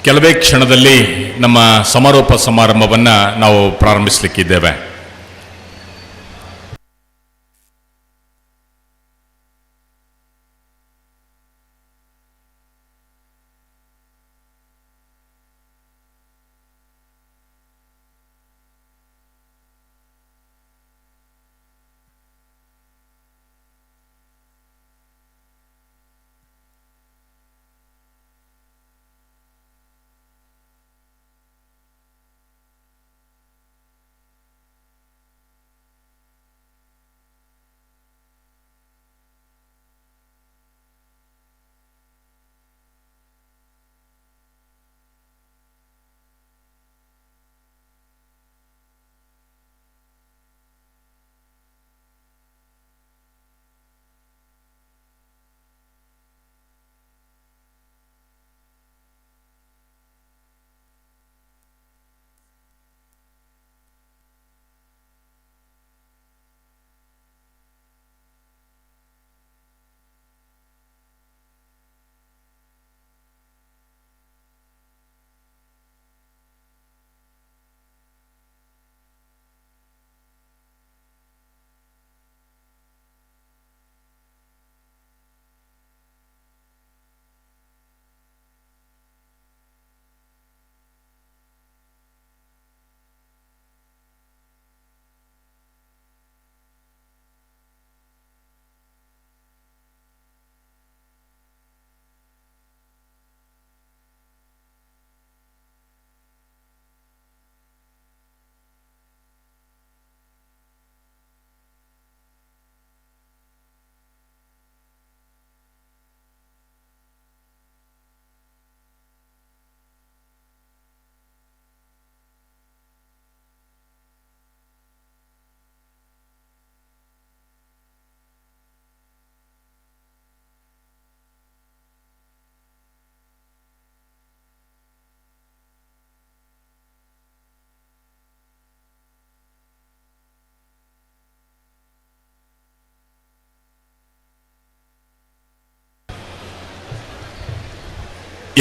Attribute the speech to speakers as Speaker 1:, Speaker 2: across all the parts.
Speaker 1: ಕೆಲವೇ ಕ್ಷಣದಲ್ಲಿ ನಮ್ಮ ಸಮಾರೋಪ ಸಮಾರಂಭವನ್ನು ನಾವು ಪ್ರಾರಂಭಿಸಲಿಕ್ಕಿದ್ದೇವೆ.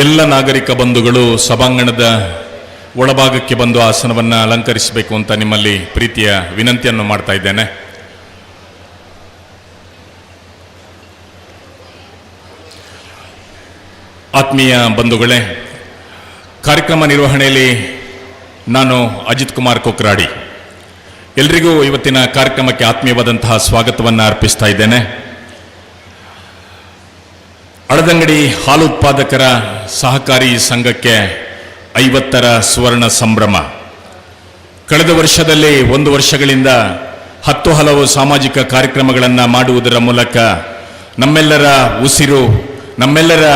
Speaker 1: ಎಲ್ಲ ನಾಗರಿಕ ಬಂಧುಗಳು ಸಭಾಂಗಣದ ಒಳಭಾಗಕ್ಕೆ ಬಂದು ಆಸನವನ್ನು ಅಲಂಕರಿಸಬೇಕು ಅಂತ ನಿಮ್ಮಲ್ಲಿ ಪ್ರೀತಿಯ ವಿನಂತಿಯನ್ನು ಮಾಡ್ತಾ ಇದ್ದೇನೆ. ಆತ್ಮೀಯ ಬಂಧುಗಳೇ, ಕಾರ್ಯಕ್ರಮ ನಿರ್ವಹಣೆಯಲ್ಲಿ ನಾನು ಅಜಿತ್ ಕುಮಾರ್ ಕೊಕ್ರಾಡಿ. ಎಲ್ರಿಗೂ ಇವತ್ತಿನ ಕಾರ್ಯಕ್ರಮಕ್ಕೆ ಆತ್ಮೀಯವಾದಂತಹ ಸ್ವಾಗತವನ್ನು ಅರ್ಪಿಸ್ತಾ ಇದ್ದೇನೆ. ಅಳದಂಗಡಿ ಹಾಲು ಉತ್ಪಾದಕರ ಸಹಕಾರಿ ಸಂಘಕ್ಕೆ 50ರ ಸುವರ್ಣ ಸಂಭ್ರಮ. ಕಳೆದ ವರ್ಷದಲ್ಲಿ 1 ವರ್ಷಗಳಿಂದ 10 ಹಲವು ಸಾಮಾಜಿಕ ಕಾರ್ಯಕ್ರಮಗಳನ್ನು ಮಾಡುವುದರ ಮೂಲಕ ನಮ್ಮೆಲ್ಲರ ಉಸಿರು, ನಮ್ಮೆಲ್ಲರ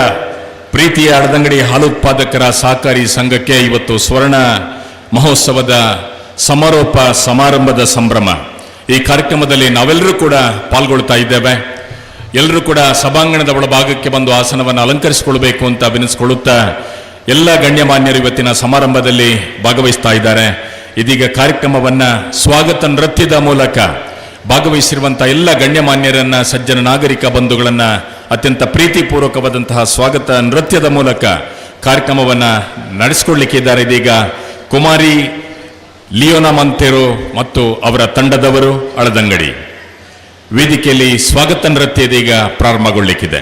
Speaker 1: ಪ್ರೀತಿಯ ಅಳದಂಗಡಿ ಹಾಲು ಉತ್ಪಾದಕರ ಸಹಕಾರಿ ಸಂಘಕ್ಕೆ ಇವತ್ತು ಸ್ವರ್ಣ ಮಹೋತ್ಸವದ ಸಮಾರೋಪ ಸಮಾರಂಭದ ಸಂಭ್ರಮ. ಈ ಕಾರ್ಯಕ್ರಮದಲ್ಲಿ ನಾವೆಲ್ಲರೂ ಕೂಡ ಪಾಲ್ಗೊಳ್ತಾ ಇದ್ದೇವೆ. ಎಲ್ಲರೂ ಕೂಡ ಸಭಾಂಗಣದ ಒಳಭಾಗಕ್ಕೆ ಬಂದು ಆಸನವನ್ನು ಅಲಂಕರಿಸಿಕೊಳ್ಬೇಕು ಅಂತ ವಿನಿಸಿಕೊಳ್ಳುತ್ತಾ ಎಲ್ಲ ಗಣ್ಯಮಾನ್ಯರು ಇವತ್ತಿನ ಸಮಾರಂಭದಲ್ಲಿ ಭಾಗವಹಿಸ್ತಾ ಇದ್ದಾರೆ. ಇದೀಗ ಕಾರ್ಯಕ್ರಮವನ್ನು ಸ್ವಾಗತ ನೃತ್ಯದ ಮೂಲಕ ಭಾಗವಹಿಸಿರುವಂಥ ಎಲ್ಲ ಗಣ್ಯಮಾನ್ಯರನ್ನ, ಸಜ್ಜನ ನಾಗರಿಕ ಬಂಧುಗಳನ್ನು ಅತ್ಯಂತ ಪ್ರೀತಿಪೂರ್ವಕವಾದಂತಹ ಸ್ವಾಗತ ನೃತ್ಯದ ಮೂಲಕ ಕಾರ್ಯಕ್ರಮವನ್ನು ನಡೆಸಿಕೊಳ್ಳಲಿಕ್ಕಿದ್ದಾರೆ. ಇದೀಗ ಕುಮಾರಿ ಲಿಯೋನಾ ಮಂತೆರೋ ಮತ್ತು ಅವರ ತಂಡದವರು ಅಳದಂಗಡಿ. ವೇದಿಕೆಯಲ್ಲಿ ಸ್ವಾಗತ ನೃತ್ಯ ಇದೀಗ ಪ್ರಾರಂಭಗೊಳ್ಳಲಿಕ್ಕಿದೆ.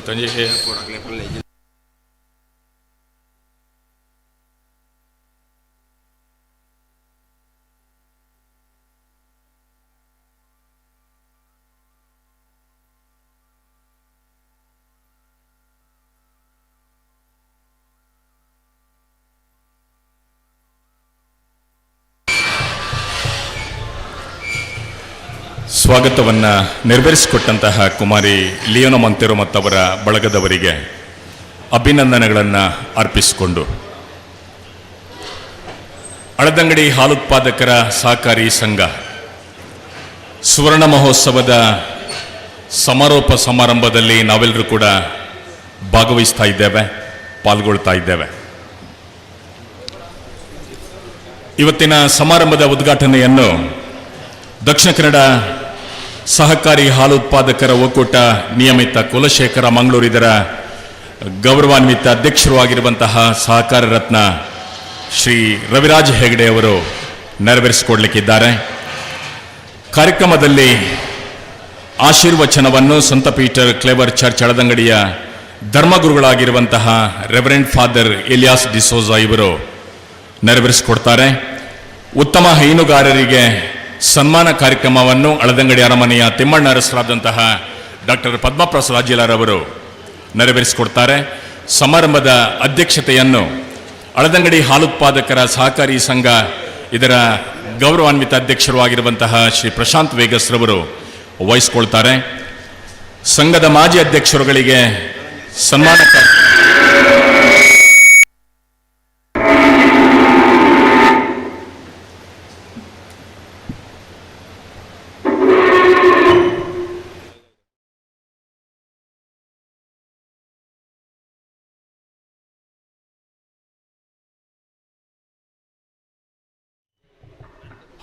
Speaker 1: ತಂಜೆ ಸ್ವಾಗತವನ್ನು ನೆರವೇರಿಸಿಕೊಟ್ಟಂತಹ ಕುಮಾರಿ ಲಿಯೋನಾ ಮೊಂತೆರೊ ಮತ್ತವರ ಬಳಗದವರಿಗೆ ಅಭಿನಂದನೆಗಳನ್ನು ಅರ್ಪಿಸಿಕೊಂಡು ಅಳದಂಗಡಿ ಹಾಲುತ್ಪಾದಕರ ಸಹಕಾರಿ ಸಂಘ ಸುವರ್ಣ ಮಹೋತ್ಸವದ ಸಮಾರೋಪ ಸಮಾರಂಭದಲ್ಲಿ ನಾವೆಲ್ಲರೂ ಕೂಡ ಭಾಗವಹಿಸ್ತಾ ಇದ್ದೇವೆ, ಪಾಲ್ಗೊಳ್ತಾ ಇದ್ದೇವೆ. ಇವತ್ತಿನ ಸಮಾರಂಭದ ಉದ್ಘಾಟನೆಯನ್ನು ದಕ್ಷಿಣ ಕನ್ನಡ ಸಹಕಾರಿ ಹಾಲು ಉತ್ಪಾದಕರ ಒಕ್ಕೂಟ ನಿಯಮಿತ ಕುಲಶೇಖರ ಮಂಗಳೂರು ಇದರ ಗೌರವಾನ್ವಿತ ಅಧ್ಯಕ್ಷರು ಆಗಿರುವಂತಹ ಸಹಕಾರ ರತ್ನ ಶ್ರೀ ರವಿರಾಜ್ ಹೆಗಡೆ ಅವರು ನೆರವೇರಿಸಿಕೊಡಲಿಕ್ಕಿದ್ದಾರೆ. ಕಾರ್ಯಕ್ರಮದಲ್ಲಿ ಆಶೀರ್ವಚನವನ್ನು ಸಂತ ಪೀಟರ್ ಕ್ಲೇವರ್ ಚರ್ಚ್ ಅಳದಂಗಡಿಯ ಧರ್ಮಗುರುಗಳಾಗಿರುವಂತಹ ರೆವರೆಂಡ್ ಫಾದರ್ ಎಲಿಯಾಸ್ ಡಿಸೋಜಾ ಇವರು ನೆರವೇರಿಸಿಕೊಡ್ತಾರೆ. ಉತ್ತಮ ಹೈನುಗಾರರಿಗೆ ಸನ್ಮಾನ ಕಾರ್ಯಕ್ರಮವನ್ನು ಅಳದಂಗಡಿ ಅರಮನೆಯ ತಿಮ್ಮಣ್ಣ ಅರಸರಾದಂತಹ ಡಾಕ್ಟರ್ ಪದ್ಮಪ್ರಸಾದ್ ಅಜ್ಜಿಲಾರವರು ನೆರವೇರಿಸಿಕೊಡ್ತಾರೆ. ಸಮಾರಂಭದ ಅಧ್ಯಕ್ಷತೆಯನ್ನು ಅಳದಂಗಡಿ ಹಾಲುತ್ಪಾದಕರ ಸಹಕಾರಿ ಸಂಘ ಇದರ ಗೌರವಾನ್ವಿತ ಅಧ್ಯಕ್ಷರು ಆಗಿರುವಂತಹ ಶ್ರೀ ಪ್ರಶಾಂತ್ ವೇಗಸ್ರವರು ವಹಿಸಿಕೊಳ್ತಾರೆ. ಸಂಘದ ಮಾಜಿ ಅಧ್ಯಕ್ಷರುಗಳಿಗೆ ಸನ್ಮಾನ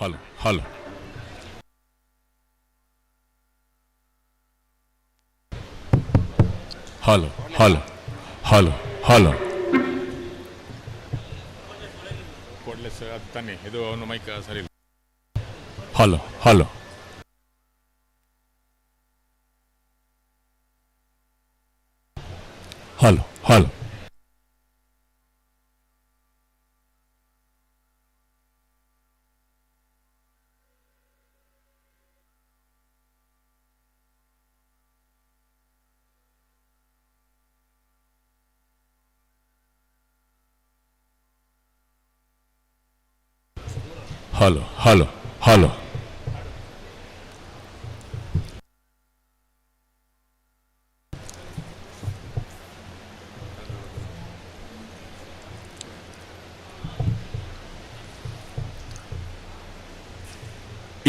Speaker 1: hello hello hello hello hello hello ಕೊಡ್ಲೆ ಸರ್ ಅದು ತಾನೆ ಇದು ಅವನು ಮೈಕ್ ಸರಿ. Hello hello hello hello hello hello hello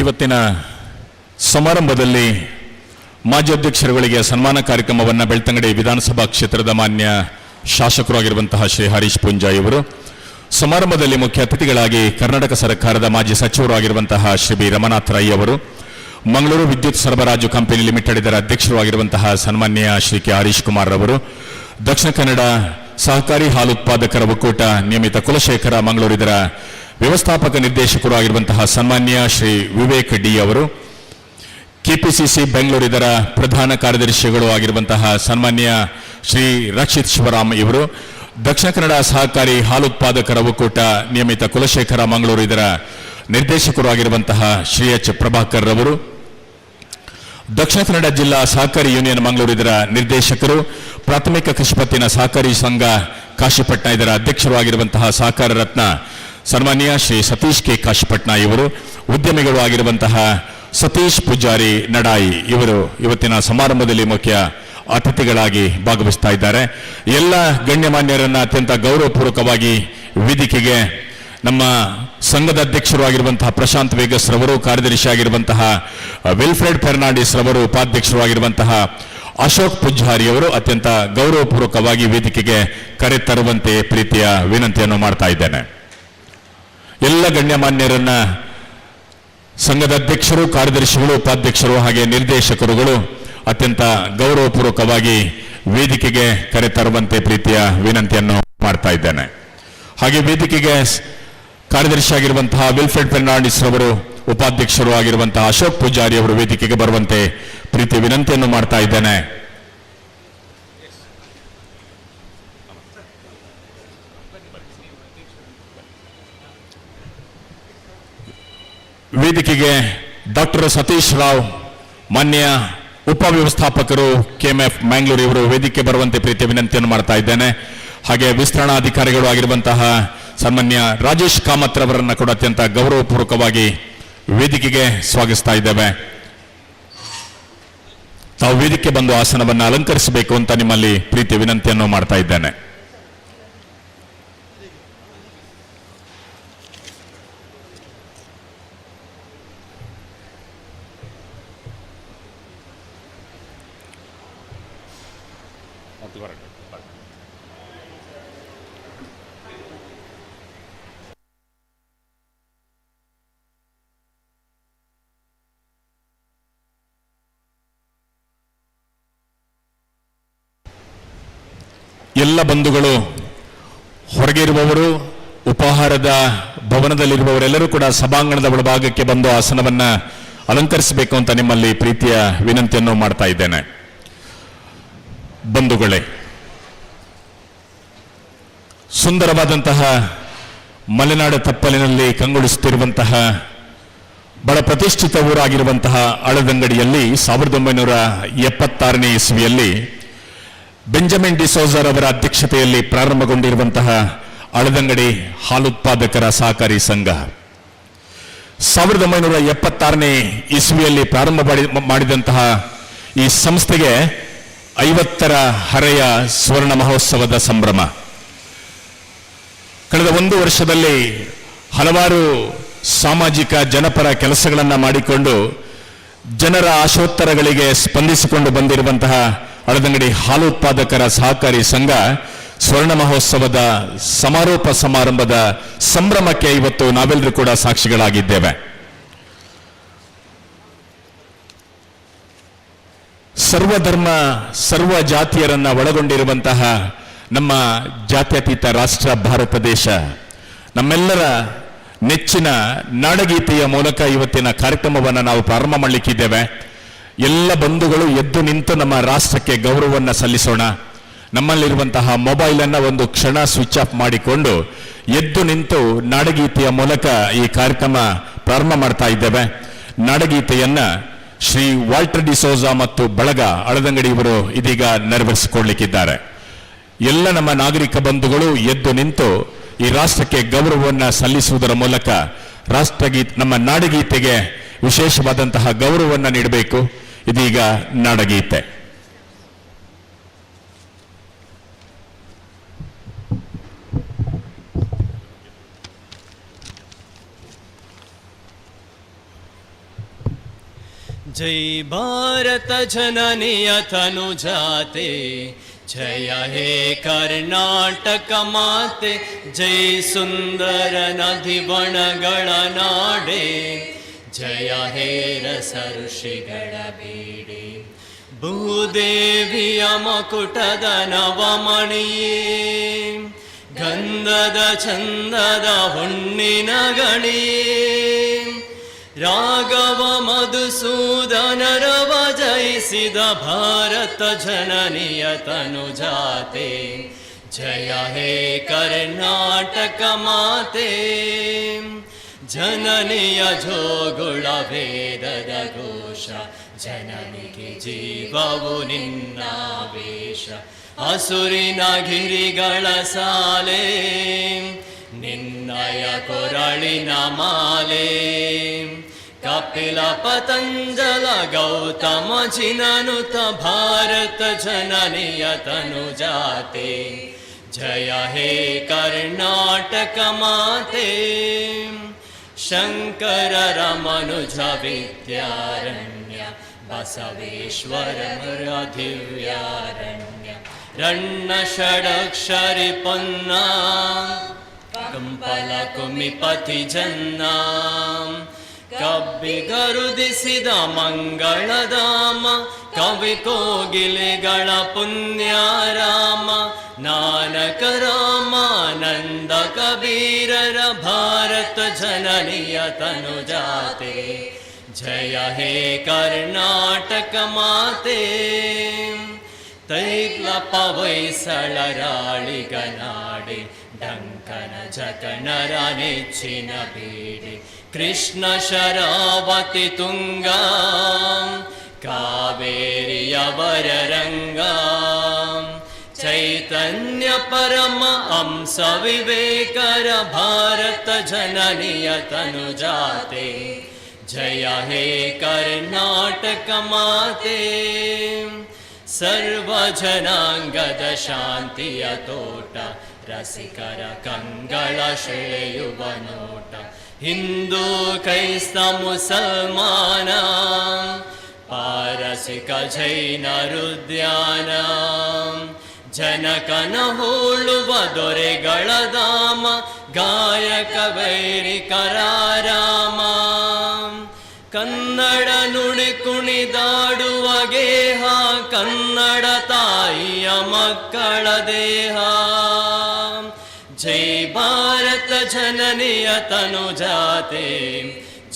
Speaker 1: ಇವತ್ತಿನ ಸಮಾರಂಭದಲ್ಲಿ ಮಾಜಿ ಅಧ್ಯಕ್ಷರುಗಳಿಗೆ ಸನ್ಮಾನ ಕಾರ್ಯಕ್ರಮವನ್ನು ಬೆಳ್ತಂಗಡಿ ವಿಧಾನಸಭಾ ಕ್ಷೇತ್ರದ ಮಾನ್ಯ ಶಾಸಕರು ಆಗಿರುವಂತಹ ಶ್ರೀ ಹರೀಶ್ ಪುಂಜಾಯಿ ಅವರು, ಸಮಾರಂಭದಲ್ಲಿ ಮುಖ್ಯ ಅತಿಥಿಗಳಾಗಿ ಕರ್ನಾಟಕ ಸರ್ಕಾರದ ಮಾಜಿ ಸಚಿವರು ಆಗಿರುವಂತಹ ಶ್ರೀ ಬಿ ರಮನಾಥ್ ರೈ ಅವರು, ಮಂಗಳೂರು ವಿದ್ಯುತ್ ಸರಬರಾಜು ಕಂಪನಿ ಲಿಮಿಟೆಡ್ ಇದರ ಅಧ್ಯಕ್ಷರು ಆಗಿರುವಂತಹ ಸನ್ಮಾನ್ಯ ಶ್ರೀ ಕೆ ಹರೀಶ್ ಕುಮಾರ್ ಅವರು, ದಕ್ಷಿಣ ಕನ್ನಡ ಸಹಕಾರಿ ಹಾಲು ಉತ್ಪಾದಕರ ಒಕ್ಕೂಟ ನಿಯಮಿತ ಕುಲಶೇಖರ ಮಂಗಳೂರು ಇದರ ವ್ಯವಸ್ಥಾಪಕ ನಿರ್ದೇಶಕರು ಆಗಿರುವಂತಹ ಸನ್ಮಾನ್ಯ ಶ್ರೀ ವಿವೇಕ್ ಡಿ ಅವರು, ಕೆಪಿಸಿಸಿ ಬೆಂಗಳೂರು ಇದರ ಪ್ರಧಾನ ಕಾರ್ಯದರ್ಶಿಗಳು ಆಗಿರುವಂತಹ ಸನ್ಮಾನ್ಯ ಶ್ರೀ ರಕ್ಷಿತ್ ಶಿವರಾಮ್ ಇವರು, ದಕ್ಷಿಣ ಕನ್ನಡ ಸಹಕಾರಿ ಹಾಲು ಉತ್ಪಾದಕರ ಒಕ್ಕೂಟ ನಿಯಮಿತ ಕುಲಶೇಖರ ಮಂಗಳೂರು ಇದರ ನಿರ್ದೇಶಕರು ಆಗಿರುವಂತಹ ಶ್ರೀ ಎಚ್ ಪ್ರಭಾಕರ್ ರವರು, ದಕ್ಷಿಣ ಕನ್ನಡ ಜಿಲ್ಲಾ ಸಹಕಾರಿ ಯೂನಿಯನ್ ಮಂಗಳೂರು ಇದರ ನಿರ್ದೇಶಕರು, ಪ್ರಾಥಮಿಕ ಕೃಷಿ ಪತ್ತಿನ ಸಹಕಾರಿ ಸಂಘ ಕಾಶಿಪಟ್ನ ಇದರ ಅಧ್ಯಕ್ಷರು ಆಗಿರುವಂತಹ ಸಹಕಾರ ರತ್ನ ಸನ್ಮಾನ್ಯ ಶ್ರೀ ಸತೀಶ್ ಕೆ ಕಾಶಿಪಟ್ನ ಇವರು, ಉದ್ಯಮಿಗಳು ಆಗಿರುವಂತಹ ಸತೀಶ್ ಪೂಜಾರಿ ನಡಾಯಿ ಇವರು ಇವತ್ತಿನ ಸಮಾರಂಭದಲ್ಲಿ ಮುಖ್ಯ ಅತಿಥಿಗಳಾಗಿ ಭಾಗವಹಿಸ್ತಾ ಇದ್ದಾರೆ. ಎಲ್ಲ ಗಣ್ಯಮಾನ್ಯರನ್ನ ಅತ್ಯಂತ ಗೌರವಪೂರ್ವಕವಾಗಿ ವೇದಿಕೆಗೆ ನಮ್ಮ ಸಂಘದ ಅಧ್ಯಕ್ಷರು ಆಗಿರುವಂತಹ ಪ್ರಶಾಂತ್ ವೇಗಸ್ ರವರು, ಕಾರ್ಯದರ್ಶಿ ಆಗಿರುವಂತಹ ವಿಲ್ಫ್ರೆಡ್ ಫೆರ್ನಾಂಡಿಸ್ ರವರು, ಉಪಾಧ್ಯಕ್ಷರು ಆಗಿರುವಂತಹ ಅಶೋಕ್ ಪೂಜಾರಿ ಅವರು ಅತ್ಯಂತ ಗೌರವಪೂರ್ವಕವಾಗಿ ವೇದಿಕೆಗೆ ಕರೆತರುವಂತೆ ಪ್ರೀತಿಯ ವಿನಂತಿಯನ್ನು ಮಾಡ್ತಾ ಇದ್ದೇನೆ. ಎಲ್ಲ ಗಣ್ಯಮಾನ್ಯರನ್ನ ಸಂಘದ ಅಧ್ಯಕ್ಷರು, ಕಾರ್ಯದರ್ಶಿಗಳು, ಉಪಾಧ್ಯಕ್ಷರು ಹಾಗೆ ನಿರ್ದೇಶಕರುಗಳು ಅತ್ಯಂತ ಗೌರವಪೂರ್ವಕವಾಗಿ ವೇದಿಕೆಗೆ ಕರೆತರುವಂತೆ ಪ್ರೀತಿಯ ವಿನಂತಿಯನ್ನು ಮಾಡ್ತಾ ಇದ್ದೇನೆ. ಹಾಗೆ ವೇದಿಕೆಗೆ ಕಾರ್ಯದರ್ಶಿ ಆಗಿರುವಂತಹ ವಿಲ್ಫ್ರೆಡ್ ಫೆರ್ನಾಂಡಿಸ್ ರವರು, ಉಪಾಧ್ಯಕ್ಷರು ಆಗಿರುವಂತಹ ಅಶೋಕ್ ಪೂಜಾರಿ ಅವರು ವೇದಿಕೆಗೆ ಬರುವಂತೆ ಪ್ರೀತಿಯ ವಿನಂತಿಯನ್ನು ಮಾಡ್ತಾ ಇದ್ದೇನೆ. ವೇದಿಕೆಗೆ ಡಾಕ್ಟರ್ ಸತೀಶ್ ರಾವ್, ಮಾನ್ಯ ಉಪವ್ಯವಸ್ಥಾಪಕರು KMF ಮ್ಯಾಂಗ್ಳೂರು ಇವರು ವೇದಿಕೆ ಬರುವಂತೆ ಪ್ರೀತಿಯ ವಿನಂತಿಯನ್ನು ಮಾಡ್ತಾ ಇದ್ದೇನೆ. ಹಾಗೆ ವಿಸ್ತರಣಾಧಿಕಾರಿಗಳು ಆಗಿರುವಂತಹ ಸನ್ಮಾನ್ಯ ರಾಜೇಶ್ ಕಾಮತ್ ರವರನ್ನ ಕೂಡ ಅತ್ಯಂತ ಗೌರವಪೂರ್ವಕವಾಗಿ ವೇದಿಕೆಗೆ ಸ್ವಾಗತಿಸ್ತಾ ಇದ್ದೇವೆ. ತಾವು ವೇದಿಕೆ ಬಂದು ಆಸನವನ್ನು ಅಲಂಕರಿಸಬೇಕು ಅಂತ ನಿಮ್ಮಲ್ಲಿ ಪ್ರೀತಿಯ ವಿನಂತಿಯನ್ನು ಮಾಡ್ತಾ ಇದ್ದೇನೆ. ಎಲ್ಲ ಬಂಧುಗಳು, ಹೊರಗೆ ಇರುವವರು, ಉಪಹಾರದ ಭವನದಲ್ಲಿರುವವರೆಲ್ಲರೂ ಕೂಡ ಸಭಾಂಗಣದ ಒಳಭಾಗಕ್ಕೆ ಬಂದು ಆಸನವನ್ನು ಅಲಂಕರಿಸಬೇಕು ಅಂತ ನಿಮ್ಮಲ್ಲಿ ಪ್ರೀತಿಯ ವಿನಂತಿಯನ್ನು ಮಾಡ್ತಾ ಇದ್ದೇನೆ. ಬಂಧುಗಳೇ, ಸುಂದರವಾದಂತಹ ಮಲೆನಾಡು ತಪ್ಪಲಿನಲ್ಲಿ ಕಂಗೊಳಿಸುತ್ತಿರುವಂತಹ ಬಹಳ ಪ್ರತಿಷ್ಠಿತ ಊರಾಗಿರುವಂತಹ ಆಳದಂಗಡಿಯಲ್ಲಿ 1976ನೇ ಇಸ್ವಿಯಲ್ಲಿ ಬೆಂಜಮಿನ್ ಡಿಸೋಜರ್ ಅವರ ಅಧ್ಯಕ್ಷತೆಯಲ್ಲಿ ಪ್ರಾರಂಭಗೊಂಡಿರುವಂತಹ ಆಳದಂಗಡಿ ಹಾಲುತ್ಪಾದಕರ ಸಹಕಾರಿ ಸಂಘ 1976ನೇ ಇಸ್ವಿಯಲ್ಲಿ ಪ್ರಾರಂಭ ಮಾಡಿದಂತಹ ಈ ಸಂಸ್ಥೆಗೆ 50ರ ಹರೆಯ ಸ್ವರ್ಣ ಮಹೋತ್ಸವದ ಸಂಭ್ರಮ. ಕಳೆದ ಒಂದು ವರ್ಷದಲ್ಲಿ ಹಲವಾರು ಸಾಮಾಜಿಕ ಜನಪರ ಕೆಲಸಗಳನ್ನು ಮಾಡಿಕೊಂಡು ಜನರ ಆಶೋತ್ತರಗಳಿಗೆ ಸ್ಪಂದಿಸಿಕೊಂಡು ಬಂದಿರುವಂತಹ ಆಳದಂಗಡಿ ಹಾಲು ಉತ್ಪಾದಕರ ಸಹಕಾರಿ ಸಂಘ ಸ್ವರ್ಣ ಮಹೋತ್ಸವದ ಸಮಾರೋಪ ಸಮಾರಂಭದ ಸಂಭ್ರಮಕ್ಕೆ ಇವತ್ತು ನಾವೆಲ್ಲರೂ ಕೂಡ ಸಾಕ್ಷಿಗಳಾಗಿದ್ದೇವೆ. ಸರ್ವಧರ್ಮ ಸರ್ವ ಜಾತಿಯರನ್ನ ಒಳಗೊಂಡಿರುವಂತಹ ನಮ್ಮ ಜಾತ್ಯತೀತ ರಾಷ್ಟ್ರ ಭಾರತ ದೇಶ ನಮ್ಮೆಲ್ಲರ ನೆಚ್ಚಿನ ನಾಡಗೀತೆಯ ಮೂಲಕ ಇವತ್ತಿನ ಕಾರ್ಯಕ್ರಮವನ್ನು ನಾವು ಪ್ರಾರಂಭ ಮಾಡಲಿಕ್ಕಿದ್ದೇವೆ. ಎಲ್ಲ ಬಂಧುಗಳು ಎದ್ದು ನಿಂತು ನಮ್ಮ ರಾಷ್ಟ್ರಕ್ಕೆ ಗೌರವವನ್ನು ಸಲ್ಲಿಸೋಣ. ನಮ್ಮಲ್ಲಿರುವಂತಹ ಮೊಬೈಲನ್ನು ಒಂದು ಕ್ಷಣ ಸ್ವಿಚ್ ಆಫ್ ಮಾಡಿಕೊಂಡು ಎದ್ದು ನಿಂತು ನಾಡಗೀತೆಯ ಮೂಲಕ ಈ ಕಾರ್ಯಕ್ರಮ ಪ್ರಾರಂಭ ಮಾಡ್ತಾ ಇದ್ದೇವೆ. ನಾಡಗೀತೆಯನ್ನ ಶ್ರೀ ವಾಲ್ಟರ್ ಡಿಸೋಜಾ ಮತ್ತು ಬಳಗ ಆಳದಂಗಡಿ ಇವರು ಇದೀಗ ನೆರವೇರಿಸಿಕೊಳ್ಳಲಿಕ್ಕಿದ್ದಾರೆ. ಎಲ್ಲ ನಮ್ಮ ನಾಗರಿಕ ಬಂಧುಗಳು ಎದ್ದು ನಿಂತು ಈ ರಾಷ್ಟ್ರಕ್ಕೆ ಗೌರವವನ್ನು ಸಲ್ಲಿಸುವುದರ ಮೂಲಕ ನಮ್ಮ ನಾಡಗೀತೆಗೆ ವಿಶೇಷವಾದಂತಹ ಗೌರವವನ್ನು ನೀಡಬೇಕು. ಇದೀಗ ನಾಡಗೀತೆ.
Speaker 2: जय भारत जननीय तनु जाते, जय हे कर्नाटक माते, जय सुंदर नदी वनಗಳ ನಾಡೆ, जय हे रस ಋಷಿಗಳ ಬೀಡೆ, ಭೂದೇವಿಯ ಮಕುಟದ ನವಮಣಿಯೇ, ಗಂಧದ ಚಂದದ ಹುಣ್ಣಿನ ಗಣಿಯೇ, ರಾಘವ ಮಧುಸೂದನರವ ಜಯಿಸಿದ ಭಾರತ ಜನನಿಯ ತನು ಜಾತೆ, ಜಯ ಹೇ ಕರ್ನಾಟಕ ಮಾತೆ, ಜನನಿಯ ಜೋಗುಳ ವೇದದ ಘೋಷ, ಜನನಿಗೆ ಜೀವವು ನಿನ್ನಾವೇಶ, ಹಸುರಿನ ಗಿರಿಗಳ ಸಾಲೆ, ನಿನ್ನಯ ಕೊರಳಿನ ಮಾಲೆ, ಕಪಿಲ ಪತಂಜಲ ಗೌತಮ ಜಿನನುತ ಭಾರತ ಜನನಿಯ ತನು ಜಾತೆ, ಜಯ ಹೇ ಕರ್ನಾಟಕ ಮಾತೆ, ಶಂಕರ ರಮನುಜ ವಿದ್ಯಾರಣ್ಯ, ಬಸವೇಶ್ವರ ದಿವ್ಯಾರಣ್ಯ, ರಣ್ಣ ಷಡಕ್ಷರಿ ಪೊನ್ನ, ಕಂಪಲ ಕುಮಿಪತಿ ಜನ್ನ, ಕಬ್ಬಿಗರುದಿಸಿದ ಮಂಗಳಧಾಮ, ಕವಿ ಕೋಗಿಲೆಗಳ ಪುಣ್ಯಾರಾಮ, ನಾನಕ ರಾಮಾನಂದ ಕಬೀರರ ಭಾರತ ಜನನಿಯ ತನು ಜಾತೆ, ಜಯ ಹೇ ಕರ್ನಾಟಕ ಮಾತೆ, ತೈಕ್ಲಪ ಹೊಯ್ಸಳರಾಳಿಗ ನಾಡೆ, ಡಂಕ ಕನರ ನೆಚ್ಚಿನ ಬೀಡೆ ಕೃಷ್ಣ ಶರಾವತಿ ತುಂಗ ಕಾವೇರಿಯ ವರರಂಗ ಚೈತನ್ಯ ಪರಮ ಹಂಸ ವಿವೇಕರ ಭಾರತ ಜನನಿಯ ತನುಜಾತೆ ಜಯ ಹೇ ಕರ್ನಾಟಕ ಮಾತೆ ಸರ್ವ ಜನಾಂಗದ ಶಾಂತಿಯ ತೋಟ ರಸಿಕರ ಕಂಗಳ ಸೆಳೆಯುವ ನೋಟ ಹಿಂದೂ ಕ್ರೈಸ್ತ ಮುಸಲ್ಮಾನ ಪಾರಸಿಕ ಜೈನರುದ್ಯಾನ ಜನಕನ ಹೋಳುವ ದೊರೆಗಳ ಧಾಮ ಗಾಯಕ ವೈರಿಕರ ರಾಮ ಕನ್ನಡ ನುಡಿ ಕುಣಿದಾಡುವ ಗೇಹ ಕನ್ನಡ ತಾಯಿಯ ಮಕ್ಕಳ ದೇಹ ಜೈ ಭಾರತ ಜನನಿಯ ತನುಜಾತೆ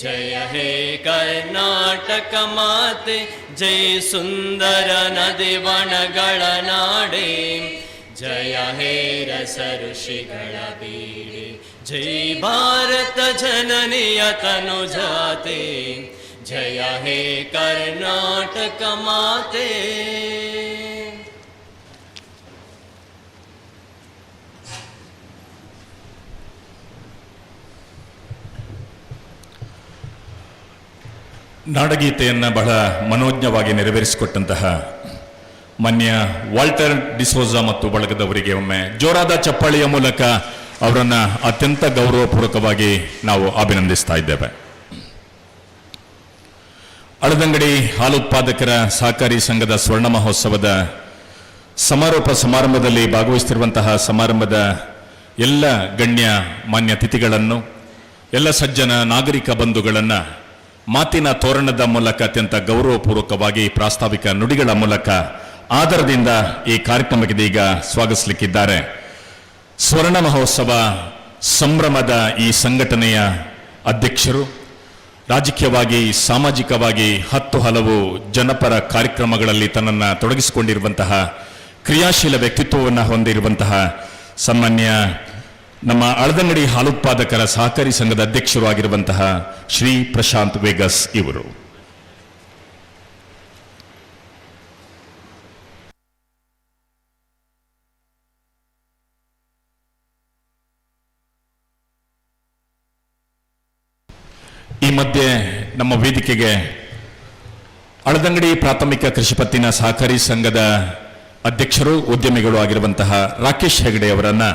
Speaker 2: ಜಯ ಹೇ ಕರ್ನಾಟಕ ಮಾತೆ ಜೈ ಸುಂದರ ನದಿ ವನಗಳ ನಾಡೆ ಜಯ ಹೇ ರಸ ಋಷಿಗಳ ಬೀಡೆ ಜೈ ಭಾರತ ಜನನಿಯ ತನುಜಾತೆ ಜಯ ಹೇ ಕರ್ನಾಟಕ ಮಾತೆ.
Speaker 1: ನಾಡಗೀತೆಯನ್ನು ಬಹಳ ಮನೋಜ್ಞವಾಗಿ ನೆರವೇರಿಸಿಕೊಟ್ಟಂತಹ ಮಾನ್ಯ ವಾಲ್ಟರ್ ಡಿಸೋಜಾ ಮತ್ತು ಬಳಗದವರಿಗೆ ಒಮ್ಮೆ ಜೋರಾದ ಚಪ್ಪಾಳೆಯ ಮೂಲಕ ಅವರನ್ನು ಅತ್ಯಂತ ಗೌರವಪೂರ್ವಕವಾಗಿ ನಾವು ಅಭಿನಂದಿಸ್ತಾ ಇದ್ದೇವೆ. ಅಳದಂಗಡಿ ಹಾಲು ಉತ್ಪಾದಕರ ಸಹಕಾರಿ ಸಂಘದ ಸ್ವರ್ಣ ಮಹೋತ್ಸವದ ಸಮಾರೋಪ ಸಮಾರಂಭದಲ್ಲಿ ಭಾಗವಹಿಸುತ್ತಿರುವಂತಹ ಸಮಾರಂಭದ ಎಲ್ಲ ಗಣ್ಯ ಮಾನ್ಯ ಅತಿಥಿಗಳನ್ನು, ಎಲ್ಲ ಸಜ್ಜನ ನಾಗರಿಕ ಬಂಧುಗಳನ್ನು ಮಾತಿನ ತೋರಣದ ಮೂಲಕ ಅತ್ಯಂತ ಗೌರವಪೂರ್ವಕವಾಗಿ ಪ್ರಾಸ್ತಾವಿಕ ನುಡಿಗಳ ಮೂಲಕ ಆದರದಿಂದ ಈ ಕಾರ್ಯಕ್ರಮಕ್ಕೆ ಈಗ ಸ್ವಾಗತಿಸಲಿಕ್ಕಿದ್ದಾರೆ. ಸ್ವರ್ಣ ಮಹೋತ್ಸವ ಸಂಭ್ರಮದ ಈ ಸಂಘಟನೆಯ ಅಧ್ಯಕ್ಷರು, ರಾಜಕೀಯವಾಗಿ ಸಾಮಾಜಿಕವಾಗಿ ಹಲವು ಜನಪರ ಕಾರ್ಯಕ್ರಮಗಳಲ್ಲಿ ತನ್ನನ್ನು ತೊಡಗಿಸಿಕೊಂಡಿರುವಂತಹ ಕ್ರಿಯಾಶೀಲ ವ್ಯಕ್ತಿತ್ವವನ್ನು ಹೊಂದಿರುವಂತಹ ಸಾಮಾನ್ಯ ನಮ್ಮ ಅಳದಂಗಡಿ ಹಾಲುತ್ಪಾದಕರ ಸಹಕಾರಿ ಸಂಘದ ಅಧ್ಯಕ್ಷರು ಆಗಿರುವಂತಹ ಶ್ರೀ ಪ್ರಶಾಂತ್ ವೇಗಸ್ ಇವರು. ಈ ಮಧ್ಯೆ ನಮ್ಮ ವೇದಿಕೆಗೆ ಅಳದಂಗಡಿ ಪ್ರಾಥಮಿಕ ಕೃಷಿ ಪತ್ತಿನ ಸಹಕಾರಿ ಸಂಘದ ಅಧ್ಯಕ್ಷರು ಉದ್ಯಮಿಗಳು ಆಗಿರುವಂತಹ ರಾಕೇಶ್ ಹೆಗಡೆ ಅವರನ್ನ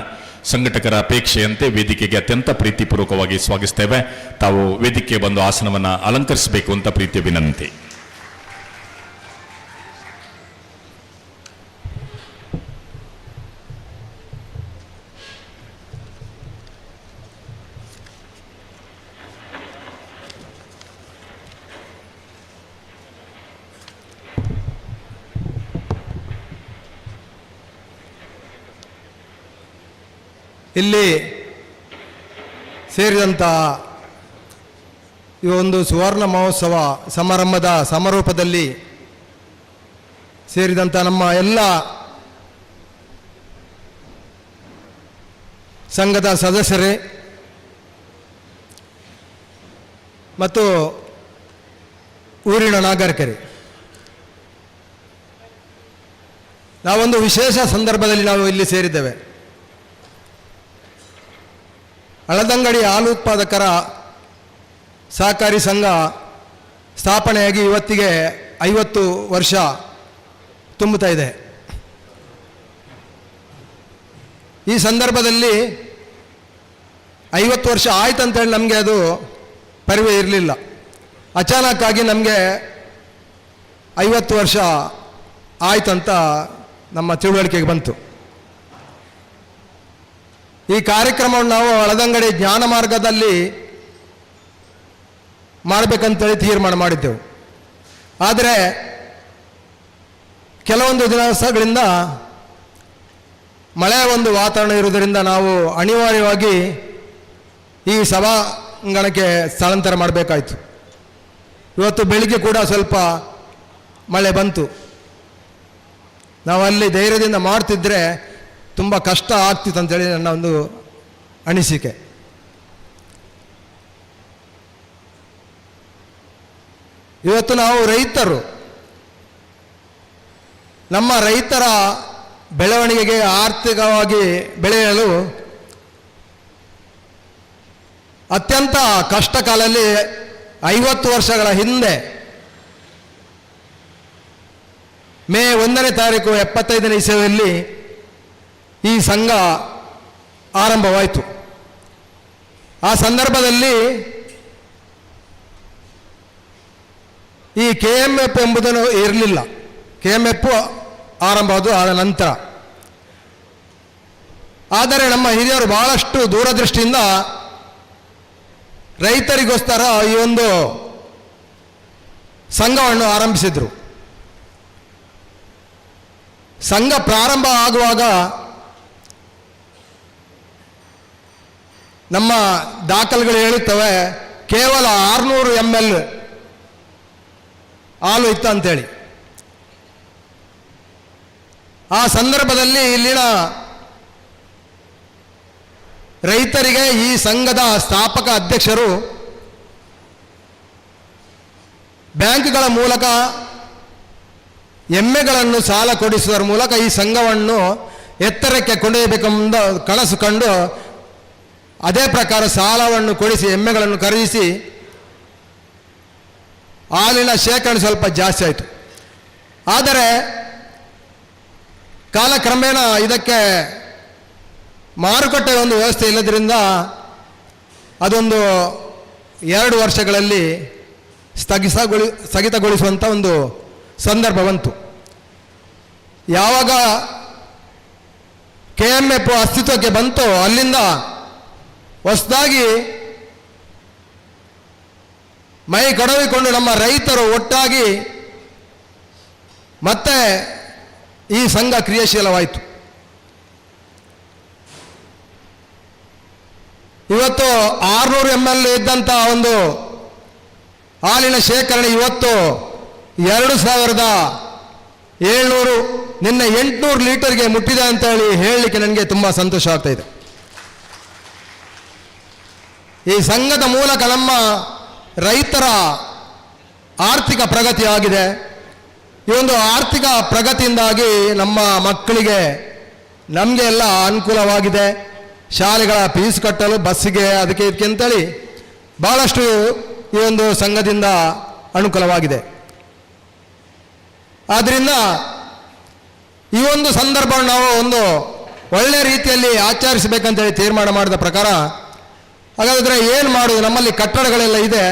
Speaker 1: ಸಂಘಟಕರ ಅಪೇಕ್ಷೆಯಂತೆ ವೇದಿಕೆಗೆ ಅತ್ಯಂತ ಪ್ರೀತಿಪೂರ್ವಕವಾಗಿ ಸ್ವಾಗತಿಸ್ತೇವೆ. ತಾವು ವೇದಿಕೆ ಬಂದು ಆಸನವನ್ನು ಅಲಂಕರಿಸಬೇಕು ಅಂತ ಪ್ರೀತಿಯ ವಿನಂತಿ.
Speaker 3: ಇಲ್ಲಿ ಸೇರಿದಂಥ ಈ ಒಂದು ಸುವರ್ಣ ಮಹೋತ್ಸವ ಸಮಾರಂಭದ ಸಮಾರೋಪದಲ್ಲಿ ಸೇರಿದಂಥ ನಮ್ಮ ಎಲ್ಲ ಸಂಘದ ಸದಸ್ಯರೇ ಮತ್ತು ಊರಿನ ನಾಗರಿಕರೇ, ನಾವೊಂದು ವಿಶೇಷ ಸಂದರ್ಭದಲ್ಲಿ ನಾವು ಇಲ್ಲಿ ಸೇರಿದ್ದೇವೆ. ಅಳದಂಗಡಿ ಹಾಲು ಉತ್ಪಾದಕರ ಸಹಕಾರಿ ಸಂಘ ಸ್ಥಾಪನೆಯಾಗಿ ಇವತ್ತಿಗೆ 50 ವರ್ಷ ತುಂಬುತ್ತಾ ಇದೆ. ಈ ಸಂದರ್ಭದಲ್ಲಿ 50 ವರ್ಷ ಆಯ್ತು ಅಂತೇಳಿ ನಮಗೆ ಅದು ಪರಿವೇ ಇರಲಿಲ್ಲ. ಅಚಾನಕ್ಕಾಗಿ ನಮಗೆ 50 ವರ್ಷ ಆಯ್ತಂತ ನಮ್ಮ ತಿಳುವಳಿಕೆಗೆ ಬಂತು. ಈ ಕಾರ್ಯಕ್ರಮವನ್ನು ನಾವು ಅಳದಂಗಡಿ ಜ್ಞಾನ ಮಾರ್ಗದಲ್ಲಿ ಮಾಡಬೇಕಂತೇಳಿ ತೀರ್ಮಾನ ಮಾಡಿದ್ದೆವು. ಆದರೆ ಕೆಲವೊಂದು ದಿವಸಗಳಿಂದ ಮಳೆಯ ಒಂದು ವಾತಾವರಣ ಇರುವುದರಿಂದ ನಾವು ಅನಿವಾರ್ಯವಾಗಿ ಈ ಸಭಾಂಗಣಕ್ಕೆ ಸ್ಥಳಾಂತರ ಮಾಡಬೇಕಾಯಿತು. ಇವತ್ತು ಬೆಳಿಗ್ಗೆ ಕೂಡ ಸ್ವಲ್ಪ ಮಳೆ ಬಂತು. ನಾವು ಅಲ್ಲಿ ಧೈರ್ಯದಿಂದ ಮಾಡ್ತಿದ್ರೆ ತುಂಬ ಕಷ್ಟ ಆಗ್ತಿತ್ತು ಅಂತೇಳಿ ನನ್ನ ಒಂದು ಅನಿಸಿಕೆ. ಇವತ್ತು ನಾವು ರೈತರು, ನಮ್ಮ ರೈತರ ಬೆಳವಣಿಗೆಗೆ ಆರ್ಥಿಕವಾಗಿ ಬೆಳೆಯಲು ಅತ್ಯಂತ ಕಷ್ಟ ಕಾಲದಲ್ಲಿ 50 ವರ್ಷಗಳ ಹಿಂದೆ ಮೇ 1ನೇ ತಾರೀಕು 75ನೇ ಇಸವಿಯಲ್ಲಿ ಈ ಸಂಘ ಆರಂಭವಾಯಿತು. ಆ ಸಂದರ್ಭದಲ್ಲಿ ಈ KMF ಎಂಬುದನ್ನು ಇರಲಿಲ್ಲ. KMF ಆರಂಭವಾದ ಆದ ನಂತರ. ಆದರೆ ನಮ್ಮ ಹಿರಿಯರು ಬಹಳಷ್ಟು ದೂರದೃಷ್ಟಿಯಿಂದ ರೈತರಿಗೋಸ್ಕರ ಈ ಒಂದು ಸಂಘವನ್ನು ಆರಂಭಿಸಿದರು. ಸಂಘ ಪ್ರಾರಂಭ ಆಗುವಾಗ ನಮ್ಮ ದಾಖಲೆಗಳು ಹೇಳುತ್ತವೆ ಕೇವಲ 600 ml ಹಾಲು ಇತ್ತು ಅಂತೇಳಿ. ಆ ಸಂದರ್ಭದಲ್ಲಿ ಇಲ್ಲಿನ ರೈತರಿಗೆ ಈ ಸಂಘದ ಸ್ಥಾಪಕ ಅಧ್ಯಕ್ಷರು ಬ್ಯಾಂಕ್ಗಳ ಮೂಲಕ ಎಮ್ಮೆಗಳನ್ನು ಸಾಲ ಕೊಡಿಸುವುದರ ಮೂಲಕ ಈ ಸಂಘವನ್ನು ಎತ್ತರಕ್ಕೆ ಕೊಂಡೊಯ್ಯಬೇಕೆಂಬ ಕನಸು ಕಂಡು ಅದೇ ಪ್ರಕಾರ ಸಾಲವನ್ನು ಕೊಡಿಸಿ ಎಮ್ಮೆಗಳನ್ನು ಖರೀದಿಸಿ ಹಾಲಿನ ಶೇಖರಣೆ ಸ್ವಲ್ಪ ಜಾಸ್ತಿ ಆಯಿತು. ಆದರೆ ಕಾಲಕ್ರಮೇಣ ಇದಕ್ಕೆ ಮಾರುಕಟ್ಟೆ ಒಂದು ವ್ಯವಸ್ಥೆ ಇಲ್ಲದ್ರಿಂದ ಅದೊಂದು 2 ವರ್ಷಗಳಲ್ಲಿ ಸ್ಥಗಿತಗೊಳಿಸುವಂಥ ಒಂದು ಸಂದರ್ಭ ಬಂತು. ಯಾವಾಗ KMF ಅಸ್ತಿತ್ವಕ್ಕೆ ಬಂತು ಅಲ್ಲಿಂದ ಹೊಸದಾಗಿ ಮೈ ಕಡವಿಕೊಂಡು ನಮ್ಮ ರೈತರು ಒಟ್ಟಾಗಿ ಮತ್ತೆ ಈ ಸಂಘ ಕ್ರಿಯಾಶೀಲವಾಯಿತು. ಇವತ್ತು 600 ml ಇದ್ದಂಥ ಒಂದು ಹಾಲಿನ ಶೇಖರಣೆ ಇವತ್ತು 2700, ನಿನ್ನೆ 800 ಲೀಟರ್ಗೆ ಮುಟ್ಟಿದೆ ಅಂತ ಹೇಳಲಿಕ್ಕೆ ನನಗೆ ತುಂಬ ಸಂತೋಷ ಆಗ್ತಾ ಇದೆ. ಈ ಸಂಘದ ಮೂಲಕ ನಮ್ಮ ರೈತರ ಆರ್ಥಿಕ ಪ್ರಗತಿ ಆಗಿದೆ. ಈ ಒಂದು ಆರ್ಥಿಕ ಪ್ರಗತಿಯಿಂದಾಗಿ ನಮ್ಮ ಮಕ್ಕಳಿಗೆ ನಮಗೆ ಎಲ್ಲ ಅನುಕೂಲವಾಗಿದೆ. ಶಾಲೆಗಳ ಫೀಸ್ ಕಟ್ಟಲು, ಬಸ್ಸಿಗೆ, ಅದಕ್ಕೆ ಇದಕ್ಕೆ ಅಂತೇಳಿ ಭಾಳಷ್ಟು ಈ ಒಂದು ಸಂಘದಿಂದ ಅನುಕೂಲವಾಗಿದೆ. ಆದ್ದರಿಂದ ಈ ಒಂದು ಸಂದರ್ಭವನ್ನು ನಾವು ಒಂದು ಒಳ್ಳೆಯ ರೀತಿಯಲ್ಲಿ ಆಚರಿಸಬೇಕಂತೇಳಿ ತೀರ್ಮಾನ ಮಾಡಿದ ಪ್ರಕಾರ, ಹಾಗಾದರೆ ಏನು ಮಾಡೋದು? ನಮ್ಮಲ್ಲಿ ಕಟ್ಟಡಗಳೆಲ್ಲ ಇದೆ.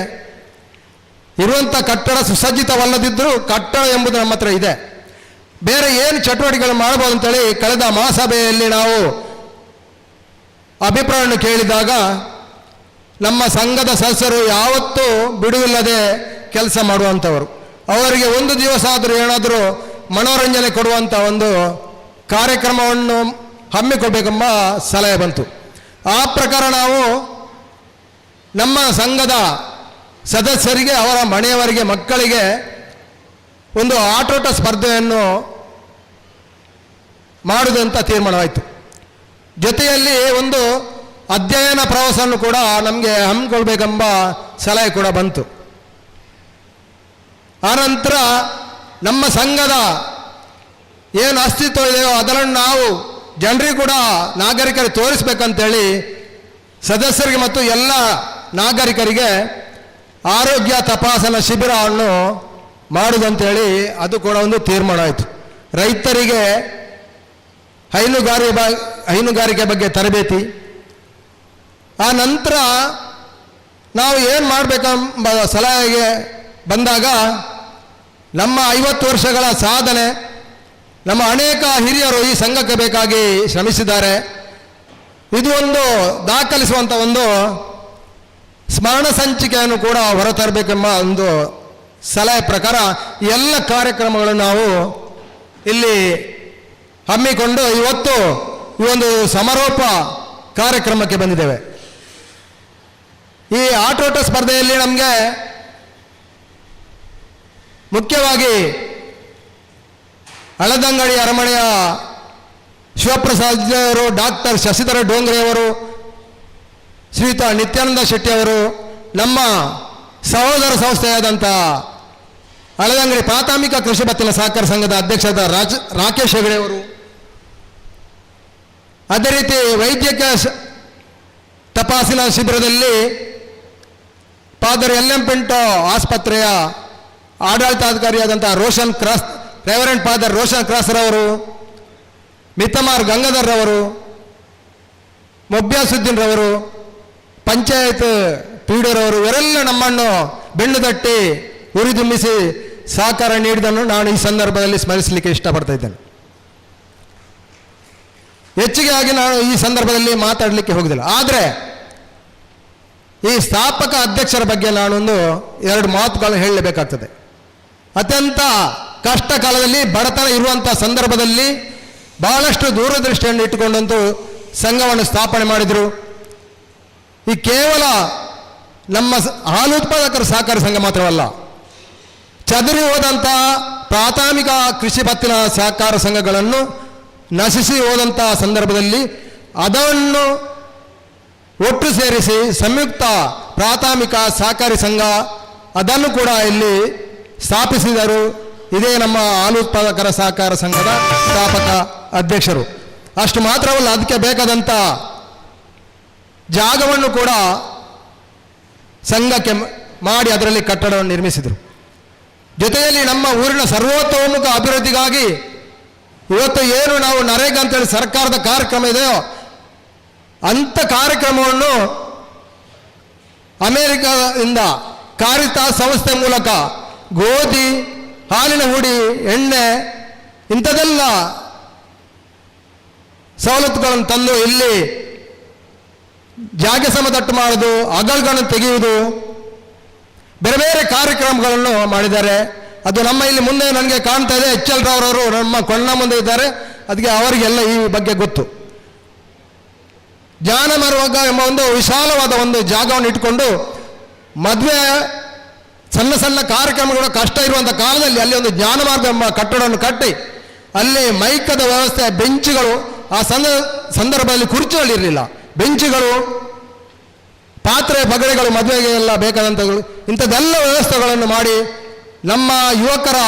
Speaker 3: ಇರುವಂಥ ಕಟ್ಟಡ ಸುಸಜ್ಜಿತವಲ್ಲದಿದ್ದರೂ ಕಟ್ಟಡ ಎಂಬುದು ನಮ್ಮ ಹತ್ರ ಇದೆ. ಬೇರೆ ಏನು ಚಟುವಟಿಕೆಗಳು ಮಾಡ್ಬೋದು ಅಂತೇಳಿ ಕಳೆದ ಮಹಾಸಭೆಯಲ್ಲಿ ನಾವು ಅಭಿಪ್ರಾಯವನ್ನು ಕೇಳಿದಾಗ ನಮ್ಮ ಸಂಘದ ಸದಸ್ಯರು ಯಾವತ್ತೂ ಬಿಡುವಿಲ್ಲದೆ ಕೆಲಸ ಮಾಡುವಂಥವರು, ಅವರಿಗೆ ಒಂದು ದಿವಸ ಆದರೂ ಏನಾದರೂ ಮನೋರಂಜನೆ ಕೊಡುವಂಥ ಒಂದು ಕಾರ್ಯಕ್ರಮವನ್ನು ಹಮ್ಮಿಕೊಳ್ಬೇಕೆಂಬ ಸಲಹೆ ಬಂತು. ಆ ಪ್ರಕಾರ ನಾವು ನಮ್ಮ ಸಂಘದ ಸದಸ್ಯರಿಗೆ, ಅವರ ಮನೆಯವರಿಗೆ, ಮಕ್ಕಳಿಗೆ ಒಂದು ಆಟೋಟ ಸ್ಪರ್ಧೆಯನ್ನು ಮಾಡುವುದಂತ ತೀರ್ಮಾನವಾಯಿತು. ಜೊತೆಯಲ್ಲಿ ಒಂದು ಅಧ್ಯಯನ ಪ್ರವಾಸವನ್ನು ಕೂಡ ನಮಗೆ ಹಮ್ಮಿಕೊಳ್ಬೇಕೆಂಬ ಸಲಹೆ ಕೂಡ ಬಂತು. ಆನಂತರ ನಮ್ಮ ಸಂಘದ ಏನು ಅಸ್ತಿತ್ವ ಇದೆಯೋ ಅದನ್ನು ನಾವು ಜನರಿಗೂ ಕೂಡ ನಾಗರಿಕರಿಗೆ ತೋರಿಸ್ಬೇಕಂತೇಳಿ ಸದಸ್ಯರಿಗೆ ಮತ್ತು ಎಲ್ಲ ನಾಗರಿಕರಿಗೆ ಆರೋಗ್ಯ ತಪಾಸಣಾ ಶಿಬಿರವನ್ನು ಮಾಡುವುದಂತೇಳಿ ಅದು ಕೂಡ ಒಂದು ತೀರ್ಮಾನ ಆಯಿತು. ರೈತರಿಗೆ ಹೈನುಗಾರಿಕೆ ಬಗ್ಗೆ ತರಬೇತಿ. ಆ ನಂತರ ನಾವು ಏನು ಮಾಡಬೇಕೆಂಬ ಸಲಹೆಗೆ ಬಂದಾಗ ನಮ್ಮ 50 ವರ್ಷಗಳ ಸಾಧನೆ, ನಮ್ಮ ಅನೇಕ ಹಿರಿಯರು ಈ ಸಂಘಕ್ಕೆ ಬೇಕಾಗಿ ಶ್ರಮಿಸಿದ್ದಾರೆ. ಇದು ಒಂದು ದಾಖಲಿಸುವಂಥ ಒಂದು ಸ್ಮರಣ ಸಂಚಿಕೆಯನ್ನು ಕೂಡ ಹೊರತರಬೇಕೆಂಬ ಒಂದು ಸಲಹೆ ಪ್ರಕಾರ ಎಲ್ಲ ಕಾರ್ಯಕ್ರಮಗಳನ್ನು ನಾವು ಇಲ್ಲಿ ಹಮ್ಮಿಕೊಂಡು ಇವತ್ತು ಈ ಒಂದು ಸಮಾರೋಪ ಕಾರ್ಯಕ್ರಮಕ್ಕೆ ಬಂದಿದ್ದೇವೆ. ಈ ಆಟೋಟ ಸ್ಪರ್ಧೆಯಲ್ಲಿ ನಮಗೆ ಮುಖ್ಯವಾಗಿ ಹಳದಂಗಡಿ ಅರಮನೆಯ ಶಿವಪ್ರಸಾದ್ ಅವರು, ಡಾಕ್ಟರ್ ಶಶಿಧರ ಡೋಂಗ್ರೆ ಅವರು, ಶ್ರೀಯುತ ನಿತ್ಯಾನಂದ ಶೆಟ್ಟಿ ಅವರು, ನಮ್ಮ ಸಹೋದರ ಸಂಸ್ಥೆಯಾದಂಥ ಹಳದಂಗಡಿ ಪ್ರಾಥಮಿಕ ಕೃಷಿ ಪತ್ತಿನ ಸಹಕಾರ ಸಂಘದ ಅಧ್ಯಕ್ಷರಾದ ರಾಕೇಶ್ ಹೆಗಡೆ ಅವರು, ಅದೇ ರೀತಿ ವೈದ್ಯಕೀಯ ತಪಾಸಣಾ ಶಿಬಿರದಲ್ಲಿ ಫಾದರ್ LM ಪಿಂಟೋ ಆಸ್ಪತ್ರೆಯ ಆಡಳಿತಾಧಿಕಾರಿಯಾದಂಥ ರೆವರೆಂಟ್ ಫಾದರ್ ರೋಷನ್ ಕ್ರಾಸ್ರವರು, ಮಿತಮಾರ್ ಗಂಗಾಧರ್ ರವರು, ಮೊಬ್ಯಾಸುದ್ದೀನ್ ರವರು, ಪಂಚಾಯತ್ ಪೀಡರವರು, ಇವರೆಲ್ಲ ನಮ್ಮನ್ನು ಬೆನ್ನು ತಟ್ಟಿ ಹುರಿದುಂಬಿಸಿ ಸಹಕಾರ ನೀಡಿದನ್ನು ನಾನು ಈ ಸಂದರ್ಭದಲ್ಲಿ ಸ್ಮರಿಸಲಿಕ್ಕೆ ಇಷ್ಟಪಡ್ತಾ ಇದ್ದೇನೆ. ಹೆಚ್ಚಿಗೆ ಆಗಿ ನಾನು ಈ ಸಂದರ್ಭದಲ್ಲಿ ಮಾತಾಡಲಿಕ್ಕೆ ಹೋಗುದಿಲ್ಲ. ಆದರೆ ಈ ಸ್ಥಾಪಕ ಅಧ್ಯಕ್ಷರ ಬಗ್ಗೆ ನಾನೊಂದು 2 ಮಾತುಗಳನ್ನು ಹೇಳಲೇಬೇಕಾಗ್ತದೆ. ಅತ್ಯಂತ ಕಷ್ಟ ಕಾಲದಲ್ಲಿ ಬಡತನ ಇರುವಂಥ ಸಂದರ್ಭದಲ್ಲಿ ಬಹಳಷ್ಟು ದೂರದೃಷ್ಟಿಯನ್ನು ಇಟ್ಟುಕೊಂಡಂತೂ ಸಂಘವನ್ನು ಸ್ಥಾಪನೆ ಮಾಡಿದರು. ಈ ಕೇವಲ ನಮ್ಮ ಹಾಲು ಉತ್ಪಾದಕರ ಸಹಕಾರ ಸಂಘ ಮಾತ್ರವಲ್ಲ, ಚದುರಿ ಹೋದಂಥ ಪ್ರಾಥಮಿಕ ಕೃಷಿ ಪತ್ತಿನ ಸಹಕಾರ ಸಂಘಗಳನ್ನು ನಶಿಸಿ ಹೋದಂಥ ಸಂದರ್ಭದಲ್ಲಿ ಅದನ್ನು ಒಟ್ಟು ಸೇರಿಸಿ ಸಂಯುಕ್ತ ಪ್ರಾಥಮಿಕ ಸಹಕಾರಿ ಸಂಘ ಅದನ್ನು ಕೂಡ ಇಲ್ಲಿ ಸ್ಥಾಪಿಸಿದರು. ಇದೇ ನಮ್ಮ ಹಾಲು ಉತ್ಪಾದಕರ ಸಹಕಾರ ಸಂಘದ ಸ್ಥಾಪಕ ಅಧ್ಯಕ್ಷರು. ಅಷ್ಟು ಮಾತ್ರವಲ್ಲ, ಅದಕ್ಕೆ ಬೇಕಾದಂಥ ಜಾಗವನ್ನು ಕೂಡ ಸಂಘಕ್ಕೆ ಮಾಡಿ ಅದರಲ್ಲಿ ಕಟ್ಟಡವನ್ನು ನಿರ್ಮಿಸಿದರು. ಜೊತೆಯಲ್ಲಿ ನಮ್ಮ ಊರಿನ ಸರ್ವತೋಮುಖ ಅಭಿವೃದ್ಧಿಗಾಗಿ ಇವತ್ತು ಏನು ನಾವು ನರೇಗಾ ಅಂತೇಳಿ ಸರ್ಕಾರದ ಕಾರ್ಯಕ್ರಮ ಇದೆಯೋ ಅಂಥ ಕಾರ್ಯಕ್ರಮವನ್ನು ಅಮೇರಿಕಾದಿಂದ ಕಾರಿತಾಸ್ ಸಂಸ್ಥೆ ಮೂಲಕ ಗೋಧಿ, ಹಾಲಿನ ಹುಡಿ, ಎಣ್ಣೆ ಇಂಥದೆಲ್ಲ ಸವಲತ್ತುಗಳನ್ನು ತಂದು ಇಲ್ಲಿ ಜಾಗ ಸಮತಟ್ಟು ಮಾಡೋದು, ಅಗಲಗಳನ್ನು ತೆಗೆಯುವುದು, ಬೇರೆ ಬೇರೆ ಕಾರ್ಯಕ್ರಮಗಳನ್ನು ಮಾಡಿದ್ದಾರೆ. ಅದು ನಮ್ಮ ಇಲ್ಲಿ ಮುಂದೆ ನನಗೆ ಕಾಣ್ತಾ ಇದೆ. HL ರಾವ್ರವರು ನಮ್ಮ ಕೊಂಡ ಮುಂದೆ ಇದ್ದಾರೆ, ಅದಕ್ಕೆ ಅವರಿಗೆಲ್ಲ ಈ ಬಗ್ಗೆ ಗೊತ್ತು. ಜ್ಞಾನ ಮರುವಾಗ ಎಂಬ ಒಂದು ವಿಶಾಲವಾದ ಒಂದು ಜಾಗವನ್ನು ಇಟ್ಕೊಂಡು ಮದುವೆ ಸಣ್ಣ ಸಣ್ಣ ಕಾರ್ಯಕ್ರಮಗಳು ಕಷ್ಟ ಇರುವಂಥ ಕಾಲದಲ್ಲಿ ಅಲ್ಲಿ ಒಂದು ಜ್ಞಾನ ಮಾರ್ಗ ಎಂಬ ಕಟ್ಟಡವನ್ನು ಕಟ್ಟಿ ಅಲ್ಲಿ ಮೈಕದ ವ್ಯವಸ್ಥೆ, ಬೆಂಚುಗಳು, ಆ ಸಂದರ್ಭದಲ್ಲಿ ಕುರ್ಚಿಗಳಿರಲಿಲ್ಲ, ಬೆಂಚುಗಳು, ಪಾತ್ರೆ ಪಗಡೆಗಳು, ಮದುವೆಗೆ ಎಲ್ಲ ಬೇಕಾದಂಥಗಳು, ಇಂಥದ್ದೆಲ್ಲ ವ್ಯವಸ್ಥೆಗಳನ್ನು ಮಾಡಿ ನಮ್ಮ ಯುವಕರ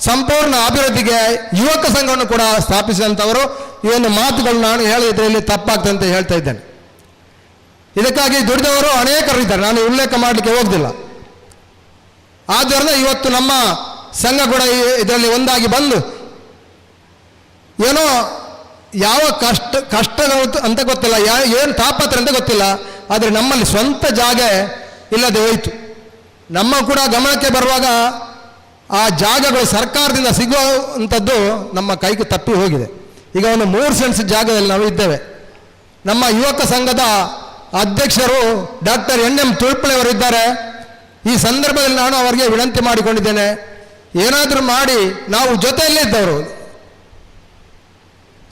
Speaker 3: ಸಂಪೂರ್ಣ ಅಭಿವೃದ್ಧಿಗೆ ಯುವಕ ಸಂಘವನ್ನು ಕೂಡ ಸ್ಥಾಪಿಸಿದಂಥವರು. ಈ ಒಂದು ಮಾತುಗಳು ನಾನು ಹೇಳಿದ್ರಲ್ಲಿ ತಪ್ಪಾಗ್ತದೆ ಅಂತ ಹೇಳ್ತಾ ಇದ್ದೇನೆ. ಇದಕ್ಕಾಗಿ ದುಡಿದವರು ಅನೇಕರಿದ್ದಾರೆ, ನಾನು ಉಲ್ಲೇಖ ಮಾಡಲಿಕ್ಕೆ ಹೋಗ್ತಿಲ್ಲ. ಆದ್ದರಿಂದ ಇವತ್ತು ನಮ್ಮ ಸಂಘ ಕೂಡ ಇದರಲ್ಲಿ ಒಂದಾಗಿ ಬಂದು ಏನೋ ಯಾವ ಕಷ್ಟಗಳು ಅಂತ ಗೊತ್ತಿಲ್ಲ, ಏನು ತಾಪತ್ರ ಅಂತ ಗೊತ್ತಿಲ್ಲ, ಆದರೆ ನಮ್ಮಲ್ಲಿ ಸ್ವಂತ ಜಾಗ ಇಲ್ಲದೆ ಹೋಯಿತು. ನಮ್ಮ ಕೂಡ ಗಮನಕ್ಕೆ ಬರುವಾಗ ಆ ಜಾಗಗಳು ಸರ್ಕಾರದಿಂದ ಸಿಗುವಂಥದ್ದು ನಮ್ಮ ಕೈಗೆ ತಪ್ಪಿ ಹೋಗಿದೆ. ಈಗ ಒಂದು 3 ಸೆಂಟ್ಸ್ ಜಾಗದಲ್ಲಿ ನಾವು ಇದ್ದೇವೆ. ನಮ್ಮ ಯುವಕ ಸಂಘದ ಅಧ್ಯಕ್ಷರು ಡಾಕ್ಟರ್ NM ತುಳ್ಪಳೆಯವರು ಇದ್ದಾರೆ. ಈ ಸಂದರ್ಭದಲ್ಲಿ ನಾನು ಅವರಿಗೆ ವಿನಂತಿ ಮಾಡಿಕೊಂಡಿದ್ದೇನೆ, ಏನಾದರೂ ಮಾಡಿ ನಾವು ಜೊತೆಯಲ್ಲೇ ಇದ್ದವರು.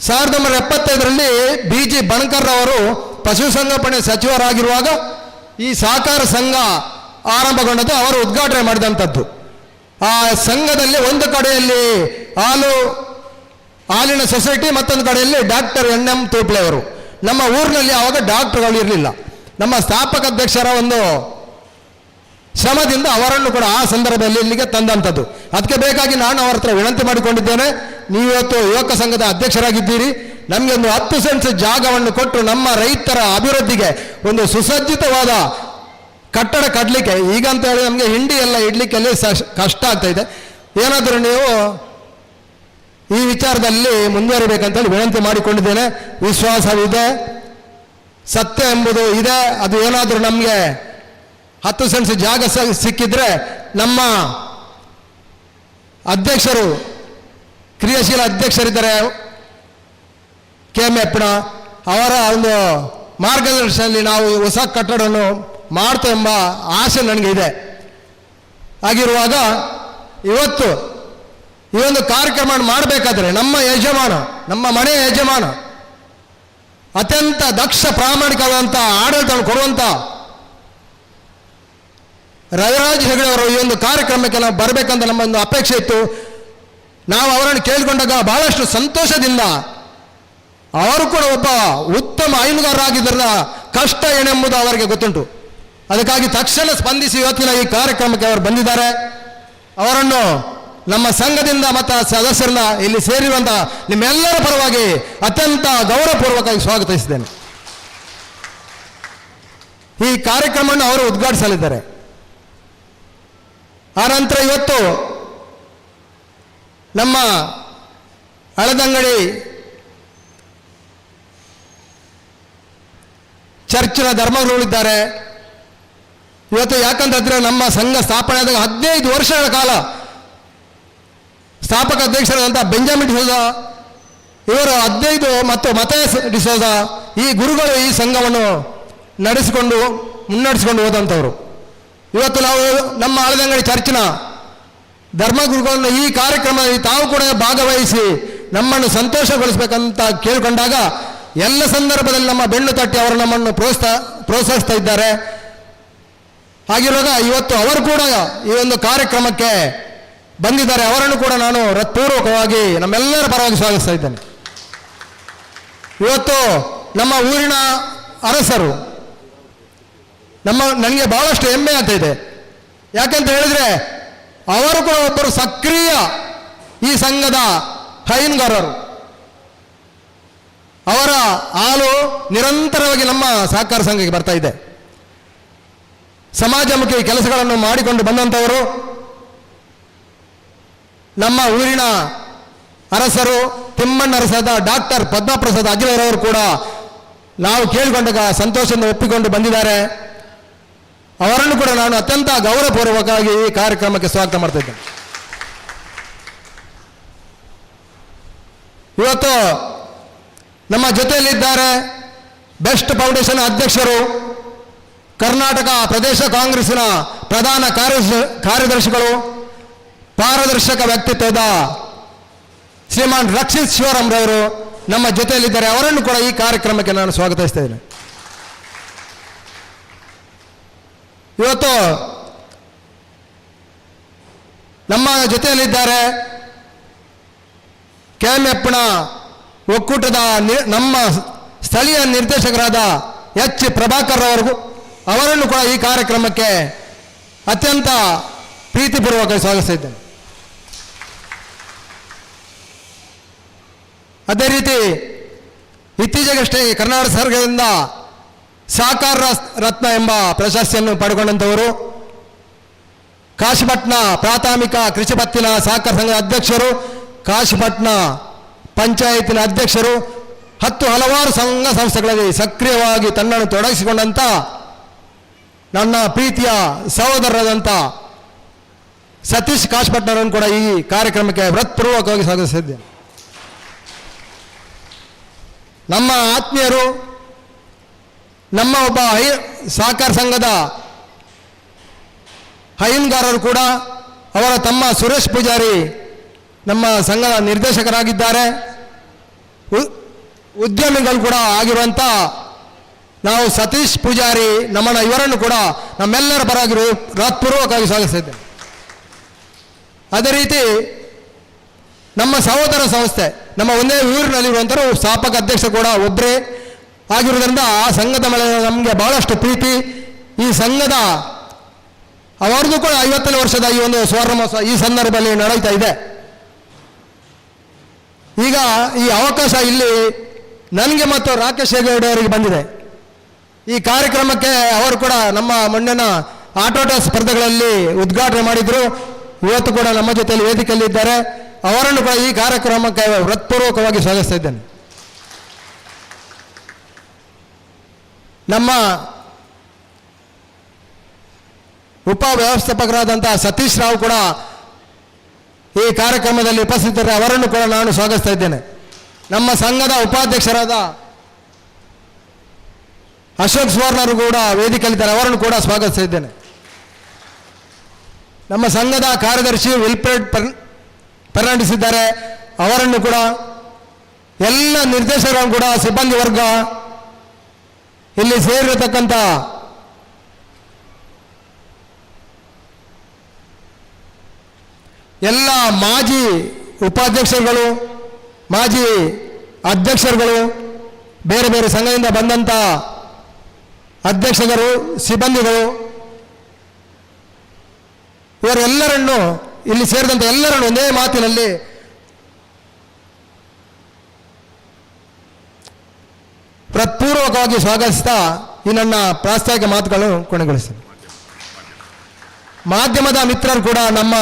Speaker 3: 1975ರಲ್ಲಿ BG ಬಣಕರ್ ಅವರು ಪಶುಸಂಗೋಪಣೆ ಸಚಿವರಾಗಿರುವಾಗ ಈ ಸಹಕಾರ ಸಂಘ ಆರಂಭಗೊಂಡದ್ದು, ಅವರು ಉದ್ಘಾಟನೆ ಮಾಡಿದಂಥದ್ದು. ಆ ಸಂಘದಲ್ಲಿ ಒಂದು ಕಡೆಯಲ್ಲಿ ಹಾಲಿನ ಸೊಸೈಟಿ, ಮತ್ತೊಂದು ಕಡೆಯಲ್ಲಿ ಡಾಕ್ಟರ್ NM ತುಳ್ಪಳೆಯವರು. ನಮ್ಮ ಊರಿನಲ್ಲಿ ಆವಾಗ ಡಾಕ್ಟರ್ಗಳು ಇರಲಿಲ್ಲ. ನಮ್ಮ ಸ್ಥಾಪಕ ಅಧ್ಯಕ್ಷರ ಒಂದು ಶ್ರಮದಿಂದ ಅವರನ್ನು ಕೂಡ ಆ ಸಂದರ್ಭದಲ್ಲಿ ಇಲ್ಲಿಗೆ ತಂದಂಥದ್ದು. ಅದಕ್ಕೆ ಬೇಕಾಗಿ ನಾನು ಅವರ ಹತ್ರ ವಿನಂತಿ ಮಾಡಿಕೊಂಡಿದ್ದೇನೆ, ನೀವತ್ತು ಯುವಕ ಸಂಘದ ಅಧ್ಯಕ್ಷರಾಗಿದ್ದೀರಿ, ನಮಗೆ ಒಂದು 10 ಸೆಂಟ್ಸ್ ಜಾಗವನ್ನು ಕೊಟ್ಟು ನಮ್ಮ ರೈತರ ಅಭಿವೃದ್ಧಿಗೆ ಒಂದು ಸುಸಜ್ಜಿತವಾದ ಕಟ್ಟಡ ಕಟ್ಟಲಿಕ್ಕೆ, ಈಗ ಅಂತ ಹೇಳಿ ನಮಗೆ ಹಿಂಡಿ ಎಲ್ಲ ಇಡ್ಲಿಕ್ಕೆ ಅಲ್ಲಿ ಕಷ್ಟ ಆಗ್ತಾ ಇದೆ. ಏನಾದರೂ ನೀವು ಈ ವಿಚಾರದಲ್ಲಿ ಮುಂದುವರಿಬೇಕಂತೇಳಿ ವಿನಂತಿ ಮಾಡಿಕೊಂಡಿದ್ದೇನೆ. ವಿಶ್ವಾಸವಿದೆ, ಸತ್ಯ ಎಂಬುದು ಇದೆ. ಅದು ಏನಾದರೂ ನಮಗೆ 10 ಸೆಂಟ್ಸ್ ಜಾಗ ಸಿಕ್ಕಿದ್ರೆ ನಮ್ಮ ಅಧ್ಯಕ್ಷರು, ಕ್ರಿಯಾಶೀಲ ಅಧ್ಯಕ್ಷರಿದ್ದಾರೆ KM ಯಪ್ಪಣ, ಅವರ ಒಂದು ಮಾರ್ಗದರ್ಶನದಲ್ಲಿ ನಾವು ಹೊಸ ಕಟ್ಟಡವನ್ನು ಮಾಡ್ತೇವೆ ಎಂಬ ಆಸೆ ನನಗೆ ಇದೆ. ಆಗಿರುವಾಗ ಇವತ್ತು ಈ ಒಂದು ಕಾರ್ಯಕ್ರಮ ಮಾಡಬೇಕಾದ್ರೆ ನಮ್ಮ ಯಜಮಾನ, ನಮ್ಮ ಮನೆಯ ಯಜಮಾನ, ಅತ್ಯಂತ ದಕ್ಷ ಪ್ರಾಮಾಣಿಕವಾದಂಥ ಆಡಳಿತವನ್ನು ಕೊಡುವಂಥ ರವಿರಾಜ್ ಹೆಗಡೆ ಅವರು ಈ ಒಂದು ಕಾರ್ಯಕ್ರಮಕ್ಕೆ ನಾವು ಬರಬೇಕಂತ ನಮ್ಮ ಒಂದು ಅಪೇಕ್ಷೆ ಇತ್ತು. ನಾವು ಅವರನ್ನು ಕೇಳಿಕೊಂಡಾಗ ಬಹಳಷ್ಟು ಸಂತೋಷದಿಂದ, ಅವರು ಕೂಡ ಒಬ್ಬ ಉತ್ತಮ ಹೈನುಗಾರರಾಗಿದ್ದರಿಂದ ಕಷ್ಟ ಏನೆಂಬುದು ಅವರಿಗೆ ಗೊತ್ತುಂಟು. ಅದಕ್ಕಾಗಿ ತಕ್ಷಣ ಸ್ಪಂದಿಸಿ ಇವತ್ತಿನ ಈ ಕಾರ್ಯಕ್ರಮಕ್ಕೆ ಅವರು ಬಂದಿದ್ದಾರೆ. ಅವರನ್ನು ನಮ್ಮ ಸಂಘದಿಂದ ಮತ್ತು ಸದಸ್ಯರನ್ನ ಇಲ್ಲಿ ಸೇರಿರುವಂತಹ ನಿಮ್ಮೆಲ್ಲರ ಪರವಾಗಿ ಅತ್ಯಂತ ಗೌರವಪೂರ್ವಕವಾಗಿ ಸ್ವಾಗತಿಸಿದ್ದೇನೆ. ಈ ಕಾರ್ಯಕ್ರಮವನ್ನು ಅವರು ಉದ್ಘಾಟಿಸಲಿದ್ದಾರೆ. ಆನಂತರ ಇವತ್ತು ನಮ್ಮ ಹಳದಂಗಡಿ ಚರ್ಚಿನ ಧರ್ಮಗುರುಗಳಿದ್ದಾರೆ. ಇವತ್ತು ಯಾಕಂತಂದ್ರೆ ನಮ್ಮ ಸಂಘ ಸ್ಥಾಪನೆ ಆದಾಗ 15 ವರ್ಷಗಳ ಕಾಲ ಸ್ಥಾಪಕ ಅಧ್ಯಕ್ಷರಾದಂಥ ಬೆಂಜಮಿನ್ ಡಿಸೋಜ ಇವರು 15 ಮತ್ತು ಮತೇಸ್ ಡಿಸೋಜ ಈ ಗುರುಗಳು ಈ ಸಂಘವನ್ನು ಮುನ್ನಡೆಸಿಕೊಂಡು ಹೋದಂಥವ್ರು. ಇವತ್ತು ನಾವು ನಮ್ಮ ಹಳದಂಗಡಿ ಚರ್ಚಿನ ಧರ್ಮಗುರುಗಳನ್ನು ಈ ಕಾರ್ಯಕ್ರಮದಲ್ಲಿ ತಾವು ಕೂಡ ಭಾಗವಹಿಸಿ ನಮ್ಮನ್ನು ಸಂತೋಷಗೊಳಿಸಬೇಕಂತ ಕೇಳಿಕೊಂಡಾಗ ಎಲ್ಲ ಸಂದರ್ಭದಲ್ಲಿ ನಮ್ಮ ಬೆನ್ನು ತಟ್ಟಿ ಅವರು ನಮ್ಮನ್ನು ಪ್ರೋತ್ಸಾಹಿಸ್ತಾ ಇದ್ದಾರೆ. ಹಾಗಿರುವಾಗ ಇವತ್ತು ಅವರು ಕೂಡ ಈ ಒಂದು ಕಾರ್ಯಕ್ರಮಕ್ಕೆ ಬಂದಿದ್ದಾರೆ. ಅವರನ್ನು ಕೂಡ ನಾನು ಹೃತ್ಪೂರ್ವಕವಾಗಿ ನಮ್ಮೆಲ್ಲರ ಪರವಾಗಿ ಸ್ವಾಗತಿಸ್ತಾ ಇದ್ದೇನೆ. ಇವತ್ತು ನಮ್ಮ ಊರಿನ ಅರಸರು ನನಗೆ ಬಹಳಷ್ಟು ಹೆಮ್ಮೆ ಅಂತ ಇದೆ. ಯಾಕಂತ ಹೇಳಿದ್ರೆ ಅವರು ಕೂಡ ಒಬ್ಬರು ಸಕ್ರಿಯ ಈ ಸಂಘದ ಹೈನುಗಾರರು. ಅವರ ಹಾಲು ನಿರಂತರವಾಗಿ ನಮ್ಮ ಸಹಕಾರ ಸಂಘಕ್ಕೆ ಬರ್ತಾ ಇದೆ. ಸಮಾಜಮುಖಿ ಕೆಲಸಗಳನ್ನು ಮಾಡಿಕೊಂಡು ಬಂದಂಥವರು ನಮ್ಮ ಊರಿನ ಅರಸರು ತಿಮ್ಮಣ್ಣ ಅರಸದ ಡಾಕ್ಟರ್ ಪದ್ಮಪ್ರಸಾದ್ ಅಗಿಲರವರು ಕೂಡ ನಾವು ಕೇಳಿಕೊಂಡಾಗ ಸಂತೋಷದಿಂದ ಒಪ್ಪಿಕೊಂಡು ಬಂದಿದ್ದಾರೆ. ಅವರನ್ನು ಕೂಡ ನಾನು ಅತ್ಯಂತ ಗೌರವಪೂರ್ವಕವಾಗಿ ಈ ಕಾರ್ಯಕ್ರಮಕ್ಕೆ ಸ್ವಾಗತ ಮಾಡ್ತಾ ಇದ್ದೇನೆ. ಇವತ್ತು ನಮ್ಮ ಜೊತೆಯಲ್ಲಿದ್ದಾರೆ ಬೆಸ್ಟ್ ಫೌಂಡೇಶನ್ ಅಧ್ಯಕ್ಷರು, ಕರ್ನಾಟಕ ಪ್ರದೇಶ ಕಾಂಗ್ರೆಸ್ಸಿನ ಪ್ರಧಾನ ಕಾರ್ಯದರ್ಶಿಗಳು, ಪಾರದರ್ಶಕ ವ್ಯಕ್ತಿತ್ವದ ಶ್ರೀಮಾನ್ ರಕ್ಷಿತ್ ಶಿವರಾಮ್ರವರು ನಮ್ಮ ಜೊತೆಯಲ್ಲಿದ್ದಾರೆ. ಅವರನ್ನು ಕೂಡ ಈ ಕಾರ್ಯಕ್ರಮಕ್ಕೆ ನಾನು ಸ್ವಾಗತಿಸ್ತಾ ಇದ್ದೇನೆ. ಇವತ್ತು ನಮ್ಮ ಜೊತೆಯಲ್ಲಿದ್ದಾರೆ ಕೆಎಂಎಫ್ನ ಒಕ್ಕೂಟದ ನಮ್ಮ ಸ್ಥಳೀಯ ನಿರ್ದೇಶಕರಾದ ಎಚ್ ಪ್ರಭಾಕರ್ ಅವರನ್ನು ಕೂಡ ಈ ಕಾರ್ಯಕ್ರಮಕ್ಕೆ ಅತ್ಯಂತ ಪ್ರೀತಿಪೂರ್ವಕ ಸ್ವಾಗತಿಸಿದ್ದೇನೆ. ಅದೇ ರೀತಿ ಇತ್ತೀಚೆಗಷ್ಟೇ ಕರ್ನಾಟಕ ಸರ್ಕಾರದಿಂದ ಸಹಕಾರ ರತ್ನ ಎಂಬ ಪ್ರಶಸ್ತಿಯನ್ನು ಪಡೆದುಕೊಂಡಂಥವರು, ಕಾಶಿಪಟ್ನ ಪ್ರಾಥಮಿಕ ಕೃಷಿ ಪತ್ತಿನ ಸಹಕಾರ ಸಂಘದ ಅಧ್ಯಕ್ಷರು, ಕಾಶಿಪಟ್ನ ಪಂಚಾಯತಿನ ಅಧ್ಯಕ್ಷರು, ಹಲವಾರು ಸಂಘ ಸಂಸ್ಥೆಗಳಲ್ಲಿ ಸಕ್ರಿಯವಾಗಿ ತನ್ನನ್ನು ತೊಡಗಿಸಿಕೊಂಡಂಥ ನನ್ನ ಪ್ರೀತಿಯ ಸಹೋದರರಾದಂಥ ಸತೀಶ್ ಕಾಶಿಪಟ್ನವರನ್ನು ಕೂಡ ಈ ಕಾರ್ಯಕ್ರಮಕ್ಕೆ ಹೃತ್ಪೂರ್ವಕವಾಗಿ ಸ್ವಾಗತಿಸಿದ್ದೇನೆ. ನಮ್ಮ ಆತ್ಮೀಯರು, ನಮ್ಮ ಒಬ್ಬ ಸಹಕಾರ ಸಂಘದ ಹೈನುಗಾರರು ಕೂಡ ಅವರ ತಮ್ಮ ಸುರೇಶ್ ಪೂಜಾರಿ ನಮ್ಮ ಸಂಘದ ನಿರ್ದೇಶಕರಾಗಿದ್ದಾರೆ. ಉದ್ಯಮಿಗಳು ಕೂಡ ಆಗಿರುವಂಥ ನಾವು ಸತೀಶ್ ಪೂಜಾರಿ ಇವರನ್ನು ಕೂಡ ನಮ್ಮೆಲ್ಲರ ಪರವಾಗಿ ಹೃತ್ಪೂರ್ವಕವಾಗಿ ಸ್ವಾಗತಿಸಿದ್ದೇವೆ. ಅದೇ ರೀತಿ ನಮ್ಮ ಸಹೋದರ ಸಂಸ್ಥೆ ನಮ್ಮ ಒಂದೇ ಊರಿನಲ್ಲಿರುವಂಥವರು ಸ್ಥಾಪಕ ಅಧ್ಯಕ್ಷ ಕೂಡ ಒಬ್ಬರೇ ಆಗಿರುವುದರಿಂದ ಆ ಸಂಘದ ಮೇಲೆ ನಮಗೆ ಬಹಳಷ್ಟು ಪ್ರೀತಿ. ಈ ಸಂಘದ ಅವರದ್ದು ಕೂಡ 50ನೇ ವರ್ಷದ ಈ ಒಂದು ಸುವರ್ಣ ಮಹೋತ್ಸವ ಈ ಸಂದರ್ಭದಲ್ಲಿ ನಡೆಯುತ್ತಾ ಇದೆ. ಈಗ ಈ ಅವಕಾಶ ಇಲ್ಲಿ ನನಗೆ ಮತ್ತು ರಾಕೇಶ್ ಹೆಗಡೆ ಅವರಿಗೆ ಬಂದಿದೆ. ಈ ಕಾರ್ಯಕ್ರಮಕ್ಕೆ ಅವರು ಕೂಡ ನಮ್ಮ ಮೊನ್ನೆನ ಆಟೋಟ ಸ್ಪರ್ಧೆಗಳಲ್ಲಿ ಉದ್ಘಾಟನೆ ಮಾಡಿದರು. ಇವತ್ತು ಕೂಡ ನಮ್ಮ ಜೊತೆಯಲ್ಲಿ ವೇದಿಕೆಯಲ್ಲಿ ಇದ್ದಾರೆ. ಅವರನ್ನು ಕೂಡ ಈ ಕಾರ್ಯಕ್ರಮಕ್ಕೆ ಹೃತ್ಪೂರ್ವಕವಾಗಿ ಸ್ವಾಗತಿಸ್ತಾ ಇದ್ದೇನೆ. ನಮ್ಮ ಉಪ ವ್ಯವಸ್ಥಾಪಕರಾದಂಥ ಸತೀಶ್ ರಾವ್ ಕೂಡ ಈ ಕಾರ್ಯಕ್ರಮದಲ್ಲಿ ಉಪಸ್ಥಿತರಿದ್ದಾರೆ. ಅವರನ್ನು ಕೂಡ ನಾನು ಸ್ವಾಗತಿಸ್ತಾ ಇದ್ದೇನೆ. ನಮ್ಮ ಸಂಘದ ಉಪಾಧ್ಯಕ್ಷರಾದ ಅಶೋಕ್ ಸುವರ್ಣರು ಕೂಡ ವೇದಿಕೆಯಲ್ಲಿದ್ದಾರೆ. ಅವರನ್ನು ಕೂಡ ಸ್ವಾಗತಿಸ್ತಾ ಇದ್ದೇನೆ. ನಮ್ಮ ಸಂಘದ ಕಾರ್ಯದರ್ಶಿ ವಿಲ್ಫ್ರೆಡ್ ಫರ್ನಾಂಡಿಸ್ ಇದ್ದಾರೆ. ಅವರನ್ನು ಕೂಡ ಎಲ್ಲ ನಿರ್ದೇಶಕರು ಕೂಡ ಸಿಬ್ಬಂದಿ ವರ್ಗ ಇಲ್ಲಿ ಸೇರಿರತಕ್ಕಂಥ ಎಲ್ಲ ಮಾಜಿ ಉಪಾಧ್ಯಕ್ಷರುಗಳು, ಮಾಜಿ ಅಧ್ಯಕ್ಷರುಗಳು, ಬೇರೆ ಬೇರೆ ಸಂಘದಿಂದ ಬಂದಂಥ ಅಧ್ಯಕ್ಷರು, ಸಿಬ್ಬಂದಿಗಳು, ಇವರೆಲ್ಲರನ್ನು, ಇಲ್ಲಿ ಸೇರಿದಂಥ ಎಲ್ಲರನ್ನು ಒಂದೇ ಮಾತಿನಲ್ಲಿ ಪೂರ್ವಕವಾಗಿ ಸ್ವಾಗತಿಸ್ತಾ ಈ ನನ್ನ ಪ್ರಾಸ್ತಾವಿಕ ಮಾತುಗಳನ್ನು ಕೊನೆಗೊಳಿಸ್ತೇನೆ. ಮಾಧ್ಯಮದ ಮಿತ್ರರು ಕೂಡ ನಮ್ಮ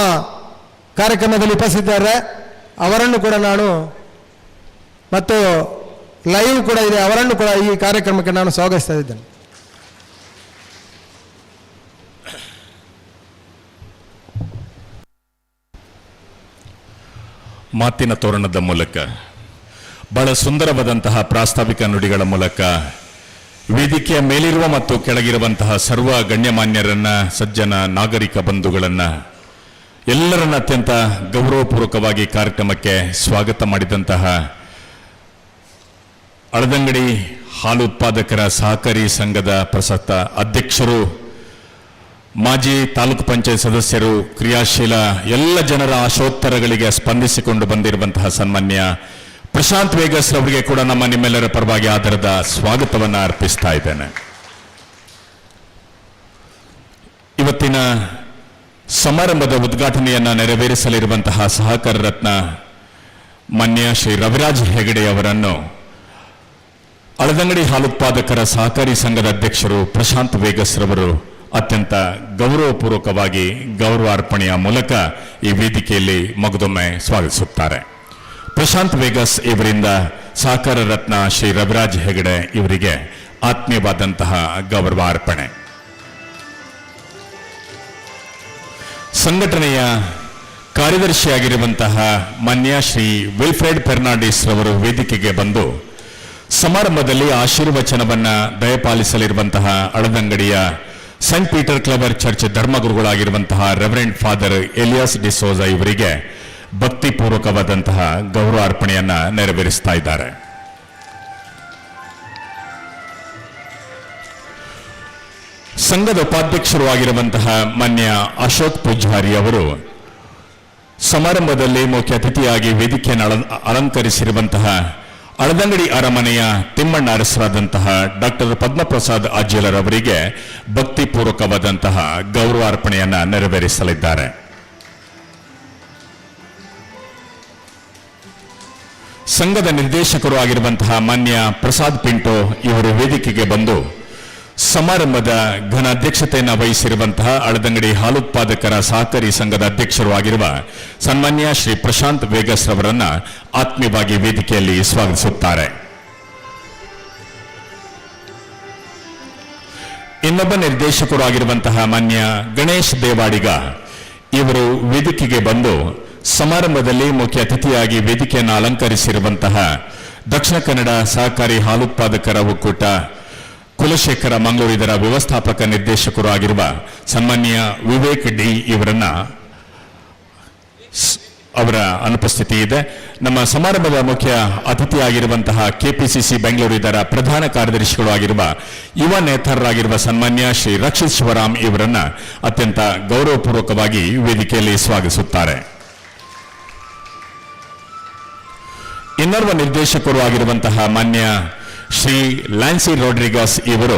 Speaker 3: ಕಾರ್ಯಕ್ರಮದಲ್ಲಿ ಉಪಸ್ಥಿತರಿದ್ದಾರೆ. ಅವರನ್ನು ಕೂಡ ನಾನು, ಮತ್ತು ಲೈವ್ ಕೂಡ ಇದೆ, ಅವರನ್ನು ಕೂಡ ಈ ಕಾರ್ಯಕ್ರಮಕ್ಕೆ ನಾನು ಸ್ವಾಗತಿಸ್ತಾ ಇದ್ದೇನೆ.
Speaker 1: ಮಾತಿನ ತೋರಣದ ಮೂಲಕ, ಬಹಳ ಸುಂದರವಾದಂತಹ ಪ್ರಾಸ್ತಾವಿಕ ನುಡಿಗಳ ಮೂಲಕ ವೇದಿಕೆಯ ಮೇಲಿರುವ ಮತ್ತು ಕೆಳಗಿರುವಂತಹ ಸರ್ವ ಗಣ್ಯಮಾನ್ಯರನ್ನ, ಸಜ್ಜನ ನಾಗರಿಕ ಬಂಧುಗಳನ್ನ ಎಲ್ಲರನ್ನ ಅತ್ಯಂತ ಗೌರವಪೂರ್ವಕವಾಗಿ ಕಾರ್ಯಕ್ರಮಕ್ಕೆ ಸ್ವಾಗತ ಮಾಡಿದಂತಹ ಅಳದಂಗಡಿ ಹಾಲು ಉತ್ಪಾದಕರ ಸಹಕಾರಿ ಸಂಘದ ಪ್ರಸಕ್ತ ಅಧ್ಯಕ್ಷರು, ಮಾಜಿ ತಾಲೂಕು ಪಂಚಾಯತ್ ಸದಸ್ಯರು, ಕ್ರಿಯಾಶೀಲ ಎಲ್ಲ ಜನರ ಆಶೋತ್ತರಗಳಿಗೆ ಸ್ಪಂದಿಸಿಕೊಂಡು ಬಂದಿರುವಂತಹ ಸನ್ಮಾನ್ಯ ಪ್ರಶಾಂತ್ ವೇಗಸ್ ಅವರಿಗೆ ಕೂಡ ನಿಮ್ಮೆಲ್ಲರ ಪರವಾಗಿ ಆಧಾರದ ಸ್ವಾಗತವನ್ನು ಅರ್ಪಿಸ್ತಾ ಇದ್ದೇನೆ. ಇವತ್ತಿನ ಸಮಾರಂಭದ ಉದ್ಘಾಟನೆಯನ್ನ ನೆರವೇರಿಸಲಿರುವಂತಹ ಸಹಕಾರ ರತ್ನ ಮಾನ್ಯ ಶ್ರೀ ರವಿರಾಜ್ ಹೆಗಡೆ ಅವರನ್ನು ಅಳದಂಗಡಿ ಹಾಲುತ್ಪಾದಕರ ಸಹಕಾರಿ ಸಂಘದ ಅಧ್ಯಕ್ಷರು ಪ್ರಶಾಂತ್ ವೇಗಸ್ ರವರು ಅತ್ಯಂತ ಗೌರವಪೂರ್ವಕವಾಗಿ ಗೌರವಾರ್ಪಣೆಯ ಮೂಲಕ ಈ ವೇದಿಕೆಯಲ್ಲಿ ಮಗದೊಮ್ಮೆ ಸ್ವಾಗತಿಸುತ್ತಾರೆ. ಪ್ರಶಾಂತ್ ವೇಗಸ್ ಇವರಿಂದ ಸಹಕಾರ ರತ್ನ ಶ್ರೀ ರವಿರಾಜ್ ಹೆಗಡೆ ಇವರಿಗೆ ಆತ್ಮೀಯವಾದಂತಹ ಗೌರವಾರ್ಪಣೆ. ಸಂಘಟನೆಯ ಕಾರ್ಯದರ್ಶಿಯಾಗಿರುವಂತಹ ಮಾನ್ಯ ಶ್ರೀ ವಿಲ್ಫ್ರೆಡ್ ಫೆರ್ನಾಂಡಿಸ್ ರವರು ವೇದಿಕೆಗೆ ಬಂದು ಸಮಾರಂಭದಲ್ಲಿ ಆಶೀರ್ವಚನವನ್ನ ದಯಪಾಲಿಸಲಿರುವಂತಹ ಅಳದಂಗಡಿಯ ಸೆಂಟ್ ಪೀಟರ್ ಕ್ಲವರ್ ಚರ್ಚ್ ಧರ್ಮಗುರುಗಳಾಗಿರುವಂತಹ ರೆವರೆಂಡ್ ಫಾದರ್ ಎಲಿಯಾಸ್ ಡಿಸೋಜಾ ಇವರಿಗೆ ಭಕ್ತಿಪೂರ್ವಕವಾದಂತಹ ಗೌರವಾರ್ಪಣೆಯನ್ನ ನೆರವೇರಿಸ್ತಾ ಇದ್ದಾರೆ. ಸಂಘದ ಉಪಾಧ್ಯಕ್ಷರು ಆಗಿರುವಂತಹ ಮಾನ್ಯ ಅಶೋಕ್ ಪೂಜಾರಿ ಅವರು ಸಮಾರಂಭದಲ್ಲಿ ಮುಖ್ಯ ಅತಿಥಿಯಾಗಿ ವೇದಿಕೆಯನ್ನು ಅಲಂಕರಿಸಿರುವಂತಹ ಅಳದಂಗಡಿ ಅರಮನೆಯ ತಿಮ್ಮಣ್ಣ ಅರಸರಾದಂತಹ ಡಾಕ್ಟರ್ ಪದ್ಮಪ್ರಸಾದ್ ಅಜ್ಜಲರ್ ಅವರಿಗೆ ಭಕ್ತಿಪೂರ್ವಕವಾದಂತಹ ಗೌರವಾರ್ಪಣೆಯನ್ನ ನೆರವೇರಿಸಲಿದ್ದಾರೆ. ಸಂಘದ ನಿರ್ದೇಶಕರು ಆಗಿರುವಂತಹ ಮಾನ್ಯ ಪ್ರಸಾದ್ ಪಿಂಟೋ ಇವರು ವೇದಿಕೆಗೆ ಬಂದು ಸಮಾರಂಭದ ಘನ ಅಧ್ಯಕ್ಷತೆಯನ್ನು ವಹಿಸಿರುವಂತಹ ಅಳದಂಗಡಿ ಹಾಲುತ್ಪಾದಕರ ಸಹಕಾರಿ ಸಂಘದ ಅಧ್ಯಕ್ಷರು ಆಗಿರುವ ಸನ್ಮಾನ್ಯ ಶ್ರೀ ಪ್ರಶಾಂತ್ ವೇಗಸ್ ರವರನ್ನ ಆತ್ಮೀಯವಾಗಿ ವೇದಿಕೆಯಲ್ಲಿ ಸ್ವಾಗತಿಸುತ್ತಾರೆ. ಇನ್ನೊಬ್ಬ ನಿರ್ದೇಶಕರು ಆಗಿರುವಂತಹ ಮಾನ್ಯ ಗಣೇಶ್ ದೇವಾಡಿಗ ಇವರು ವೇದಿಕೆಗೆ ಬಂದು ಸಮಾರಂಭದಲ್ಲಿ ಮುಖ್ಯ ಅತಿಥಿಯಾಗಿ ವೇದಿಕೆಯನ್ನು ಅಲಂಕರಿಸಿರುವಂತಹ ದಕ್ಷಿಣ ಕನ್ನಡ ಸಹಕಾರಿ ಹಾಲುತ್ಪಾದಕರ ಒಕ್ಕೂಟ ಕುಲಶೇಖರ ಮಂಗಳೂರು ಇದರ ವ್ಯವಸ್ಥಾಪಕ ನಿರ್ದೇಶಕರು ಆಗಿರುವ ಸನ್ಮಾನ್ಯ ವಿವೇಕ್ ಡಿ ಇವರನ್ನ ಅವರ ಅನುಪಸ್ಥಿತಿ ಇದೆ. ನಮ್ಮ ಸಮಾರಂಭದ ಮುಖ್ಯ ಅತಿಥಿಯಾಗಿರುವಂತಹ ಕೆಪಿಸಿಸಿ ಬೆಂಗಳೂರು ಇದರ ಪ್ರಧಾನ ಕಾರ್ಯದರ್ಶಿಗಳು ಆಗಿರುವ ಯುವ ನೇತಾರರಾಗಿರುವ ಸನ್ಮಾನ್ಯ ಶ್ರೀ ರಕ್ಷಿತ್ ಶಿವರಾಮ್ ಇವರನ್ನ ಅತ್ಯಂತ ಗೌರವಪೂರ್ವಕವಾಗಿ ವೇದಿಕೆಯಲ್ಲಿ ಸ್ವಾಗತಿಸುತ್ತಾರೆ. ಇನ್ನೋರ್ವ ನಿರ್ದೇಶಕರು ಆಗಿರುವಂತಹ ಮಾನ್ಯ ಶ್ರೀ ಲ್ಯಾನ್ಸಿ ರೋಡ್ರಿಗಸ್ ಇವರು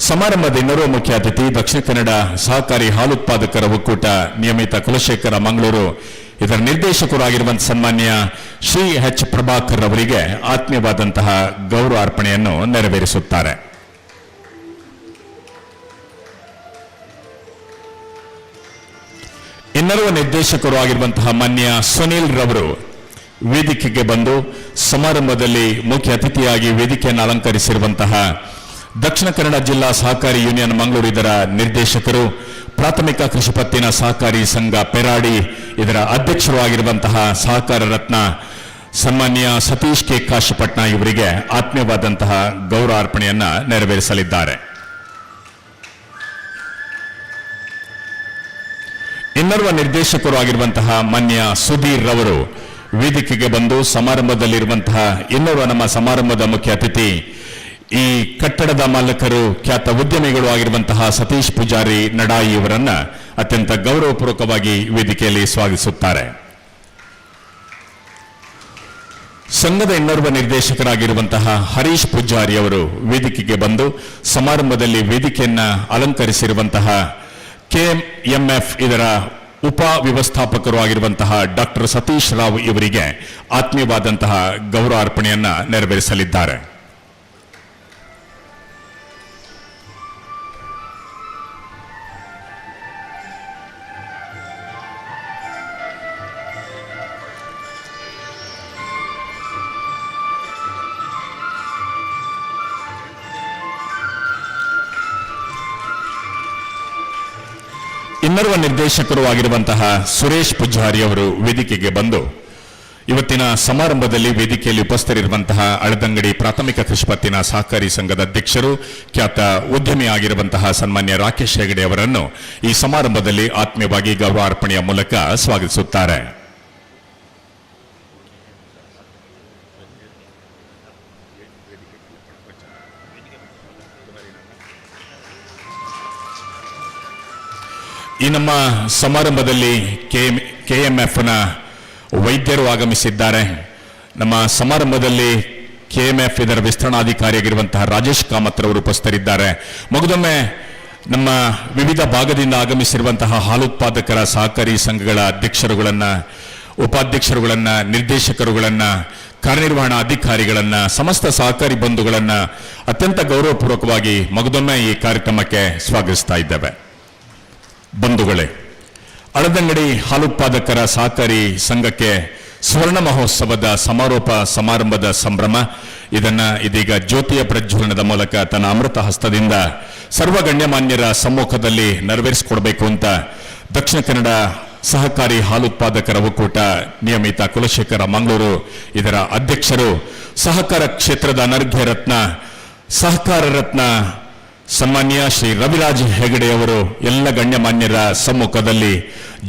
Speaker 1: ಸಮಾರಂಭದ ಇನ್ನೋರ್ವ ಮುಖ್ಯ ಅತಿಥಿ ದಕ್ಷಿಣ ಕನ್ನಡ ಸಹಕಾರಿ ಹಾಲುತ್ಪಾದಕರ ಒಕ್ಕೂಟ ನಿಯಮಿತ ಕುಲಶೇಖರ ಮಂಗಳೂರು ಇದರ ನಿರ್ದೇಶಕರು ಆಗಿರುವಂತಹ ಸನ್ಮಾನ್ಯ ಶ್ರೀ ಎಚ್ ಪ್ರಭಾಕರ್ ಅವರಿಗೆ ಆತ್ಮೀಯವಾದಂತಹ ಗೌರವ ಅರ್ಪಣೆಯನ್ನು ನೆರವೇರಿಸುತ್ತಾರೆ. ಇನ್ನೋರ್ವ ನಿರ್ದೇಶಕರು ಆಗಿರುವಂತಹ ಮಾನ್ಯ ಸುನೀಲ್ ರವರು ವೇದಿಕೆಗೆ ಬಂದು ಸಮಾರಂಭದಲ್ಲಿ ಮುಖ್ಯ ಅತಿಥಿಯಾಗಿ ವೇದಿಕೆಯನ್ನು ಅಲಂಕರಿಸಿರುವಂತಹ ದಕ್ಷಿಣ ಕನ್ನಡ ಜಿಲ್ಲಾ ಸಹಕಾರಿ ಯೂನಿಯನ್ ಮಂಗಳೂರು ಇದರ ನಿರ್ದೇಶಕರು, ಪ್ರಾಥಮಿಕ ಕೃಷಿ ಪತ್ತಿನ ಸಹಕಾರಿ ಸಂಘ ಪೆರಾಡಿ ಇದರ ಅಧ್ಯಕ್ಷರು ಆಗಿರುವಂತಹ ಸಹಕಾರ ರತ್ನ ಸನ್ಮಾನ್ಯ ಸತೀಶ್ ಕೆ ಕಾಶಿಪಟ್ನ ಇವರಿಗೆ ಆತ್ಮೀಯವಾದಂತಹ ಗೌರವ ಅರ್ಪಣೆಯನ್ನ ನೆರವೇರಿಸಲಿದ್ದಾರೆ. ಇನ್ನೋರ್ವ ನಿರ್ದೇಶಕರು ಆಗಿರುವಂತಹ ಮಾನ್ಯ ಸುಧೀರ್ ರವರು ವೇದಿಕೆಗೆ ಬಂದು ಸಮಾರಂಭದಲ್ಲಿರುವಂತಹ ಇನ್ನೋರ್ವ ನಮ್ಮ ಸಮಾರಂಭದ ಮುಖ್ಯ ಅತಿಥಿ ಈ ಕಟ್ಟಡದ ಮಾಲಕರು ಖ್ಯಾತ ಉದ್ಯಮಿಗಳು ಆಗಿರುವಂತಹ ಸತೀಶ್ ಪೂಜಾರಿ ನಡಾಯಿ ಇವರನ್ನ ಅತ್ಯಂತ ಗೌರವಪೂರ್ವಕವಾಗಿ ವೇದಿಕೆಯಲ್ಲಿ ಸ್ವಾಗತಿಸುತ್ತಾರೆ. ಸಂಘದ ಇನ್ನೋರ್ವ ನಿರ್ದೇಶಕರಾಗಿರುವಂತಹ ಹರೀಶ್ ಪೂಜಾರಿ ಅವರು ವೇದಿಕೆಗೆ ಬಂದು ಸಮಾರಂಭದಲ್ಲಿ ವೇದಿಕೆಯನ್ನ ಅಲಂಕರಿಸಿರುವಂತಹ ಕೆಎಂಎಫ್ ಇದರ ಉಪ ವ್ಯವಸ್ಥಾಪಕರು ಆಗಿರುವಂತಹ ಡಾಕ್ಟರ್ ಸತೀಶ್ ರಾವ್ ಇವರಿಗೆ ಆತ್ಮೀಯವಾದಂತಹ ಗೌರವ ಅರ್ಪಣೆಯನ್ನ ನೆರವೇರಿಸಲಿದ್ದಾರೆ. ಇನ್ನೋರ್ವ ನಿರ್ದೇಶಕರು ಆಗಿರುವಂತಹ ಸುರೇಶ್ ಪೂಜಾರಿ ಅವರು ವೇದಿಕೆಗೆ ಬಂದು ಇವತ್ತಿನ ಸಮಾರಂಭದಲ್ಲಿ ವೇದಿಕೆಯಲ್ಲಿ ಉಪಸ್ಥಿತರಿರುವಂತಹ ಅಳದಂಗಡಿ ಪ್ರಾಥಮಿಕ ಕೃಷಿ ಪತ್ತಿನ ಸಹಕಾರಿ ಸಂಘದ ಅಧ್ಯಕ್ಷರು, ಖ್ಯಾತ ಉದ್ಯಮಿ ಆಗಿರುವಂತಹ ಸನ್ಮಾನ್ಯ ರಾಕೇಶ್ ಹೆಗಡೆ ಅವರನ್ನು ಈ ಸಮಾರಂಭದಲ್ಲಿ ಆತ್ಮೀಯವಾಗಿ ಗೌರವ ಅರ್ಪಣೆಯ ಮೂಲಕ ಸ್ವಾಗತಿಸುತ್ತಾರೆ. ಈ ನಮ್ಮ ಸಮಾರಂಭದಲ್ಲಿ ಕೆಎಂಎಫ್ನ ವೈದ್ಯರು ಆಗಮಿಸಿದ್ದಾರೆ. ನಮ್ಮ ಸಮಾರಂಭದಲ್ಲಿ ಕೆಎಂಎಫ್ ಇದರ ವಿಸ್ತರಣಾಧಿಕಾರಿಯಾಗಿರುವಂತಹ ರಾಜೇಶ್ ಕಾಮತ್ ರವರು ಉಪಸ್ಥಿತರಿದ್ದಾರೆ. ಮಗದೊಮ್ಮೆ ನಮ್ಮ ವಿವಿಧ ಭಾಗದಿಂದ ಆಗಮಿಸಿರುವಂತಹ ಹಾಲುತ್ಪಾದಕರ ಸಹಕಾರಿ ಸಂಘಗಳ ಅಧ್ಯಕ್ಷರುಗಳನ್ನ, ಉಪಾಧ್ಯಕ್ಷರುಗಳನ್ನ, ನಿರ್ದೇಶಕರುಗಳನ್ನ, ಕಾರ್ಯನಿರ್ವಹಣಾ ಅಧಿಕಾರಿಗಳನ್ನ, ಸಮಸ್ತ ಸಹಕಾರಿ ಬಂಧುಗಳನ್ನ ಅತ್ಯಂತ ಗೌರವಪೂರ್ವಕವಾಗಿ ಮಗದೊಮ್ಮೆ ಈ ಕಾರ್ಯಕ್ರಮಕ್ಕೆ ಸ್ವಾಗತಿಸ್ತಾ ಇದ್ದೇವೆ. ಬಂಧುಗಳೇ, ಅಳದಂಗಡಿ ಹಾಲುತ್ಪಾದಕರ ಸಹಕಾರಿ ಸಂಘಕ್ಕೆ ಸ್ವರ್ಣ ಮಹೋತ್ಸವದ ಸಮಾರೋಪ ಸಮಾರಂಭದ ಸಂಭ್ರಮ ಇದೀಗ ಜ್ಯೋತಿಯ ಪ್ರಜ್ವಲನದ ಮೂಲಕ ತನ್ನ ಅಮೃತ ಹಸ್ತದಿಂದ ಸರ್ವ ಗಣ್ಯಮಾನ್ಯರ ಸಮ್ಮುಖದಲ್ಲಿ ನೆರವೇರಿಸಿಕೊಡಬೇಕು ಅಂತ ದಕ್ಷಿಣ ಕನ್ನಡ ಸಹಕಾರಿ ಹಾಲುತ್ಪಾದಕರ ಒಕ್ಕೂಟ ನಿಯಮಿತ ಕುಲಶೇಖರ ಮಂಗಳೂರು ಇದರ ಅಧ್ಯಕ್ಷರು, ಸಹಕಾರ ಕ್ಷೇತ್ರದ ಅನರ್ಘ್ಯ ರತ್ನ, ಸಹಕಾರ ರತ್ನ ಸನ್ಮಾನ್ಯ ಶ್ರೀ ರವಿರಾಜ್ ಹೆಗಡೆ ಅವರು ಎಲ್ಲ ಗಣ್ಯಮಾನ್ಯರ ಸಮ್ಮುಖದಲ್ಲಿ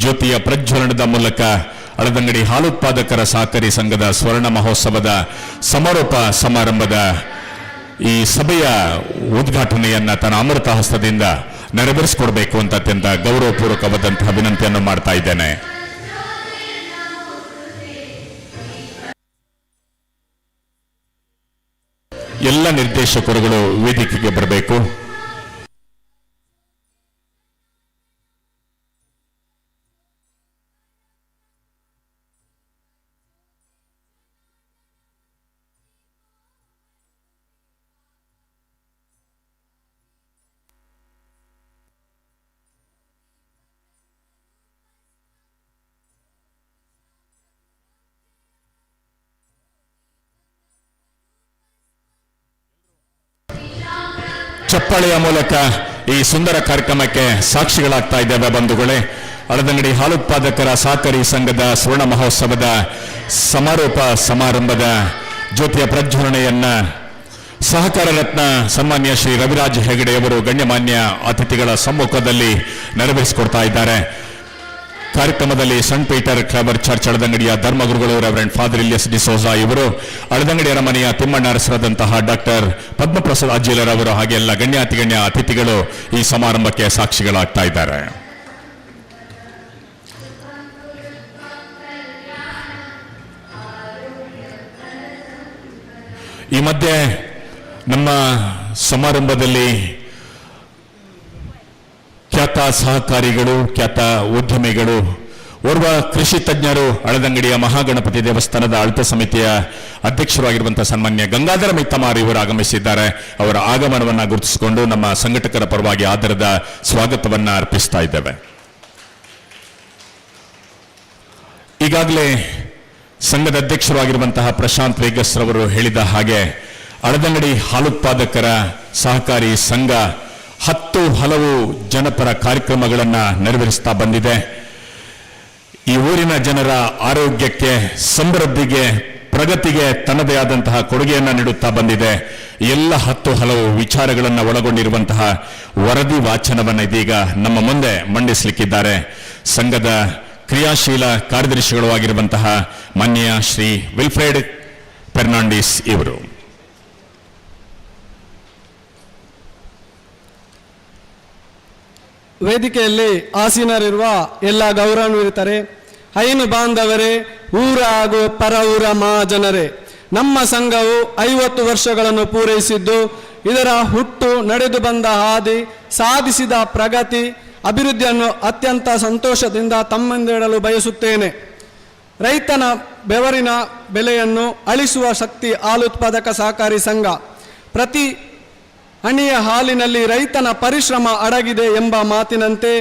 Speaker 1: ಜ್ಯೋತಿಯ ಪ್ರಜ್ವಲನದ ಮೂಲಕ ಅಳದಂಗಡಿ ಹಾಲುತ್ಪಾದಕರ ಸಹಕಾರಿ ಸಂಘದ ಸ್ವರ್ಣ ಮಹೋತ್ಸವದ ಸಮಾರೋಪ ಸಮಾರಂಭದ ಈ ಸಭೆಯ ಉದ್ಘಾಟನೆಯನ್ನ ತನ್ನ ಅಮೃತ ಹಸ್ತದಿಂದ ನೆರವೇರಿಸಿಕೊಡಬೇಕು ಅಂತ ಅತ್ಯಂತ ಗೌರವಪೂರ್ವಕವಾದಂತಹ ವಿನಂತಿಯನ್ನು ಮಾಡ್ತಾ ಇದ್ದೇನೆ. ಎಲ್ಲ ನಿರ್ದೇಶಕರುಗಳು ವೇದಿಕೆಗೆ ಬರಬೇಕು. ಚಪ್ಪಾಳೆಯ ಮೂಲಕ ಈ ಸುಂದರ ಕಾರ್ಯಕ್ರಮಕ್ಕೆ ಸಾಕ್ಷಿಗಳಾಗ್ತಾ ಇದ್ದೇವೆ. ಬಂಧುಗಳೇ, ಅಳದಂಗಡಿ ಹಾಲುತ್ಪಾದಕರ ಸಹಕಾರಿ ಸಂಘದ ಸ್ವರ್ಣ ಮಹೋತ್ಸವದ ಸಮಾರೋಪ ಸಮಾರಂಭದ ಜ್ಯೋತಿಯ ಪ್ರಜ್ವಲನೆಯನ್ನ ಸಹಕಾರ ರತ್ನ ಸನ್ಮಾನ್ಯ ಶ್ರೀ ರವಿರಾಜ್ ಹೆಗಡೆ ಅವರು ಗಣ್ಯಮಾನ್ಯ ಅತಿಥಿಗಳ ಸಮ್ಮುಖದಲ್ಲಿ ನೆರವೇರಿಸಿಕೊಡ್ತಾ ಇದ್ದಾರೆ. ಕಾರ್ಯಕ್ರಮದಲ್ಲಿ ಸೆಂಟ್ ಪೀಟರ್ ಕ್ಲಬರ್ ಚರ್ಚ್ ಅಳದಂಗಡಿಯ ಧರ್ಮಗುರುಗಳು ರೆವರೆಂಡ್ ಫಾದರ್ ಇಲಿಯಸ್ ಡಿಸೋಜಾ ಇವರು, ಅಳದಂಗಡಿ ಅರಮನೆಯ ತಿಮ್ಮಣ್ಣ ಅರಸರಾದಂತಹ ಡಾಕ್ಟರ್ ಪದ್ಮಪ್ರಸಾದ್ ಅಜ್ಜಿಲರ್ ಅವರು, ಹಾಗೆ ಎಲ್ಲ ಗಣ್ಯ ಅತಿಥಿಗಳು ಈ ಸಮಾರಂಭಕ್ಕೆ ಸಾಕ್ಷಿಗಳಾಗ್ತಾ ಇದ್ದಾರೆ. ಈ ಮಧ್ಯೆ ನಮ್ಮ ಸಮಾರಂಭದಲ್ಲಿ ಖ್ಯಾತ ಸಹಕಾರಿಗಳು, ಖ್ಯಾತ ಉದ್ಯಮಿಗಳು, ಓರ್ವ ಕೃಷಿ ತಜ್ಞರು, ಅಳದಂಗಡಿಯ ಮಹಾಗಣಪತಿ ದೇವಸ್ಥಾನದ ಆಡಳಿತ ಸಮಿತಿಯ ಅಧ್ಯಕ್ಷರಾಗಿರುವಂತಹ ಸನ್ಮಾನ್ಯ ಗಂಗಾಧರ ಮಿತ್ತಮಾರ್ ಇವರು ಆಗಮಿಸಿದ್ದಾರೆ. ಅವರ ಆಗಮನವನ್ನು ಗುರುತಿಸಿಕೊಂಡು ನಮ್ಮ ಸಂಘಟಕರ ಪರವಾಗಿ ಆದರದ ಸ್ವಾಗತವನ್ನ ಅರ್ಪಿಸ್ತಾ ಇದ್ದೇವೆ. ಈಗಾಗಲೇ ಸಂಘದ ಅಧ್ಯಕ್ಷರಾಗಿರುವಂತಹ ಪ್ರಶಾಂತ್ ವೇಗಸ್ ರವರು ಹೇಳಿದ ಹಾಗೆ ಅಳದಂಗಡಿ ಹಾಲುತ್ಪಾದಕರ ಸಹಕಾರಿ ಸಂಘ 10 ಹಲವು ಜನಪರ ಕಾರ್ಯಕ್ರಮಗಳನ್ನು ನೆರವೇರಿಸ್ತಾ ಬಂದಿದೆ. ಈ ಊರಿನ ಜನರ ಆರೋಗ್ಯಕ್ಕೆ, ಸಮೃದ್ಧಿಗೆ, ಪ್ರಗತಿಗೆ ತನ್ನದೇ ಆದಂತಹ ಕೊಡುಗೆಯನ್ನು ನೀಡುತ್ತಾ ಬಂದಿದೆ. ಎಲ್ಲ 10 ಹಲವು ವಿಚಾರಗಳನ್ನು ಒಳಗೊಂಡಿರುವಂತಹ ವರದಿ ವಾಚನವನ್ನು ಇದೀಗ ನಮ್ಮ ಮುಂದೆ ಮಂಡಿಸಲಿಕ್ಕಿದ್ದಾರೆ. ಸಂಘದ ಕ್ರಿಯಾಶೀಲ ಕಾರ್ಯದರ್ಶಿಗಳು ಆಗಿರುವಂತಹ ಮಾನ್ಯ ಶ್ರೀ ವಿಲ್ಫ್ರೆಡ್ ಫೆರ್ನಾಂಡಿಸ್ ಇವರು.
Speaker 4: ವೇದಿಕೆಯಲ್ಲಿ ಆಸೀನರಿರುವ ಎಲ್ಲ ಗೌರವಾನ್ವಿತರೆ, ಹೈನು ಬಾಂಧವರೇ, ಊರ ಹಾಗೂ ಪರ ಊರ ಮಹಾಜನರೇ, ನಮ್ಮ ಸಂಘವು 50 ವರ್ಷಗಳನ್ನು ಪೂರೈಸಿದ್ದು, ಇದರ ಹುಟ್ಟು, ನಡೆದು ಬಂದ ಹಾದಿ, ಸಾಧಿಸಿದ ಪ್ರಗತಿ, ಅಭಿವೃದ್ಧಿಯನ್ನು ಅತ್ಯಂತ ಸಂತೋಷದಿಂದ ತಮ್ಮಂದಿಡಲು ಬಯಸುತ್ತೇನೆ. ರೈತನ ಬೆವರಿನ ಬೆಲೆಯನ್ನು ಅಳಿಸುವ ಶಕ್ತಿ ಹಾಲು ಉತ್ಪಾದಕ ಸಹಕಾರಿ ಸಂಘ. ಪ್ರತಿ ಹನಿಯ ಹಾಲಿನಲ್ಲಿ ರೈತನ ಪರಿಶ್ರಮ ಅಡಗಿದೆ ಎಂಬ ಮಾತಿನಂತೆ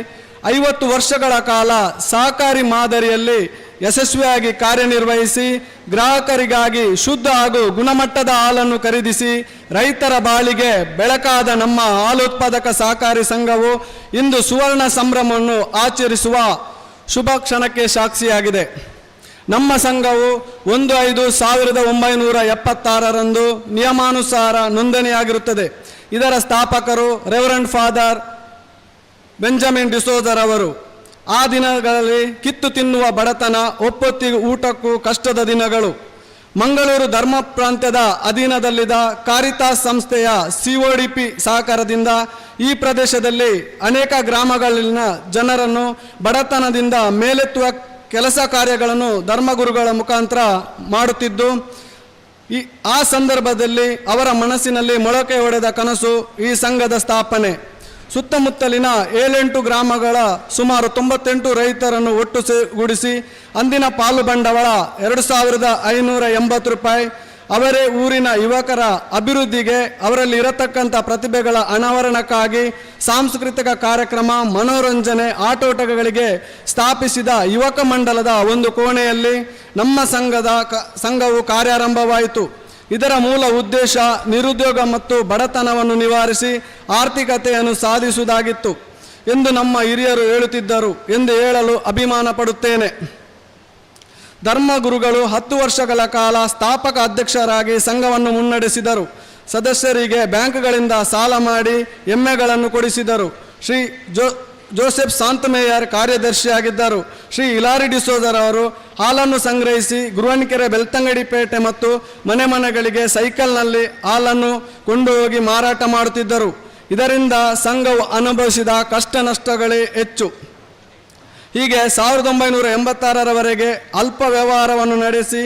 Speaker 4: 50 ವರ್ಷಗಳ ಕಾಲ ಸಹಕಾರಿ ಮಾದರಿಯಲ್ಲಿ ಯಶಸ್ವಿಯಾಗಿ ಕಾರ್ಯನಿರ್ವಹಿಸಿ ಗ್ರಾಹಕರಿಗಾಗಿ ಶುದ್ಧ ಹಾಗೂ ಗುಣಮಟ್ಟದ ಹಾಲನ್ನು ಖರೀದಿಸಿ ರೈತರ ಬಾಳಿಗೆ ಬೆಳಕಾದ ನಮ್ಮ ಹಾಲು ಉತ್ಪಾದಕ ಸಹಕಾರಿ ಸಂಘವು ಇಂದು ಸುವರ್ಣ ಸಂಭ್ರಮವನ್ನು ಆಚರಿಸುವ ಶುಭ ಕ್ಷಣಕ್ಕೆ ಸಾಕ್ಷಿಯಾಗಿದೆ. ನಮ್ಮ ಸಂಘವು 1/5/1976 ನಿಯಮಾನುಸಾರ ನೋಂದಣಿಯಾಗಿರುತ್ತದೆ. ಇದರ ಸ್ಥಾಪಕರು ರೆವರೆಂಡ್ ಫಾದರ್ ಬೆಂಜಮಿನ್ ಡಿಸೋಜರವರು. ಆ ದಿನಗಳಲ್ಲಿ ಕಿತ್ತು ತಿನ್ನುವ ಬಡತನ, ಒಪ್ಪೊತ್ತಿಗೆ ಊಟಕ್ಕೂ ಕಷ್ಟದ ದಿನಗಳು. ಮಂಗಳೂರು ಧರ್ಮ ಪ್ರಾಂತ್ಯದ ಅಧೀನದಲ್ಲಿದ್ದ ಕಾರಿತಾಸ್ ಸಂಸ್ಥೆಯ CODP ಸಹಕಾರದಿಂದ ಈ ಪ್ರದೇಶದಲ್ಲಿ ಅನೇಕ ಗ್ರಾಮಗಳಲ್ಲಿನ ಜನರನ್ನು ಬಡತನದಿಂದ ಮೇಲೆತ್ತುವ ಕೆಲಸ ಕಾರ್ಯಗಳನ್ನು ಧರ್ಮಗುರುಗಳ ಮುಖಾಂತರ ಮಾಡುತ್ತಿದ್ದು, ಆ ಸಂದರ್ಭದಲ್ಲಿ ಅವರ ಮನಸ್ಸಿನಲ್ಲಿ ಮೊಳಕೆ ಹೊಡೆದ ಕನಸು ಈ ಸಂಘದ ಸ್ಥಾಪನೆ. ಸುತ್ತಮುತ್ತಲಿನ 7-8 ಗ್ರಾಮಗಳ ಸುಮಾರು 98 ರೈತರನ್ನು ಒಟ್ಟುಗೂಡಿಸಿ ಅಂದಿನ ಪಾಲು ಬಂಡವಾಳ 2,580 ರೂಪಾಯಿ. ಅವರೇ ಊರಿನ ಯುವಕರ ಅಭಿವೃದ್ಧಿಗೆ, ಅವರಲ್ಲಿ ಇರತಕ್ಕಂಥ ಪ್ರತಿಭೆಗಳ ಅನಾವರಣಕ್ಕಾಗಿ ಸಾಂಸ್ಕೃತಿಕ ಕಾರ್ಯಕ್ರಮ, ಮನೋರಂಜನೆ, ಆಟೋಟಗಳಿಗೆ ಸ್ಥಾಪಿಸಿದ ಯುವಕ ಮಂಡಲದ ಒಂದು ಕೋಣೆಯಲ್ಲಿ ನಮ್ಮ ಸಂಘವು ಕಾರ್ಯಾರಂಭವಾಯಿತು. ಇದರ ಮೂಲ ಉದ್ದೇಶ ನಿರುದ್ಯೋಗ ಮತ್ತು ಬಡತನವನ್ನು ನಿವಾರಿಸಿ ಆರ್ಥಿಕತೆಯನ್ನು ಸಾಧಿಸುವುದಾಗಿತ್ತು ಎಂದು ನಮ್ಮ ಹಿರಿಯರು ಹೇಳುತ್ತಿದ್ದರು ಎಂದು ಹೇಳಲು ಅಭಿಮಾನ ಪಡುತ್ತೇನೆ. ಧರ್ಮಗುರುಗಳು 10 ವರ್ಷಗಳ ಕಾಲ ಸ್ಥಾಪಕ ಅಧ್ಯಕ್ಷರಾಗಿ ಸಂಘವನ್ನು ಮುನ್ನಡೆಸಿದರು. ಸದಸ್ಯರಿಗೆ ಬ್ಯಾಂಕ್ಗಳಿಂದ ಸಾಲ ಮಾಡಿ ಎಮ್ಮೆಗಳನ್ನು ಕೊಡಿಸಿದರು. ಶ್ರೀ ಜೋಸೆಫ್ ಸಾಂತಮೇಯರ್ ಕಾರ್ಯದರ್ಶಿಯಾಗಿದ್ದರು. ಶ್ರೀ ಹಿಲಾರಿ ಡಿಸೋಜರ್ ಅವರು ಹಾಲನ್ನು ಸಂಗ್ರಹಿಸಿ ಗುರುವನ್ಕೆರೆ, ಬೆಳ್ತಂಗಡಿ ಪೇಟೆ ಮತ್ತು ಮನೆ ಮನೆಗಳಿಗೆ ಸೈಕಲ್ನಲ್ಲಿ ಹಾಲನ್ನು ಕೊಂಡು ಹೋಗಿ ಮಾರಾಟ ಮಾಡುತ್ತಿದ್ದರು. ಇದರಿಂದ ಸಂಘವು ಅನುಭವಿಸಿದ ಕಷ್ಟ ನಷ್ಟಗಳೇ ಹೆಚ್ಚು. ಹೀಗೆ 1986ರವರೆಗೆ ಅಲ್ಪ ವ್ಯವಹಾರವನ್ನು ನಡೆಸಿ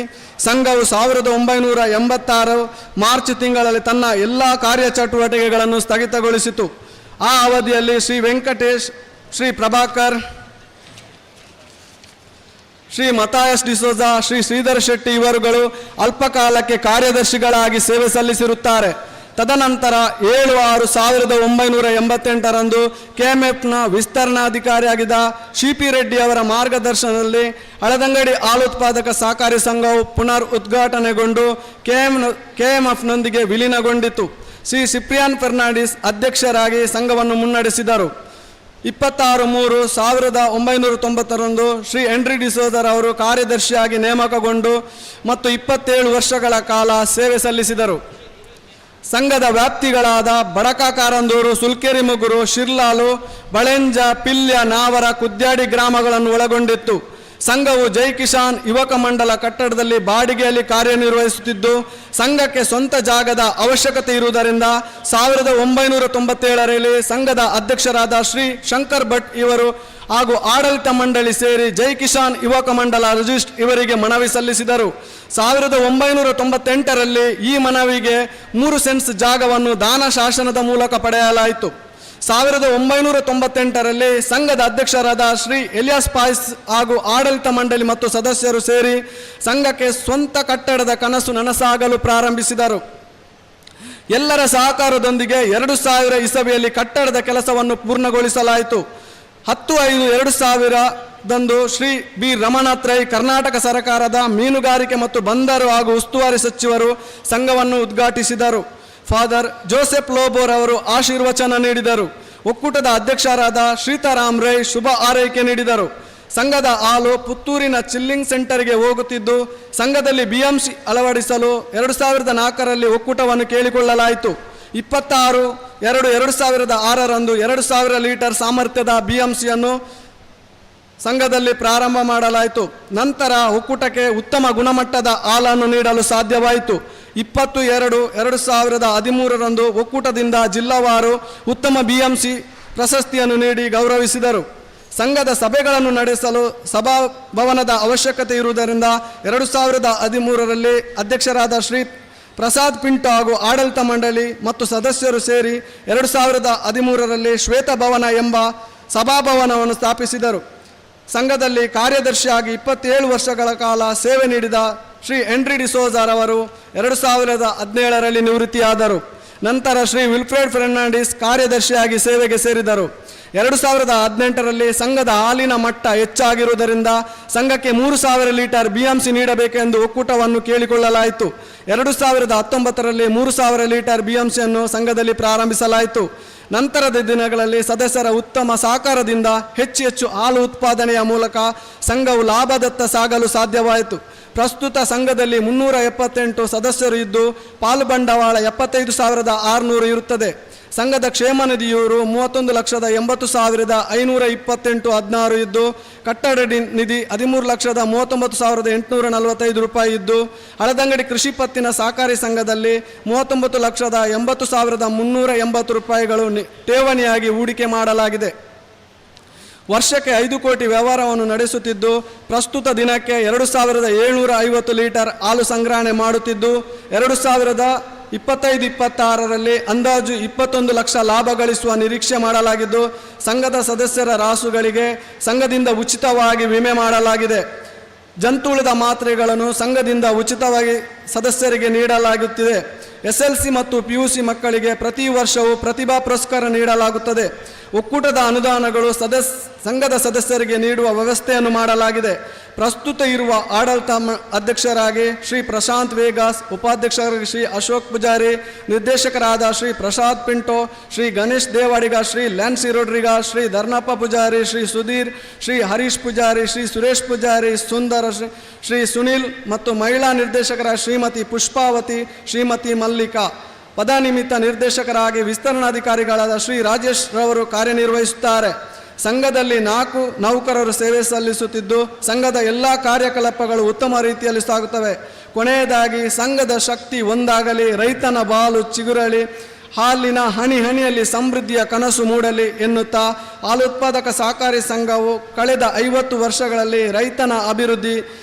Speaker 4: ಸಂಘವು 1986 ಮಾರ್ಚ್ ತಿಂಗಳಲ್ಲಿ ತನ್ನ ಎಲ್ಲ ಕಾರ್ಯಚಟುವಟಿಕೆಗಳನ್ನು ಸ್ಥಗಿತಗೊಳಿಸಿತು. ಆ ಅವಧಿಯಲ್ಲಿ ಶ್ರೀ ವೆಂಕಟೇಶ್, ಶ್ರೀ ಪ್ರಭಾಕರ್, ಶ್ರೀ ಮತಾಯಸ್ ಡಿಸೋಜಾ, ಶ್ರೀ ಶ್ರೀಧರ್ ಶೆಟ್ಟಿ ಇವರುಗಳು ಅಲ್ಪಕಾಲಕ್ಕೆ ಕಾರ್ಯದರ್ಶಿಗಳಾಗಿ ಸೇವೆ ಸಲ್ಲಿಸಿರುತ್ತಾರೆ. ತದನಂತರ 7/6/1988 KMFನ ವಿಸ್ತರಣಾಧಿಕಾರಿಯಾಗಿದ್ದ CP ರೆಡ್ಡಿ ಅವರ ಮಾರ್ಗದರ್ಶನದಲ್ಲಿ ಹಳದಂಗಡಿ ಹಾಲು ಉತ್ಪಾದಕ ಸಹಕಾರಿ ಸಂಘವು ಪುನರ್ ಉದ್ಘಾಟನೆಗೊಂಡು KMFನೊಂದಿಗೆ ವಿಲೀನಗೊಂಡಿತು. ಶ್ರೀ ಸಿಪ್ರಿಯಾನ್ ಫೆರ್ನಾಂಡಿಸ್ ಅಧ್ಯಕ್ಷರಾಗಿ ಸಂಘವನ್ನು ಮುನ್ನಡೆಸಿದರು. 26/3/1990 ಶ್ರೀ ಹೆನ್ರಿ ಡಿಸೋಜರ್ ಅವರು ಕಾರ್ಯದರ್ಶಿಯಾಗಿ ನೇಮಕಗೊಂಡು ಮತ್ತು 27 ವರ್ಷಗಳ ಕಾಲ ಸೇವೆ ಸಲ್ಲಿಸಿದರು. ಸಂಘದ ವ್ಯಾಪ್ತಿಗಳಾದ ಬಡಕ ಕಾರಂದೂರು, ಸುಲ್ಕೆರಿ ಮುಗುರು, ಶಿರ್ಲಾಲು, ಬಳೆಂಜ, ಪಿಲ್ಯ, ನಾವರ, ಕುದ್ಯಾಡಿ ಗ್ರಾಮಗಳನ್ನು ಒಳಗೊಂಡಿತ್ತು. ಸಂಘವು ಜೈ ಕಿಸಾನ್ ಯುವಕ ಮಂಡಲ ಕಟ್ಟಡದಲ್ಲಿ ಬಾಡಿಗೆಯಲ್ಲಿ ಕಾರ್ಯನಿರ್ವಹಿಸುತ್ತಿದ್ದು, ಸಂಘಕ್ಕೆ ಸ್ವಂತ ಜಾಗದ ಅವಶ್ಯಕತೆ ಇರುವುದರಿಂದ 1997ರಲ್ಲಿ ಸಂಘದ ಅಧ್ಯಕ್ಷರಾದ ಶ್ರೀ ಶಂಕರ್ ಭಟ್ ಇವರು ಹಾಗೂ ಆಡಳಿತ ಮಂಡಳಿ ಸೇರಿ ಜೈ ಕಿಸಾನ್ ಯುವಕ ಮಂಡಲ ರಿಜಿಸ್ಟ್ರ್ ಇವರಿಗೆ ಮನವಿ ಸಲ್ಲಿಸಿದರು. 1998ರಲ್ಲಿ ಈ ಮನವಿಗೆ 3 ಸೆಂಟ್ಸ್ ಜಾಗವನ್ನು ದಾನ ಶಾಸನದ ಮೂಲಕ ಪಡೆಯಲಾಯಿತು. 1998ರಲ್ಲಿ ಸಂಘದ ಅಧ್ಯಕ್ಷರಾದ ಶ್ರೀ ಎಲಿಯಾಸ್ ಪಾಯ್ಸ್ ಹಾಗೂ ಆಡಳಿತ ಮಂಡಳಿ ಮತ್ತು ಸದಸ್ಯರು ಸೇರಿ ಸಂಘಕ್ಕೆ ಸ್ವಂತ ಕಟ್ಟಡದ ಕನಸು ನನಸಾಗಲು ಪ್ರಾರಂಭಿಸಿದರು. ಎಲ್ಲರ ಸಹಕಾರದೊಂದಿಗೆ 2000 ಇಸವಿಯಲ್ಲಿ ಕಟ್ಟಡದ ಕೆಲಸವನ್ನು ಪೂರ್ಣಗೊಳಿಸಲಾಯಿತು. 10/5/2000 ಶ್ರೀ ಬಿ ರಮನಾಥ್ ರೈ ಕರ್ನಾಟಕ ಸರ್ಕಾರದ ಮೀನುಗಾರಿಕೆ ಮತ್ತು ಬಂದರು ಹಾಗೂ ಉಸ್ತುವಾರಿ ಸಚಿವರು ಸಂಘವನ್ನು ಉದ್ಘಾಟಿಸಿದರು. ಫಾದರ್ ಜೋಸೆಫ್ ಲೋಬೋರ್ ಅವರು ಆಶೀರ್ವಚನ ನೀಡಿದರು. ಒಕ್ಕೂಟದ ಅಧ್ಯಕ್ಷರಾದ ಶ್ರೀತಾರಾಮ್ ರೈ ಶುಭ ಆರೈಕೆ ನೀಡಿದರು. ಸಂಘದ ಹಾಲು ಪುತ್ತೂರಿನ ಚಿಲ್ಲಿಂಗ್ ಸೆಂಟರ್ಗೆ ಹೋಗುತ್ತಿದ್ದು, ಸಂಘದಲ್ಲಿ BMC ಅಳವಡಿಸಲು 2004ರಲ್ಲಿ ಒಕ್ಕೂಟವನ್ನು ಕೇಳಿಕೊಳ್ಳಲಾಯಿತು. 26/2/2006 2000 ಲೀಟರ್ ಸಾಮರ್ಥ್ಯದ BMCಯನ್ನು ಸಂಘದಲ್ಲಿ ಪ್ರಾರಂಭ ಮಾಡಲಾಯಿತು. ನಂತರ ಒಕ್ಕೂಟಕ್ಕೆ ಉತ್ತಮ ಗುಣಮಟ್ಟದ ಹಾಲನ್ನು ನೀಡಲು ಸಾಧ್ಯವಾಯಿತು. 20/2/2013 ಒಕ್ಕೂಟದಿಂದ ಜಿಲ್ಲಾವಾರು ಉತ್ತಮ BMC ಪ್ರಶಸ್ತಿಯನ್ನು ನೀಡಿ ಗೌರವಿಸಿದರು. ಸಂಘದ ಸಭೆಗಳನ್ನು ನಡೆಸಲು ಸಭಾಭವನದ ಅವಶ್ಯಕತೆ ಇರುವುದರಿಂದ 2013ರಲ್ಲಿ ಅಧ್ಯಕ್ಷರಾದ ಶ್ರೀ ಪ್ರಸಾದ್ ಪಿಂಟೋ ಹಾಗೂ ಆಡಳಿತ ಮಂಡಳಿ ಮತ್ತು ಸದಸ್ಯರು ಸೇರಿ 2013ರಲ್ಲಿ ಶ್ವೇತಭವನ ಎಂಬ ಸಭಾಭವನವನ್ನು ಸ್ಥಾಪಿಸಿದರು. ಸಂಘದಲ್ಲಿ ಕಾರ್ಯದರ್ಶಿಯಾಗಿ 27 ವರ್ಷಗಳ ಕಾಲ ಸೇವೆ ನೀಡಿದ ಶ್ರೀ ಹೆನ್ರಿ ಡಿಸೋಜರವರು 2017ರಲ್ಲಿ ನಿವೃತ್ತಿಯಾದರು. ನಂತರ ಶ್ರೀ ವಿಲ್ಫ್ರೆಡ್ ಫೆರ್ನಾಂಡಿಸ್ ಕಾರ್ಯದರ್ಶಿಯಾಗಿ ಸೇವೆಗೆ ಸೇರಿದರು. 2018ರಲ್ಲಿ ಸಂಘದ ಹಾಲಿನ ಮಟ್ಟ ಹೆಚ್ಚಾಗಿರುವುದರಿಂದ ಸಂಘಕ್ಕೆ 3000 ಲೀಟರ್ BMC ನೀಡಬೇಕೆಂದು ಒಕ್ಕೂಟವನ್ನು ಕೇಳಿಕೊಳ್ಳಲಾಯಿತು. 2019ರಲ್ಲಿ 3000 ಲೀಟರ್ BMCಯನ್ನು ಸಂಘದಲ್ಲಿ ಪ್ರಾರಂಭಿಸಲಾಯಿತು. ನಂತರದ ದಿನಗಳಲ್ಲಿ ಸದಸ್ಯರ ಉತ್ತಮ ಸಹಕಾರದಿಂದ ಹೆಚ್ಚು ಹಾಲು ಉತ್ಪಾದನೆಯ ಮೂಲಕ ಸಂಘವು ಲಾಭದತ್ತ ಸಾಗಲು ಸಾಧ್ಯವಾಯಿತು. ಪ್ರಸ್ತುತ ಸಂಘದಲ್ಲಿ 378 ಸದಸ್ಯರು ಇದ್ದು ಪಾಲು ಬಂಡವಾಳ 75,600 ಇರುತ್ತದೆ. ಸಂಘದ ಕ್ಷೇಮ ನಿಧಿಯು ರು 31,80,528.16 ಇದ್ದು ಕಟ್ಟಡ ನಿಧಿ 13,39,845 ರೂಪಾಯಿ ಇದ್ದು ಹಳದಂಗಡಿ ಕೃಷಿ ಪತ್ತಿನ ಸಹಕಾರಿ ಸಂಘದಲ್ಲಿ 39,80,380 ರೂಪಾಯಿಗಳು ಠೇವಣಿಯಾಗಿ ಹೂಡಿಕೆ ಮಾಡಲಾಗಿದೆ. ವರ್ಷಕ್ಕೆ 5 ಕೋಟಿ ವ್ಯವಹಾರವನ್ನು ನಡೆಸುತ್ತಿದ್ದು ಪ್ರಸ್ತುತ ದಿನಕ್ಕೆ 2,750 ಲೀಟರ್ ಹಾಲು ಸಂಗ್ರಹಣೆ ಮಾಡುತ್ತಿದ್ದು 2025-26ರಲ್ಲಿ ಅಂದಾಜು 21 ಲಕ್ಷ ಲಾಭ ಗಳಿಸುವ ನಿರೀಕ್ಷೆ ಮಾಡಲಾಗಿದ್ದು ಸಂಘದ ಸದಸ್ಯರ ರಾಸುಗಳಿಗೆ ಸಂಘದಿಂದ ಉಚಿತವಾಗಿ ವಿಮೆ ಮಾಡಲಾಗಿದೆ. ಜಂತುಳಿದ ಮಾತ್ರೆಗಳನ್ನು ಸಂಘದಿಂದ ಉಚಿತವಾಗಿ ಸದಸ್ಯರಿಗೆ ನೀಡಲಾಗುತ್ತಿದೆ. SLC ಮತ್ತು PUC ಮಕ್ಕಳಿಗೆ ಪ್ರತಿ ವರ್ಷವೂ ಪ್ರತಿಭಾ ಪುರಸ್ಕಾರ ನೀಡಲಾಗುತ್ತದೆ. ಒಕ್ಕೂಟದ ಅನುದಾನಗಳು ಸಂಘದ ಸದಸ್ಯರಿಗೆ ನೀಡುವ ವ್ಯವಸ್ಥೆಯನ್ನು ಮಾಡಲಾಗಿದೆ. ಪ್ರಸ್ತುತ ಇರುವ ಆಡಳಿತ ಅಧ್ಯಕ್ಷರಾಗಿ ಶ್ರೀ ಪ್ರಶಾಂತ್ ವೇಗಾಸ್, ಉಪಾಧ್ಯಕ್ಷರಾಗಿ ಶ್ರೀ ಅಶೋಕ್ ಪೂಜಾರಿ, ನಿರ್ದೇಶಕರಾದ ಶ್ರೀ ಪ್ರಸಾದ್ ಪಿಂಟೋ, ಶ್ರೀ ಗಣೇಶ್ ದೇವಾಡಿಗ, ಶ್ರೀ ಲ್ಯಾನ್ಸಿ ರೋಡ್ರಿಗ, ಶ್ರೀ ಧರ್ನಪ್ಪ ಪೂಜಾರಿ, ಶ್ರೀ ಸುಧೀರ್, ಶ್ರೀ ಹರೀಶ್ ಪೂಜಾರಿ, ಶ್ರೀ ಸುರೇಶ್ ಪೂಜಾರಿ, ಸುಂದರ, ಶ್ರೀ ಸುನಿಲ್ ಮತ್ತು ಮಹಿಳಾ ನಿರ್ದೇಶಕರ ಶ್ರೀಮತಿ ಪುಷ್ಪಾವತಿ, ಶ್ರೀಮತಿ ಮಲ್ಲಿಕಾ. ಪದನಿಮಿತ್ತ ನಿರ್ದೇಶಕರಾಗಿ ವಿಸ್ತರಣಾಧಿಕಾರಿಗಳಾದ ಶ್ರೀ ರಾಜೇಶ್ ರವರು ಕಾರ್ಯನಿರ್ವಹಿಸುತ್ತಾರೆ. ಸಂಘದಲ್ಲಿ 4 ನೌಕರರು ಸೇವೆ ಸಲ್ಲಿಸುತ್ತಿದ್ದು ಸಂಘದ ಎಲ್ಲ ಕಾರ್ಯಕಲಾಪಗಳು ಉತ್ತಮ ರೀತಿಯಲ್ಲಿ ಸಾಗುತ್ತವೆ. ಕೊನೆಯದಾಗಿ ಸಂಘದ ಶಕ್ತಿ ಒಂದಾಗಲಿ, ರೈತನ ಬಾಲು ಚಿಗುರಲಿ, ಹಾಲಿನ ಹನಿ ಹನಿಯಲ್ಲಿ ಸಮೃದ್ಧಿಯ ಕನಸು ಮೂಡಲಿ ಎನ್ನುತ್ತಾ ಹಾಲುತ್ಪಾದಕ ಸಹಕಾರಿ ಸಂಘವು ಕಳೆದ 50 ವರ್ಷಗಳಲ್ಲಿ ರೈತನ ಅಭಿವೃದ್ಧಿ,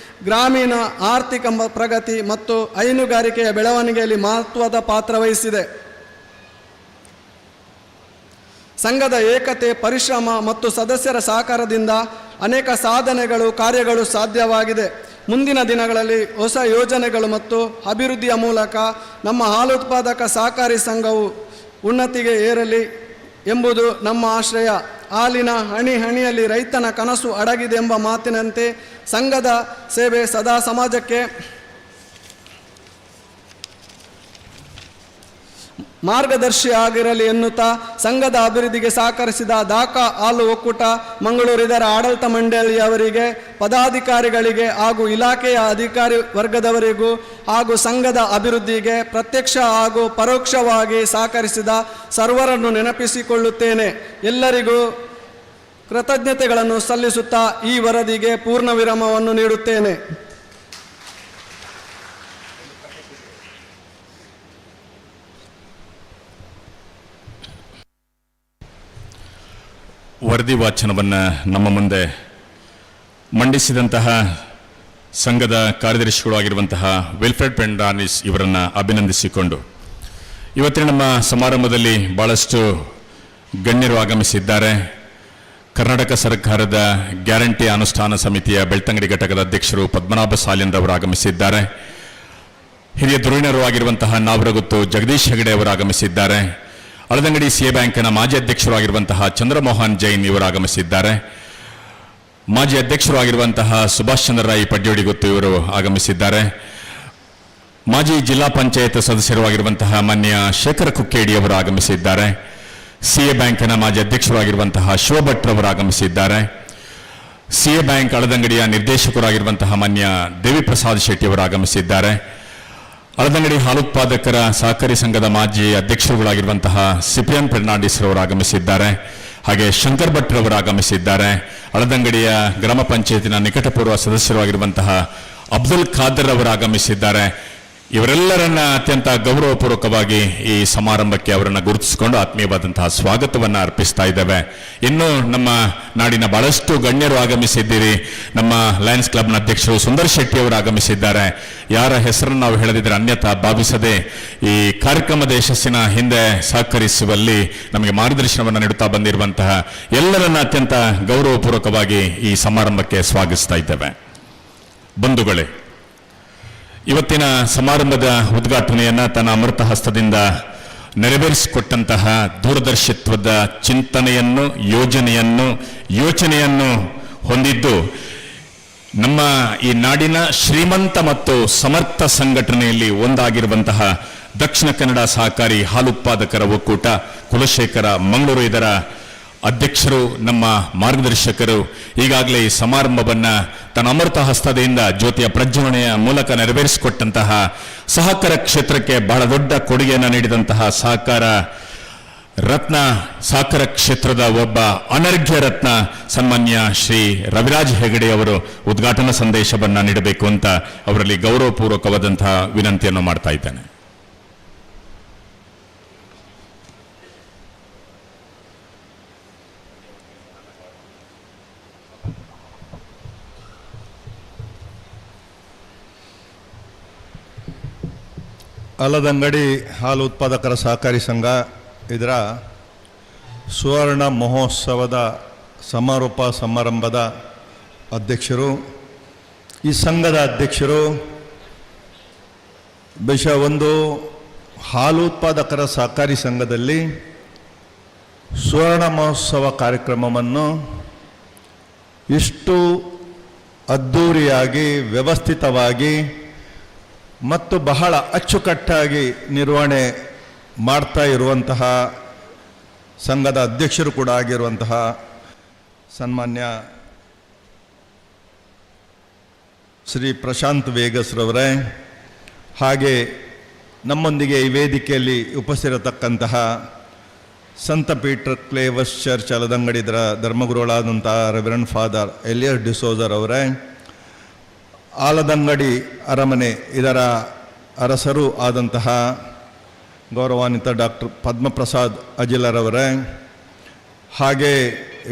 Speaker 4: ಗ್ರಾಮೀಣ ಆರ್ಥಿಕ ಪ್ರಗತಿ ಮತ್ತು ಹೈನುಗಾರಿಕೆಯ ಬೆಳವಣಿಗೆಯಲ್ಲಿ ಮಹತ್ವದ ಪಾತ್ರ ವಹಿಸಿದೆ. ಸಂಘದ ಏಕತೆ, ಪರಿಶ್ರಮ ಮತ್ತು ಸದಸ್ಯರ ಸಹಕಾರದಿಂದ ಅನೇಕ ಸಾಧನೆಗಳು, ಕಾರ್ಯಗಳು ಸಾಧ್ಯವಾಗಿದೆ. ಮುಂದಿನ ದಿನಗಳಲ್ಲಿ ಹೊಸ ಯೋಜನೆಗಳು ಮತ್ತು ಅಭಿವೃದ್ಧಿಯ ಮೂಲಕ ನಮ್ಮ ಹಾಲುತ್ಪಾದಕ ಸಹಕಾರಿ ಸಂಘವು ಉನ್ನತಿಗೆ ಏರಲಿ ಎಂಬುದು ನಮ್ಮ ಆಶ್ರಯ. ಹಾಲಿನ ಹನಿ ಹನಿಯಲ್ಲಿ ರೈತನ ಕನಸು ಅಡಗಿದೆ ಎಂಬ ಮಾತಿನಂತೆ ಸಂಘದ ಸೇವೆ ಸದಾ ಸಮಾಜಕ್ಕೆ ಮಾರ್ಗದರ್ಶಿ ಆಗಿರಲಿ ಎನ್ನುತ್ತಾ ಸಂಘದ ಅಭಿವೃದ್ಧಿಗೆ ಸಹಕರಿಸಿದ ದಾಖಾ ಹಾಲು ಒಕ್ಕೂಟ ಮಂಗಳೂರು ಇದರ ಆಡಳಿತ ಮಂಡಳಿಯವರಿಗೆ, ಪದಾಧಿಕಾರಿಗಳಿಗೆ ಹಾಗೂ ಇಲಾಖೆಯ ಅಧಿಕಾರಿ ವರ್ಗದವರಿಗೂ ಹಾಗೂ ಸಂಘದ ಅಭಿವೃದ್ಧಿಗೆ ಪ್ರತ್ಯಕ್ಷ ಹಾಗೂ ಪರೋಕ್ಷವಾಗಿ ಸಹಕರಿಸಿದ ಸರ್ವರನ್ನು ನೆನಪಿಸಿಕೊಳ್ಳುತ್ತೇನೆ. ಎಲ್ಲರಿಗೂ ಕೃತಜ್ಞತೆಗಳನ್ನು ಸಲ್ಲಿಸುತ್ತಾ ಈ ವರದಿಗೆ ಪೂರ್ಣ ವಿರಾಮವನ್ನು ನೀಡುತ್ತೇನೆ.
Speaker 1: ವರದಿ ವಾಚನವನ್ನು ನಮ್ಮ ಮುಂದೆ ಮಂಡಿಸಿದಂತಹ ಸಂಘದ ಕಾರ್ಯದರ್ಶಿಗಳು ಆಗಿರುವಂತಹ ವಿಲ್ಫ್ರೆಡ್ ಫೆರ್ನಾಂಡಿಸ್ ಇವರನ್ನು ಅಭಿನಂದಿಸಿಕೊಂಡು ಇವತ್ತಿನ ನಮ್ಮ ಸಮಾರಂಭದಲ್ಲಿ ಬಹಳಷ್ಟು ಗಣ್ಯರು ಆಗಮಿಸಿದ್ದಾರೆ. ಕರ್ನಾಟಕ ಸರ್ಕಾರದ ಗ್ಯಾರಂಟಿ ಅನುಷ್ಠಾನ ಸಮಿತಿಯ ಬೆಳ್ತಂಗಡಿ ಘಟಕದ ಅಧ್ಯಕ್ಷರು ಪದ್ಮನಾಭ ಸಾಲಿನ್ ರವರು ಆಗಮಿಸಿದ್ದಾರೆ. ಹಿರಿಯ ಧುರೀಣರು ಆಗಿರುವಂತಹ ನಾವರಗುತ್ತು ಜಗದೀಶ್ ಹೆಗಡೆ ಅವರು ಆಗಮಿಸಿದ್ದಾರೆ. ಹಳದಂಗಡಿ CA ಬ್ಯಾಂಕಿನ ಮಾಜಿ ಅಧ್ಯಕ್ಷರು ಆಗಿರುವಂತಹ ಚಂದ್ರಮೋಹನ್ ಜೈನ್ ಇವರು ಆಗಮಿಸಿದ್ದಾರೆ. ಮಾಜಿ ಅಧ್ಯಕ್ಷರು ಆಗಿರುವಂತಹ ಸುಭಾಷ್ ಚಂದ್ರ ರಾಯ್ ಪಡ್ಯೋಡಿಗುತ್ತು ಇವರು ಆಗಮಿಸಿದ್ದಾರೆ. ಮಾಜಿ ಜಿಲ್ಲಾ ಪಂಚಾಯತ್ ಸದಸ್ಯರು ಆಗಿರುವಂತಹ ಮಾನ್ಯ ಶೇಖರ್ ಕುಕ್ಕೇಡಿ ಅವರು ಆಗಮಿಸಿದ್ದಾರೆ. CA ಬ್ಯಾಂಕಿನ ಮಾಜಿ ಅಧ್ಯಕ್ಷರು ಆಗಿರುವಂತಹ ಶಿವಭಟ್ ರವರು ಆಗಮಿಸಿದ್ದಾರೆ. CA ಬ್ಯಾಂಕ್ ಹಳದಂಗಡಿಯ ನಿರ್ದೇಶಕರಾಗಿರುವಂತಹ ಮಾನ್ಯ ದೇವಿ ಪ್ರಸಾದ್ ಶೆಟ್ಟಿ ಅವರು ಆಗಮಿಸಿದ್ದಾರೆ. ಹಳದಂಗಡಿ ಹಾಲುತ್ಪಾದಕರ ಸಹಕಾರಿ ಸಂಘದ ಮಾಜಿ ಅಧ್ಯಕ್ಷರುಗಳಾಗಿರುವಂತಹ ಸಿಪಿಯನ್ ಫೆರ್ನಾಂಡಿಸ್ ರವರು ಆಗಮಿಸಿದ್ದಾರೆ. ಹಾಗೆ ಶಂಕರ್ ಭಟ್ ರವರು ಆಗಮಿಸಿದ್ದಾರೆ. ಹಳದಂಗಡಿಯ ಗ್ರಾಮ ಪಂಚಾಯತಿನ ನಿಕಟಪೂರ್ವ ಸದಸ್ಯರಾಗಿರುವಂತಹ ಅಬ್ದುಲ್ ಖಾದರ್ ಅವರು ಆಗಮಿಸಿದ್ದಾರೆ. ಇವರೆಲ್ಲರನ್ನ ಅತ್ಯಂತ ಗೌರವಪೂರ್ವಕವಾಗಿ ಈ ಸಮಾರಂಭಕ್ಕೆ ಅವರನ್ನು ಗುರುತಿಸಿಕೊಂಡು ಆತ್ಮೀಯವಾದಂತಹ ಸ್ವಾಗತವನ್ನು ಅರ್ಪಿಸ್ತಾ ಇದ್ದೇವೆ. ಇನ್ನು ನಮ್ಮ ನಾಡಿನ ಬಹಳಷ್ಟು ಗಣ್ಯರು ಆಗಮಿಸಿದ್ದೀರಿ. ನಮ್ಮ ಲಯನ್ಸ್ ಕ್ಲಬ್ನ ಅಧ್ಯಕ್ಷರು ಸುಂದರ್ ಶೆಟ್ಟಿ ಅವರು ಆಗಮಿಸಿದ್ದಾರೆ. ಯಾರ ಹೆಸರನ್ನು ನಾವು ಹೇಳದಿದ್ರೆ ಅನ್ಯಥಾ ಭಾವಿಸದೆ ಈ ಕಾರ್ಯಕ್ರಮದ ಯಶಸ್ಸಿನ ಹಿಂದೆ ಸಹಕರಿಸುವಲ್ಲಿ ನಮಗೆ ಮಾರ್ಗದರ್ಶನವನ್ನು ನೀಡುತ್ತಾ ಬಂದಿರುವಂತಹ ಎಲ್ಲರನ್ನ ಅತ್ಯಂತ ಗೌರವಪೂರ್ವಕವಾಗಿ ಈ ಸಮಾರಂಭಕ್ಕೆ ಸ್ವಾಗತಿಸ್ತಾ ಇದ್ದೇವೆ. ಬಂಧುಗಳೇ, ಇವತ್ತಿನ ಸಮಾರಂಭದ ಉದ್ಘಾಟನೆಯನ್ನ ತನ್ನ ಅಮೃತ ಹಸ್ತದಿಂದ ನೆರವೇರಿಸಿಕೊಟ್ಟಂತಹ ದೂರದರ್ಶಿತ್ವದ ಚಿಂತನೆಯನ್ನು, ಯೋಚನೆಯನ್ನು ಹೊಂದಿದ್ದು ನಮ್ಮ ಈ ನಾಡಿನ ಶ್ರೀಮಂತ ಮತ್ತು ಸಮರ್ಥ ಸಂಘಟನೆಯಲ್ಲಿ ಒಂದಾಗಿರುವಂತಹ ದಕ್ಷಿಣ ಕನ್ನಡ ಸಹಕಾರಿ ಹಾಲು ಉತ್ಪಾದಕರ ಒಕ್ಕೂಟ ಕುಲಶೇಖರ ಮಂಗಳೂರು, ಇದರ ಅಧ್ಯಕ್ಷರು, ನಮ್ಮ ಮಾರ್ಗದರ್ಶಕರು ಈಗಾಗಲೇ ಈ ಸಮಾರಂಭವನ್ನ ತನ್ನ ಅಮೃತ ಹಸ್ತದಿಂದ ಜ್ಯೋತಿಯ ಪ್ರಜ್ವಲನೆಯ ಮೂಲಕ ನೆರವೇರಿಸಿಕೊಟ್ಟಂತಹ ಸಹಕಾರ ಕ್ಷೇತ್ರಕ್ಕೆ ಬಹಳ ದೊಡ್ಡ ಕೊಡುಗೆಯನ್ನು ನೀಡಿದಂತಹ ಸಹಕಾರ ಕ್ಷೇತ್ರದ ಒಬ್ಬ ಅನರ್ಘ್ಯ ರತ್ನ ಸನ್ಮಾನ್ಯ ಶ್ರೀ ರವಿರಾಜ್ ಹೆಗಡೆ ಅವರು ಉದ್ಘಾಟನಾ ಸಂದೇಶವನ್ನ ನೀಡಬೇಕು ಅಂತ ಅವರಲ್ಲಿ ಗೌರವಪೂರ್ವಕವಾದಂತಹ ವಿನಂತಿಯನ್ನು ಮಾಡ್ತಾ ಇದ್ದೇನೆ.
Speaker 5: ಆಲದಂಗಡಿ ಹಾಲು ಉತ್ಪಾದಕರ ಸಹಕಾರಿ ಸಂಘ ಇದರ ಸುವರ್ಣ ಮಹೋತ್ಸವದ ಸಮಾರೋಪ ಸಮಾರಂಭದ ಅಧ್ಯಕ್ಷರು, ಈ ಸಂಘದ ಅಧ್ಯಕ್ಷರು ಒಂದು ಹಾಲು ಉತ್ಪಾದಕರ ಸಹಕಾರಿ ಸಂಘದಲ್ಲಿ ಸುವರ್ಣ ಮಹೋತ್ಸವ ಕಾರ್ಯಕ್ರಮವನ್ನು ಇಷ್ಟು ಅದ್ಧೂರಿಯಾಗಿ, ವ್ಯವಸ್ಥಿತವಾಗಿ ಮತ್ತು ಬಹಳ ಅಚ್ಚುಕಟ್ಟಾಗಿ ನಿರ್ವಹಣೆ ಮಾಡ್ತಾ ಇರುವಂತಹ ಸಂಘದ ಅಧ್ಯಕ್ಷರು ಕೂಡ ಆಗಿರುವಂತಹ ಸನ್ಮಾನ್ಯ ಶ್ರೀ ಪ್ರಶಾಂತ್ ವೇಗಸ್ರವರೇ, ಹಾಗೆ ನಮ್ಮೊಂದಿಗೆ ಈ ವೇದಿಕೆಯಲ್ಲಿ ಉಪಸ್ಥಿರತಕ್ಕಂತಹ ಸಂತ ಪೀಟರ್ ಕ್ಲೇವಸ್ ಚರ್ಚ್ ಆಲದಂಗಡಿದರ ಧರ್ಮಗುರುಗಳಾದಂತಹ ರೆವರೆಂಡ್ ಫಾದರ್ ಎಲಿಯಸ್ ಡಿಸೋಜರ್ ಅವರೇ, ಆಲದಂಗಡಿ ಅರಮನೆ ಇದರ ಅರಸರು ಆದಂತಹ ಗೌರವಾನ್ವಿತ ಡಾಕ್ಟರ್ ಪದ್ಮಪ್ರಸಾದ್ ಅಜಿಲರವರೇ, ಹಾಗೆ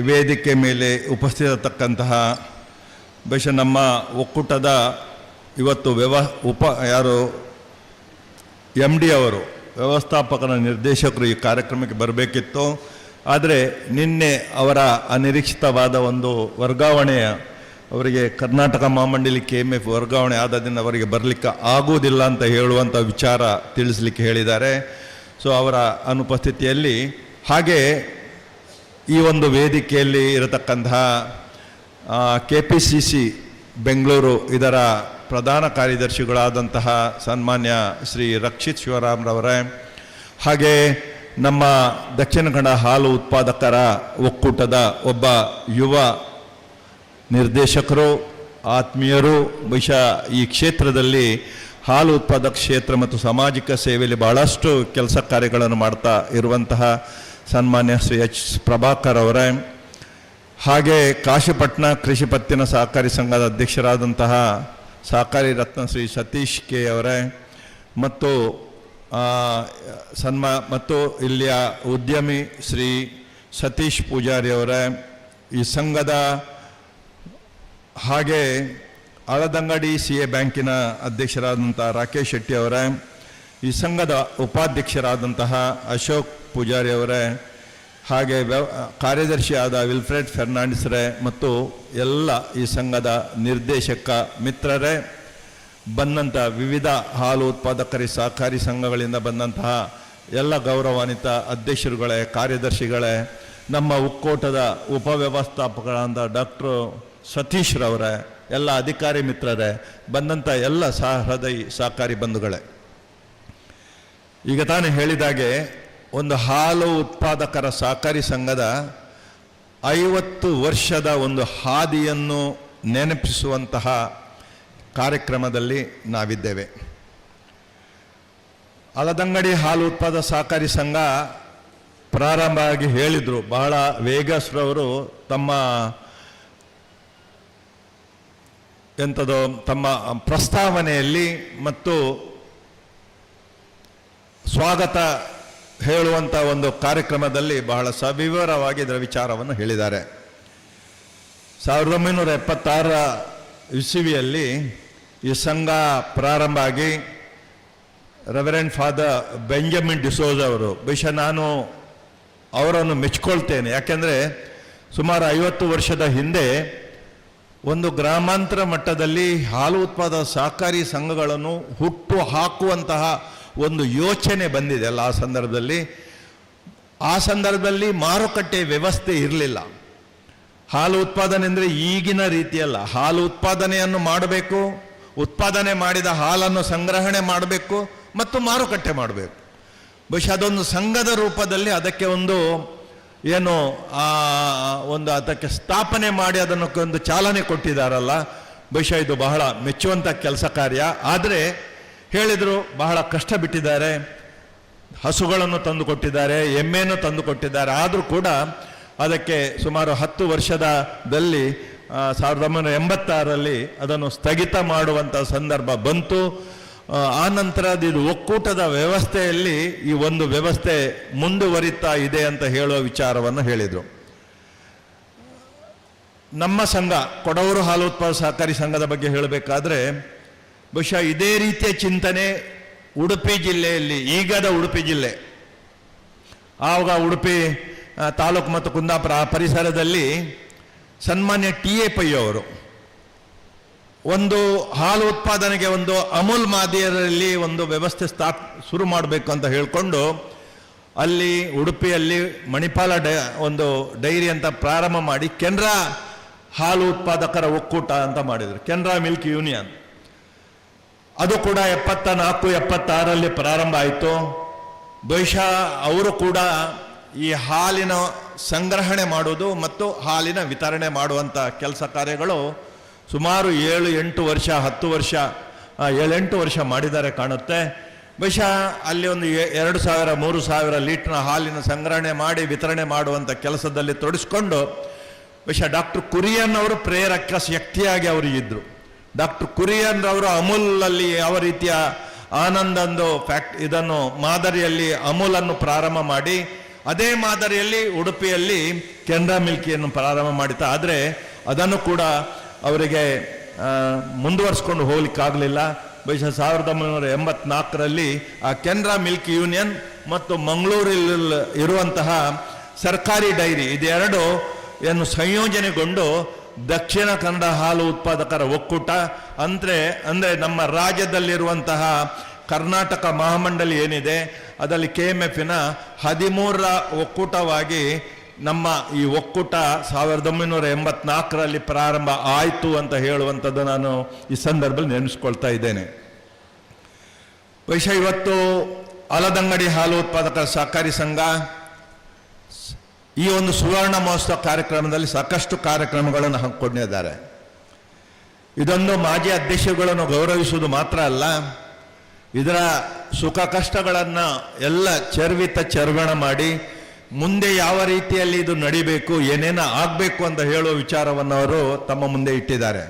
Speaker 5: ವೇದಿಕೆ ಮೇಲೆ ಉಪಸ್ಥಿತತಕ್ಕಂತಹ ನಮ್ಮ ಒಕ್ಕೂಟದ ಇವತ್ತು MD ಅವರು, ವ್ಯವಸ್ಥಾಪಕರ ನಿರ್ದೇಶಕರು ಈ ಕಾರ್ಯಕ್ರಮಕ್ಕೆ ಬರಬೇಕಿತ್ತು. ಆದರೆ ನಿನ್ನೆ ಅವರ ಅನಿರೀಕ್ಷಿತವಾದ ಒಂದು ವರ್ಗಾವಣೆಯ, ಅವರಿಗೆ ಕರ್ನಾಟಕ ಮಹಾಮಂಡಲಿ KMF ವರ್ಗಾವಣೆ ಆದದಿಂದ ಅವರಿಗೆ ಬರಲಿಕ್ಕೆ ಆಗುವುದಿಲ್ಲ ಅಂತ ಹೇಳುವಂಥ ವಿಚಾರ ತಿಳಿಸ್ಲಿಕ್ಕೆ ಹೇಳಿದ್ದಾರೆ. ಸೊ ಅವರ ಅನುಪಸ್ಥಿತಿಯಲ್ಲಿ, ಹಾಗೆ ಈ ಒಂದು ವೇದಿಕೆಯಲ್ಲಿ ಇರತಕ್ಕಂತಹ KPCC ಬೆಂಗಳೂರು ಇದರ ಪ್ರಧಾನ ಕಾರ್ಯದರ್ಶಿಗಳಾದಂತಹ ಸನ್ಮಾನ್ಯ ಶ್ರೀ ರಕ್ಷಿತ್ ಶಿವರಾಮ್ರವರೇ, ಹಾಗೆ ನಮ್ಮ ದಕ್ಷಿಣ ಕನ್ನಡ ಹಾಲು ಉತ್ಪಾದಕರ ಒಕ್ಕೂಟದ ಒಬ್ಬ ಯುವ ನಿರ್ದೇಶಕರು, ಆತ್ಮೀಯರು, ಈ ಕ್ಷೇತ್ರದಲ್ಲಿ ಹಾಲು ಉತ್ಪಾದಕ ಕ್ಷೇತ್ರ ಮತ್ತು ಸಾಮಾಜಿಕ ಸೇವೆಯಲ್ಲಿ ಬಹಳಷ್ಟು ಕೆಲಸ ಕಾರ್ಯಗಳನ್ನು ಮಾಡ್ತಾ ಇರುವಂತಹ ಸನ್ಮಾನ್ಯ ಶ್ರೀ H. ಪ್ರಭಾಕರ್ ಅವರೇ, ಹಾಗೆ ಕಾಶಿಪಟ್ಟಣ ಕೃಷಿ ಪತ್ತಿನ ಸಹಕಾರಿ ಸಂಘದ ಅಧ್ಯಕ್ಷರಾದಂತಹ ಸಹಕಾರಿ ರತ್ನ ಶ್ರೀ ಸತೀಶ್ ಕೆ ಅವರೇ, ಮತ್ತು ಮತ್ತು ಇಲ್ಲಿಯ ಉದ್ಯಮಿ ಶ್ರೀ ಸತೀಶ್ ಪೂಜಾರಿ ಅವರೇ, ಈ ಸಂಘದ, ಹಾಗೆ ಆಲದಂಗಡಿ CA ಬ್ಯಾಂಕಿನ ಅಧ್ಯಕ್ಷರಾದಂತಹ ರಾಕೇಶ್ ಶೆಟ್ಟಿ ಅವರೇ, ಈ ಸಂಘದ ಉಪಾಧ್ಯಕ್ಷರಾದಂತಹ ಅಶೋಕ್ ಪೂಜಾರಿ ಅವರೇ, ಹಾಗೆ ಕಾರ್ಯದರ್ಶಿಯಾದ ವಿಲ್ಫ್ರೆಡ್ ಫೆರ್ನಾಂಡಿಸ್ರೇ, ಮತ್ತು ಎಲ್ಲ ಈ ಸಂಘದ ನಿರ್ದೇಶಕ ಮಿತ್ರರೇ, ಬಂದಂಥ ವಿವಿಧ ಹಾಲು ಉತ್ಪಾದಕರಿ ಸಹಕಾರಿ ಸಂಘಗಳಿಂದ ಬಂದಂತಹ ಎಲ್ಲ ಗೌರವಾನ್ವಿತ ಅಧ್ಯಕ್ಷರುಗಳೇ, ಕಾರ್ಯದರ್ಶಿಗಳೇ, ನಮ್ಮ ಒಕ್ಕೂಟದ ಉಪವ್ಯವಸ್ಥಾಪಕರಾದ ಡಾಕ್ಟ್ರು ಸತೀಶ್ರವರೇ, ಎಲ್ಲ ಅಧಿಕಾರಿ ಮಿತ್ರರೇ, ಬಂದಂಥ ಎಲ್ಲ ಹೃದಯ ಸಹಕಾರಿ ಬಂಧುಗಳೇ, ಈಗ ತಾನೇ ಹೇಳಿದಾಗೆ ಒಂದು ಹಾಲು ಉತ್ಪಾದಕರ ಸಹಕಾರಿ ಸಂಘದ 50 ವರ್ಷದ ಒಂದು ಹಾದಿಯನ್ನು ನೆನಪಿಸುವಂತಹ ಕಾರ್ಯಕ್ರಮದಲ್ಲಿ ನಾವಿದ್ದೇವೆ. ಆಲದಂಗಡಿ ಹಾಲು ಉತ್ಪಾದಕ ಸಹಕಾರಿ ಸಂಘ ಪ್ರಾರಂಭ ಆಗಿ ಹೇಳಿದರು, ಬಹಳ ವೇಗಸ್ರವರು ತಮ್ಮ ತಮ್ಮ ಪ್ರಸ್ತಾವನೆಯಲ್ಲಿ ಮತ್ತು ಸ್ವಾಗತ ಹೇಳುವಂಥ ಒಂದು ಕಾರ್ಯಕ್ರಮದಲ್ಲಿ ಬಹಳ ಸವಿವರವಾಗಿ ಇದರ ವಿಚಾರವನ್ನು ಹೇಳಿದ್ದಾರೆ. 1976 ಇಸವಿಯಲ್ಲಿ ಈ ಸಂಘ ಪ್ರಾರಂಭ ಆಗಿ ರೆವರೆಂಡ್ ಫಾದರ್ ಬೆಂಜಮಿನ್ ಡಿಸೋಜ ಅವರು, ಬಹುಶಃ ನಾನು ಅವರನ್ನು ಮೆಚ್ಕೊಳ್ತೇನೆ. ಯಾಕೆಂದರೆ ಸುಮಾರು 50 ವರ್ಷದ ಹಿಂದೆ ಒಂದು ಗ್ರಾಮಾಂತರ ಮಟ್ಟದಲ್ಲಿ ಹಾಲು ಉತ್ಪಾದಕ ಸಹಕಾರಿ ಸಂಘಗಳನ್ನು ಹುಟ್ಟು ಹಾಕುವಂತಹ ಒಂದು ಯೋಚನೆ ಬಂದಿದೆ ಅಲ್ಲ. ಆ ಸಂದರ್ಭದಲ್ಲಿ ಮಾರುಕಟ್ಟೆ ವ್ಯವಸ್ಥೆ ಇರಲಿಲ್ಲ. ಹಾಲು ಉತ್ಪಾದನೆ ಅಂದರೆ ಈಗಿನ ರೀತಿಯಲ್ಲ. ಹಾಲು ಉತ್ಪಾದನೆಯನ್ನು ಮಾಡಬೇಕು, ಉತ್ಪಾದನೆ ಮಾಡಿದ ಹಾಲನ್ನು ಸಂಗ್ರಹಣೆ ಮಾಡಬೇಕು ಮತ್ತು ಮಾರುಕಟ್ಟೆ ಮಾಡಬೇಕು. ಬಹುಶಃ ಅದೊಂದು ಸಂಘದ ರೂಪದಲ್ಲಿ ಅದಕ್ಕೆ ಒಂದು ಏನು ಅದಕ್ಕೆ ಸ್ಥಾಪನೆ ಮಾಡಿ ಅದನ್ನೊಂದು ಚಾಲನೆ ಕೊಟ್ಟಿದ್ದಾರಲ್ಲ. ಬಹುಶಃ ಇದು ಬಹಳ ಮೆಚ್ಚುವಂಥ ಕೆಲಸ ಕಾರ್ಯ. ಆದರೆ ಹೇಳಿದರು ಬಹಳ ಕಷ್ಟ ಬಿಟ್ಟಿದ್ದಾರೆ. ಹಸುಗಳನ್ನು ತಂದು ಕೊಟ್ಟಿದ್ದಾರೆ, ಎಮ್ಮೆಯನ್ನು ತಂದು ಕೊಟ್ಟಿದ್ದಾರೆ. ಆದರೂ ಕೂಡ ಅದಕ್ಕೆ ಸುಮಾರು 10 ವರ್ಷದಲ್ಲಿ 1986ರಲ್ಲಿ ಅದನ್ನು ಸ್ಥಗಿತ ಮಾಡುವಂಥ ಸಂದರ್ಭ ಬಂತು. ಆ ನಂತರದ ಇದು ಒಕ್ಕೂಟದ ವ್ಯವಸ್ಥೆಯಲ್ಲಿ ಈ ಒಂದು ವ್ಯವಸ್ಥೆ ಮುಂದುವರಿತಾ ಇದೆ ಅಂತ ಹೇಳುವ ವಿಚಾರವನ್ನು ಹೇಳಿದರು. ನಮ್ಮ ಸಂಘ ಕೊಡವರು ಹಾಲು ಉತ್ಪಾದಕ ಸಹಕಾರಿ ಸಂಘದ ಬಗ್ಗೆ ಹೇಳಬೇಕಾದ್ರೆ ಬಹುಶಃ ಇದೇ ರೀತಿಯ ಚಿಂತನೆ ಉಡುಪಿ ಜಿಲ್ಲೆಯಲ್ಲಿ, ಈಗದ ಉಡುಪಿ ಜಿಲ್ಲೆ, ಆವಾಗ ಉಡುಪಿ ತಾಲೂಕು ಮತ್ತು ಕುಂದಾಪುರ ಆ ಪರಿಸರದಲ್ಲಿ ಸನ್ಮಾನ್ಯ ಟಿ.ಎ. ಪೈ ಅವರು ಒಂದು ಹಾಲು ಉತ್ಪಾದನೆಗೆ ಒಂದು ಅಮೂಲ್ ಮಾದರಿಯಲ್ಲಿ ಒಂದು ವ್ಯವಸ್ಥೆ ಶುರು ಮಾಡಬೇಕು ಅಂತ ಹೇಳಿಕೊಂಡು ಅಲ್ಲಿ ಉಡುಪಿಯಲ್ಲಿ ಮಣಿಪಾಲ ಒಂದು ಡೈರಿ ಅಂತ ಪ್ರಾರಂಭ ಮಾಡಿ ಕೆನರಾ ಹಾಲು ಉತ್ಪಾದಕರ ಒಕ್ಕೂಟ ಅಂತ ಮಾಡಿದರು, ಕೆನರಾ ಮಿಲ್ಕ್ ಯೂನಿಯನ್. ಅದು ಕೂಡ 74, 76ರಲ್ಲಿ ಪ್ರಾರಂಭ ಆಯಿತು. ಬಹುಶಃ ಅವರು ಕೂಡ ಈ ಹಾಲಿನ ಸಂಗ್ರಹಣೆ ಮಾಡುವುದು ಮತ್ತು ಹಾಲಿನ ವಿತರಣೆ ಮಾಡುವಂಥ ಕೆಲಸ ಕಾರ್ಯಗಳು ಸುಮಾರು 7-8 ವರ್ಷ 10 ವರ್ಷ 7-8 ವರ್ಷ ಮಾಡಿದ್ದಾರೆ ಕಾಣುತ್ತೆ. ಬಹುಶಃ ಅಲ್ಲಿ ಒಂದು 2000-3000 ಲೀಟ್ರ್ನ ಹಾಲಿನ ಸಂಗ್ರಹಣೆ ಮಾಡಿ ವಿತರಣೆ ಮಾಡುವಂಥ ಕೆಲಸದಲ್ಲಿ ತೊಡಗಿಸ್ಕೊಂಡು ಬಹುಶಃ ಡಾಕ್ಟರ್ ಕುರಿಯನ್ ಅವರು ಪ್ರೇರಕ ಶಕ್ತಿಯಾಗಿ ಅವರು ಇದ್ದರು. ಡಾಕ್ಟರ್ ಕುರಿಯನ್ ಅವರು ಅಮೂಲಲ್ಲಿ ಯಾವ ರೀತಿಯ ಆನಂದಂದು ಇದನ್ನು ಮಾದರಿಯಲ್ಲಿ ಅಮೂಲನ್ನು ಪ್ರಾರಂಭ ಮಾಡಿ ಅದೇ ಮಾದರಿಯಲ್ಲಿ ಉಡುಪಿಯಲ್ಲಿ ಕೆನರಾ ಮಿಲ್ಕಿಯನ್ನು ಪ್ರಾರಂಭ ಮಾಡಿತಾ. ಆದರೆ ಅದನ್ನು ಕೂಡ ಅವರಿಗೆ ಮುಂದುವರಿಸ್ಕೊಂಡು ಹೋಗ್ಲಿಕ್ಕಾಗಲಿಲ್ಲ. ಬಹುಶಃ 1984ರಲ್ಲಿ ಆ ಕೆನರಾ ಮಿಲ್ಕ್ ಯೂನಿಯನ್ ಮತ್ತು ಮಂಗಳೂರಲ್ಲಿ ಇರುವಂತಹ ಸರ್ಕಾರಿ ಡೈರಿ ಇದೆರಡು ಏನು ಸಂಯೋಜನೆಗೊಂಡು ದಕ್ಷಿಣ ಕನ್ನಡ ಹಾಲು ಉತ್ಪಾದಕರ ಒಕ್ಕೂಟ ಅಂದರೆ ನಮ್ಮ ರಾಜ್ಯದಲ್ಲಿರುವಂತಹ ಕರ್ನಾಟಕ ಮಹಾಮಂಡಳಿ ಏನಿದೆ ಅದರಲ್ಲಿ KMFನ 13ರ ಒಕ್ಕೂಟವಾಗಿ ನಮ್ಮ ಈ ಒಕ್ಕೂಟ 1984ರಲ್ಲಿ ಪ್ರಾರಂಭ ಆಯಿತು ಅಂತ ಹೇಳುವಂಥದ್ದು ನಾನು ಈ ಸಂದರ್ಭದಲ್ಲಿ ನೆನೆಸ್ಕೊಳ್ತಾ ಇದ್ದೇನೆ. ಬಹುಶಃ ಇವತ್ತು ಆಲದಂಗಡಿ ಹಾಲು ಉತ್ಪಾದಕರ ಸಹಕಾರಿ ಸಂಘ ಈ ಒಂದು ಸುವರ್ಣ ಮಹೋತ್ಸವ ಕಾರ್ಯಕ್ರಮದಲ್ಲಿ ಸಾಕಷ್ಟು ಕಾರ್ಯಕ್ರಮಗಳನ್ನು ಹಾಕಿಕೊಂಡಿದ್ದಾರೆ. ಇದೊಂದು ಮಾಜಿ ಅಧ್ಯಕ್ಷಗಳನ್ನು ಗೌರವಿಸುವುದು ಮಾತ್ರ ಅಲ್ಲ, ಇದರ ಸುಖ ಕಷ್ಟಗಳನ್ನು ಎಲ್ಲ ಚರ್ವಣ ಮಾಡಿ ಮುಂದೆ ಯಾವ ರೀತಿಯಲ್ಲಿ ಇದು ನಡಿಬೇಕು, ಏನೇನು ಆಗಬೇಕು ಅಂತ ಹೇಳುವ ವಿಚಾರವನ್ನು ಅವರು ತಮ್ಮ ಮುಂದೆ ಇಟ್ಟಿದ್ದಾರೆ.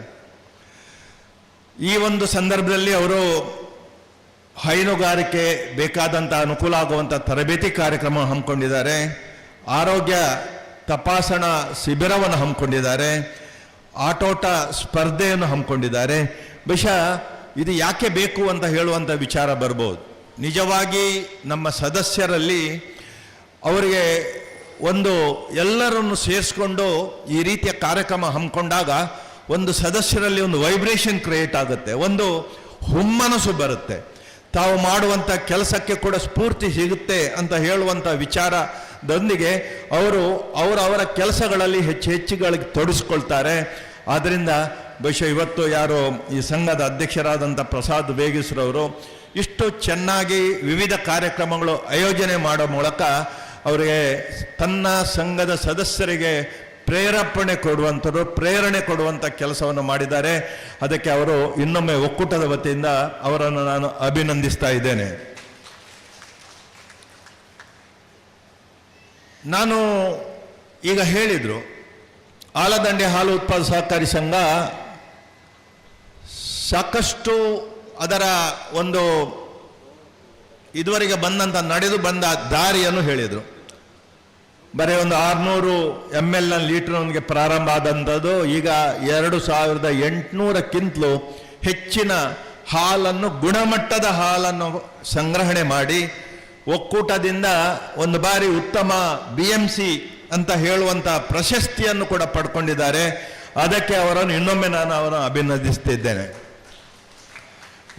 Speaker 5: ಈ ಒಂದು ಸಂದರ್ಭದಲ್ಲಿ ಅವರು ಹೈನುಗಾರಿಕೆ ಬೇಕಾದಂಥ ಅನುಕೂಲ ಆಗುವಂಥ ತರಬೇತಿ ಕಾರ್ಯಕ್ರಮ ಹಮ್ಮಿಕೊಂಡಿದ್ದಾರೆ, ಆರೋಗ್ಯ ತಪಾಸಣಾ ಶಿಬಿರವನ್ನು ಹಮ್ಮಿಕೊಂಡಿದ್ದಾರೆ, ಆಟೋಟ ಸ್ಪರ್ಧೆಯನ್ನು ಹಮ್ಮಿಕೊಂಡಿದ್ದಾರೆ. ಬಹುಶಃ ಇದು ಯಾಕೆ ಬೇಕು ಅಂತ ಹೇಳುವಂಥ ವಿಚಾರ ಬರ್ಬೋದು. ನಿಜವಾಗಿ ನಮ್ಮ ಸದಸ್ಯರಲ್ಲಿ ಅವರಿಗೆ ಒಂದು ಎಲ್ಲರನ್ನು ಸೇರಿಸ್ಕೊಂಡು ಈ ರೀತಿಯ ಕಾರ್ಯಕ್ರಮ ಹಮ್ಮಿಕೊಂಡಾಗ ಒಂದು ಸದಸ್ಯರಲ್ಲಿ ಒಂದು ವೈಬ್ರೇಷನ್ ಕ್ರಿಯೇಟ್ ಆಗುತ್ತೆ, ಒಂದು ಹುಮ್ಮನಸ್ಸು ಬರುತ್ತೆ, ತಾವು ಮಾಡುವಂಥ ಕೆಲಸಕ್ಕೆ ಕೂಡ ಸ್ಫೂರ್ತಿ ಸಿಗುತ್ತೆ ಅಂತ ಹೇಳುವಂಥ ವಿಚಾರದೊಂದಿಗೆ ಅವರ ಕೆಲಸಗಳಲ್ಲಿ ಹೆಚ್ಚಿಗೆ ತೊಡಗಿಸ್ಕೊಳ್ತಾರೆ. ಆದ್ದರಿಂದ ಬಹುಶಃ ಇವತ್ತು ಯಾರು ಈ ಸಂಘದ ಅಧ್ಯಕ್ಷರಾದಂಥ ಪ್ರಸಾದ್ ವೇಗಿಸ್ರವರು ಇಷ್ಟು ಚೆನ್ನಾಗಿ ವಿವಿಧ ಕಾರ್ಯಕ್ರಮಗಳು ಆಯೋಜನೆ ಮಾಡೋ ಮೂಲಕ ಅವರಿಗೆ ತನ್ನ ಸಂಘದ ಸದಸ್ಯರಿಗೆ ಪ್ರೇರಣೆ ಕೊಡುವಂಥ ಕೆಲಸವನ್ನು ಮಾಡಿದ್ದಾರೆ. ಅದಕ್ಕೆ ಅವರು ಇನ್ನೊಮ್ಮೆ ಒಕ್ಕೂಟದ ವತಿಯಿಂದ ಅವರನ್ನು ನಾನು ಅಭಿನಂದಿಸ್ತಾ ಇದ್ದೇನೆ. ನಾನು ಈಗ ಹೇಳಿದರು ಆಲದಂಡೆ ಹಾಲು ಉತ್ಪಾದಕ ಸಹಕಾರಿ ಸಂಘ ಸಾಕಷ್ಟು ಅದರ ಒಂದು ಇದುವರೆಗೆ ಬಂದಂಥ ನಡೆದು ಬಂದ ದಾರಿಯನ್ನು ಹೇಳಿದರು. ಬರೀ ಒಂದು 600 ml ಲೀಟರ್ಗೆ ಪ್ರಾರಂಭ ಆದಂಥದ್ದು ಈಗ 2800ಕ್ಕಿಂತಲೂ ಹೆಚ್ಚಿನ ಹಾಲನ್ನು, ಗುಣಮಟ್ಟದ ಹಾಲನ್ನು ಸಂಗ್ರಹಣೆ ಮಾಡಿ ಒಕ್ಕೂಟದಿಂದ ಒಂದು ಬಾರಿ ಉತ್ತಮ BMC ಅಂತ ಹೇಳುವಂಥ ಪ್ರಶಸ್ತಿಯನ್ನು ಕೂಡ ಪಡ್ಕೊಂಡಿದ್ದಾರೆ. ಅದಕ್ಕೆ ಅವರನ್ನು ಇನ್ನೊಮ್ಮೆ ನಾನು ಅವರನ್ನು ಅಭಿನಂದಿಸ್ತಿದ್ದೇನೆ.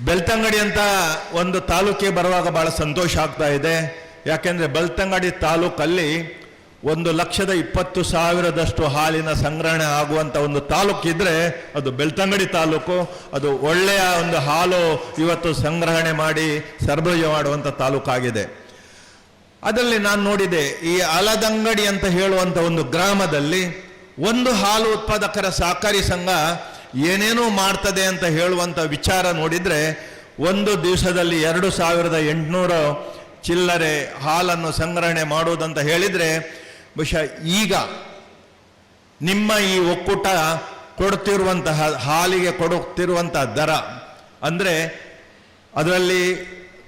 Speaker 5: ಬೆಳ್ತಂಗಡಿ ಅಂತ ಒಂದು ತಾಲೂಕಿಗೆ ಬರುವಾಗ ಬಹಳ ಸಂತೋಷ ಆಗ್ತಾ ಇದೆ. ಯಾಕೆಂದರೆ ಬೆಳ್ತಂಗಡಿ ತಾಲೂಕಲ್ಲಿ 1,20,000 ಹಾಲಿನ ಸಂಗ್ರಹಣೆ ಆಗುವಂಥ ಒಂದು ತಾಲೂಕಿದ್ರೆ ಅದು ಬೆಳ್ತಂಗಡಿ ತಾಲೂಕು. ಅದು ಒಳ್ಳೆಯ ಒಂದು ಹಾಲು ಇವತ್ತು ಸಂಗ್ರಹಣೆ ಮಾಡಿ ಸರಬರಾಜು ಮಾಡುವಂಥ ತಾಲೂಕಾಗಿದೆ. ಅದರಲ್ಲಿ ನಾನು ನೋಡಿದೆ, ಈ ಆಲದಂಗಡಿ ಅಂತ ಹೇಳುವಂಥ ಒಂದು ಗ್ರಾಮದಲ್ಲಿ ಒಂದು ಹಾಲು ಉತ್ಪಾದಕರ ಸಹಕಾರಿ ಸಂಘ ಏನೇನೋ ಮಾಡ್ತದೆ ಅಂತ ಹೇಳುವಂಥ ವಿಚಾರ ನೋಡಿದರೆ, ಒಂದು ದಿವಸದಲ್ಲಿ 2,800 ಚಿಲ್ಲರೆ ಹಾಲನ್ನು ಸಂಗ್ರಹಣೆ ಮಾಡುವುದಂತ ಹೇಳಿದರೆ, ಬಹುಶಃ ಈಗ ನಿಮ್ಮ ಈ ಒಕ್ಕೂಟ ಕೊಡುತ್ತಿರುವಂತಹ ಹಾಲಿಗೆ ಕೊಡುತ್ತಿರುವಂತಹ ದರ ಅಂದರೆ, ಅದರಲ್ಲಿ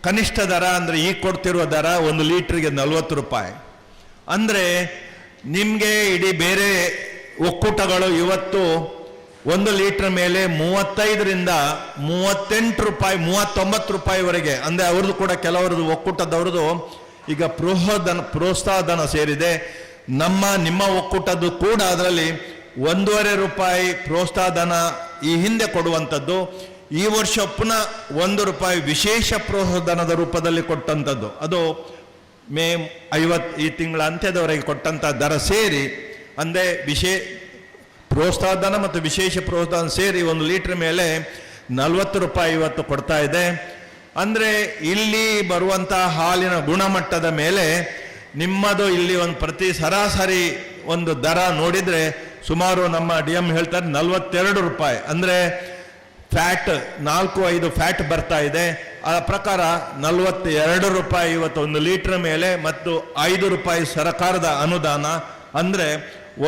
Speaker 5: ಕನಿಷ್ಠ ದರ ಅಂದರೆ ಈಗ ಕೊಡ್ತಿರುವ ದರ 1 ಲೀಟ್ರಿಗೆ 40 ರೂಪಾಯಿ. ಅಂದರೆ ನಿಮಗೆ ಇಡೀ ಬೇರೆ ಒಕ್ಕೂಟಗಳು ಇವತ್ತು 1 ಲೀಟರ್ ಮೇಲೆ 35ರಿಂದ 38 ರೂಪಾಯಿ, 39 ರೂಪಾಯಿವರೆಗೆ, ಅಂದರೆ ಅವ್ರದ್ದು ಕೂಡ ಕೆಲವರದ್ದು ಒಕ್ಕೂಟದವ್ರದ್ದು ಈಗ ಪ್ರೋತ್ಸಾಹ ಧನ ಸೇರಿದೆ. ನಿಮ್ಮ ಒಕ್ಕೂಟದ್ದು ಕೂಡ ಅದರಲ್ಲಿ 1.5 ರೂಪಾಯಿ ಪ್ರೋತ್ಸಾಹ ಧನ ಈ ಹಿಂದೆ ಕೊಡುವಂಥದ್ದು. ಈ ವರ್ಷ ಪುನಃ 1 ರೂಪಾಯಿ ವಿಶೇಷ ಪ್ರೋತ್ಸಾಹ ಧನದ ರೂಪದಲ್ಲಿ ಕೊಟ್ಟಂಥದ್ದು. ಅದು ಮೇ 50 ಈ ತಿಂಗಳ ಅಂತ್ಯದವರೆಗೆ ಕೊಟ್ಟಂಥ ದರ ಸೇರಿ, ಅಂದರೆ ಪ್ರೋತ್ಸಾಹ ಧನ ಮತ್ತು ವಿಶೇಷ ಪ್ರೋತ್ಸಾಹ ಧನ ಸೇರಿ 1 ಲೀಟರ್ ಮೇಲೆ 40 ರೂಪಾಯಿ ಇವತ್ತು ಕೊಡ್ತಾ ಇದೆ. ಅಂದರೆ ಇಲ್ಲಿ ಬರುವಂಥ ಹಾಲಿನ ಗುಣಮಟ್ಟದ ಮೇಲೆ ನಿಮ್ಮದು ಇಲ್ಲಿ ಒಂದು ಪ್ರತಿ ಸರಾಸರಿ ಒಂದು ದರ ನೋಡಿದರೆ ಸುಮಾರು ನಮ್ಮ DM ಹೇಳ್ತಾರೆ 42 ರೂಪಾಯಿ. ಅಂದರೆ ಫ್ಯಾಟ್ 4-5 ಫ್ಯಾಟ್ ಬರ್ತಾ ಇದೆ. ಆ ಪ್ರಕಾರ 42 ರೂಪಾಯಿ ಇವತ್ತು 1 ಲೀಟರ್ ಮೇಲೆ, ಮತ್ತು 5 ರೂಪಾಯಿ ಸರ್ಕಾರದ ಅನುದಾನ. ಅಂದರೆ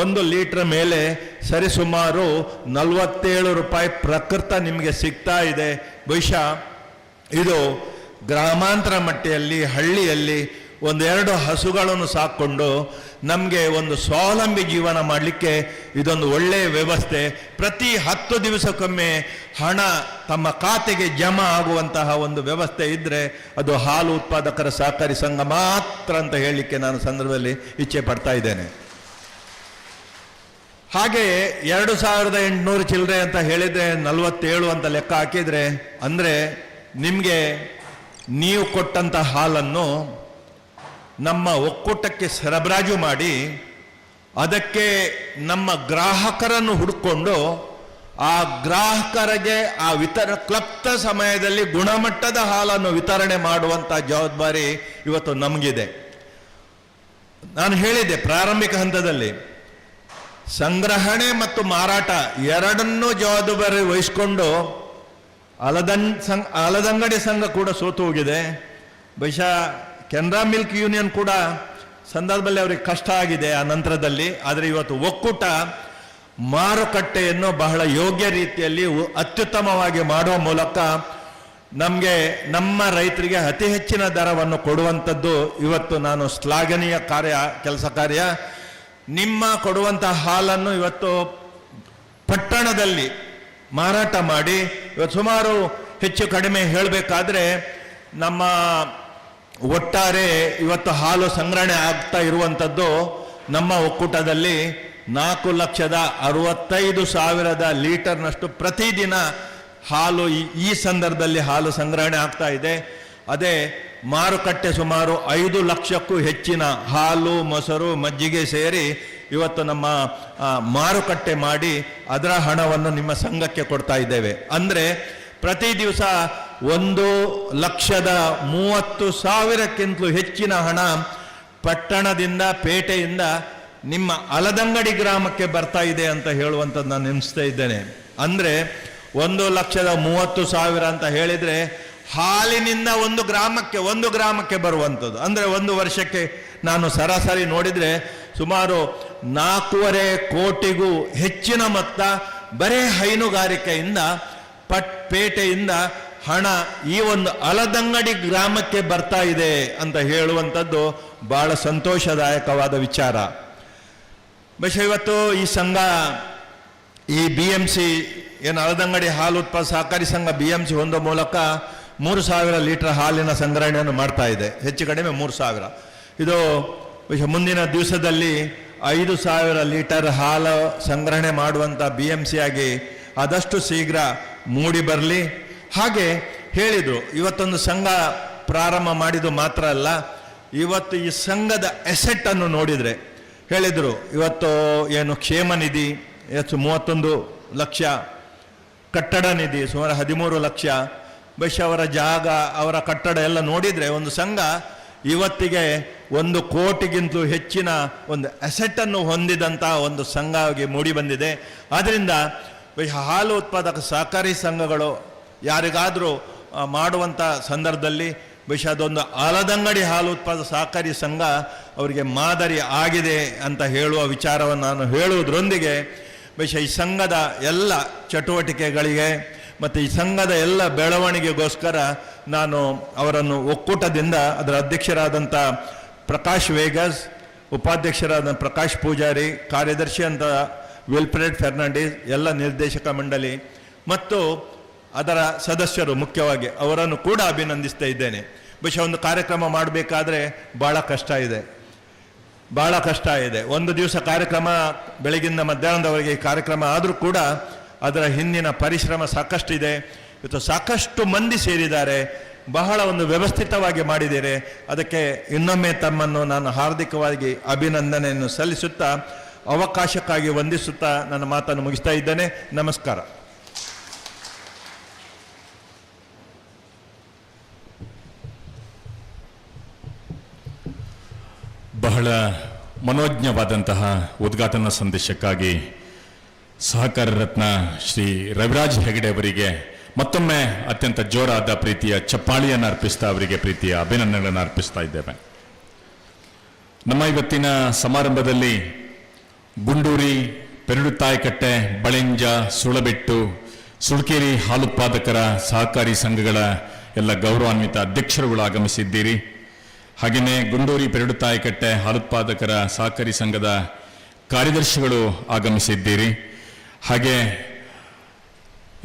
Speaker 5: 1 ಲೀಟರ್ ಮೇಲೆ ಸರಿಸುಮಾರು 47 ರೂಪಾಯಿ ಪ್ರಕೃತ ನಿಮಗೆ ಸಿಗ್ತಾ ಇದೆ. ಬಹುಶಃ ಇದು ಗ್ರಾಮಾಂತರ ಮಟ್ಟದಲ್ಲಿ, ಹಳ್ಳಿಯಲ್ಲಿ 1-2 ಹಸುಗಳನ್ನು ಸಾಕೊಂಡು ನಮಗೆ ಒಂದು ಸ್ವಾವಲಂಬಿ ಜೀವನ ಮಾಡಲಿಕ್ಕೆ ಇದೊಂದು ಒಳ್ಳೆಯ ವ್ಯವಸ್ಥೆ. ಪ್ರತಿ 10 ದಿವಸಕ್ಕೊಮ್ಮೆ ಹಣ ತಮ್ಮ ಖಾತೆಗೆ ಜಮಾ ಆಗುವಂತಹ ಒಂದು ವ್ಯವಸ್ಥೆ ಇದ್ದರೆ ಅದು ಹಾಲು ಉತ್ಪಾದಕರ ಸಹಕಾರಿ ಸಂಘ ಮಾತ್ರ ಅಂತ ಹೇಳಲಿಕ್ಕೆ ನಾನು ಸಂದರ್ಭದಲ್ಲಿ ಇಚ್ಛೆ ಪಡ್ತಾ ಇದ್ದೇನೆ. ಹಾಗೆಯೇ 2,800 ಚಿಲ್ಲರೆ ಅಂತ ಹೇಳಿದರೆ 47 ಅಂತ ಲೆಕ್ಕ ಹಾಕಿದರೆ, ಅಂದರೆ ನಿಮಗೆ ನೀವು ಕೊಟ್ಟಂಥ ಹಾಲನ್ನು ನಮ್ಮ ಒಕ್ಕೂಟಕ್ಕೆ ಸರಬರಾಜು ಮಾಡಿ ಅದಕ್ಕೆ ನಮ್ಮ ಗ್ರಾಹಕರನ್ನು ಹುಡುಕೊಂಡು ಆ ಗ್ರಾಹಕರಿಗೆ ಆ ಕ್ಲಪ್ತ ಸಮಯದಲ್ಲಿ ಗುಣಮಟ್ಟದ ಹಾಲನ್ನು ವಿತರಣೆ ಮಾಡುವಂಥ ಜವಾಬ್ದಾರಿ ಇವತ್ತು ನಮಗಿದೆ. ನಾನು ಹೇಳಿದ್ದೆ ಪ್ರಾರಂಭಿಕ ಹಂತದಲ್ಲಿ, ಸಂಗ್ರಹಣೆ ಮತ್ತು ಮಾರಾಟ ಎರಡನ್ನೂ ಜವಾಬ್ದಾರಿ ವಹಿಸಿಕೊಂಡು ಆಲದಂಗಡಿ ಸಂಘ ಕೂಡ ಸೋತು ಹೋಗಿದೆ. ಬಹುಶಃ ಕೆನರಾ ಮಿಲ್ಕ್ ಯೂನಿಯನ್ ಕೂಡ ಸಂದರ್ಭದಲ್ಲಿ ಅವರಿಗೆ ಕಷ್ಟ ಆಗಿದೆ ಆ ನಂತರದಲ್ಲಿ. ಆದರೆ ಇವತ್ತು ಒಕ್ಕೂಟ ಮಾರುಕಟ್ಟೆಯನ್ನು ಬಹಳ ಯೋಗ್ಯ ರೀತಿಯಲ್ಲಿ ಅತ್ಯುತ್ತಮವಾಗಿ ಮಾಡುವ ಮೂಲಕ ನಮಗೆ ನಮ್ಮ ರೈತರಿಗೆ ಅತಿ ಹೆಚ್ಚಿನ ದರವನ್ನು ಕೊಡುವಂಥದ್ದು ಇವತ್ತು ನಾನು ಶ್ಲಾಘನೀಯ ಕೆಲಸ ಕಾರ್ಯ. ನಿಮ್ಮ ಕೊಡುವಂಥ ಹಾಲನ್ನು ಇವತ್ತು ಪಟ್ಟಣದಲ್ಲಿ ಮಾರಾಟ ಮಾಡಿ ಇವತ್ತು ಸುಮಾರು ಹೆಚ್ಚು ಕಡಿಮೆ ಹೇಳಬೇಕಾದ್ರೆ ನಮ್ಮ ಒಟ್ಟಾರೆ ಇವತ್ತು ಹಾಲು ಸಂಗ್ರಹಣೆ ಆಗ್ತಾ ಇರುವಂಥದ್ದು ನಮ್ಮ ಒಕ್ಕೂಟದಲ್ಲಿ 4,65,000 ಲೀಟರ್ನಷ್ಟು ಪ್ರತಿದಿನ ಹಾಲು ಈ ಸಂದರ್ಭದಲ್ಲಿ ಹಾಲು ಸಂಗ್ರಹಣೆ ಆಗ್ತಾ ಇದೆ. ಅದೇ ಮಾರುಕಟ್ಟೆ ಸುಮಾರು 5 ಲಕ್ಷಕ್ಕೂ ಹೆಚ್ಚಿನ ಹಾಲು, ಮೊಸರು, ಮಜ್ಜಿಗೆ ಸೇರಿ ಇವತ್ತು ನಮ್ಮ ಮಾರುಕಟ್ಟೆ ಮಾಡಿ ಅದರ ಹಣವನ್ನು ನಿಮ್ಮ ಸಂಘಕ್ಕೆ ಕೊಡ್ತಾ ಇದ್ದೇವೆ. ಅಂದರೆ ಪ್ರತಿ ದಿವಸ 1,30,000ಕ್ಕಿಂತಲೂ ಹೆಚ್ಚಿನ ಹಣ ಪಟ್ಟಣದಿಂದ, ಪೇಟೆಯಿಂದ ನಿಮ್ಮ ಆಲದಂಗಡಿ ಗ್ರಾಮಕ್ಕೆ ಬರ್ತಾ ಇದೆ ಅಂತ ಹೇಳುವಂಥದ್ದು ನಾನು ನೆನೆಸ್ತಾ ಇದ್ದೇನೆ. ಅಂದರೆ 1,30,000 ಅಂತ ಹೇಳಿದರೆ ಹಾಲಿನಿಂದ ಒಂದು ಗ್ರಾಮಕ್ಕೆ ಬರುವಂಥದ್ದು. ಅಂದರೆ ಒಂದು ವರ್ಷಕ್ಕೆ ನಾನು ಸರಾಸರಿ ನೋಡಿದರೆ ಸುಮಾರು 4.5 ಕೋಟಿಗೂ ಹೆಚ್ಚಿನ ಮೊತ್ತ ಬರೇ ಹೈನುಗಾರಿಕೆಯಿಂದ ಪೇಟೆಯಿಂದ ಹಣ ಈ ಒಂದು ಅಲದಂಗಡಿ ಗ್ರಾಮಕ್ಕೆ ಬರ್ತಾ ಇದೆ ಅಂತ ಹೇಳುವಂಥದ್ದು ಬಹಳ ಸಂತೋಷದಾಯಕವಾದ ವಿಚಾರ. ಬಹುಶಃ ಇವತ್ತು ಈ ಸಂಘ, ಈ BMC ಏನು ಅಲದಂಗಡಿ ಹಾಲು ಉತ್ಪಾದಕ ಸಹಕಾರಿ ಸಂಘ BMC ಹೊಂದೋ ಮೂಲಕ 3,000 ಲೀಟರ್ ಹಾಲಿನ ಸಂಗ್ರಹಣೆಯನ್ನು ಮಾಡ್ತಾ ಇದೆ. ಹೆಚ್ಚು ಕಡಿಮೆ 3,000. ಇದು ಮುಂದಿನ ದಿವಸದಲ್ಲಿ 5,000 ಲೀಟರ್ ಹಾಲು ಸಂಗ್ರಹಣೆ ಮಾಡುವಂಥ BMC ಆಗಿ ಆದಷ್ಟು ಶೀಘ್ರ ಮೂಡಿ ಬರಲಿ. ಹಾಗೆ ಹೇಳಿದರು, ಇವತ್ತೊಂದು ಸಂಘ ಪ್ರಾರಂಭ ಮಾಡಿದ್ದು ಮಾತ್ರ ಅಲ್ಲ, ಇವತ್ತು ಈ ಸಂಘದ ಅಸೆಟ್ಟನ್ನು ನೋಡಿದರೆ ಹೇಳಿದರು, ಇವತ್ತು ಏನು ಕ್ಷೇಮ ನಿಧಿ ಎಷ್ಟು 31 ಲಕ್ಷ, ಕಟ್ಟಡ ನಿಧಿ ಸುಮಾರು 13 ಲಕ್ಷ, ಬಹುಶಃ ಅವರ ಜಾಗ, ಅವರ ಕಟ್ಟಡ ಎಲ್ಲ ನೋಡಿದರೆ ಒಂದು ಸಂಘ ಇವತ್ತಿಗೆ 1 ಕೋಟಿಗಿಂತಲೂ ಹೆಚ್ಚಿನ ಒಂದು ಅಸೆಟ್ಟನ್ನು ಹೊಂದಿದಂಥ ಒಂದು ಸಂಘ ಆಗಿ ಮೂಡಿ ಬಂದಿದೆ. ಆದ್ದರಿಂದ ಹಾಲು ಉತ್ಪಾದಕ ಸಹಕಾರಿ ಸಂಘಗಳು ಯಾರಿಗಾದರೂ ಮಾಡುವಂಥ ಸಂದರ್ಭದಲ್ಲಿ ಬಹುಶಃ ಅದೊಂದು ಆಲದಂಗಡಿ ಹಾಲು ಉತ್ಪಾದಕ ಸಹಕಾರಿ ಸಂಘ ಅವರಿಗೆ ಮಾದರಿ ಆಗಿದೆ ಅಂತ ಹೇಳುವ ವಿಚಾರವನ್ನು ನಾನು ಹೇಳುವುದರೊಂದಿಗೆ ಬಹುಶಃ ಈ ಸಂಘದ ಎಲ್ಲ ಚಟುವಟಿಕೆಗಳಿಗೆ ಮತ್ತು ಈ ಸಂಘದ ಎಲ್ಲ ಬೆಳವಣಿಗೆಗೋಸ್ಕರ ನಾನು ಅವರನ್ನು ಒಕ್ಕೂಟದಿಂದ ಅದರ ಅಧ್ಯಕ್ಷರಾದಂಥ ಪ್ರಕಾಶ್ ವೇಗಸ್, ಉಪಾಧ್ಯಕ್ಷರಾದ ಪ್ರಕಾಶ್ ಪೂಜಾರಿ, ಕಾರ್ಯದರ್ಶಿ ಅಂತ ವಿಲ್ಫ್ರೆಡ್ ಫೆರ್ನಾಂಡಿಸ್, ಎಲ್ಲ ನಿರ್ದೇಶಕ ಮಂಡಳಿ ಮತ್ತು ಅದರ ಸದಸ್ಯರು ಮುಖ್ಯವಾಗಿ ಅವರನ್ನು ಕೂಡ ಅಭಿನಂದಿಸ್ತಾ ಇದ್ದೇನೆ. ಬಹುಶಃ ಒಂದು ಕಾರ್ಯಕ್ರಮ ಮಾಡಬೇಕಾದ್ರೆ ಭಾಳ ಕಷ್ಟ ಇದೆ. ಒಂದು ದಿವಸ ಕಾರ್ಯಕ್ರಮ ಬೆಳಗಿಂದ ಮಧ್ಯಾಹ್ನದವರೆಗೆ ಈ ಕಾರ್ಯಕ್ರಮ ಆದರೂ ಕೂಡ ಅದರ ಹಿಂದಿನ ಪರಿಶ್ರಮ ಸಾಕಷ್ಟಿದೆ. ಇವತ್ತು ಸಾಕಷ್ಟು ಮಂದಿ ಸೇರಿದ್ದಾರೆ, ಬಹಳ ಒಂದು ವ್ಯವಸ್ಥಿತವಾಗಿ ಮಾಡಿದ್ದೀರಿ. ಅದಕ್ಕೆ ಇನ್ನೊಮ್ಮೆ ತಮ್ಮನ್ನು ನಾನು ಹಾರ್ದಿಕವಾಗಿ ಅಭಿನಂದನೆಯನ್ನು ಸಲ್ಲಿಸುತ್ತಾ, ಅವಕಾಶಕ್ಕಾಗಿ ವಂದಿಸುತ್ತಾ ನನ್ನ ಮಾತನ್ನು ಮುಗಿಸ್ತಾ ಇದ್ದೇನೆ. ನಮಸ್ಕಾರ.
Speaker 1: ಬಹಳ ಮನೋಜ್ಞವಾದಂತಹ ಉದ್ಘಾಟನಾ ಸಂದೇಶಕ್ಕಾಗಿ ಸಹಕಾರ ರತ್ನ ಶ್ರೀ ರವಿರಾಜ್ ಹೆಗಡೆ ಅವರಿಗೆ ಮತ್ತೊಮ್ಮೆ ಅತ್ಯಂತ ಜೋರಾದ ಪ್ರೀತಿಯ ಚಪ್ಪಾಳಿಯನ್ನು ಅರ್ಪಿಸ್ತಾ ಅವರಿಗೆ ಪ್ರೀತಿಯ ಅಭಿನಂದನೆಗಳನ್ನು ಅರ್ಪಿಸ್ತಾ ಇದ್ದೇವೆ. ನಮ್ಮ ಇವತ್ತಿನ ಸಮಾರಂಭದಲ್ಲಿ ಗುಂಡೂರಿ, ಪೆರಡುತಾಯಕಟ್ಟೆ, ಬಳೆಂಜ, ಸುಳಬೆಟ್ಟು, ಸುಳ್ಕೇರಿ ಹಾಲುತ್ಪಾದಕರ ಸಹಕಾರಿ ಸಂಘಗಳ ಎಲ್ಲ ಗೌರವಾನ್ವಿತ ಅಧ್ಯಕ್ಷರುಗಳು ಆಗಮಿಸಿದ್ದೀರಿ. ಹಾಗೆಯೇ ಗುಂಡೂರಿ, ಪೆರಡುತಾಯಕಟ್ಟೆ ಹಾಲುತ್ಪಾದಕರ ಸಹಕಾರಿ ಸಂಘದ ಕಾರ್ಯದರ್ಶಿಗಳು ಆಗಮಿಸಿದ್ದೀರಿ. ಹಾಗೆ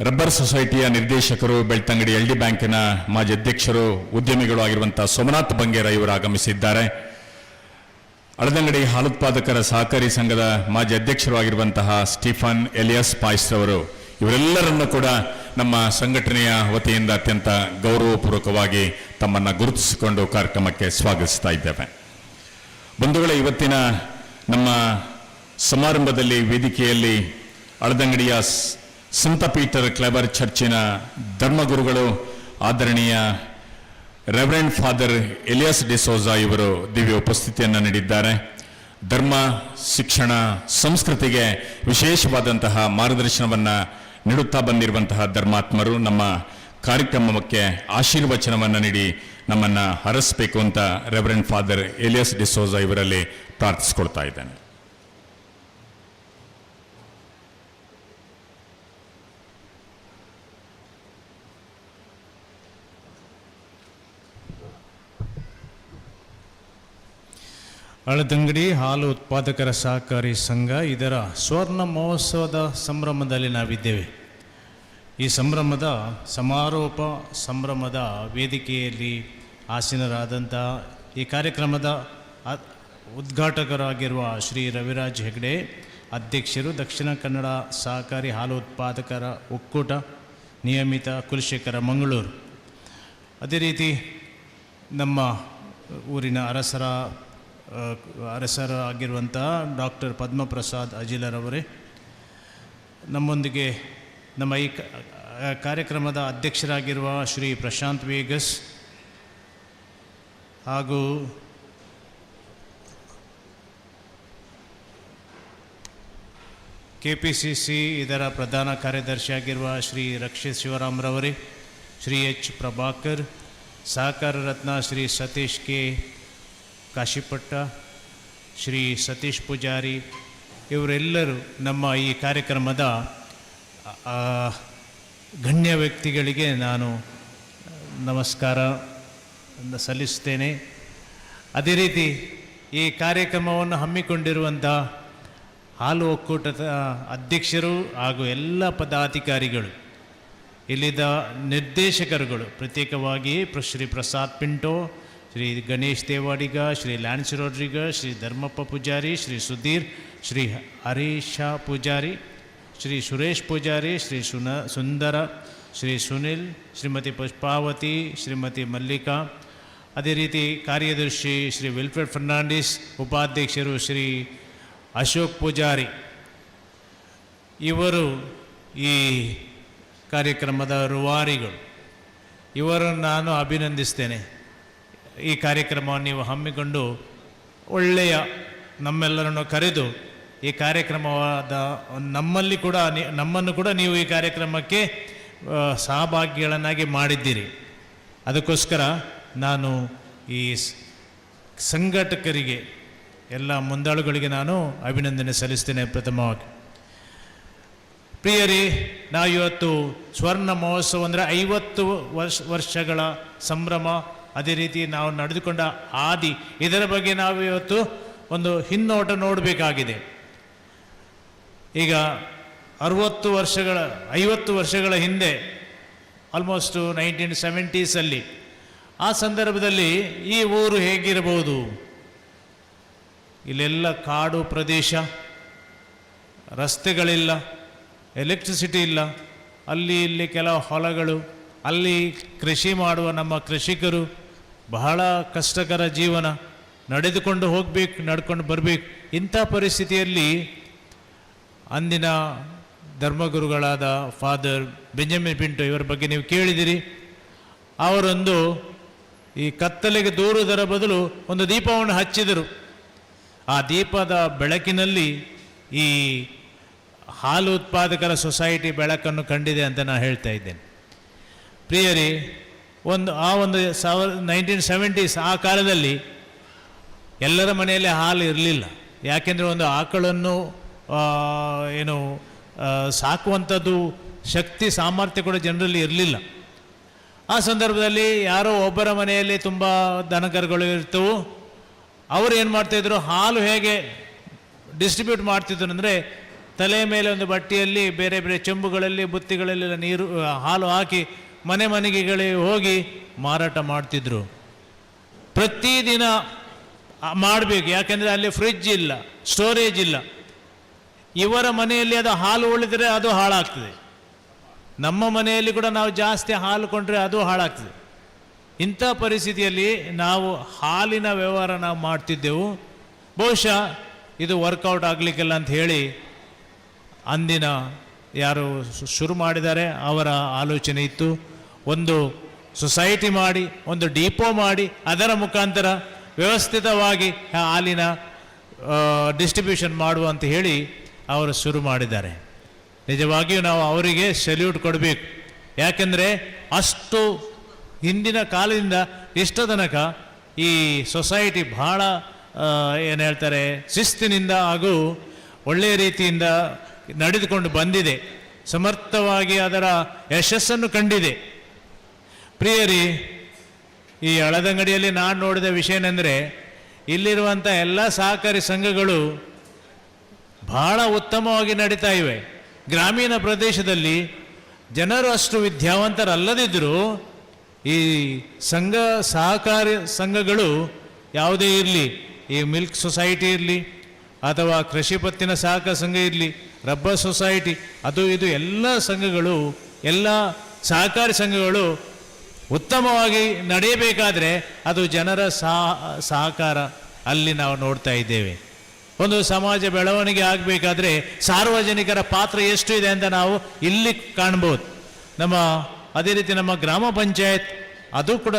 Speaker 1: ರಬ್ಬರ್ ಸೊಸೈಟಿಯ ನಿರ್ದೇಶಕರು, ಬೆಳ್ತಂಗಡಿ LD ಬ್ಯಾಂಕಿನ ಮಾಜಿ ಅಧ್ಯಕ್ಷರು, ಉದ್ಯಮಿಗಳು ಆಗಿರುವಂಥ ಸೋಮನಾಥ್ ಬಂಗೇರ ಇವರು ಆಗಮಿಸಿದ್ದಾರೆ. ಅಳದಂಗಡಿ ಹಾಲುತ್ಪಾದಕರ ಸಹಕಾರಿ ಸಂಘದ ಮಾಜಿ ಅಧ್ಯಕ್ಷರು ಆಗಿರುವಂತಹ ಸ್ಟೀಫನ್ ಎಲಿಯಸ್ ಪಾಯ್ಸ್ ಅವರು, ಇವರೆಲ್ಲರನ್ನು ಕೂಡ ನಮ್ಮ ಸಂಘಟನೆಯ ವತಿಯಿಂದ ಅತ್ಯಂತ ಗೌರವಪೂರ್ವಕವಾಗಿ ತಮ್ಮನ್ನು ಗುರುತಿಸಿಕೊಂಡು ಕಾರ್ಯಕ್ರಮಕ್ಕೆ ಸ್ವಾಗತಿಸ್ತಾ ಇದ್ದೇವೆ. ಬಂಧುಗಳೇ, ಇವತ್ತಿನ ನಮ್ಮ ಸಮಾರಂಭದಲ್ಲಿ ವೇದಿಕೆಯಲ್ಲಿ ಅಳದಂಗಡಿಯ ಸಂತ ಪೀಟರ್ ಕ್ಲೆಬರ್ ಚರ್ಚಿನ ಧರ್ಮಗುರುಗಳು ಆದರಣೀಯ ರೆವರೆಂಡ್ ಫಾದರ್ ಎಲಿಯಾಸ್ ಡಿಸೋಜಾ ಇವರು ದಿವ್ಯ ಉಪಸ್ಥಿತಿಯನ್ನು ನೀಡಿದ್ದಾರೆ. ಧರ್ಮ, ಶಿಕ್ಷಣ, ಸಂಸ್ಕೃತಿಗೆ ವಿಶೇಷವಾದಂತಹ ಮಾರ್ಗದರ್ಶನವನ್ನು ನೀಡುತ್ತಾ ಬಂದಿರುವಂತಹ ಧರ್ಮಾತ್ಮರು ನಮ್ಮ ಕಾರ್ಯಕ್ರಮಕ್ಕೆ ಆಶೀರ್ವಚನವನ್ನು ನೀಡಿ ನಮ್ಮನ್ನು ಹರಸಬೇಕು ಅಂತ ರೆವರೆಂಡ್ ಫಾದರ್ ಎಲಿಯಾಸ್ ಡಿಸೋಜಾ ಇವರಲ್ಲಿ ಪ್ರಾರ್ಥಿಸಿಕೊಳ್ತಾ ಇದ್ದೇನೆ.
Speaker 6: ಅಳದಂಗಡಿ ಹಾಲು ಉತ್ಪಾದಕರ ಸಹಕಾರಿ ಸಂಘ ಇದರ ಸ್ವರ್ಣ ಮಹೋತ್ಸವದ ಸಂಭ್ರಮದಲ್ಲಿ ನಾವಿದ್ದೇವೆ. ಈ ಸಂಭ್ರಮದ ಸಮಾರೋಪ ಸಂಭ್ರಮದ ವೇದಿಕೆಯಲ್ಲಿ ಆಸೀನರಾದಂಥ ಈ ಕಾರ್ಯಕ್ರಮದ ಉದ್ಘಾಟಕರಾಗಿರುವ ಶ್ರೀ ರವಿರಾಜ್ ಹೆಗಡೆ, ಅಧ್ಯಕ್ಷರು, ದಕ್ಷಿಣ ಕನ್ನಡ ಸಹಕಾರಿ ಹಾಲು ಉತ್ಪಾದಕರ ಒಕ್ಕೂಟ, ನಿಯಮಿತ ಕುಲಶೇಖರ, ಮಂಗಳೂರು. ಅದೇ ರೀತಿ ನಮ್ಮ ಊರಿನ ಅರಸರಾಗಿರುವಂಥ ಡಾಕ್ಟರ್ ಪದ್ಮಪ್ರಸಾದ್ ಅಜಿಲರವರೇ, ನಮ್ಮೊಂದಿಗೆ ನಮ್ಮ ಈ ಕಾರ್ಯಕ್ರಮದ ಅಧ್ಯಕ್ಷರಾಗಿರುವ ಶ್ರೀ ಪ್ರಶಾಂತ್ ವೇಗಸ್ ಹಾಗೂ KPCC ಇದರ ಪ್ರಧಾನ ಕಾರ್ಯದರ್ಶಿಯಾಗಿರುವ ಶ್ರೀ ರಕ್ಷಿತ್ ಶಿವರಾಮ್ರವರೇ, ಶ್ರೀ H ಪ್ರಭಾಕರ್, ಸಹಕಾರ ರತ್ನ ಶ್ರೀ ಸತೀಶ್ K ಕಾಶಿಪಟ್ಟ, ಶ್ರೀ ಸತೀಶ್ ಪೂಜಾರಿ, ಇವರೆಲ್ಲರೂ ನಮ್ಮ ಈ ಕಾರ್ಯಕ್ರಮದ ಗಣ್ಯ ವ್ಯಕ್ತಿಗಳಿಗೆ ನಾನು ನಮಸ್ಕಾರ ಸಲ್ಲಿಸುತ್ತೇನೆ. ಅದೇ ರೀತಿ ಈ ಕಾರ್ಯಕ್ರಮವನ್ನು ಹಮ್ಮಿಕೊಂಡಿರುವಂಥ ಹಾಲು ಒಕ್ಕೂಟದ ಅಧ್ಯಕ್ಷರು ಹಾಗೂ ಎಲ್ಲ ಪದಾಧಿಕಾರಿಗಳು, ಇಲ್ಲಿದ್ದ ನಿರ್ದೇಶಕರುಗಳು, ಪ್ರತ್ಯೇಕವಾಗಿ ಶ್ರೀ ಪ್ರಸಾದ್ ಪಿಂಟೋ, ಶ್ರೀ ಗಣೇಶ್ ದೇವಾಡಿಗ, ಶ್ರೀ ಲ್ಯಾನ್ಸ್ ರೋಡ್ರಿಗ, ಶ್ರೀ ಧರ್ಮಪ್ಪ ಪೂಜಾರಿ, ಶ್ರೀ ಸುಧೀರ್, ಶ್ರೀ ಹರೀಶ ಪೂಜಾರಿ, ಶ್ರೀ ಸುರೇಶ್ ಪೂಜಾರಿ, ಶ್ರೀ ಸುಂದರ, ಶ್ರೀ ಸುನಿಲ್, ಶ್ರೀಮತಿ ಪುಷ್ಪಾವತಿ, ಶ್ರೀಮತಿ ಮಲ್ಲಿಕಾ, ಅದೇ ರೀತಿ ಕಾರ್ಯದರ್ಶಿ ಶ್ರೀ ವಿಲ್ಫ್ರೆಡ್ ಫರ್ನಾಂಡಿಸ್, ಉಪಾಧ್ಯಕ್ಷರು ಶ್ರೀ ಅಶೋಕ್ ಪೂಜಾರಿ, ಇವರು ಈ ಕಾರ್ಯಕ್ರಮದ ರೂವಾರಿಗಳು. ಇವರನ್ನು ನಾನು ಅಭಿನಂದಿಸ್ತೇನೆ. ಈ ಕಾರ್ಯಕ್ರಮವನ್ನು ನೀವು ಹಮ್ಮಿಕೊಂಡು ಒಳ್ಳೆಯ ನಮ್ಮೆಲ್ಲರನ್ನು ಕರೆದು ಈ ಕಾರ್ಯಕ್ರಮವಾದ ನಮ್ಮನ್ನು ಕೂಡ ನೀವು ಈ ಕಾರ್ಯಕ್ರಮಕ್ಕೆ ಸಹಭಾಗಿಗಳನ್ನಾಗಿ ಮಾಡಿದ್ದೀರಿ. ಅದಕ್ಕೋಸ್ಕರ ನಾನು ಈ ಸಂಘಟಕರಿಗೆ, ಎಲ್ಲ ಮುಂದಾಳುಗಳಿಗೆ ನಾನು ಅಭಿನಂದನೆ ಸಲ್ಲಿಸ್ತೇನೆ. ಪ್ರಥಮವಾಗಿ ಪ್ರಿಯರೇ, ನಾವು ಇವತ್ತು ಸ್ವರ್ಣ ಮಹೋತ್ಸವ ಅಂದರೆ 50 ವರ್ಷಗಳ ಸಂಭ್ರಮ, ಅದೇ ರೀತಿ ನಾವು ನಡೆದುಕೊಂಡ ಆದಿ, ಇದರ ಬಗ್ಗೆ ನಾವು ಇವತ್ತು ಒಂದು ಹಿನ್ನೋಟ ನೋಡಬೇಕಾಗಿದೆ. ಈಗ 50 ವರ್ಷಗಳ ಹಿಂದೆ, ಆಲ್ಮೋಸ್ಟ್ 1970s, ಆ ಸಂದರ್ಭದಲ್ಲಿ ಈ ಊರು ಹೇಗಿರಬಹುದು? ಇಲ್ಲೆಲ್ಲ ಕಾಡು ಪ್ರದೇಶ, ರಸ್ತೆಗಳಿಲ್ಲ, ಎಲೆಕ್ಟ್ರಿಸಿಟಿ ಇಲ್ಲ, ಅಲ್ಲಿ ಇಲ್ಲಿ ಕೆಲವು ಹೊಲಗಳು, ಅಲ್ಲಿ ಕೃಷಿ ಮಾಡುವ ನಮ್ಮ ಕೃಷಿಕರು, ಬಹಳ ಕಷ್ಟಕರ ಜೀವನ, ನಡೆದುಕೊಂಡು ಹೋಗಬೇಕು, ನಡ್ಕೊಂಡು ಬರಬೇಕು. ಇಂಥ ಪರಿಸ್ಥಿತಿಯಲ್ಲಿ ಅಂದಿನ ಧರ್ಮಗುರುಗಳಾದ ಫಾದರ್ ಬೆಂಜಮಿನ್ ಪಿಂಟೋ ಇವರ ಬಗ್ಗೆ ನೀವು ಕೇಳಿದಿರಿ. ಅವರೊಂದು ಈ ಕತ್ತಲೆಗೆ ದೂರುವುದರ ಬದಲು ಒಂದು ದೀಪವನ್ನು ಹಚ್ಚಿದರು. ಆ ದೀಪದ ಬೆಳಕಿನಲ್ಲಿ ಈ ಹಾಲು ಉತ್ಪಾದಕರ ಸೊಸೈಟಿ ಬೆಳಕನ್ನು ಕಂಡಿದೆ ಅಂತ ನಾನು ಹೇಳ್ತಾ ಇದ್ದೇನೆ. ಪ್ರಿಯರೇ, ಒಂದು 1970s ಆ ಕಾಲದಲ್ಲಿ ಎಲ್ಲರ ಮನೆಯಲ್ಲಿ ಹಾಲು ಇರಲಿಲ್ಲ. ಯಾಕೆಂದರೆ ಒಂದು ಆಕಳನ್ನು ಸಾಕುವಂಥದ್ದು ಶಕ್ತಿ ಸಾಮರ್ಥ್ಯ ಕೂಡ ಜನರಲ್ಲಿ ಇರಲಿಲ್ಲ. ಆ ಸಂದರ್ಭದಲ್ಲಿ ಯಾರೋ ಒಬ್ಬರ ಮನೆಯಲ್ಲಿ ತುಂಬ ದನಕರುಗಳು ಇರ್ತವು. ಅವರು ಏನು ಮಾಡ್ತಾಯಿದ್ರು, ಹಾಲು ಹೇಗೆ ಡಿಸ್ಟ್ರಿಬ್ಯೂಟ್ ಮಾಡ್ತಿದ್ರು ಅಂದರೆ, ತಲೆ ಮೇಲೆ ಒಂದು ಬಟ್ಟೆಯಲ್ಲಿ ಬೇರೆ ಬೇರೆ ಚೆಂಬುಗಳಲ್ಲಿ, ಬುತ್ತಿಗಳಲ್ಲೆಲ್ಲ ನೀರು ಹಾಲು ಹಾಕಿ ಮನೆಗಳಿಗೆ ಹೋಗಿ ಮಾರಾಟ ಮಾಡ್ತಿದ್ರು. ಪ್ರತಿದಿನ ಮಾಡಬೇಕು, ಯಾಕೆಂದರೆ ಅಲ್ಲಿ ಫ್ರಿಡ್ಜ್ ಇಲ್ಲ, ಸ್ಟೋರೇಜ್ ಇಲ್ಲ. ಇವರ ಮನೆಯಲ್ಲಿ ಅದು ಹಾಲು ಉಳಿದರೆ ಅದು ಹಾಳಾಗ್ತದೆ. ನಮ್ಮ ಮನೆಯಲ್ಲಿ ಕೂಡ ನಾವು ಜಾಸ್ತಿ ಹಾಲು ಕೊಂಡ್ರೆ ಅದು ಹಾಳಾಗ್ತದೆ. ಇಂಥ ಪರಿಸ್ಥಿತಿಯಲ್ಲಿ ನಾವು ಹಾಲಿನ ವ್ಯವಹಾರ ನಾವು ಮಾಡ್ತಿದ್ದೆವು. ಬಹುಶಃ ಇದು ವರ್ಕೌಟ್ ಆಗಲಿಕ್ಕಿಲ್ಲ ಅಂತ ಹೇಳಿ ಅಂದಿನ ಯಾರು ಶುರು ಮಾಡಿದ್ದಾರೆ ಅವರ ಆಲೋಚನೆ ಇತ್ತು, ಒಂದು ಸೊಸೈಟಿ ಮಾಡಿ, ಒಂದು ಡಿಪೋ ಮಾಡಿ, ಅದರ ಮುಖಾಂತರ ವ್ಯವಸ್ಥಿತವಾಗಿ ಹಾಲಿನ ಡಿಸ್ಟ್ರಿಬ್ಯೂಷನ್ ಮಾಡುವ ಅಂತ ಹೇಳಿ ಅವರು ಶುರು ಮಾಡಿದ್ದಾರೆ. ನಿಜವಾಗಿಯೂ ನಾವು ಅವರಿಗೆ ಸೆಲ್ಯೂಟ್ ಕೊಡಬೇಕು. ಯಾಕೆಂದರೆ ಅಷ್ಟು ಹಿಂದಿನ ಕಾಲದಿಂದ ಇಷ್ಟ ತನಕ ಈ ಸೊಸೈಟಿ ಬಹಳ ಏನು ಹೇಳ್ತಾರೆ, ಶಿಸ್ತಿನಿಂದ ಹಾಗೂ ಒಳ್ಳೆಯ ರೀತಿಯಿಂದ ನಡೆದುಕೊಂಡು ಬಂದಿದೆ, ಸಮರ್ಥವಾಗಿ ಅದರ ಯಶಸ್ಸನ್ನು ಕಂಡಿದೆ. ಪ್ರಿಯರಿ, ಈ ಹಳದಂಗಡಿಯಲ್ಲಿ ನಾನು ನೋಡಿದ ವಿಷಯ ಏನೆಂದರೆ, ಇಲ್ಲಿರುವಂಥ ಎಲ್ಲ ಸಹಕಾರಿ ಸಂಘಗಳು ಬಹಳ ಉತ್ತಮವಾಗಿ ನಡೀತಾ ಇವೆ. ಗ್ರಾಮೀಣ ಪ್ರದೇಶದಲ್ಲಿ ಜನರು ಅಷ್ಟು ವಿದ್ಯಾವಂತರಲ್ಲದಿದ್ದರೂ ಈ ಸಹಕಾರಿ ಸಂಘಗಳು ಯಾವುದೇ ಇರಲಿ, ಈ ಮಿಲ್ಕ್ ಸೊಸೈಟಿ ಇರಲಿ ಅಥವಾ ಕೃಷಿ ಪತ್ತಿನ ಸಹಕಾರ ಸಂಘ ಇರಲಿ, ರಬ್ಬರ್ ಸೊಸೈಟಿ, ಅದು ಇದು ಎಲ್ಲ ಸಂಘಗಳು, ಎಲ್ಲ ಸಹಕಾರಿ ಸಂಘಗಳು ಉತ್ತಮವಾಗಿ ನಡೆಯಬೇಕಾದರೆ ಅದು ಜನರ ಸಹಕಾರ ಅಲ್ಲಿ ನಾವು ನೋಡ್ತಾ ಇದ್ದೇವೆ. ಒಂದು ಸಮಾಜ ಬೆಳವಣಿಗೆ ಆಗಬೇಕಾದ್ರೆ ಸಾರ್ವಜನಿಕರ ಪಾತ್ರ ಎಷ್ಟು ಇದೆ ಅಂತ ನಾವು ಇಲ್ಲಿ ಕಾಣ್ಬೋದು. ಅದೇ ರೀತಿ ನಮ್ಮ ಗ್ರಾಮ ಪಂಚಾಯತ್ ಅದು ಕೂಡ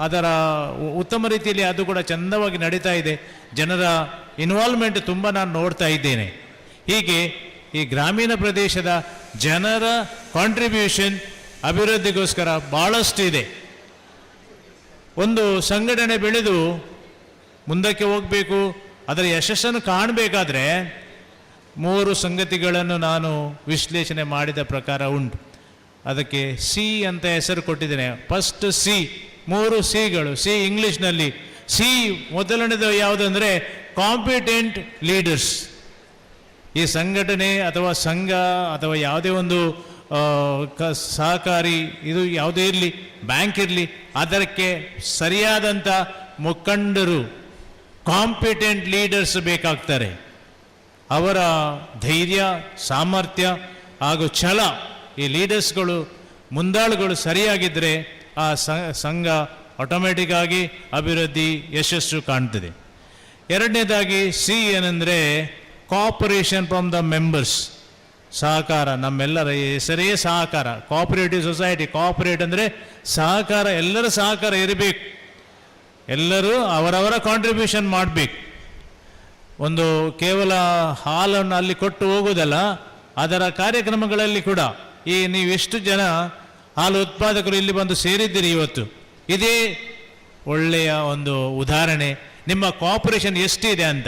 Speaker 6: ಅದರ ಉತ್ತಮ ರೀತಿಯಲ್ಲಿ ಅದು ಕೂಡ ಚಂದವಾಗಿ ನಡೀತಾ ಇದೆ. ಜನರ ಇನ್ವಾಲ್ವ್ಮೆಂಟ್ ತುಂಬ ನಾನು ನೋಡ್ತಾ ಇದ್ದೇನೆ. ಹೀಗೆ ಈ ಗ್ರಾಮೀಣ ಪ್ರದೇಶದ ಜನರ ಕಾಂಟ್ರಿಬ್ಯೂಷನ್ ಅಭಿವೃದ್ಧಿಗೋಸ್ಕರ ಭಾಳಷ್ಟು ಇದೆ. ಒಂದು ಸಂಘಟನೆ ಬೆಳೆದು ಮುಂದಕ್ಕೆ ಹೋಗಬೇಕು, ಅದರ ಯಶಸ್ಸನ್ನು ಕಾಣಬೇಕಾದ್ರೆ 3 ಸಂಗತಿಗಳನ್ನು ನಾನು ವಿಶ್ಲೇಷಣೆ ಮಾಡಿದ ಪ್ರಕಾರ ಉಂಟು. ಅದಕ್ಕೆ ಸಿ ಅಂತ ಹೆಸರು ಕೊಟ್ಟಿದ್ದೇನೆ. First C, 3 ಸಿಗಳು. ಸಿ ಇಂಗ್ಲೀಷ್ನಲ್ಲಿ ಸಿ ಮೊದಲನೇದು ಯಾವುದಂದರೆ ಕಾಂಪಿಟೆಂಟ್ ಲೀಡರ್ಸ್. ಈ ಸಂಘಟನೆ ಅಥವಾ ಸಂಘ ಅಥವಾ ಯಾವುದೇ ಒಂದು ಸಹಕಾರಿ ಇದು ಯಾವುದೇ ಇರಲಿ, ಬ್ಯಾಂಕ್ ಇರಲಿ, ಅದಕ್ಕೆ ಸರಿಯಾದಂಥ ಮುಖಂಡರು, ಕಾಂಪಿಟೆಂಟ್ ಲೀಡರ್ಸ್ ಬೇಕಾಗ್ತಾರೆ. ಅವರ ಧೈರ್ಯ, ಸಾಮರ್ಥ್ಯ ಹಾಗೂ ಛಲ, ಈ ಲೀಡರ್ಸ್ಗಳು, ಮುಂದಾಳುಗಳು ಸರಿಯಾಗಿದ್ದರೆ ಆ ಸಂಘ ಆಟೋಮೆಟಿಕ್ ಆಗಿ ಅಭಿವೃದ್ಧಿ, ಯಶಸ್ಸು ಕಾಣ್ತದೆ. ಎರಡನೇದಾಗಿ ಸಿ ಏನೆಂದರೆ ಕೋಆಪರೇಷನ್ ಫ್ರಮ್ ದ ಮೆಂಬರ್ಸ್. ಸಹಕಾರ, ನಮ್ಮೆಲ್ಲರ ಹೆಸರೇ ಸಹಕಾರ. ಕೋಆಪರೇಟಿವ್ ಸೊಸೈಟಿ, ಕೋಆಪರೇಟ್ ಅಂದರೆ ಸಹಕಾರ, ಎಲ್ಲರ ಸಹಕಾರ ಇರಬೇಕು. ಎಲ್ಲರೂ ಅವರವರ ಕಾಂಟ್ರಿಬ್ಯೂಷನ್ ಮಾಡಬೇಕು. ಒಂದು ಕೇವಲ ಹಾಲನ್ನು ಅಲ್ಲಿ ಕೊಟ್ಟು ಹೋಗೋದಲ್ಲ, ಅದರ ಕಾರ್ಯಕ್ರಮಗಳಲ್ಲಿ ಕೂಡ ನೀವು ಎಷ್ಟು ಜನ ಹಾಲು ಉತ್ಪಾದಕರು ಇಲ್ಲಿ ಬಂದು ಸೇರಿದ್ದೀರಿ ಇವತ್ತು, ಇದೇ ಒಳ್ಳೆಯ ಒಂದು ಉದಾಹರಣೆ ನಿಮ್ಮ ಕೋಆಪರೇಷನ್ ಎಷ್ಟಿದೆ ಅಂತ.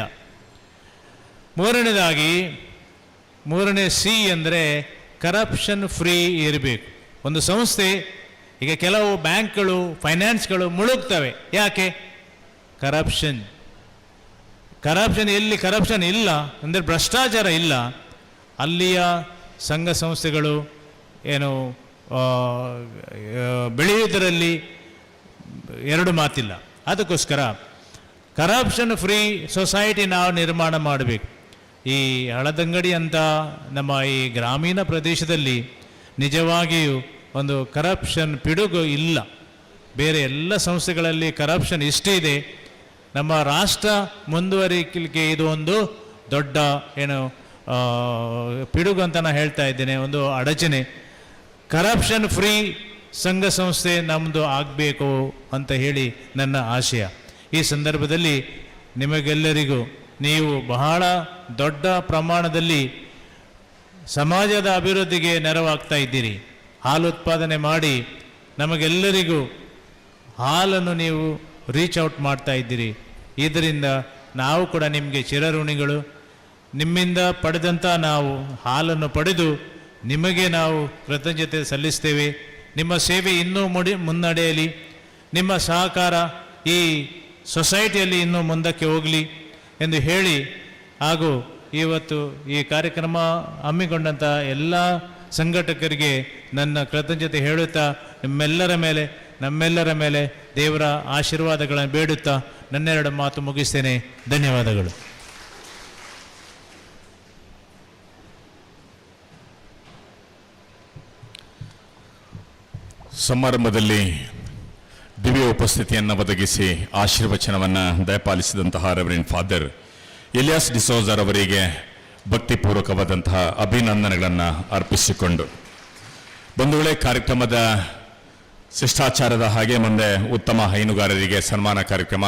Speaker 6: ಮೂರನೇ ಸಿ ಅಂದರೆ ಕರಪ್ಷನ್ ಫ್ರೀ ಇರಬೇಕು. ಒಂದು ಸಂಸ್ಥೆ, ಈಗ ಕೆಲವು ಬ್ಯಾಂಕ್ಗಳು, ಫೈನಾನ್ಸ್ಗಳು ಮುಳುಗ್ತವೆ. ಯಾಕೆ? ಕರಪ್ಷನ್. ಎಲ್ಲಿ ಕರಪ್ಷನ್ ಇಲ್ಲ ಅಂದರೆ ಭ್ರಷ್ಟಾಚಾರ ಇಲ್ಲ, ಅಲ್ಲಿಯ ಸಂಘ ಸಂಸ್ಥೆಗಳು ಏನು ಬೆಳೆಯುವುದರಲ್ಲಿ ಎರಡು ಮಾತಿಲ್ಲ. ಅದಕ್ಕೋಸ್ಕರ ಕರಪ್ಷನ್ ಫ್ರೀ ಸೊಸೈಟಿ ನಾವು ನಿರ್ಮಾಣ ಮಾಡಬೇಕು. ಈ ಹಳದಂಗಡಿ ಅಂತ ನಮ್ಮ ಈ ಗ್ರಾಮೀಣ ಪ್ರದೇಶದಲ್ಲಿ ನಿಜವಾಗಿಯೂ ಒಂದು ಕರಪ್ಷನ್ ಪಿಡುಗು ಇಲ್ಲ. ಬೇರೆ ಎಲ್ಲ ಸಂಸ್ಥೆಗಳಲ್ಲಿ ಕರಪ್ಷನ್ ಇಷ್ಟಿದೆ. ನಮ್ಮ ರಾಷ್ಟ್ರ ಮುಂದುವರಿಕೆ ಇದು ಒಂದು ದೊಡ್ಡ ಪಿಡುಗು ಅಂತ ನಾನು ಹೇಳ್ತಾ ಇದ್ದೇನೆ, ಒಂದು ಅಡಚಣೆ. ಕರಪ್ಷನ್ ಫ್ರೀ ಸಂಘ ಸಂಸ್ಥೆ ನಮ್ಮದು ಆಗಬೇಕು ಅಂತ ಹೇಳಿ ನನ್ನ ಆಶಯ. ಈ ಸಂದರ್ಭದಲ್ಲಿ ನಿಮಗೆಲ್ಲರಿಗೂ ನೀವು ಬಹಳ ದೊಡ್ಡ ಪ್ರಮಾಣದಲ್ಲಿ ಸಮಾಜದ ಅಭಿವೃದ್ಧಿಗೆ ನೆರವಾಗ್ತಾ ಇದ್ದೀರಿ. ಹಾಲು ಉತ್ಪಾದನೆ ಮಾಡಿ ನಮಗೆಲ್ಲರಿಗೂ ಹಾಲನ್ನು ನೀವು ರೀಚ್ ಔಟ್ ಮಾಡ್ತಾ ಇದ್ದೀರಿ. ಇದರಿಂದ ನಾವು ಕೂಡ ನಿಮಗೆ ಚಿರಋಣಿಗಳು. ನಿಮ್ಮಿಂದ ಪಡೆದಂಥ ನಾವು ಹಾಲನ್ನು ಪಡೆದು ನಿಮಗೆ ನಾವು ಕೃತಜ್ಞತೆ ಸಲ್ಲಿಸ್ತೇವೆ. ನಿಮ್ಮ ಸೇವೆ ಇನ್ನೂ ಮುನ್ನಡೆಯಲಿ, ನಿಮ್ಮ ಸಹಕಾರ ಈ ಸೊಸೈಟಿಯಲ್ಲಿ ಇನ್ನೂ ಮುಂದಕ್ಕೆ ಹೋಗಲಿ ಎಂದು ಹೇಳಿ, ಹಾಗೂ ಇವತ್ತು ಈ ಕಾರ್ಯಕ್ರಮ ಹಮ್ಮಿಕೊಂಡಂಥ ಎಲ್ಲ ಸಂಘಟಕರಿಗೆ ನನ್ನ ಕೃತಜ್ಞತೆ ಹೇಳುತ್ತಾ, ನಮ್ಮೆಲ್ಲರ ಮೇಲೆ ದೇವರ ಆಶೀರ್ವಾದಗಳನ್ನು ಬೇಡುತ್ತಾ ನನ್ನೆರಡು ಮಾತು ಮುಗಿಸ್ತೇನೆ. ಧನ್ಯವಾದಗಳು.
Speaker 1: ಸಮಾರಂಭದಲ್ಲಿ ದಿವ್ಯ ಉಪಸ್ಥಿತಿಯನ್ನು ಒದಗಿಸಿ ಆಶೀರ್ವಚನವನ್ನು ದಯಪಾಲಿಸಿದಂತಹ ರೆವರೆಂಡ್ ಫಾದರ್ ಎಲಿಯಾಸ್ ಡಿಸೋಜರ್ ಅವರಿಗೆ ಭಕ್ತಿಪೂರ್ವಕವಾದಂತಹ ಅಭಿನಂದನೆಗಳನ್ನು ಅರ್ಪಿಸಿಕೊಂಡು, ಬಂಧುಗಳೇ, ಕಾರ್ಯಕ್ರಮದ ಶಿಷ್ಟಾಚಾರದ ಹಾಗೆ ಮುಂದೆ ಉತ್ತಮ ಹೈನುಗಾರರಿಗೆ ಸನ್ಮಾನ ಕಾರ್ಯಕ್ರಮ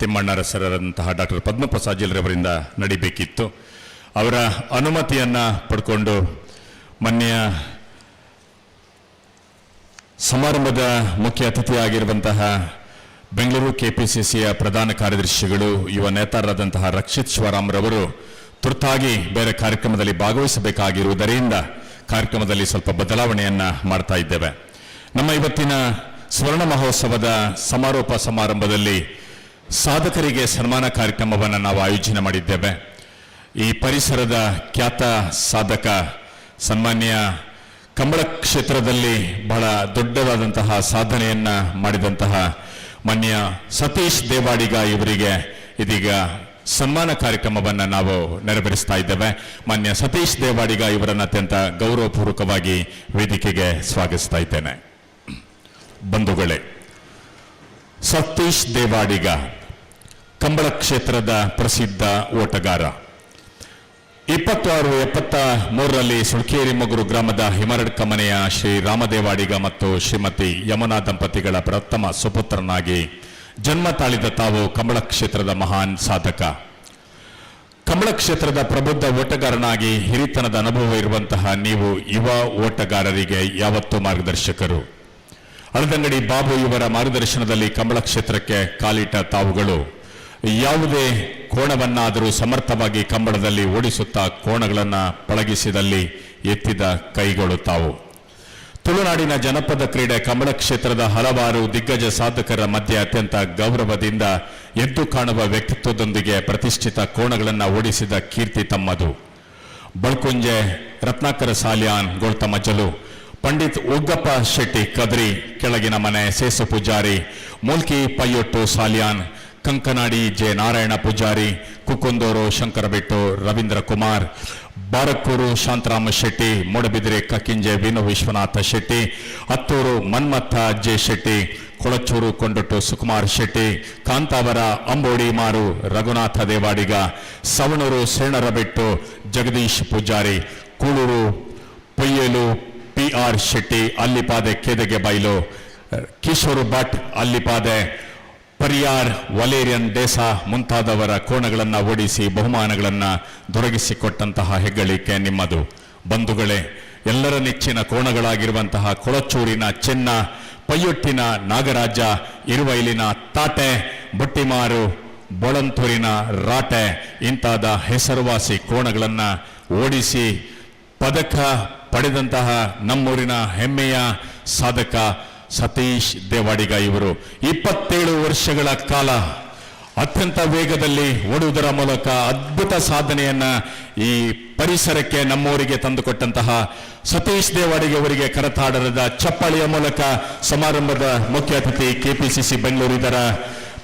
Speaker 1: ತಿಮ್ಮಣ್ಣರಸರಂತಹ ಡಾಕ್ಟರ್ ಪದ್ಮಪ್ರಸಾದ್ ಜಿಲ್ರವರಿಂದ ನಡಿಬೇಕಿತ್ತು. ಅವರ ಅನುಮತಿಯನ್ನು ಪಡ್ಕೊಂಡು ಮಾನ್ಯ ಸಮಾರಂಭದ ಮುಖ್ಯ ಅತಿಥಿಯಾಗಿರುವಂತಹ ಬೆಂಗಳೂರು ಕೆಪಿಸಿಸಿಯ ಪ್ರಧಾನ ಕಾರ್ಯದರ್ಶಿಗಳು, ಯುವ ನೇತಾರರಾದಂತಹ ರಕ್ಷಿತ್ ಶಿವರಾಮ್ರವರು ತುರ್ತಾಗಿ ಬೇರೆ ಕಾರ್ಯಕ್ರಮದಲ್ಲಿ ಭಾಗವಹಿಸಬೇಕಾಗಿರುವುದರಿಂದ ಕಾರ್ಯಕ್ರಮದಲ್ಲಿ ಸ್ವಲ್ಪ ಬದಲಾವಣೆಯನ್ನು ಮಾಡ್ತಾ ಇದ್ದೇವೆ. ನಮ್ಮ ಇವತ್ತಿನ ಸ್ವರ್ಣ ಮಹೋತ್ಸವದ ಸಮಾರೋಪ ಸಮಾರಂಭದಲ್ಲಿ ಸಾಧಕರಿಗೆ ಸನ್ಮಾನ ಕಾರ್ಯಕ್ರಮವನ್ನು ನಾವು ಆಯೋಜನೆ ಮಾಡಿದ್ದೇವೆ. ಈ ಪರಿಸರದ ಖ್ಯಾತ ಸಾಧಕ, ಸನ್ಮಾನ್ಯ ಕಂಬಳ ಕ್ಷೇತ್ರದಲ್ಲಿ ಬಹಳ ದೊಡ್ಡದಾದಂತಹ ಸಾಧನೆಯನ್ನ ಮಾಡಿದಂತಹ ಮಾನ್ಯ ಸತೀಶ್ ದೇವಾಡಿಗ ಇವರಿಗೆ ಇದೀಗ ಸನ್ಮಾನ ಕಾರ್ಯಕ್ರಮವನ್ನು ನಾವು ನೆರವೇರಿಸ್ತಾ ಇದ್ದೇವೆ. ಮಾನ್ಯ ಸತೀಶ್ ದೇವಾಡಿಗ ಇವರನ್ನು ಅತ್ಯಂತ ಗೌರವಪೂರ್ವಕವಾಗಿ ವೇದಿಕೆಗೆ ಸ್ವಾಗತಿಸ್ತಾ ಇದ್ದೇನೆ. ಬಂಧುಗಳೇ, ಸತೀಶ್ ದೇವಾಡಿಗ ಕಂಬಳ ಕ್ಷೇತ್ರದ ಪ್ರಸಿದ್ಧ ಓಟಗಾರ. 2673ರಲ್ಲಿ ಸುಳ್ಕೇರಿ ಮಗುರು ಗ್ರಾಮದ ಹಿಮರಡ್ಕ ಮನೆಯ ಶ್ರೀ ರಾಮದೇವಾಡಿಗ ಮತ್ತು ಶ್ರೀಮತಿ ಯಮುನಾ ದಂಪತಿಗಳ ಪ್ರಥಮ ಸುಪುತ್ರನಾಗಿ ಜನ್ಮ ತಾಳಿದ ತಾವು ಕಂಬಳ ಕ್ಷೇತ್ರದ ಮಹಾನ್ ಸಾಧಕ. ಕಂಬಳ ಕ್ಷೇತ್ರದ ಪ್ರಬುದ್ಧ ಓಟಗಾರನಾಗಿ ಹಿರಿತನದ ಅನುಭವ ಇರುವಂತಹ ನೀವು ಯುವ ಓಟಗಾರರಿಗೆ ಯಾವತ್ತೂ ಮಾರ್ಗದರ್ಶಕರು. ಹಳದಂಗಡಿ ಬಾಬು ಇವರ ಮಾರ್ಗದರ್ಶನದಲ್ಲಿ ಕಂಬಳ ಕ್ಷೇತ್ರಕ್ಕೆ ಕಾಲಿಟ್ಟ ತಾವುಗಳು ಯಾವುದೇ ಕೋಣವನ್ನಾದರೂ ಸಮರ್ಥವಾಗಿ ಕಂಬಳದಲ್ಲಿ ಓಡಿಸುತ್ತಾ ಕೋಣಗಳನ್ನು ಪಳಗಿಸಿದಲ್ಲಿ ಎತ್ತಿದ ಕೈಗಳು ತಾವು. ತುಳುನಾಡಿನ ಜನಪದ ಕ್ರೀಡೆ ಕಮಲ ಕ್ಷೇತ್ರದ ಹಲವಾರು ದಿಗ್ಗಜ ಸಾಧಕರ ಮಧ್ಯೆ ಅತ್ಯಂತ ಗೌರವದಿಂದ ಎದ್ದು ಕಾಣುವ ವ್ಯಕ್ತಿತ್ವದೊಂದಿಗೆ ಪ್ರತಿಷ್ಠಿತ ಕೋಣಗಳನ್ನು ಓಡಿಸಿದ ಕೀರ್ತಿ ತಮ್ಮದು. ಬಳ್ಕುಂಜೆ ರತ್ನಾಕರ ಸಾಲ್ಯಾನ್ ಗೋಳ್ತ ಮಜ್ಜಲು, ಪಂಡಿತ್ ಉಗ್ಗಪ್ಪ ಶೆಟ್ಟಿ ಕದ್ರಿ ಕೆಳಗಿನ ಮನೆ Sesu Poojary, Mulki Payyottu Salian, Kankanadi J Narayana Poojary, Kukkundoor Shankarabettu Ravindra Kumar, Barkur Shantarama Shetty, Moodbidri Kakkinje Veenu Vishwanatha Shetty, Hattur Manmatha J Shetty, Kolachur Kondottu Sukumar Shetty, Kantavara Ambodi Maru Raghunatha Devadiga, Savanur Senarabettu Jagadish Poojary, Kulur Poyyalu PR Shetty, Allipade Kedage Bailu, Kishore Bhat Allipade, Pariyar Valerian D'Sa ಮುಂತಾದವರ ಕೋಣಗಳನ್ನು ಓಡಿಸಿ ಬಹುಮಾನಗಳನ್ನು ದೊರಕಿಸಿಕೊಟ್ಟಂತಹ ಹೆಗ್ಗಳಿಕೆ ನಿಮ್ಮದು. ಬಂಧುಗಳೇ, ಎಲ್ಲರ ನೆಚ್ಚಿನ ಕೋಣಗಳಾಗಿರುವಂತಹ ಕೊಳಚೂರಿನ ಚೆನ್ನ, ಪಯ್ಯೊಟ್ಟಿನ ನಾಗರಾಜ, ಇರುವೈಲಿನ ತಾಟೆ, ಬುಟ್ಟಿಮಾರು, ಬೊಳಂತೂರಿನ ರಾಟೆ ಇಂತಾದ ಹೆಸರುವಾಸಿ ಕೋಣಗಳನ್ನು ಓಡಿಸಿ ಪದಕ ಪಡೆದಂತಹ ನಮ್ಮೂರಿನ ಹೆಮ್ಮೆಯ ಸಾಧಕ ಸತೀಶ್ ದೇವಾಡಿಗ ಇವರು 27 ವರ್ಷಗಳ ಕಾಲ ಅತ್ಯಂತ ವೇಗದಲ್ಲಿ ಓಡುವುದರ ಮೂಲಕ ಅದ್ಭುತ ಸಾಧನೆಯನ್ನ ಈ ಪರಿಸರಕ್ಕೆ ನಮ್ಮೂರಿಗೆ ತಂದುಕೊಟ್ಟಂತಹ ಸತೀಶ್ ದೇವಾಡಿಗ ಅವರಿಗೆ ಕರತಾಡರದ ಚಪ್ಪಾಳೆಯ ಮೂಲಕ ಸಮಾರಂಭದ ಮುಖ್ಯ ಅತಿಥಿ KPCC ಬೆಂಗಳೂರು ಇದರ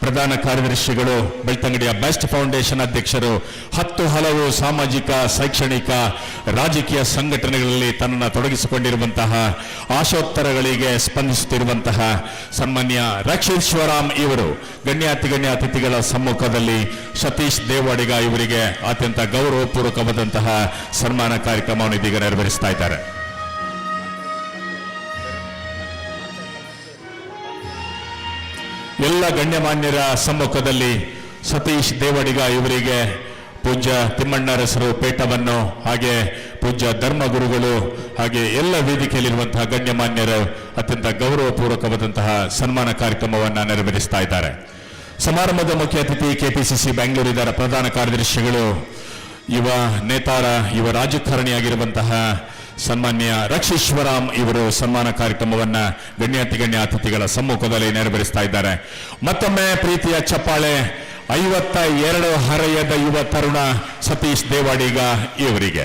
Speaker 1: ಪ್ರಧಾನ ಕಾರ್ಯದರ್ಶಿಗಳು, ಬೆಳ್ತಂಗಡಿಯ ಬೆಸ್ಟ್ ಫೌಂಡೇಶನ್ ಅಧ್ಯಕ್ಷರು, 10 ಹಲವು ಸಾಮಾಜಿಕ, ಶೈಕ್ಷಣಿಕ, ರಾಜಕೀಯ ಸಂಘಟನೆಗಳಲ್ಲಿ ತನ್ನನ್ನು ತೊಡಗಿಸಿಕೊಂಡಿರುವಂತಹ ಆಶೋತ್ತರಗಳಿಗೆ ಸ್ಪಂದಿಸುತ್ತಿರುವಂತಹ ಸನ್ಮಾನ್ಯ ರಕ್ಷೀಶ್ವರಾಮ್ ಇವರು ಗಣ್ಯ ಅತಿಥಿಗಳ ಸಮ್ಮುಖದಲ್ಲಿ ಸತೀಶ್ ದೇವಾಡಿಗ ಇವರಿಗೆ ಅತ್ಯಂತ ಗೌರವಪೂರ್ವಕವಾದಂತಹ ಸನ್ಮಾನ ಕಾರ್ಯಕ್ರಮವನ್ನು ಇದೀಗ ನೆರವೇರಿಸ್ತಾ ಇದ್ದಾರೆ. ಎಲ್ಲ ಗಣ್ಯಮಾನ್ಯರ ಸಮ್ಮುಖದಲ್ಲಿ ಸತೀಶ್ ದೇವಾಡಿಗ ಇವರಿಗೆ ಪೂಜ್ಯ ತಿಮ್ಮಣ್ಣರಸರು ಪೇಟವನ್ನು, ಹಾಗೆ ಪೂಜ್ಯ ಧರ್ಮಗುರುಗಳು, ಹಾಗೆ ಎಲ್ಲ ವೇದಿಕೆಯಲ್ಲಿರುವಂತಹ ಗಣ್ಯಮಾನ್ಯರು ಅತ್ಯಂತ ಗೌರವಪೂರ್ವಕವಾದಂತಹ ಸನ್ಮಾನ ಕಾರ್ಯಕ್ರಮವನ್ನು ನೆರವೇರಿಸ್ತಾ ಇದ್ದಾರೆ. ಸಮಾರಂಭದ ಮುಖ್ಯ ಅತಿಥಿ KPCC ಬೆಂಗಳೂರು ಇದರ ಪ್ರಧಾನ ಕಾರ್ಯದರ್ಶಿಗಳು, ಯುವ ನೇತಾರ, ಯುವ ರಾಜಕಾರಣಿಯಾಗಿರುವಂತಹ ಸನ್ಮಾನ್ಯ ರಕ್ಷೀಶ್ವರಾಮ್ ಇವರು ಸನ್ಮಾನ ಕಾರ್ಯಕ್ರಮವನ್ನ ಗಣ್ಯ ಅತಿಥಿಗಳ ಸಮ್ಮುಖದಲ್ಲಿ ನೆರವೇರಿಸ್ತಾ ಇದ್ದಾರೆ. ಮತ್ತೊಮ್ಮೆ ಪ್ರೀತಿಯ ಚಪ್ಪಾಳೆ 52 ಹರೆಯದ ಯುವ ತರುಣ ಸತೀಶ್ ದೇವಾಡಿಗ ಇವರಿಗೆ.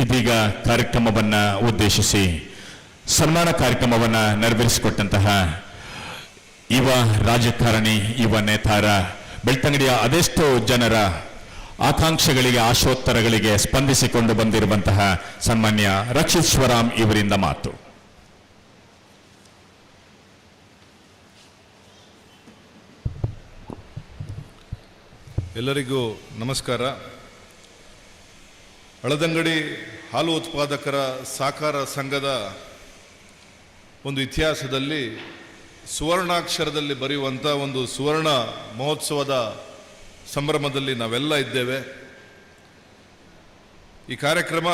Speaker 1: ಇದೀಗ ಕಾರ್ಯಕ್ರಮವನ್ನ ಉದ್ದೇಶಿಸಿ ಸನ್ಮಾನ ಕಾರ್ಯಕ್ರಮವನ್ನ ನೆರವೇರಿಸಿಕೊಟ್ಟಂತಹ ಯುವ ರಾಜಕಾರಣಿ, ಯುವ ನೇತಾರ, ಬೆಳ್ತಂಗಡಿಯ ಅದೆಷ್ಟೋ ಜನರ ಆಕಾಂಕ್ಷೆಗಳಿಗೆ, ಆಶೋತ್ತರಗಳಿಗೆ ಸ್ಪಂದಿಸಿಕೊಂಡು ಬಂದಿರುವಂತಹ ಸನ್ಮಾನ್ಯ ರಕ್ಷೀಶ್ವರಾಮ್ ಇವರಿಂದ ಮಾತು.
Speaker 7: ಎಲ್ಲರಿಗೂ ನಮಸ್ಕಾರ. ಹಳದಂಗಡಿ ಹಾಲು ಉತ್ಪಾದಕರ ಸಹಕಾರ ಸಂಘದ ಒಂದು ಇತಿಹಾಸದಲ್ಲಿ ಸುವರ್ಣಾಕ್ಷರದಲ್ಲಿ ಬರೆಯುವಂಥ ಒಂದು ಸುವರ್ಣ ಮಹೋತ್ಸವದ ಸಂಭ್ರಮದಲ್ಲಿ ನಾವೆಲ್ಲ ಇದ್ದೇವೆ. ಈ ಕಾರ್ಯಕ್ರಮ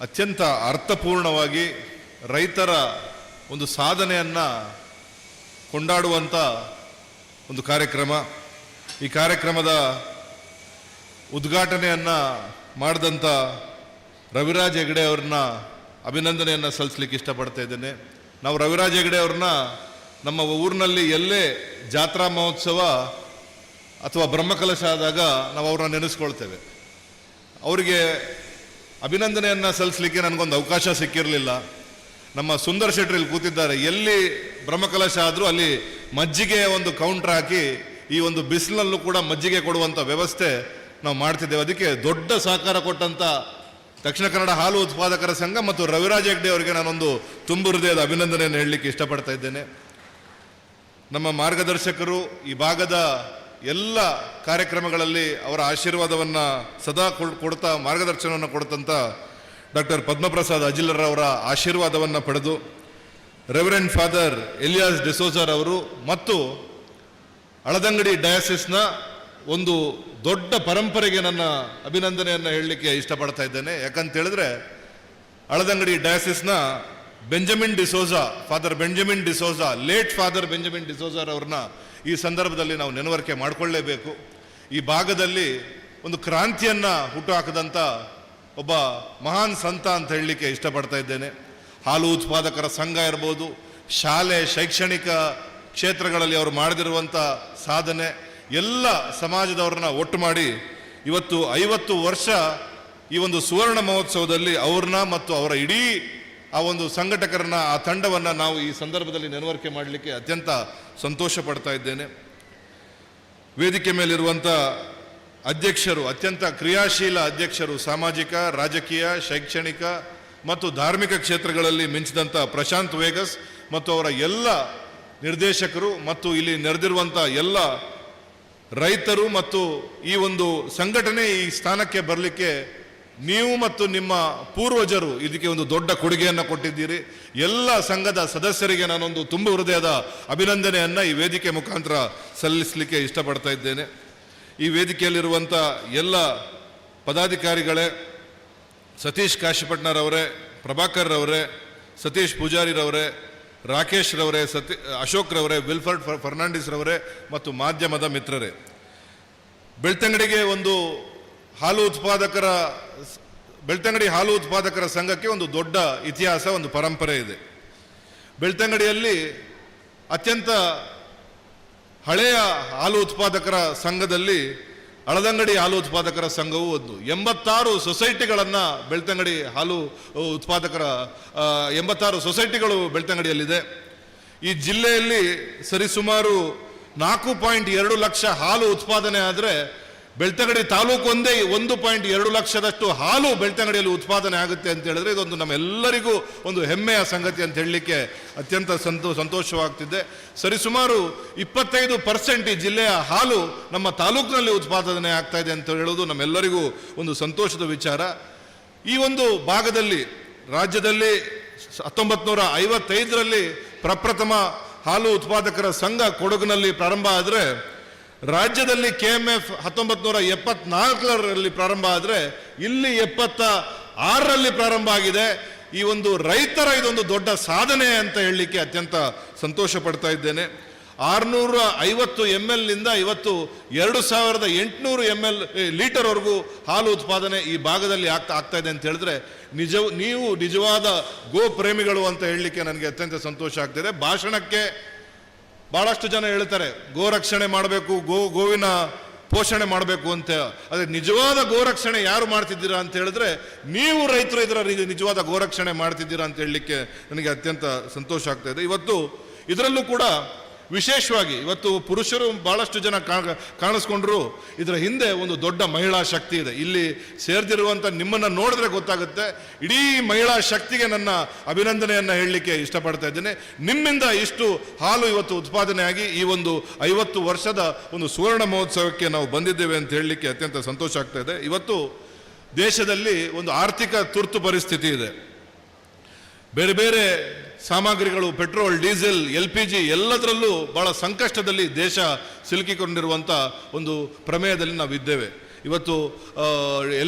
Speaker 7: ಅತ್ಯಂತ ಅರ್ಥಪೂರ್ಣವಾಗಿ ರೈತರ ಒಂದು ಸಾಧನೆಯನ್ನು ಕೊಂಡಾಡುವಂಥ ಒಂದು ಕಾರ್ಯಕ್ರಮ. ಈ ಕಾರ್ಯಕ್ರಮದ ಉದ್ಘಾಟನೆಯನ್ನು ಮಾಡಿದಂಥ ರವಿರಾಜ್ ಹೆಗಡೆ ಅವ್ರನ್ನ ಅಭಿನಂದನೆಯನ್ನು ಸಲ್ಲಿಸಲಿಕ್ಕೆ ಇಷ್ಟಪಡ್ತಾ ಇದ್ದೇನೆ. ನಾವು ರವಿರಾಜ್ ಹೆಗಡೆ ಅವ್ರನ್ನ ನಮ್ಮ ಊರಿನಲ್ಲಿ ಎಲ್ಲೇ ಜಾತ್ರಾ ಮಹೋತ್ಸವ ಅಥವಾ ಬ್ರಹ್ಮಕಲಶ ಆದಾಗ ನಾವು ಅವ್ರನ್ನ ನೆನೆಸ್ಕೊಳ್ತೇವೆ. ಅವರಿಗೆ ಅಭಿನಂದನೆಯನ್ನು ಸಲ್ಲಿಸಲಿಕ್ಕೆ ನನಗೊಂದು ಅವಕಾಶ ಸಿಕ್ಕಿರಲಿಲ್ಲ. ನಮ್ಮ ಸುಂದರ್ ಶೆಟ್ಟಿ ಇಲ್ಲಿ ಕೂತಿದ್ದಾರೆ. ಎಲ್ಲಿ ಬ್ರಹ್ಮಕಲಶ ಆದರೂ ಅಲ್ಲಿ ಮಜ್ಜಿಗೆ ಒಂದು ಕೌಂಟರ್ ಹಾಕಿ ಈ ಒಂದು ಬಿಸಿಲಲ್ಲೂ ಕೂಡ ಮಜ್ಜಿಗೆ ಕೊಡುವಂಥ ವ್ಯವಸ್ಥೆ ನಾವು ಮಾಡ್ತಿದ್ದೇವೆ. ಅದಕ್ಕೆ ದೊಡ್ಡ ಸಹಕಾರ ಕೊಟ್ಟಂಥ ದಕ್ಷಿಣ ಕನ್ನಡ ಹಾಲು ಉತ್ಪಾದಕರ ಸಂಘ ಮತ್ತು ರವಿರಾಜ್ ಹೆಗ್ಡೆ ಅವರಿಗೆ ನಾನೊಂದು ತುಂಬು ಹೃದಯದ ಅಭಿನಂದನೆಯನ್ನು ಹೇಳಲಿಕ್ಕೆ ಇಷ್ಟಪಡ್ತಾ ಇದ್ದೇನೆ. ನಮ್ಮ ಮಾರ್ಗದರ್ಶಕರು ಈ ಭಾಗದ ಎಲ್ಲ ಕಾರ್ಯಕ್ರಮಗಳಲ್ಲಿ ಅವರ ಆಶೀರ್ವಾದವನ್ನು ಸದಾ ಕೊಡ್ತಾ ಮಾರ್ಗದರ್ಶನವನ್ನು ಕೊಡ್ತಂಥ ಡಾಕ್ಟರ್ ಪದ್ಮಪ್ರಸಾದ್ ಅಜಿಲರವರ ಆಶೀರ್ವಾದವನ್ನು ಪಡೆದು ರೆವರೆಂಡ್ ಫಾದರ್ ಎಲಿಯಾಸ್ ಡಿಸೋಜರ್ ಅವರು ಮತ್ತು ಹಳದಂಗಡಿ ಡಯಾಸಿಸ್ನ ಒಂದು ದೊಡ್ಡ ಪರಂಪರೆಗೆ ನನ್ನ ಅಭಿನಂದನೆಯನ್ನು ಹೇಳಲಿಕ್ಕೆ ಇಷ್ಟಪಡ್ತಾ ಇದ್ದೇನೆ. ಯಾಕಂತ ಹೇಳಿದ್ರೆ ಹಳದಂಗಡಿ ಡಯಾಸಿಸ್ನ Benjamin D'Souza, father Benjamin D'Souza, late father Benjamin ಡಿಸೋಜರ್ ಅವ್ರನ್ನ ಈ ಸಂದರ್ಭದಲ್ಲಿ ನಾವು ನೆನವರಿಕೆ ಮಾಡಿಕೊಳ್ಳಲೇಬೇಕು. ಈ ಭಾಗದಲ್ಲಿ ಒಂದು ಕ್ರಾಂತಿಯನ್ನು ಹುಟ್ಟುಹಾಕಿದಂಥ ಒಬ್ಬ ಮಹಾನ್ ಸಂತ ಅಂತ ಹೇಳಲಿಕ್ಕೆ ಇಷ್ಟಪಡ್ತಾ ಇದ್ದೇನೆ. ಹಾಲು ಉತ್ಪಾದಕರ ಸಂಘ ಇರ್ಬೋದು, ಶಾಲೆ ಶೈಕ್ಷಣಿಕ ಕ್ಷೇತ್ರಗಳಲ್ಲಿ ಅವರು ಮಾಡದಿರುವಂಥ ಸಾಧನೆ, ಎಲ್ಲ ಸಮಾಜದವ್ರನ್ನ ಒಟ್ಟು ಮಾಡಿ ಇವತ್ತು 50 ವರ್ಷ ಈ ಒಂದು ಸುವರ್ಣ ಮಹೋತ್ಸವದಲ್ಲಿ ಅವ್ರನ್ನ ಮತ್ತು ಅವರ ಇಡೀ ಆ ಒಂದು ಸಂಘಟಕರನ್ನ, ಆ ತಂಡವನ್ನು ನಾವು ಈ ಸಂದರ್ಭದಲ್ಲಿ ನೆನವರಿಕೆ ಮಾಡಲಿಕ್ಕೆ ಅತ್ಯಂತ ಸಂತೋಷ ಪಡ್ತಾ ಇದ್ದೇನೆ. ವೇದಿಕೆ ಮೇಲಿರುವಂಥ ಅಧ್ಯಕ್ಷರು, ಅತ್ಯಂತ ಕ್ರಿಯಾಶೀಲ ಅಧ್ಯಕ್ಷರು, ಸಾಮಾಜಿಕ, ರಾಜಕೀಯ, ಶೈಕ್ಷಣಿಕ ಮತ್ತು ಧಾರ್ಮಿಕ ಕ್ಷೇತ್ರಗಳಲ್ಲಿ ಮಿಂಚಿದಂಥ ಪ್ರಶಾಂತ್ ವೇಗಸ್ ಮತ್ತು ಅವರ ಎಲ್ಲ ನಿರ್ದೇಶಕರು ಮತ್ತು ಇಲ್ಲಿ ನೆರೆದಿರುವಂಥ ಎಲ್ಲ ರೈತರು ಮತ್ತು ಈ ಒಂದು ಸಂಘಟನೆ ಈ ಸ್ಥಾನಕ್ಕೆ ಬರಲಿಕ್ಕೆ ನೀವು ಮತ್ತು ನಿಮ್ಮ ಪೂರ್ವಜರು ಇದಕ್ಕೆ ಒಂದು ದೊಡ್ಡ ಕೊಡುಗೆಯನ್ನು ಕೊಟ್ಟಿದ್ದೀರಿ. ಎಲ್ಲ ಸಂಘದ ಸದಸ್ಯರಿಗೆ ನಾನೊಂದು ತುಂಬ ಹೃದಯದ ಅಭಿನಂದನೆಯನ್ನು ಈ ವೇದಿಕೆ ಮುಖಾಂತರ ಸಲ್ಲಿಸಲಿಕ್ಕೆ ಇಷ್ಟಪಡ್ತಾ ಇದ್ದೇನೆ. ಈ ವೇದಿಕೆಯಲ್ಲಿರುವಂಥ ಎಲ್ಲ ಪದಾಧಿಕಾರಿಗಳೇ, ಸತೀಶ್ ಕಾಶಿಪಟ್ನರವರೇ, ಪ್ರಭಾಕರ್ ರವರೇ, ಸತೀಶ್ ಪೂಜಾರಿರವರೇ, ರಾಕೇಶ್ ರವರೇ, ಅಶೋಕ್ ರವರೇ, ವಿಲ್ಫರ್ಡ್ ಫರ್ನಾಂಡಿಸ್ ರವರೇ ಮತ್ತು ಮಾಧ್ಯಮದ ಮಿತ್ರರೇ, ಬೆಳ್ತಂಗಡಿಗೆ ಒಂದು ಬೆಳ್ತಂಗಡಿ ಹಾಲು ಉತ್ಪಾದಕರ ಸಂಘಕ್ಕೆ ಒಂದು ದೊಡ್ಡ ಇತಿಹಾಸ, ಒಂದು ಪರಂಪರೆ ಇದೆ. ಬೆಳ್ತಂಗಡಿಯಲ್ಲಿ ಅತ್ಯಂತ ಹಳೆಯ ಹಾಲು ಉತ್ಪಾದಕರ ಸಂಘದಲ್ಲಿ ಅಳದಂಗಡಿ ಹಾಲು ಉತ್ಪಾದಕರ ಸಂಘವು ಒಂದು. 86 ಸೊಸೈಟಿಗಳನ್ನು ಬೆಳ್ತಂಗಡಿ ಹಾಲು ಉತ್ಪಾದಕರ 86 ಸೊಸೈಟಿಗಳು ಬೆಳ್ತಂಗಡಿಯಲ್ಲಿದೆ. ಈ ಜಿಲ್ಲೆಯಲ್ಲಿ ಸರಿಸುಮಾರು 4.2 ಲಕ್ಷ ಹಾಲು ಉತ್ಪಾದನೆ ಆದರೆ ಬೆಳ್ತಂಗಡಿ ತಾಲೂಕು ಒಂದೇ 1.2 ಲಕ್ಷದಷ್ಟು ಹಾಲು ಬೆಳ್ತಂಗಡಿಯಲ್ಲಿ ಉತ್ಪಾದನೆ ಆಗುತ್ತೆ ಅಂತ ಹೇಳಿದ್ರೆ ಇದೊಂದು ನಮ್ಮೆಲ್ಲರಿಗೂ ಒಂದು ಹೆಮ್ಮೆಯ ಸಂಗತಿ ಅಂತ ಹೇಳಲಿಕ್ಕೆ ಅತ್ಯಂತ ಸಂತೋಷವಾಗ್ತಿದೆ. ಸರಿಸುಮಾರು 25% ಈ ಜಿಲ್ಲೆಯ ಹಾಲು ನಮ್ಮ ತಾಲೂಕಿನಲ್ಲಿ ಉತ್ಪಾದನೆ ಆಗ್ತಾ ಇದೆ ಅಂತ ಹೇಳೋದು ನಮ್ಮೆಲ್ಲರಿಗೂ ಒಂದು ಸಂತೋಷದ ವಿಚಾರ. ಈ ಒಂದು ಭಾಗದಲ್ಲಿ ರಾಜ್ಯದಲ್ಲಿ 1955ರಲ್ಲಿ ಪ್ರಪ್ರಥಮ ಹಾಲು ಉತ್ಪಾದಕರ ಸಂಘ ಕೊಡಗಿನಲ್ಲಿ ಪ್ರಾರಂಭ ಆದರೆ, ರಾಜ್ಯದಲ್ಲಿ KMF 1974ರಲ್ಲಿ ಪ್ರಾರಂಭ ಆದರೆ ಇಲ್ಲಿ 76ರಲ್ಲಿ ಪ್ರಾರಂಭ ಆಗಿದೆ. ಈ ಒಂದು ರೈತರ ಇದೊಂದು ದೊಡ್ಡ ಸಾಧನೆ ಅಂತ ಹೇಳಲಿಕ್ಕೆ ಅತ್ಯಂತ ಸಂತೋಷ ಪಡ್ತಾ ಇದ್ದೇನೆ. 650 ml ನಿಂದ ಇವತ್ತು 2800 ಲೀಟರ್ವರೆಗೂ ಹಾಲು ಉತ್ಪಾದನೆ ಈ ಭಾಗದಲ್ಲಿ ಆಗ್ತಾ ಇದೆ ಅಂತ ಹೇಳಿದ್ರೆ ನೀವು ನಿಜವಾದ ಗೋ ಪ್ರೇಮಿಗಳು ಅಂತ ಹೇಳಲಿಕ್ಕೆ ನನಗೆ ಅತ್ಯಂತ ಸಂತೋಷ ಆಗ್ತಿದೆ. ಭಾಷಣಕ್ಕೆ ಬಹಳಷ್ಟು ಜನ ಹೇಳ್ತಾರೆ ಗೋರಕ್ಷಣೆ ಮಾಡಬೇಕು, ಗೋವಿನ ಪೋಷಣೆ ಮಾಡಬೇಕು ಅಂತ. ಅದೇ ನಿಜವಾದ ಗೋರಕ್ಷಣೆ ಯಾರು ಮಾಡ್ತಿದ್ದೀರಾ ಅಂತ ಹೇಳಿದ್ರೆ ನೀವು ರೈತರು ಇದರ ನಿಜವಾದ ಗೋರಕ್ಷಣೆ ಮಾಡ್ತಿದ್ದೀರಾ ಅಂತ ಹೇಳಲಿಕ್ಕೆ ನನಗೆ ಅತ್ಯಂತ ಸಂತೋಷ ಆಗ್ತಾ ಇದೆ. ಇವತ್ತು ಇದರಲ್ಲೂ ಕೂಡ ವಿಶೇಷವಾಗಿ ಇವತ್ತು ಪುರುಷರು ಬಹಳಷ್ಟು ಜನ ಕಾಣಿಸ್ಕೊಂಡ್ರು, ಇದರ ಹಿಂದೆ ಒಂದು ದೊಡ್ಡ ಮಹಿಳಾ ಶಕ್ತಿ ಇದೆ. ಇಲ್ಲಿ ಸೇರ್ದಿರುವಂಥ ನಿಮ್ಮನ್ನು ನೋಡಿದ್ರೆ ಗೊತ್ತಾಗುತ್ತೆ. ಇಡೀ ಮಹಿಳಾ ಶಕ್ತಿಗೆ ನನ್ನ ಅಭಿನಂದನೆಯನ್ನು ಹೇಳಲಿಕ್ಕೆ ಇಷ್ಟಪಡ್ತಾ ಇದ್ದೇನೆ. ನಿಮ್ಮಿಂದ ಇಷ್ಟು ಹಾಲು ಇವತ್ತು ಉತ್ಪಾದನೆ ಆಗಿ ಈ ಒಂದು 50 ವರ್ಷದ ಒಂದು ಸುವರ್ಣ ಮಹೋತ್ಸವಕ್ಕೆ ನಾವು ಬಂದಿದ್ದೇವೆ ಅಂತ ಹೇಳಲಿಕ್ಕೆ ಅತ್ಯಂತ ಸಂತೋಷ ಆಗ್ತಾ ಇದೆ. ಇವತ್ತು ದೇಶದಲ್ಲಿ ಒಂದು ಆರ್ಥಿಕ ತುರ್ತು ಪರಿಸ್ಥಿತಿ ಇದೆ. ಬೇರೆ ಬೇರೆ ಸಾಮಗ್ರಿಗಳು, ಪೆಟ್ರೋಲ್, ಡೀಸೆಲ್, LPG ಎಲ್ಲದರಲ್ಲೂ ಬಹಳ ಸಂಕಷ್ಟದಲ್ಲಿ ದೇಶ ಸಿಲುಕಿಕೊಂಡಿರುವಂಥ ಒಂದು ಪ್ರಮೇಯದಲ್ಲಿ ನಾವಿದ್ದೇವೆ. ಇವತ್ತು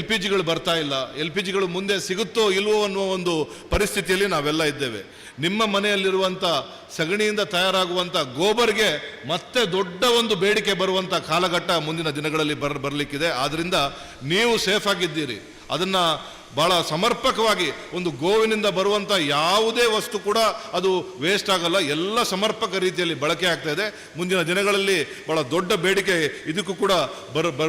Speaker 7: LPGಗಳು ಬರ್ತಾ ಇಲ್ಲ, LPGಗಳು ಮುಂದೆ ಸಿಗುತ್ತೋ ಇಲ್ವೋ ಅನ್ನುವ ಒಂದು ಪರಿಸ್ಥಿತಿಯಲ್ಲಿ ನಾವೆಲ್ಲ ಇದ್ದೇವೆ. ನಿಮ್ಮ ಮನೆಯಲ್ಲಿರುವಂಥ ಸಗಣಿಯಿಂದ ತಯಾರಾಗುವಂಥ ಗೋಬರ್ಗೆ ಮತ್ತೆ ದೊಡ್ಡ ಒಂದು ಬೇಡಿಕೆ ಬರುವಂಥ ಕಾಲಘಟ್ಟ ಮುಂದಿನ ದಿನಗಳಲ್ಲಿ ಬರಲಿಕ್ಕಿದೆ. ಆದ್ದರಿಂದ ನೀವು ಸೇಫ್ ಆಗಿದ್ದೀರಿ. ಅದನ್ನು ಬಹಳ ಸಮರ್ಪಕವಾಗಿ ಒಂದು ಗೋವಿನಿಂದ ಬರುವಂಥ ಯಾವುದೇ ವಸ್ತು ಕೂಡ ಅದು ವೇಸ್ಟ್ ಆಗಲ್ಲ, ಎಲ್ಲ ಸಮರ್ಪಕ ರೀತಿಯಲ್ಲಿ ಬಳಕೆ ಆಗ್ತಾ ಇದೆ. ಮುಂದಿನ ದಿನಗಳಲ್ಲಿ ಬಹಳ ದೊಡ್ಡ ಬೇಡಿಕೆ ಇದಕ್ಕೂ ಕೂಡ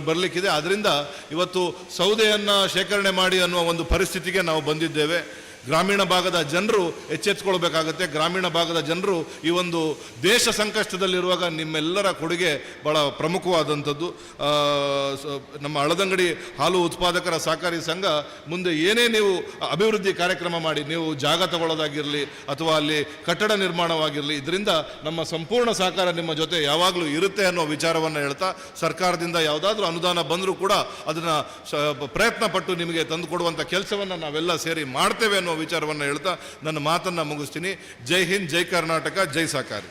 Speaker 7: ಬರಲಿಕ್ಕಿದೆ. ಆದ್ದರಿಂದ ಇವತ್ತು ಸೌದೆಯನ್ನು ಶೇಖರಣೆ ಮಾಡಿ ಅನ್ನುವ ಒಂದು ಪರಿಸ್ಥಿತಿಗೆ ನಾವು ಬಂದಿದ್ದೇವೆ. ಗ್ರಾಮೀಣ ಭಾಗದ ಜನರು ಎಚ್ಚೆತ್ತುಕೊಳ್ಬೇಕಾಗತ್ತೆ. ಗ್ರಾಮೀಣ ಭಾಗದ ಜನರು ಈ ಒಂದು ದೇಶ ಸಂಕಷ್ಟದಲ್ಲಿರುವಾಗ ನಿಮ್ಮೆಲ್ಲರ ಕೊಡುಗೆ ಬಹಳ ಪ್ರಮುಖವಾದಂಥದ್ದು. ನಮ್ಮ ಅಳದಂಗಡಿ ಹಾಲು ಉತ್ಪಾದಕರ ಸಹಕಾರಿ ಸಂಘ ಮುಂದೆ ಏನೇ ನೀವು ಅಭಿವೃದ್ಧಿ ಕಾರ್ಯಕ್ರಮ ಮಾಡಿ, ನೀವು ಜಾಗ ತಗೊಳ್ಳೋದಾಗಿರಲಿ ಅಥವಾ ಅಲ್ಲಿ ಕಟ್ಟಡ ನಿರ್ಮಾಣವಾಗಿರಲಿ, ಇದರಿಂದ ನಮ್ಮ ಸಂಪೂರ್ಣ ಸಹಕಾರ ನಿಮ್ಮ ಜೊತೆ ಯಾವಾಗಲೂ ಇರುತ್ತೆ ಅನ್ನೋ ವಿಚಾರವನ್ನು ಹೇಳ್ತಾ, ಸರ್ಕಾರದಿಂದ ಯಾವುದಾದ್ರೂ ಅನುದಾನ ಬಂದರೂ ಕೂಡ ಅದನ್ನು ಪ್ರಯತ್ನ ಪಟ್ಟು ನಿಮಗೆ ತಂದು ಕೊಡುವಂಥ ಕೆಲಸವನ್ನು ನಾವೆಲ್ಲ ಸೇರಿ ಮಾಡ್ತೇವೆ ಅನ್ನೋ ವಿಚಾರವನ್ನು ಹೇಳ್ತಾ ನನ್ನ ಮಾತನ್ನು ಮುಗಿಸ್ತೀನಿ. ಜೈ ಹಿಂದ್, ಜೈ ಕರ್ನಾಟಕ, ಜೈ ಸಹಕಾರಿ.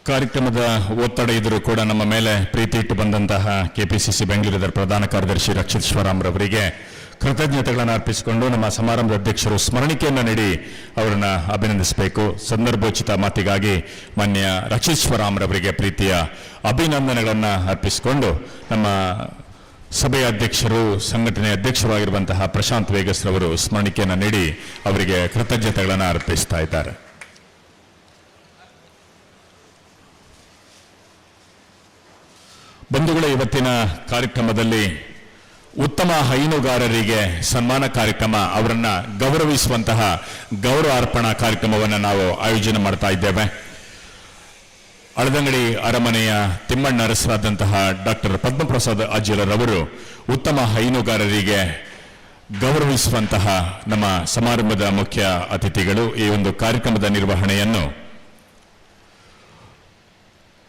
Speaker 1: ಕಾರ್ಯಕ್ರಮದ ಒತ್ತಡ ಇದ್ರೂ ಕೂಡ ನಮ್ಮ ಮೇಲೆ ಪ್ರೀತಿ ಇಟ್ಟು ಬಂದಂತಹ KPCC ಬೆಂಗಳೂರಿನ ಪ್ರಧಾನ ಕಾರ್ಯದರ್ಶಿ ರಕ್ಷಿತ್ ಶಿವರಾಮ್ ರವರಿಗೆ ಕೃತಜ್ಞತೆಗಳನ್ನು ಅರ್ಪಿಸಿಕೊಂಡು ನಮ್ಮ ಸಮಾರಂಭದ ಅಧ್ಯಕ್ಷರು ಸ್ಮರಣಿಕೆಯನ್ನು ನೀಡಿ ಅವರನ್ನು ಅಭಿನಂದಿಸಬೇಕು. ಸಂದರ್ಭೋಚಿತ ಮಾತಿಗಾಗಿ ಮಾನ್ಯ ರಕ್ಷೀಶ್ವರಾಮ್ರವರಿಗೆ ಪ್ರೀತಿಯ ಅಭಿನಂದನೆಗಳನ್ನು ಅರ್ಪಿಸಿಕೊಂಡು ನಮ್ಮ ಸಭೆಯ ಅಧ್ಯಕ್ಷರು, ಸಂಘಟನೆಯ ಅಧ್ಯಕ್ಷರಾಗಿರುವಂತಹ ಪ್ರಶಾಂತ್ ವೇಗಸ್ರವರು ಸ್ಮರಣಿಕೆಯನ್ನು ನೀಡಿ ಅವರಿಗೆ ಕೃತಜ್ಞತೆಗಳನ್ನು ಅರ್ಪಿಸ್ತಾ ಇದ್ದಾರೆ. ಬಂಧುಗಳ, ಇವತ್ತಿನ ಕಾರ್ಯಕ್ರಮದಲ್ಲಿ ಉತ್ತಮ ಹೈನುಗಾರರಿಗೆ ಸನ್ಮಾನ ಕಾರ್ಯಕ್ರಮ, ಅವರನ್ನ ಗೌರವಿಸುವಂತಹ ಗೌರವ ಅರ್ಪಣಾ ಕಾರ್ಯಕ್ರಮವನ್ನು ನಾವು ಆಯೋಜನೆ ಮಾಡ್ತಾ ಇದ್ದೇವೆ. ಅಳದಂಗಡಿ ಅರಮನೆಯ ತಿಮ್ಮಣ್ಣ ಅರಸರಾದಂತಹ ಡಾಕ್ಟರ್ ಪದ್ಮಪ್ರಸಾದ್ ಅಜ್ಜಿಲರವರು ಉತ್ತಮ ಹೈನುಗಾರರಿಗೆ ಗೌರವಿಸುವಂತಹ ನಮ್ಮ ಸಮಾರಂಭದ ಮುಖ್ಯ ಅತಿಥಿಗಳು. ಈ ಒಂದು ಕಾರ್ಯಕ್ರಮದ ನಿರ್ವಹಣೆಯನ್ನು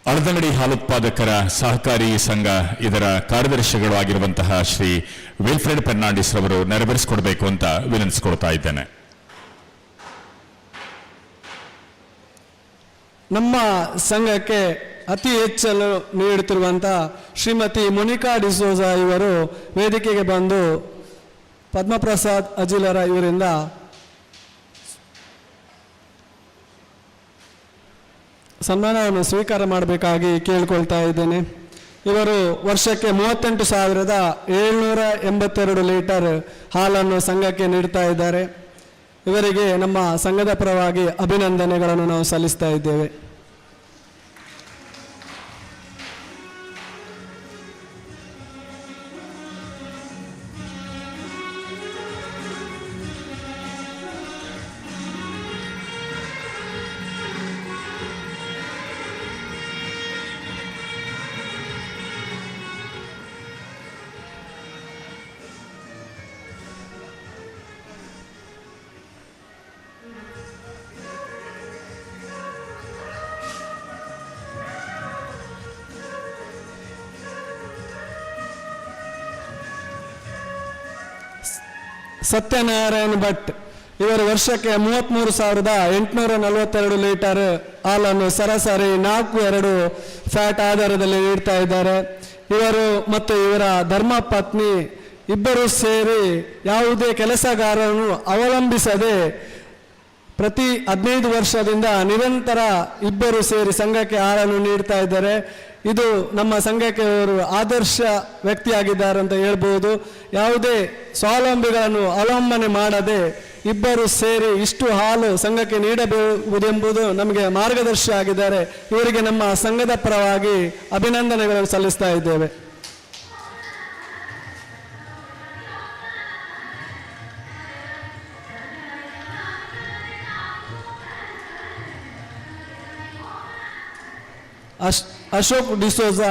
Speaker 1: ಅಳದಂಗಡಿ ಹಾಲುತ್ಪಾದಕರ ಸಹಕಾರಿ ಸಂಘ ಇದರ ಕಾರ್ಯದರ್ಶಿಗಳು ಆಗಿರುವಂತಹ ಶ್ರೀ ವಿಲ್ಫ್ರೆಡ್ ಫೆರ್ನಾಂಡಿಸ್ ರವರು ನೆರವೇರಿಸಿಕೊಡಬೇಕು ಅಂತ ವಿನಂತಿಸಿಕೊಳ್ತಾ ಇದ್ದೇನೆ.
Speaker 4: ನಮ್ಮ ಸಂಘಕ್ಕೆ ಅತಿ ಹೆಚ್ಚಲು ನೀಡುತ್ತಿರುವಂತಹ ಶ್ರೀಮತಿ ಮೊನಿಕಾ ಡಿಸೋಜಾ ಇವರು ವೇದಿಕೆಗೆ ಬಂದು ಪದ್ಮಪ್ರಸಾದ್ ಅಜಿಲರ ಇವರಿಂದ ಸನ್ಮಾನವನ್ನು ಸ್ವೀಕಾರ ಮಾಡಬೇಕಾಗಿ ಕೇಳಿಕೊಳ್ತಾ ಇದ್ದೇನೆ. ಇವರು ವರ್ಷಕ್ಕೆ 38,782 ಲೀಟರ್ ಹಾಲನ್ನು ಸಂಘಕ್ಕೆ ನೀಡ್ತಾ ಇದ್ದಾರೆ. ಇವರಿಗೆ ನಮ್ಮ ಸಂಘದ ಪರವಾಗಿ ಅಭಿನಂದನೆಗಳನ್ನು ನಾವು ಸಲ್ಲಿಸ್ತಾ ಇದ್ದೇವೆ. ಸತ್ಯನಾರಾಯಣ ಭಟ್ ಇವರು ವರ್ಷಕ್ಕೆ 33,842 ಲೀಟರ್ ಹಾಲನ್ನು ಸರಾಸರಿ 4.2 ಫ್ಯಾಟ್ ಆಧಾರದಲ್ಲಿ ನೀಡ್ತಾ ಇದ್ದಾರೆ. ಇವರು ಮತ್ತು ಇವರ ಧರ್ಮ ಪತ್ನಿ ಇಬ್ಬರು ಸೇರಿ ಯಾವುದೇ ಕೆಲಸಗಾರರನ್ನು ಅವಲಂಬಿಸದೆ ಪ್ರತಿ 15 ವರ್ಷದಿಂದ ನಿರಂತರ ಇಬ್ಬರು ಸೇರಿ ಸಂಘಕ್ಕೆ ಹಾಲನ್ನು ನೀಡ್ತಾ ಇದ್ದಾರೆ. ಇದು ನಮ್ಮ ಸಂಘಕ್ಕೆ ಅವರು ಆದರ್ಶ ವ್ಯಕ್ತಿಯಾಗಿದ್ದಾರೆ ಅಂತ ಹೇಳ್ಬೋದು. ಯಾವುದೇ ಸ್ವಾವಲಂಬಿಗಳನ್ನು ಅವಲಂಬನೆ ಮಾಡದೆ ಇಬ್ಬರು ಸೇರಿ ಇಷ್ಟು ಹಾಲು ಸಂಘಕ್ಕೆ ನೀಡಬಹುದೆಂಬುದು ನಮಗೆ ಮಾರ್ಗದರ್ಶಿ ಆಗಿದ್ದಾರೆ. ಇವರಿಗೆ ನಮ್ಮ ಸಂಘದ ಪರವಾಗಿ ಅಭಿನಂದನೆಗಳನ್ನು ಸಲ್ಲಿಸ್ತಾ ಇದ್ದೇವೆ. ಅಶೋಕ್ ಡಿಸೋಜಾ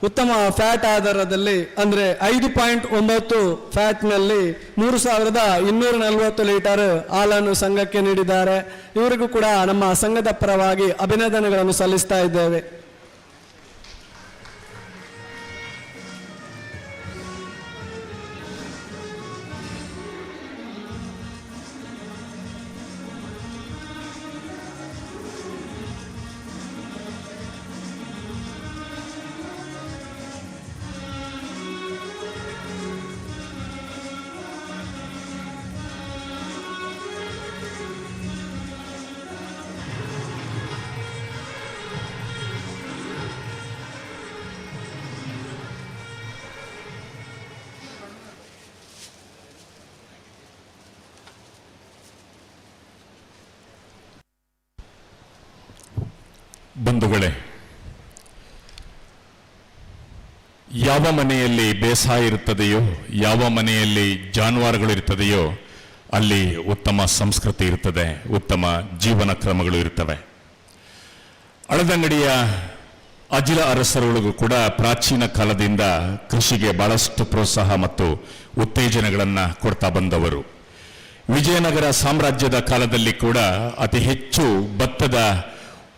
Speaker 4: ಉತ್ತಮ ಫ್ಯಾಟ್ ಆಧಾರದಲ್ಲಿ ಅಂದರೆ 5.9 ಫ್ಯಾಟ್ನಲ್ಲಿ 3,240 ಲೀಟರ್ ಹಾಲನ್ನು ಸಂಘಕ್ಕೆ ನೀಡಿದ್ದಾರೆ. ಇವರಿಗೂ ಕೂಡ ನಮ್ಮ ಸಂಘದ ಪರವಾಗಿ ಅಭಿನಂದನೆಗಳನ್ನು ಸಲ್ಲಿಸ್ತಾ ಇದ್ದೇವೆ.
Speaker 1: ಬಂಧುಗಳೇ, ಯಾವ ಮನೆಯಲ್ಲಿ ಬೇಸಾಯ ಇರುತ್ತದೆಯೋ, ಯಾವ ಮನೆಯಲ್ಲಿ ಜಾನುವಾರುಗಳಿರ್ತದೆಯೋ ಅಲ್ಲಿ ಉತ್ತಮ ಸಂಸ್ಕೃತಿ ಇರ್ತದೆ, ಉತ್ತಮ ಜೀವನ ಕ್ರಮಗಳು ಇರ್ತವೆ. ಅಳದಂಗಡಿಯ ಅಜಿಲ ಅರಸರುಗಳಿಗೂ ಕೂಡ ಪ್ರಾಚೀನ ಕಾಲದಿಂದ ಕೃಷಿಗೆ ಬಹಳಷ್ಟು ಪ್ರೋತ್ಸಾಹ ಮತ್ತು ಉತ್ತೇಜನಗಳನ್ನು ಕೊಡ್ತಾ ಬಂದವರು. ವಿಜಯನಗರ ಸಾಮ್ರಾಜ್ಯದ ಕಾಲದಲ್ಲಿ ಕೂಡ ಅತಿ ಹೆಚ್ಚು ಭತ್ತದ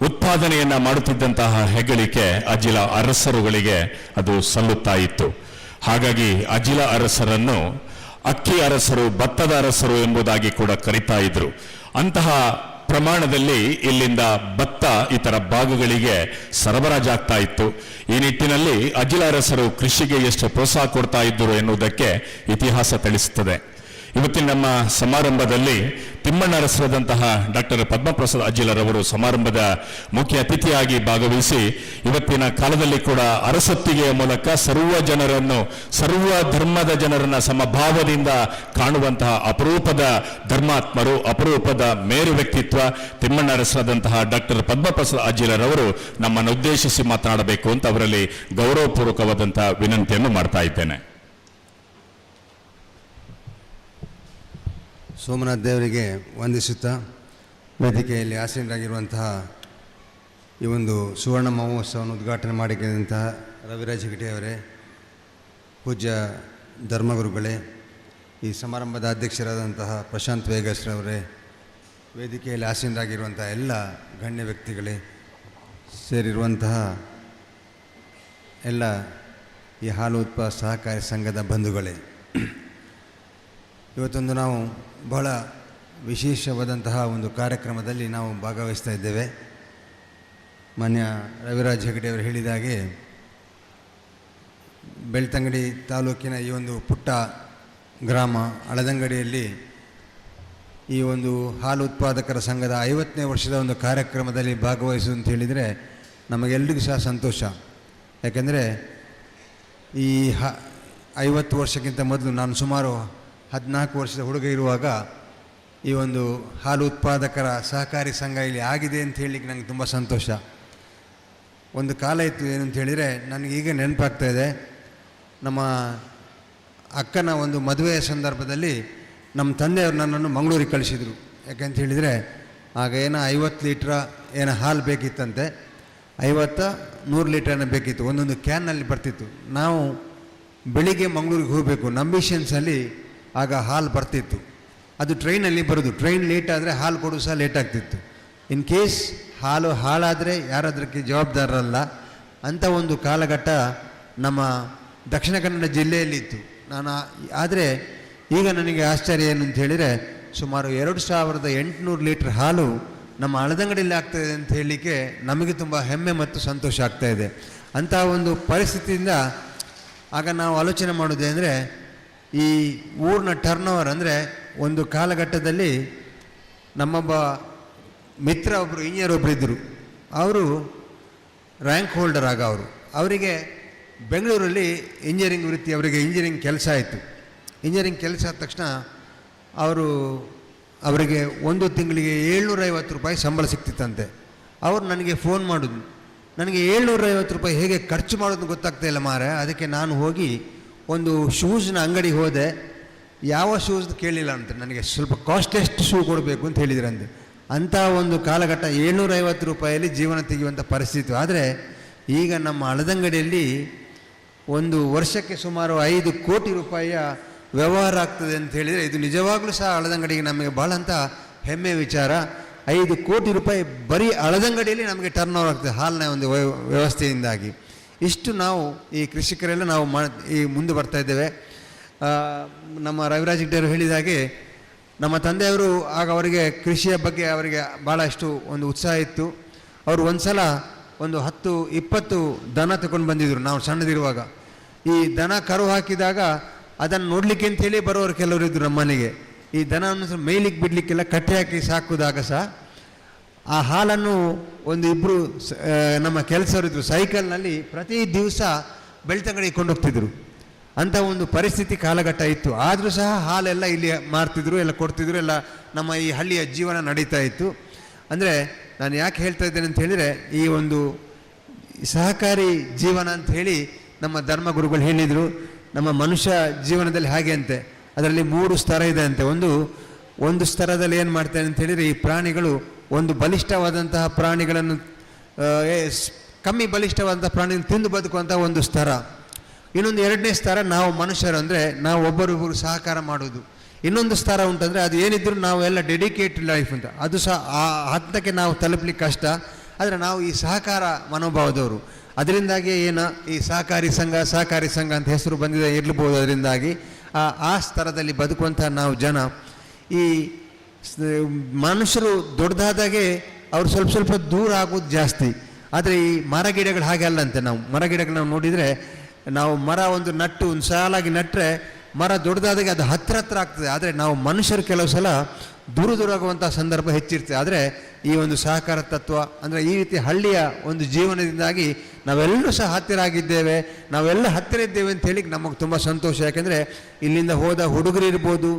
Speaker 1: ಉತ್ಪಾದನೆಯನ್ನ ಮಾಡುತ್ತಿದ್ದಂತಹ ಹೆಗ್ಗಳಿಕೆ ಅಜಿಲ ಅರಸರುಗಳಿಗೆ ಅದು ಸಲ್ಲುತ್ತಾ ಇತ್ತು. ಹಾಗಾಗಿ ಅಜಿಲ ಅರಸರನ್ನು ಅಕ್ಕಿ ಅರಸರು, ಭತ್ತದ ಅರಸರು ಎಂಬುದಾಗಿ ಕೂಡ ಕರೀತಾ ಇದ್ರು. ಅಂತಹ ಪ್ರಮಾಣದಲ್ಲಿ ಇಲ್ಲಿಂದ ಭತ್ತ ಇತರ ಭಾಗಗಳಿಗೆ ಸರಬರಾಜಾಗ್ತಾ ಇತ್ತು. ಈ ನಿಟ್ಟಿನಲ್ಲಿ ಅಜಿಲಾರಸರು ಕೃಷಿಗೆ ಎಷ್ಟು ಪ್ರೋತ್ಸಾಹ ಕೊಡ್ತಾ ಇದ್ದರು ಎನ್ನುವುದಕ್ಕೆ ಇತಿಹಾಸ ತಿಳಿಸುತ್ತದೆ. ಇವತ್ತಿನ ನಮ್ಮ ಸಮಾರಂಭದಲ್ಲಿ ತಿಮ್ಮಣ್ಣರಸರಾದಂತಹ ಡಾಕ್ಟರ್ ಪದ್ಮಪ್ರಸಾದ್ ಅಜ್ಜಿಲರವರು ಸಮಾರಂಭದ ಮುಖ್ಯ ಅತಿಥಿಯಾಗಿ ಭಾಗವಹಿಸಿ ಇವತ್ತಿನ ಕಾಲದಲ್ಲಿ ಕೂಡ ಅರಸೊತ್ತಿಗೆಯ ಮೂಲಕ ಸರ್ವ ಜನರನ್ನು, ಸರ್ವ ಧರ್ಮದ ಜನರನ್ನ ಸಮಭಾವದಿಂದ ಕಾಣುವಂತಹ ಅಪರೂಪದ ಧರ್ಮಾತ್ಮರು, ಅಪರೂಪದ ಮೇರು ವ್ಯಕ್ತಿತ್ವ ತಿಮ್ಮಣ್ಣರಸರಾದಂತಹ ಡಾಕ್ಟರ್ ಪದ್ಮಪ್ರಸಾದ್ ಅಜ್ಜಿಲರವರು ನಮ್ಮನ್ನು ಉದ್ದೇಶಿಸಿ ಮಾತನಾಡಬೇಕು ಅಂತ ಅವರಲ್ಲಿ ಗೌರವಪೂರ್ವಕವಾದಂತಹ ವಿನಂತಿಯನ್ನು ಮಾಡ್ತಾ ಇದ್ದೇನೆ.
Speaker 8: ಸೋಮನಾಥ್ ದೇವರಿಗೆ ವಂದಿಸುತ್ತಾ ವೇದಿಕೆಯಲ್ಲಿ ಆಸೀನರಾಗಿರುವಂತಹ ಈ ಒಂದು ಸುವರ್ಣ ಮಹೋತ್ಸವವನ್ನು ಉದ್ಘಾಟನೆ ಮಾಡಿದಂತಹ ರವಿರಾಜ್ ಹೆಗಡೆ ಅವರೇ, ಪೂಜ್ಯ ಧರ್ಮಗುರುಗಳೇ, ಈ ಸಮಾರಂಭದ ಅಧ್ಯಕ್ಷರಾದಂತಹ ಪ್ರಶಾಂತ್ ವೇಗಸ್ರವರೇ, ವೇದಿಕೆಯಲ್ಲಿ ಆಸೀನರಾಗಿರುವಂತಹ ಎಲ್ಲ ಗಣ್ಯ ವ್ಯಕ್ತಿಗಳೇ, ಸೇರಿರುವಂತಹ ಎಲ್ಲ ಈ ಹಾಲು ಉತ್ಪಾದಕ ಸಹಕಾರಿ ಸಂಘದ ಬಂಧುಗಳೇ, ಇವತ್ತೊಂದು ನಾವು ಬಹಳ ವಿಶೇಷವಾದಂತಹ ಒಂದು ಕಾರ್ಯಕ್ರಮದಲ್ಲಿ ನಾವು ಭಾಗವಹಿಸ್ತಾ ಇದ್ದೇವೆ. ಮಾನ್ಯ ರವಿರಾಜ್ ಹೆಗಡೆ ಅವರು ಹೇಳಿದ ಹಾಗೆ ಬೆಳ್ತಂಗಡಿ ತಾಲೂಕಿನ ಈ ಒಂದು ಪುಟ್ಟ ಗ್ರಾಮ ಹಳದಂಗಡಿಯಲ್ಲಿ ಈ ಒಂದು ಹಾಲು ಉತ್ಪಾದಕರ ಸಂಘದ 50ನೇ ವರ್ಷದ ಒಂದು ಕಾರ್ಯಕ್ರಮದಲ್ಲಿ ಭಾಗವಹಿಸು ಅಂತ ಹೇಳಿದರೆ ನಮಗೆಲ್ಲರಿಗೂ ಸಹ ಸಂತೋಷ. ಯಾಕೆಂದರೆ ಈ 50 ವರ್ಷಕ್ಕಿಂತ ಮೊದಲು ನಾನು ಸುಮಾರು 14 ವರ್ಷದ ಹುಡುಗ ಇರುವಾಗ ಈ ಒಂದು ಹಾಲು ಉತ್ಪಾದಕರ ಸಹಕಾರಿ ಸಂಘ ಇಲ್ಲಿ ಆಗಿದೆ ಅಂತ ಹೇಳಲಿಕ್ಕೆ ನನಗೆ ತುಂಬ ಸಂತೋಷ. ಒಂದು ಕಾಲ ಇತ್ತು, ಏನು ಅಂತ ಹೇಳಿದರೆ ನನಗೀಗ ನೆನಪಾಗ್ತಾ ಇದೆ, ನಮ್ಮ ಅಕ್ಕನ ಒಂದು ಮದುವೆಯ ಸಂದರ್ಭದಲ್ಲಿ ನಮ್ಮ ತಂದೆಯವರು ನನ್ನನ್ನು ಮಂಗಳೂರಿಗೆ ಕಳಿಸಿದರು. ಯಾಕೆಂತ ಹೇಳಿದರೆ ಆಗ ಏನೋ 50 ಲೀಟ್ರ ಏನೋ ಹಾಲು ಬೇಕಿತ್ತಂತೆ, 50-100 ಲೀಟ್ರನ್ನ ಬೇಕಿತ್ತು, ಒಂದೊಂದು ಕ್ಯಾನ್ನಲ್ಲಿ ಬರ್ತಿತ್ತು. ನಾವು ಬೆಳಿಗ್ಗೆ ಮಂಗಳೂರಿಗೆ ಹೋಗಬೇಕು, ನಂಬಿಷನ್ಸಲ್ಲಿ ಆಗ ಹಾಲು ಬರ್ತಿತ್ತು. ಅದು ಟ್ರೈನಲ್ಲಿ ಬರೋದು, ಟ್ರೈನ್ ಲೇಟ್ ಆದರೆ ಹಾಲು ಕೊಡೋದು ಸಹ ಲೇಟ್ ಆಗ್ತಿತ್ತು. ಇನ್ ಕೇಸ್ ಹಾಲು ಹಾಳಾದರೆ ಯಾರದಕ್ಕೆ ಜವಾಬ್ದಾರರಲ್ಲ ಅಂಥ ಒಂದು ಕಾಲಘಟ್ಟ ನಮ್ಮ ದಕ್ಷಿಣ ಕನ್ನಡ ಜಿಲ್ಲೆಯಲ್ಲಿತ್ತು. ಆದರೆ ಈಗ ನನಗೆ ಆಶ್ಚರ್ಯ ಏನು ಅಂತ ಹೇಳಿದರೆ ಸುಮಾರು 2800 ಲೀಟ್ರ್ ಹಾಲು ನಮ್ಮ ಹಳದಂಗಡಿಯಲ್ಲಿ ಆಗ್ತಾಯಿದೆ ಅಂತ ಹೇಳಲಿಕ್ಕೆ ನಮಗೆ ತುಂಬ ಹೆಮ್ಮೆ ಮತ್ತು ಸಂತೋಷ ಆಗ್ತಾಯಿದೆ. ಅಂಥ ಒಂದು ಪರಿಸ್ಥಿತಿಯಿಂದ ಆಗ ನಾವು ಆಲೋಚನೆ ಮಾಡೋದೇ ಅಂದರೆ ಈ ಊರಿನ ಟರ್ನ್ ಓವರ್ ಅಂದರೆ ಒಂದು ಕಾಲಘಟ್ಟದಲ್ಲಿ ನಮ್ಮೊಬ್ಬ ಮಿತ್ರ ಒಬ್ಬರು ಇಂಜಿನಿಯರ್ ಒಬ್ಬರು ಇದ್ದರು. ಅವರು ರ್ಯಾಂಕ್ ಹೋಲ್ಡರ್ ಆಗ ಅವರಿಗೆ ಬೆಂಗಳೂರಲ್ಲಿ ಇಂಜಿನಿಯರಿಂಗ್ ವೃತ್ತಿ, ಅವರಿಗೆ ಇಂಜಿನಿಯರಿಂಗ್ ಕೆಲಸ ಆಯಿತು. ಇಂಜಿನಿಯರಿಂಗ್ ಕೆಲಸ ಆದ ತಕ್ಷಣ ಅವರಿಗೆ ಒಂದು ತಿಂಗಳಿಗೆ 750 ರೂಪಾಯಿ ಸಂಬಳ ಸಿಗ್ತಿತ್ತಂತೆ. ಅವರು ನನಗೆ ಫೋನ್ ಮಾಡೋದು, ನನಗೆ 750 ರೂಪಾಯಿ ಹೇಗೆ ಖರ್ಚು ಮಾಡೋದು ಗೊತ್ತಾಗ್ತಾ ಇಲ್ಲ ಮಾರೆ. ಅದಕ್ಕೆ ನಾನು ಹೋಗಿ ಒಂದು ಶೂಸ್ನ ಅಂಗಡಿಗೆ ಹೋದೆ. ಯಾವ ಶೂಸ್ ಕೇಳಿಲ್ಲ ಅಂತ, ನನಗೆ ಸ್ವಲ್ಪ ಕಾಸ್ಟ್ಲಿಯೆಸ್ಟ್ ಶೂ ಕೊಡಬೇಕು ಅಂತ ಹೇಳಿದ್ರಂತೆ. ಅಂಥ ಒಂದು ಕಾಲಘಟ್ಟ 750 ರೂಪಾಯಲ್ಲಿ ಜೀವನ ತೆಗೆಯುವಂಥ ಪರಿಸ್ಥಿತಿ. ಆದರೆ ಈಗ ನಮ್ಮ ಹಳದಂಗಡಿಯಲ್ಲಿ ಒಂದು ವರ್ಷಕ್ಕೆ ಸುಮಾರು 5 ಕೋಟಿ ರೂಪಾಯಿಯ ವ್ಯವಹಾರ ಆಗ್ತದೆ ಅಂತ ಹೇಳಿದರೆ ಇದು ನಿಜವಾಗ್ಲೂ ಸಹ ಹಳದಂಗಡಿಗೆ ನಮಗೆ ಭಾಳ ಅಂತ ಹೆಮ್ಮೆ ವಿಚಾರ. 5 ಕೋಟಿ ರೂಪಾಯಿ ಬರೀ ಹಳದಂಗಡಿಯಲ್ಲಿ ನಮಗೆ ಟರ್ನ್ ಓವರ್ ಆಗ್ತದೆ ಹಾಲಿನ ಒಂದು ವ್ಯವಸ್ಥೆಯಿಂದಾಗಿ. ಇಷ್ಟು ನಾವು ಈ ಕೃಷಿಕರೆಲ್ಲ ನಾವು ಈ ಮುಂದೆ ಬರ್ತಾ ಇದ್ದೇವೆ. ನಮ್ಮ ರವಿರಾಜ್ ಹೆಗಡೆ ಹೇಳಿದ ಹಾಗೆ ನಮ್ಮ ತಂದೆಯವರು ಆಗ ಅವರಿಗೆ ಕೃಷಿಯ ಬಗ್ಗೆ ಅವರಿಗೆ ಭಾಳಷ್ಟು ಒಂದು ಉತ್ಸಾಹ ಇತ್ತು. ಅವರು ಒಂದು ಸಲ ಒಂದು 10-20 ದನ ತಗೊಂಡು ಬಂದಿದ್ದರು ನಾವು ಸಣ್ಣದಿರುವಾಗ. ಈ ದನ ಕರು ಹಾಕಿದಾಗ ಅದನ್ನು ನೋಡಲಿಕ್ಕೆ ಅಂತೇಳಿ ಬರೋರು ಕೆಲವರು ಇದ್ದರು ನಮ್ಮ ಮನೆಗೆ. ಈ ದನವನ್ನು ಮೇಯ್ಲಿಕ್ಕೆ ಬಿಡಲಿಕ್ಕೆಲ್ಲ ಕಟ್ಟೆ ಹಾಕಿ ಸಾಕುದಾಗ ಸಹ ಆ ಹಾಲನ್ನು ಒಂದು ಇಬ್ಬರು ನಮ್ಮ ಕೆಲಸವರಿದ್ದರು ಸೈಕಲ್ನಲ್ಲಿ ಪ್ರತಿ ದಿವಸ ಬೆಳ್ತಂಗಡಿಗೆ ಕೊಂಡೋಗ್ತಿದ್ರು. ಅಂಥ ಒಂದು ಪರಿಸ್ಥಿತಿ ಕಾಲಘಟ್ಟ ಇತ್ತು. ಆದರೂ ಸಹ ಹಾಲೆಲ್ಲ ಇಲ್ಲಿ ಮಾರ್ತಿದ್ರು, ಎಲ್ಲ ಕೊಡ್ತಿದ್ರು, ಎಲ್ಲ ನಮ್ಮ ಈ ಹಳ್ಳಿಯ ಜೀವನ ನಡೀತಾ ಇತ್ತು. ಅಂದರೆ ನಾನು ಯಾಕೆ ಹೇಳ್ತಾ ಇದ್ದೇನೆ ಅಂತ ಹೇಳಿದರೆ ಈ ಒಂದು ಸಹಕಾರಿ ಜೀವನ ಅಂತ ಹೇಳಿ ನಮ್ಮ ಧರ್ಮಗುರುಗಳು ಹೇಳಿದರು. ನಮ್ಮ ಮನುಷ್ಯ ಜೀವನದಲ್ಲಿ ಹಾಗೆ ಅಂತೆ, ಅದರಲ್ಲಿ 3 ಸ್ತರ ಇದೆ ಅಂತೆ. ಒಂದು ಸ್ತರದಲ್ಲಿ ಏನು ಮಾಡ್ತಾರೆ ಅಂತ ಹೇಳಿದರೆ ಈ ಪ್ರಾಣಿಗಳು ಒಂದು ಬಲಿಷ್ಠವಾದಂತಹ ಪ್ರಾಣಿಗಳನ್ನು ಕಮ್ಮಿ ಬಲಿಷ್ಠವಾದಂಥ ಪ್ರಾಣಿಗಳನ್ನು ತಿಂದು ಬದುಕುವಂಥ ಒಂದು ಸ್ತರ. ಇನ್ನೊಂದು 2ನೇ ಸ್ತರ ನಾವು ಮನುಷ್ಯರು, ಅಂದರೆ ನಾವು ಒಬ್ಬರಿಗೊಬ್ಬರು ಸಹಕಾರ ಮಾಡೋದು. ಇನ್ನೊಂದು ಸ್ತರ ಉಂಟಂದರೆ ಅದು ಏನಿದ್ರು ನಾವು ಎಲ್ಲ ಡೆಡಿಕೇಟೆಡ್ ಲೈಫ್ ಅಂತ, ಅದು ಸಹ ಆ ಹಂತಕ್ಕೆ ನಾವು ತಲುಪಲಿಕ್ಕೆ ಕಷ್ಟ. ಆದರೆ ನಾವು ಈ ಸಹಕಾರ ಮನೋಭಾವದವರು, ಅದರಿಂದಾಗಿ ಈ ಸಹಕಾರಿ ಸಂಘ ಅಂತ ಹೆಸರು ಬಂದಿದೆ ಇರಬಹುದು. ಅದರಿಂದಾಗಿ ಆ ಸ್ತರದಲ್ಲಿ ಬದುಕುವಂಥ ನಾವು ಜನ ಈ ಮನುಷ್ಯರು ದೊಡ್ಡದಾದಾಗೆ ಅವ್ರು ಸ್ವಲ್ಪ ಸ್ವಲ್ಪ ದೂರ ಆಗೋದು ಜಾಸ್ತಿ. ಆದರೆ ಈ ಮರ ಗಿಡಗಳು ಹಾಗೆ ಅಲ್ಲಂತೆ. ನಾವು ಮರ ಗಿಡಗಳು ನಾವು ನೋಡಿದರೆ, ನಾವು ಮರ ಒಂದು ಸಾಲಾಗಿ ನಟ್ಟರೆ ಮರ ದೊಡ್ಡದಾದಾಗೆ ಅದು ಹತ್ರ ಆಗ್ತದೆ. ಆದರೆ ನಾವು ಮನುಷ್ಯರು ಕೆಲವು ಸಲ ದೂರ ಆಗುವಂಥ ಸಂದರ್ಭ ಹೆಚ್ಚಿರ್ತದೆ. ಆದರೆ ಈ ಒಂದು ಸಹಕಾರ ತತ್ವ ಅಂದರೆ ಈ ರೀತಿ ಹಳ್ಳಿಯ ಒಂದು ಜೀವನದಿಂದಾಗಿ ನಾವೆಲ್ಲರೂ ಸಹ ಹತ್ತಿರ ಆಗಿದ್ದೇವೆ, ನಾವೆಲ್ಲ ಹತ್ತಿರ ಇದ್ದೇವೆ ಅಂತ ಹೇಳಿ ನಮಗೆ ತುಂಬ ಸಂತೋಷ. ಯಾಕೆಂದರೆ ಇಲ್ಲಿಂದ ಹೋದ ಹುಡುಗರು ಇರ್ಬೋದು,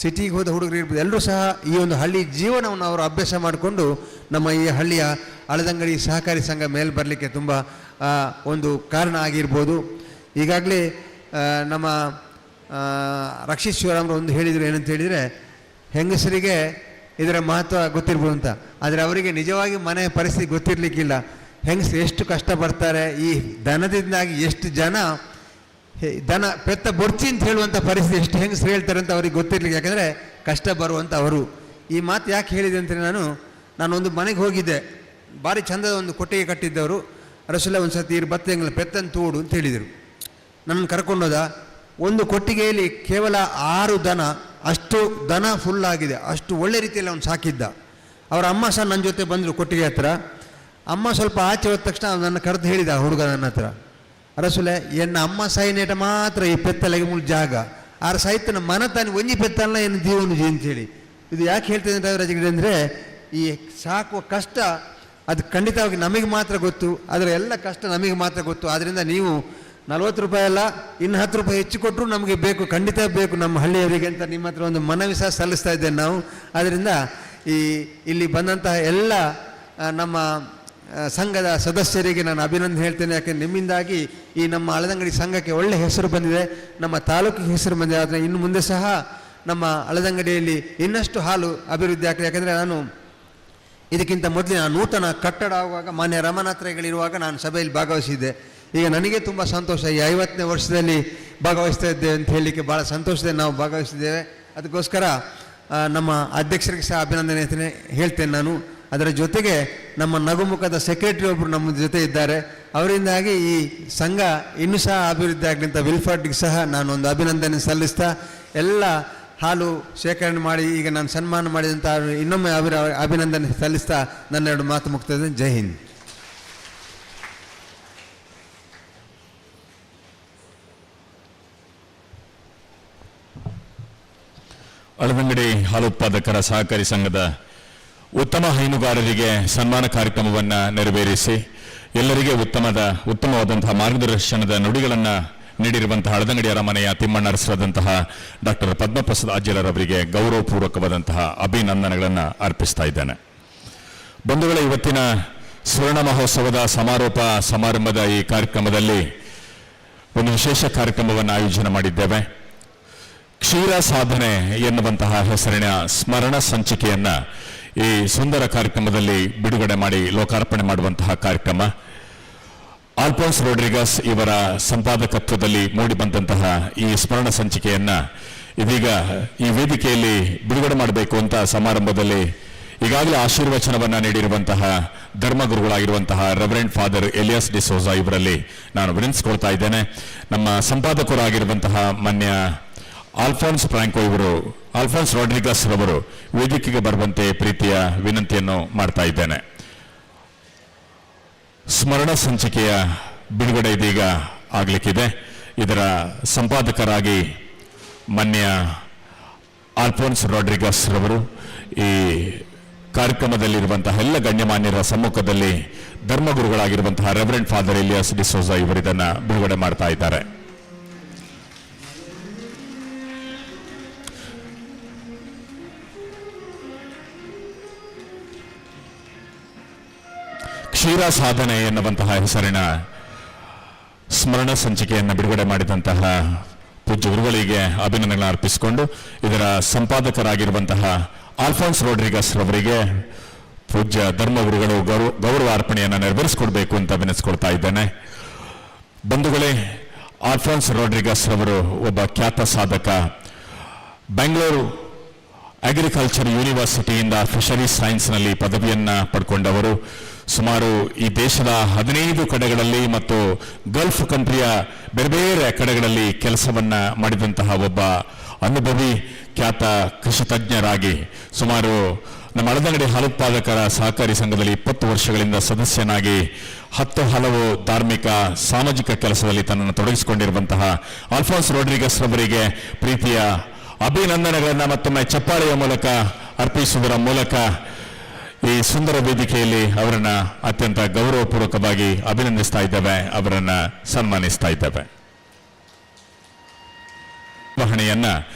Speaker 8: ಸಿಟಿಗೆ ಹೋದ ಹುಡುಗರು ಇರ್ಬೋದು, ಎಲ್ಲರೂ ಸಹ ಈ ಒಂದು ಹಳ್ಳಿ ಜೀವನವನ್ನು ಅವರು ಅಭ್ಯಾಸ ಮಾಡಿಕೊಂಡು ನಮ್ಮ ಈ ಹಳ್ಳಿಯ ಹಳದಂಗಡಿ ಸಹಕಾರಿ ಸಂಘ ಮೇಲೆ ಬರಲಿಕ್ಕೆ ತುಂಬ ಒಂದು ಕಾರಣ ಆಗಿರ್ಬೋದು. ಈಗಾಗಲೇ ನಮ್ಮ ರಕ್ಷಿತ್ ಶಿವರಾಮ್ರು ಒಂದು ಹೇಳಿದರು, ಏನಂತ ಹೇಳಿದರೆ ಹೆಂಗಸರಿಗೆ ಇದರ ಮಹತ್ವ ಗೊತ್ತಿರ್ಬೋದು ಅಂತ. ಆದರೆ ಅವರಿಗೆ ನಿಜವಾಗಿ ಮನೆಯ ಪರಿಸ್ಥಿತಿ ಗೊತ್ತಿರಲಿಕ್ಕಿಲ್ಲ. ಹೆಂಗಸರು ಎಷ್ಟು ಕಷ್ಟಪಡ್ತಾರೆ, ಈ ದನದಿಂದಾಗಿ ಎಷ್ಟು ಜನ ದನ ಪೆತ್ತ ಬೊಡ್ಚಿ ಅಂತ ಹೇಳುವಂಥ ಪರಿಸ್ಥಿತಿ ಎಷ್ಟು ಹೆಂಗಸರು ಹೇಳ್ತಾರೆ ಅಂತ ಅವ್ರಿಗೆ ಗೊತ್ತಿರಲಿಕ್ಕೆ. ಯಾಕಂದರೆ ಕಷ್ಟ ಬರುವಂಥ ಅವರು. ಈ ಮಾತು ಯಾಕೆ ಹೇಳಿದೆ ಅಂದರೆ, ನಾನೊಂದು ಮನೆಗೆ ಹೋಗಿದ್ದೆ, ಭಾರಿ ಚಂದದ ಒಂದು ಕೊಟ್ಟಿಗೆ ಕಟ್ಟಿದ್ದವರು. ರಸೂಲ ಒಂದು ಸರ್ತಿ ಬತ್ತಂಗಿಲ್ಲ ಪೆತ್ತನ್ನು ತೋಡು ಅಂತ ಹೇಳಿದರು. ನನ್ನನ್ನು ಕರ್ಕೊಂಡೋದ. ಒಂದು ಕೊಟ್ಟಿಗೆಯಲ್ಲಿ ಕೇವಲ 6 ದನ, ಅಷ್ಟು ದನ ಫುಲ್ ಆಗಿದೆ, ಅಷ್ಟು ಒಳ್ಳೆ ರೀತಿಯಲ್ಲಿ ಅವನು ಸಾಕಿದ್ದ. ಅವರ ಅಮ್ಮ ಸಹ ನನ್ನ ಜೊತೆ ಬಂದರು ಕೊಟ್ಟಿಗೆ ಹತ್ರ. ಅಮ್ಮ ಸ್ವಲ್ಪ ಆಚೆ ಹೋದ ತಕ್ಷಣ ನನ್ನ ಕರೆದು ಹೇಳಿದ ಹುಡುಗ ನನ್ನ ಹತ್ರ, ರಸೂಲೆ ಎನ್ನ ಅಮ್ಮ ಸಾಯಿನೇಟ ಮಾತ್ರ ಈ ಪೆತ್ತಲೆಗೆ ಮುಳು ಜಾಗ ಆರು ಸಾಯ್ತನ ಮನ ತಾನು ಒಂಜಿ ಪೆತ್ತಲ್ಲ ಏನು ಜೀವನ ಅಂತೇಳಿ. ಇದು ಯಾಕೆ ಹೇಳ್ತೇನೆ ರಜಗಿರಿ ಅಂದರೆ, ಈ ಸಾಕುವ ಕಷ್ಟ ಅದು ಖಂಡಿತವಾಗಿ ನಮಗೆ ಮಾತ್ರ ಗೊತ್ತು, ಅದರ ಎಲ್ಲ ಕಷ್ಟ ನಮಗೆ ಮಾತ್ರ ಗೊತ್ತು. ಆದ್ದರಿಂದ ನೀವು 40 ರೂಪಾಯಿ ಅಲ್ಲ, ಇನ್ನು 10 ರೂಪಾಯಿ ಹೆಚ್ಚು ಕೊಟ್ಟರು ನಮಗೆ ಬೇಕು, ಖಂಡಿತ ಬೇಕು ನಮ್ಮ ಹಳ್ಳಿಯವರಿಗೆ ಅಂತ ನಿಮ್ಮ ಹತ್ರ ಒಂದು ಮನವಿ ಸಹ ಸಲ್ಲಿಸ್ತಾ ಇದ್ದೇನೆ ನಾವು. ಆದ್ದರಿಂದ ಇಲ್ಲಿ ಬಂದಂತಹ ಎಲ್ಲ ನಮ್ಮ ಸಂಘದ ಸದಸ್ಯರಿಗೆ ನಾನು ಅಭಿನಂದನೆ ಹೇಳ್ತೇನೆ. ಯಾಕೆಂದರೆ ನಿಮ್ಮಿಂದಾಗಿ ಈ ನಮ್ಮ ಹಳದಂಗಡಿ ಸಂಘಕ್ಕೆ ಒಳ್ಳೆ ಹೆಸರು ಬಂದಿದೆ, ನಮ್ಮ ತಾಲೂಕಿಗೆ ಹೆಸರು ಬಂದಿದೆ. ಆದರೆ ಇನ್ನು ಮುಂದೆ ಸಹ ನಮ್ಮ ಹಳದಂಗಡಿಯಲ್ಲಿ ಇನ್ನಷ್ಟು ಹಾಲು ಅಭಿವೃದ್ಧಿ ಆಗ್ತದೆ. ಯಾಕೆಂದರೆ ನಾನು ಇದಕ್ಕಿಂತ ಮೊದಲಿನ ನೂತನ ಕಟ್ಟಡ ಆಗುವಾಗ ಮಾನ್ಯ ರಮನಾಥ್ರಗಳಿರುವಾಗ ನಾನು ಸಭೆಯಲ್ಲಿ ಭಾಗವಹಿಸಿದ್ದೆ. ಈಗ ನನಗೆ ತುಂಬ ಸಂತೋಷ, ಈ 50ನೇ ವರ್ಷದಲ್ಲಿ ಭಾಗವಹಿಸ್ತಾ ಇದ್ದೇವೆ ಅಂತ ಹೇಳಲಿಕ್ಕೆ ಭಾಳ ಸಂತೋಷದಿಂದ ನಾವು ಭಾಗವಹಿಸಿದ್ದೇವೆ. ಅದಕ್ಕೋಸ್ಕರ ನಮ್ಮ ಅಧ್ಯಕ್ಷರಿಗೆ ಸಹ ಅಭಿನಂದನೆ ಹೇಳ್ತೇನೆ ನಾನು. ಅದರ ಜೊತೆಗೆ ನಮ್ಮ ನಗುಮುಖದ ಸೆಕ್ರೆಟರಿ ಒಬ್ಬರು ನಮ್ಮ ಜೊತೆ ಇದ್ದಾರೆ. ಅವರಿಂದಾಗಿ ಈ ಸಂಘ ಇನ್ನೂ ಸಹ ಅಭಿವೃದ್ಧಿ ಆಗಲಿ ಅಂತ ವಿಲ್ಫರ್ಡ್ಗೆ ಸಹ ನಾನು ಒಂದು ಅಭಿನಂದನೆ ಸಲ್ಲಿಸ್ತಾ, ಎಲ್ಲ ಹಾಲು ಶೇಖರಣೆ ಮಾಡಿ ಈಗ ನಾನು ಸನ್ಮಾನ ಮಾಡಿದಂಥ ಇನ್ನೊಮ್ಮೆ ಅಭಿನಂದನೆ ಸಲ್ಲಿಸ್ತಾ ನನ್ನ 2 ಮಾತು ಮುಕ್ತದೆ. ಜೈ ಹಿಂದ್.
Speaker 1: ಹಳದಂಗಡಿ ಹಾಲು ಉತ್ಪಾದಕರ ಸಹಕಾರಿ ಸಂಘದ ಉತ್ತಮ ಹೈನುಗಾರರಿಗೆ ಸನ್ಮಾನ ಕಾರ್ಯಕ್ರಮವನ್ನು ನೆರವೇರಿಸಿ ಎಲ್ಲರಿಗೆ ಉತ್ತಮವಾದಂತಹ ಮಾರ್ಗದರ್ಶನದ ನುಡಿಗಳನ್ನು ನೀಡಿರುವಂತಹ ಹಳದಂಗಡಿ ಅರಮನೆಯ ತಿಮ್ಮಣ್ಣರಸರಾದಂತಹ ಡಾಕ್ಟರ್ ಪದ್ಮಪ್ರಸಾದ್ ಆಜ್ಯರವರಿಗೆ ಗೌರವಪೂರ್ವಕವಾದಂತಹ ಅಭಿನಂದನೆಗಳನ್ನು ಅರ್ಪಿಸ್ತಾ ಇದ್ದೇನೆ. ಬಂಧುಗಳೇ, ಇವತ್ತಿನ ಸ್ವರ್ಣ ಮಹೋತ್ಸವದ ಸಮಾರೋಪ ಸಮಾರಂಭದ ಈ ಕಾರ್ಯಕ್ರಮದಲ್ಲಿ ಒಂದು ವಿಶೇಷ ಕಾರ್ಯಕ್ರಮವನ್ನು ಆಯೋಜನೆ ಮಾಡಿದ್ದೇವೆ. ಕ್ಷೀರ ಸಾಧನೆ ಎನ್ನುವಂತಹ ಹೆಸರಿನ ಸ್ಮರಣ ಸಂಚಿಕೆಯನ್ನು ಈ ಸುಂದರ ಕಾರ್ಯಕ್ರಮದಲ್ಲಿ ಬಿಡುಗಡೆ ಮಾಡಿ ಲೋಕಾರ್ಪಣೆ ಮಾಡುವಂತಹ ಕಾರ್ಯಕ್ರಮ. ಆಲ್ಫೋನ್ಸ್ ರೋಡ್ರಿಗಸ್ ಇವರ ಸಂಪಾದಕತ್ವದಲ್ಲಿ ಮೂಡಿಬಂದಂತಹ ಈ ಸ್ಮರಣ ಸಂಚಿಕೆಯನ್ನು ಇದೀಗ ಈ ವೇದಿಕೆಯಲ್ಲಿ ಬಿಡುಗಡೆ ಮಾಡಬೇಕು ಅಂತ ಸಮಾರಂಭದಲ್ಲಿ ಈಗಾಗಲೇ ಆಶೀರ್ವಚನವನ್ನು ನೀಡಿರುವಂತಹ ಧರ್ಮಗುರುಗಳಾಗಿರುವಂತಹ ರೆವರೆಂಡ್ ಫಾದರ್ ಎಲಿಯಾಸ್ ಡಿಸೋಜಾ ಇವರಲ್ಲಿ ನಾನು ವಿನಂತಿಸಿಕೊಳ್ತಾ ಇದ್ದೇನೆ. ನಮ್ಮ ಸಂಪಾದಕರಾಗಿರುವಂತಹ ಮಾನ್ಯ ಆಲ್ಫೋನ್ಸ್ ರೋಡ್ರಿಗಸ್ ರವರು ವೇದಿಕೆಗೆ ಬರುವಂತೆ ಪ್ರೀತಿಯ ವಿನಂತಿಯನ್ನು ಮಾಡ್ತಾ ಇದ್ದೇನೆ. ಸ್ಮರಣ ಸಂಚಿಕೆಯ ಬಿಡುಗಡೆ ಇದೀಗ ಆಗಲಿಕ್ಕಿದೆ. ಇದರ ಸಂಪಾದಕರಾಗಿ ಮಾನ್ಯ ಆಲ್ಫೋನ್ಸ್ ರೋಡ್ರಿಗಸ್ ರವರು ಈ ಕಾರ್ಯಕ್ರಮದಲ್ಲಿರುವಂತಹ ಎಲ್ಲ ಗಣ್ಯಮಾನ್ಯರ ಸಮ್ಮುಖದಲ್ಲಿ ಧರ್ಮಗುರುಗಳಾಗಿರುವಂತಹ ರೆವರೆಂಡ್ ಫಾದರ್ ಎಲಿಯಾಸ್ ಡಿಸೋಜಾ ಇವರಿದನ್ನು ಬಿಡುಗಡೆ ಮಾಡ್ತಾ ಇದ್ದಾರೆ. ಕ್ಷೀರ ಸಾಧನೆ ಎನ್ನುವಂತಹ ಹೆಸರಿನ ಸ್ಮರಣ ಸಂಚಿಕೆಯನ್ನು ಬಿಡುಗಡೆ ಮಾಡಿದಂತಹ ಪೂಜ್ಯ ಗುರುಗಳಿಗೆ ಅಭಿನಂದನೆಗಳನ್ನು ಅರ್ಪಿಸಿಕೊಂಡು ಇದರ ಸಂಪಾದಕರಾಗಿರುವಂತಹ ಆಲ್ಫೋನ್ಸ್ ರೋಡ್ರಿಗಸ್ ರವರಿಗೆ ಪೂಜ್ಯ ಧರ್ಮಗುರುಗಳು ಗೌರವ ಅರ್ಪಣೆಯನ್ನು ನೆರವೇರಿಸಿಕೊಡ್ಬೇಕು ಅಂತ ವಿನಂತಿಸಿಕೊಳ್ತಾ ಇದ್ದೇನೆ. ಬಂಧುಗಳೇ, ಆಲ್ಫೋನ್ಸ್ ರೋಡ್ರಿಗಸ್ ರವರು ಒಬ್ಬ ಖ್ಯಾತ ಸಾಧಕ. ಬೆಂಗಳೂರು ಅಗ್ರಿಕಲ್ಚರ್ ಯೂನಿವರ್ಸಿಟಿಯಿಂದ ಫಿಶರೀಸ್ ಸೈನ್ಸ್ನಲ್ಲಿ ಪದವಿಯನ್ನು ಪಡ್ಕೊಂಡವರು. ಸುಮಾರು ಈ ದೇಶದ 15 ಕಡೆಗಳಲ್ಲಿ ಮತ್ತು ಗಲ್ಫ್ ಕಂಟ್ರಿಯ ಬೇರೆ ಬೇರೆ ಕಡೆಗಳಲ್ಲಿ ಕೆಲಸವನ್ನ ಮಾಡಿದಂತಹ ಒಬ್ಬ ಅನುಭವಿ ಖ್ಯಾತ ಕೃಷಿ ತಜ್ಞರಾಗಿ ಸುಮಾರು ನಮ್ಮ ಅಳದಂಗಡಿ ಹಾಲುತ್ಪಾದಕರ ಸಹಕಾರಿ ಸಂಘದಲ್ಲಿ 20 ವರ್ಷಗಳಿಂದ ಸದಸ್ಯನಾಗಿ 10 ಹಲವು ಧಾರ್ಮಿಕ ಸಾಮಾಜಿಕ ಕೆಲಸದಲ್ಲಿ ತನ್ನನ್ನು ತೊಡಗಿಸಿಕೊಂಡಿರುವಂತಹ ಆಲ್ಫೋನ್ಸ್ ರೋಡ್ರಿಗಸ್ ರವರಿಗೆ ಪ್ರೀತಿಯ ಅಭಿನಂದನೆಗಳನ್ನು ಮತ್ತೊಮ್ಮೆ ಚಪ್ಪಾಳೆಯ ಮೂಲಕ ಅರ್ಪಿಸುವುದರ ಮೂಲಕ ಈ ಸುಂದರ ವೇದಿಕೆಯಲ್ಲಿ ಅವರನ್ನ ಅತ್ಯಂತ ಗೌರವಪೂರ್ವಕವಾಗಿ ಅಭಿನಂದಿಸ್ತಾ ಇದ್ದೇವೆ, ಅವರನ್ನ ಸನ್ಮಾನಿಸ್ತಾ ಇದ್ದೇವೆ. ನಿರ್ವಹಣೆಯನ್ನ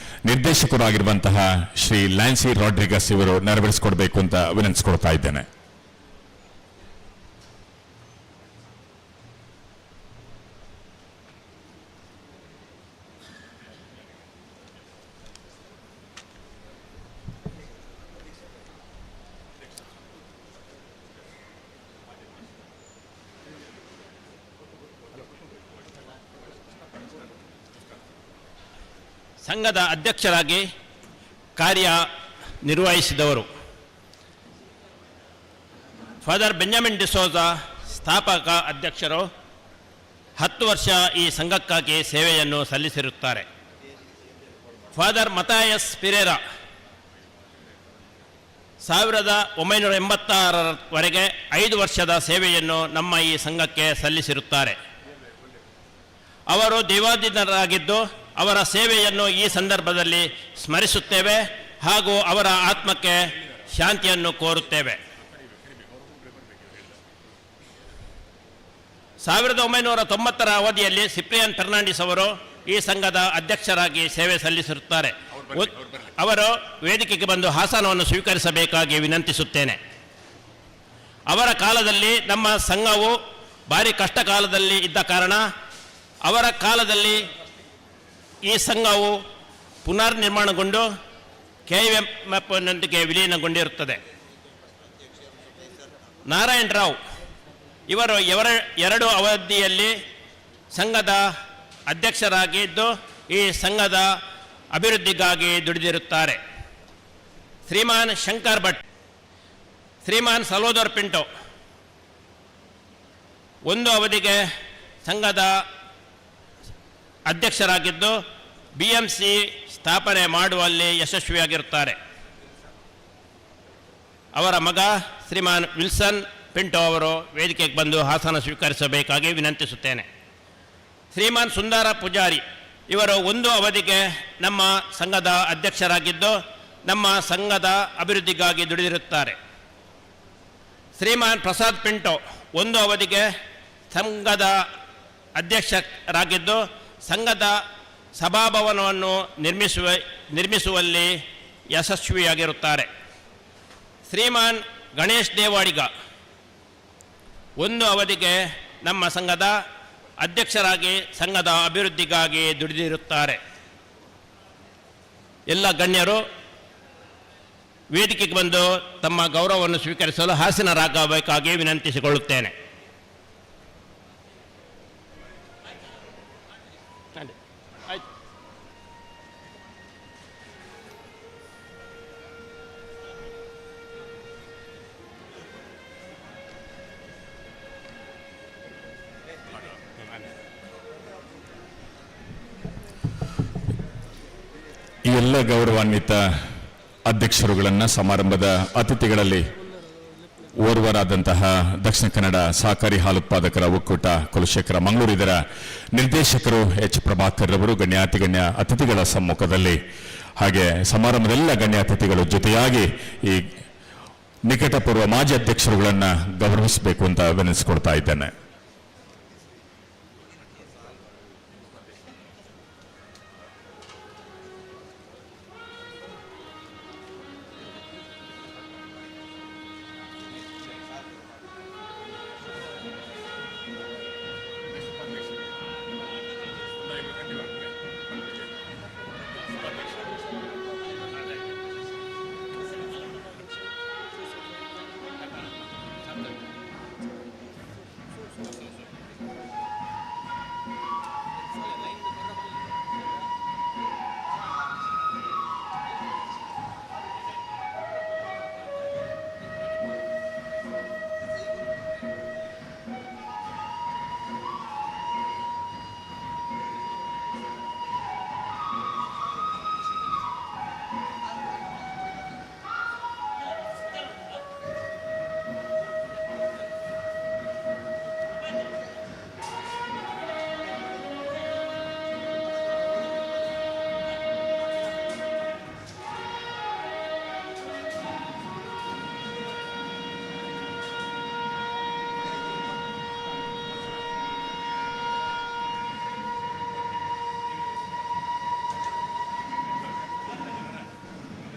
Speaker 1: ನಿರ್ದೇಶಕರಾಗಿರುವಂತಹ ಶ್ರೀ ಲ್ಯಾನ್ಸಿ ರಾಡ್ರಿಗಸ್ ಇವರು ನೆರವೇರಿಸಿಕೊಡ್ಬೇಕು ಅಂತ ವಿನಂತಿಸಿಕೊಳ್ತಾ ಇದ್ದೇನೆ.
Speaker 9: ಸಂಘದ ಅಧ್ಯಕ್ಷರಾಗಿ ಕಾರ್ಯ ನಿರ್ವಹಿಸಿದವರು ಫಾದರ್ ಬೆಂಜಮಿನ್ ಡಿಸೋಜ, ಸ್ಥಾಪಕ ಅಧ್ಯಕ್ಷರು. 10 ವರ್ಷ ಈ ಸಂಘಕ್ಕಾಗಿ ಸೇವೆಯನ್ನು ಸಲ್ಲಿಸಿರುತ್ತಾರೆ. ಫಾದರ್ ಮತಾಯಸ್ ಪಿರೇರಾ 1986ರವರೆಗೆ 5 ವರ್ಷದ ಸೇವೆಯನ್ನು ನಮ್ಮ ಈ ಸಂಘಕ್ಕೆ ಸಲ್ಲಿಸಿರುತ್ತಾರೆ. ಅವರು ದೇವಾಧೀನರಾಗಿದ್ದು ಅವರ ಸೇವೆಯನ್ನು ಈ ಸಂದರ್ಭದಲ್ಲಿ ಸ್ಮರಿಸುತ್ತೇವೆ ಹಾಗೂ ಅವರ ಆತ್ಮಕ್ಕೆ ಶಾಂತಿಯನ್ನು ಕೋರುತ್ತೇವೆ. 1990ರ ಅವಧಿಯಲ್ಲಿ ಸಿಪ್ರಿಯನ್ ಫೆರ್ನಾಂಡಿಸ್ ಅವರು ಈ ಸಂಘದ ಅಧ್ಯಕ್ಷರಾಗಿ ಸೇವೆ ಸಲ್ಲಿಸಿರುತ್ತಾರೆ. ಅವರು ವೇದಿಕೆಗೆ ಬಂದು ಆಸನವನ್ನು ಸ್ವೀಕರಿಸಬೇಕಾಗಿ ವಿನಂತಿಸುತ್ತೇನೆ. ಅವರ ಕಾಲದಲ್ಲಿ ನಮ್ಮ ಸಂಘವು ಭಾರಿ ಕಷ್ಟ ಕಾಲದಲ್ಲಿ ಇದ್ದ ಕಾರಣ ಅವರ ಕಾಲದಲ್ಲಿ ಈ ಸಂಘವು ಪುನರ್ ನಿರ್ಮಾಣಗೊಂಡು KMFನೊಂದಿಗೆ ವಿಲೀನಗೊಂಡಿರುತ್ತದೆ. ನಾರಾಯಣ್ ರಾವ್ ಇವರು 2 ಅವಧಿಯಲ್ಲಿ ಸಂಘದ ಅಧ್ಯಕ್ಷರಾಗಿದ್ದು ಈ ಸಂಘದ ಅಭಿವೃದ್ಧಿಗಾಗಿ ದುಡಿದಿರುತ್ತಾರೆ. ಶ್ರೀಮಾನ್ ಶಂಕರ್ ಭಟ್, ಶ್ರೀಮಾನ್ ಸಲೋದರ್ ಪಿಂಟೋ 1 ಅವಧಿಗೆ ಸಂಘದ ಅಧ್ಯಕ್ಷರಾಗಿದ್ದು BMC ಸ್ಥಾಪನೆ ಮಾಡುವಲ್ಲಿ ಯಶಸ್ವಿಯಾಗಿರುತ್ತಾರೆ. ಅವರ ಮಗ ಶ್ರೀಮಾನ್ ವಿಲ್ಸನ್ ಪಿಂಟೋ ಅವರು ವೇದಿಕೆಗೆ ಬಂದು ಆಸನ ಸ್ವೀಕರಿಸಬೇಕಾಗಿ ವಿನಂತಿಸುತ್ತೇನೆ. ಶ್ರೀಮಾನ್ ಸುಂದರ ಪೂಜಾರಿ ಇವರು 1 ಅವಧಿಗೆ ನಮ್ಮ ಸಂಘದ ಅಧ್ಯಕ್ಷರಾಗಿದ್ದು ನಮ್ಮ ಸಂಘದ ಅಭಿವೃದ್ಧಿಗಾಗಿ ದುಡಿದಿರುತ್ತಾರೆ. ಶ್ರೀಮಾನ್ ಪ್ರಸಾದ್ ಪಿಂಟೋ 1 ಅವಧಿಗೆ ಸಂಘದ ಅಧ್ಯಕ್ಷರಾಗಿದ್ದು ಸಂಘದ ಸಭಾಭವನವನ್ನು ನಿರ್ಮಿಸುವಲ್ಲಿ ಯಶಸ್ವಿಯಾಗಿರುತ್ತಾರೆ. ಶ್ರೀಮಾನ್ ಗಣೇಶ್ ದೇವಾಡಿಗ 1 ಅವಧಿಗೆ ನಮ್ಮ ಸಂಘದ ಅಧ್ಯಕ್ಷರಾಗಿ ಸಂಘದ ಅಭಿವೃದ್ಧಿಗಾಗಿ ದುಡಿದಿರುತ್ತಾರೆ. ಎಲ್ಲ ಗಣ್ಯರು ವೇದಿಕೆಗೆ ಬಂದು ತಮ್ಮ ಗೌರವವನ್ನು ಸ್ವೀಕರಿಸಲು ಆಸೀನರಾಗಬೇಕಾಗಿ ವಿನಂತಿಸಿಕೊಳ್ಳುತ್ತೇನೆ.
Speaker 1: ಈ ಎಲ್ಲ ಗೌರವಾನ್ವಿತ ಅಧ್ಯಕ್ಷರುಗಳನ್ನು ಸಮಾರಂಭದ ಅತಿಥಿಗಳಲ್ಲಿ ಓರ್ವರಾದಂತಹ ದಕ್ಷಿಣ ಕನ್ನಡ ಸಹಕಾರಿ ಹಾಲುತ್ಪಾದಕರ ಒಕ್ಕೂಟ ಕುಲಶೇಖರ ಮಂಗಳೂರು ಇದರ ನಿರ್ದೇಶಕರು H. ಪ್ರಭಾಕರ್ ರವರು ಗಣ್ಯ ಅತಿಥಿಗಳ ಸಮ್ಮುಖದಲ್ಲಿ ಹಾಗೆ ಸಮಾರಂಭದೆಲ್ಲ ಗಣ್ಯ ಅತಿಥಿಗಳು ಜೊತೆಯಾಗಿ ಈ ನಿಕಟಪೂರ್ವ ಮಾಜಿ ಅಧ್ಯಕ್ಷರುಗಳನ್ನು ಗೌರವಿಸಬೇಕು ಅಂತ ವಿನಂತಿಸಿಕೊಳ್ತಾ ಇದ್ದೇನೆ.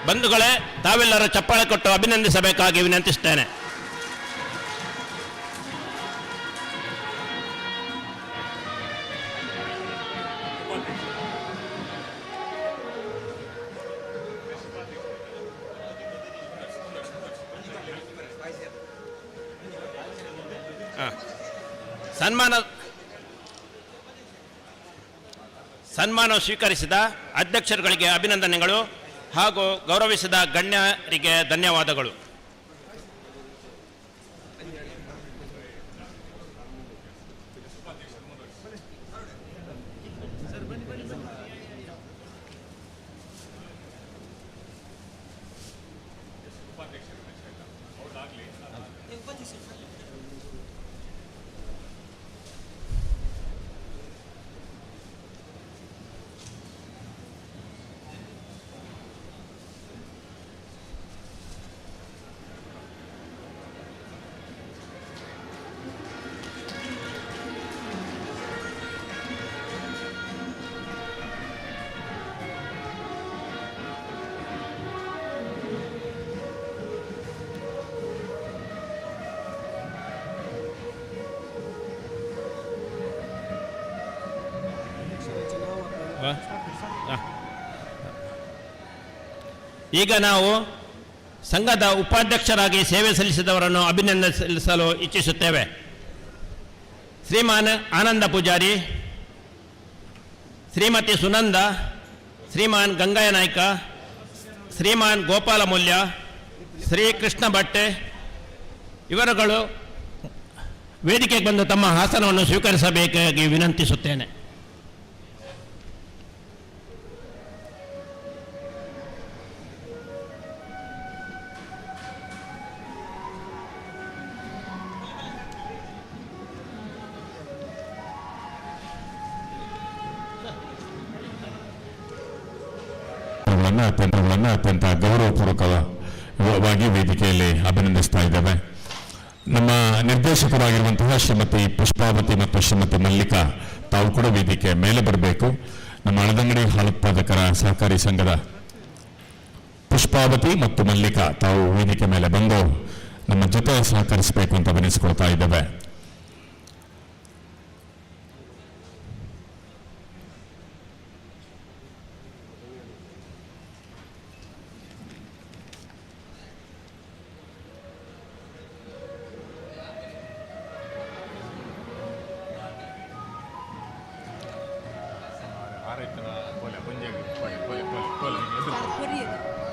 Speaker 9: ಬಂಧುಗಳೇ, ತಾವೆಲ್ಲರೂ ಚಪ್ಪಾಳೆ ಕೊಟ್ಟು ಅಭಿನಂದಿಸಬೇಕಾಗಿ ವಿನಂತಿಸುತ್ತೇನೆ. ಸನ್ಮಾನ ಸ್ವೀಕರಿಸಿದ ಅಧ್ಯಕ್ಷರುಗಳಿಗೆ ಅಭಿನಂದನೆಗಳು ಹಾಗೂ ಗೌರವಿಸಿದ ಗಣ್ಯರಿಗೆ ಧನ್ಯವಾದಗಳು. ಈಗ ನಾವು ಸಂಘದ ಉಪಾಧ್ಯಕ್ಷರಾಗಿ ಸೇವೆ ಸಲ್ಲಿಸಿದವರನ್ನು ಅಭಿನಂದಿಸಲು ಇಚ್ಛಿಸುತ್ತೇವೆ. ಶ್ರೀಮಾನ್ ಆನಂದ ಪೂಜಾರಿ, ಶ್ರೀಮತಿ ಸುನಂದ, ಶ್ರೀಮಾನ್ ಗಂಗಯ್ಯ ನಾಯ್ಕ, ಶ್ರೀಮಾನ್ ಗೋಪಾಲ ಮೂಲ್ಯ, ಶ್ರೀ ಕೃಷ್ಣ ಭಟ್ಟೆ ಇವರುಗಳು ವೇದಿಕೆಗೆ ಬಂದು ತಮ್ಮ ಆಸನವನ್ನು ಸ್ವೀಕರಿಸಬೇಕಾಗಿ ವಿನಂತಿಸುತ್ತೇನೆ.
Speaker 1: ಅತ್ಯಂತ ಗೌರವಪೂರ್ವಕವಾಗಿ ವೇದಿಕೆಯಲ್ಲಿ ಅಭಿನಂದಿಸ್ತಾ ಇದ್ದೇವೆ. ನಮ್ಮ ನಿರ್ದೇಶಕರಾಗಿರುವಂತಹ ಶ್ರೀಮತಿ ಪುಷ್ಪಾವತಿ ಮತ್ತು ಶ್ರೀಮತಿ ಮಲ್ಲಿಕಾ ತಾವು ಕೂಡ ವೇದಿಕೆ ಮೇಲೆ ಬರಬೇಕು. ನಮ್ಮ ಅಳದಂಗಡಿ ಹಾಲುತ್ಪಾದಕರ ಸಹಕಾರಿ ಸಂಘದ ಪುಷ್ಪಾವತಿ ಮತ್ತು ಮಲ್ಲಿಕಾ ತಾವು ವೇದಿಕೆ ಮೇಲೆ ಬಂದು ನಮ್ಮ ಜೊತೆ ಸಹಕರಿಸಬೇಕು ಅಂತ ವಿನಿಸಿಕೊಳ್ತಾ ಇದ್ದೇವೆ.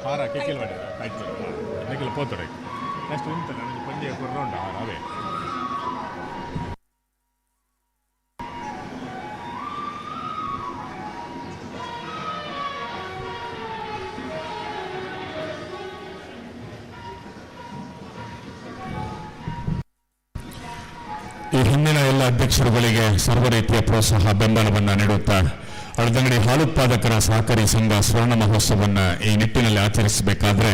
Speaker 10: ಹಾರ ಕೆಕ್ಕಿಲ್ ಮಾಡಿ ಆಯ್ತು ನೆಕ್ಕಿಲ್ ಪೋತಡೆ ನೆಕ್ಸ್ಟ್ ಉಂಟು ನನಗೆ ಪಂಜೆ ಕೊರ್ರೋಂಡ ಅವೇ
Speaker 1: ಈ ಹಿಂದಿನ ಎಲ್ಲ ಅಧ್ಯಕ್ಷರುಗಳಿಗೆ ಸರ್ವ ರೀತಿಯ ಪ್ರೋತ್ಸಾಹ ಬೆಂಬಲವನ್ನು ನೀಡುತ್ತಾ ಅಳದಂಗಡಿ ಹಾಲುತ್ಪಾದಕರ ಸಹಕಾರಿ ಸಂಘ ಸ್ವರ್ಣ ಮಹೋತ್ಸವವನ್ನು ಈ ನಿಟ್ಟಿನಲ್ಲಿ ಆಚರಿಸಬೇಕಾದ್ರೆ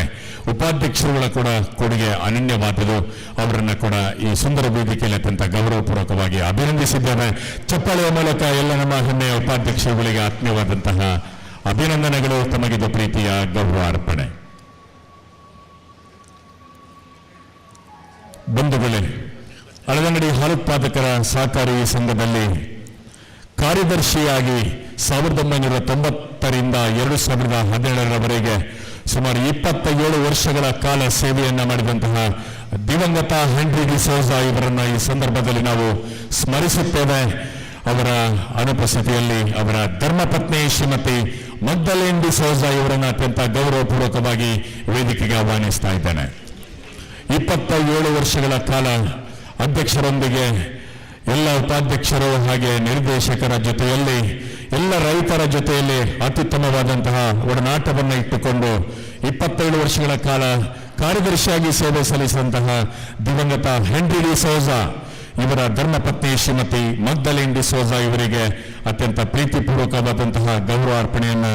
Speaker 1: ಉಪಾಧ್ಯಕ್ಷರುಗಳ ಕೂಡ ಕೊಡುಗೆ ಅನನ್ಯವಾದುದು. ಅವರನ್ನು ಕೂಡ ಈ ಸುಂದರ ವೇದಿಕೆಯಲ್ಲಿ ಅತ್ಯಂತ ಗೌರವಪೂರ್ವಕವಾಗಿ ಅಭಿನಂದಿಸಿದ್ದೇವೆ. ಚಪ್ಪಾಳೆಯ ಮೂಲಕ ಎಲ್ಲ ನಮ್ಮ ಹೆಮ್ಮೆಯ ಉಪಾಧ್ಯಕ್ಷರುಗಳಿಗೆ ಆತ್ಮೀಯವಾದಂತಹ ಅಭಿನಂದನೆಗಳು. ತಮಗಿದು ಪ್ರೀತಿಯ ಗೌರವ ಅರ್ಪಣೆ. ಬಂಧುಗಳೇ, ಅಳದಂಗಡಿ ಹಾಲುತ್ಪಾದಕರ ಸಹಕಾರಿ ಸಂಘದಲ್ಲಿ ಕಾರ್ಯದರ್ಶಿಯಾಗಿ 1990ರಿಂದ 2017ರವರೆಗೆ ಸುಮಾರು 27 ವರ್ಷಗಳ ಕಾಲ ಸೇವೆಯನ್ನ ಮಾಡಿದಂತಹ ದಿವಂಗತ ಹೆನ್ರಿ ಡಿಸೋಜಾ ಇವರನ್ನ ಈ ಸಂದರ್ಭದಲ್ಲಿ ನಾವು ಸ್ಮರಿಸುತ್ತೇವೆ. ಅವರ ಅನುಪಸ್ಥಿತಿಯಲ್ಲಿ ಅವರ ಧರ್ಮಪತ್ನಿ ಶ್ರೀಮತಿ ಮಗ್ದಲೇನ್ ಡಿಸೋಜಾ ಇವರನ್ನ ಅತ್ಯಂತ ಗೌರವಪೂರ್ವಕವಾಗಿ ವೇದಿಕೆಗೆ ಆಹ್ವಾನಿಸ್ತಾ ಇದ್ದೇನೆ. 27 ವರ್ಷಗಳ ಕಾಲ ಅಧ್ಯಕ್ಷರೊಂದಿಗೆ, ಎಲ್ಲ ಉಪಾಧ್ಯಕ್ಷರು ಹಾಗೆ ನಿರ್ದೇಶಕರ ಜೊತೆಯಲ್ಲಿ, ಎಲ್ಲ ರೈತರ ಜೊತೆಯಲ್ಲಿ ಅತ್ಯುತ್ತಮವಾದಂತಹ ಒಡನಾಟವನ್ನು ಇಟ್ಟುಕೊಂಡು 27 ವರ್ಷಗಳ ಕಾಲ ಕಾರ್ಯದರ್ಶಿಯಾಗಿ ಸೇವೆ ಸಲ್ಲಿಸಿದಂತಹ ದಿವಂಗತ ಹೆನ್ರಿ ಡಿಸೋಜಾ ಇವರ ಧರ್ಮಪತ್ನಿ ಶ್ರೀಮತಿ ಮಗ್ದಲೇನ್ ಡಿಸೋಜಾ ಇವರಿಗೆ ಅತ್ಯಂತ ಪ್ರೀತಿಪೂರ್ವಕವಾದಂತಹ ಗೌರವಾರ್ಪಣೆಯನ್ನು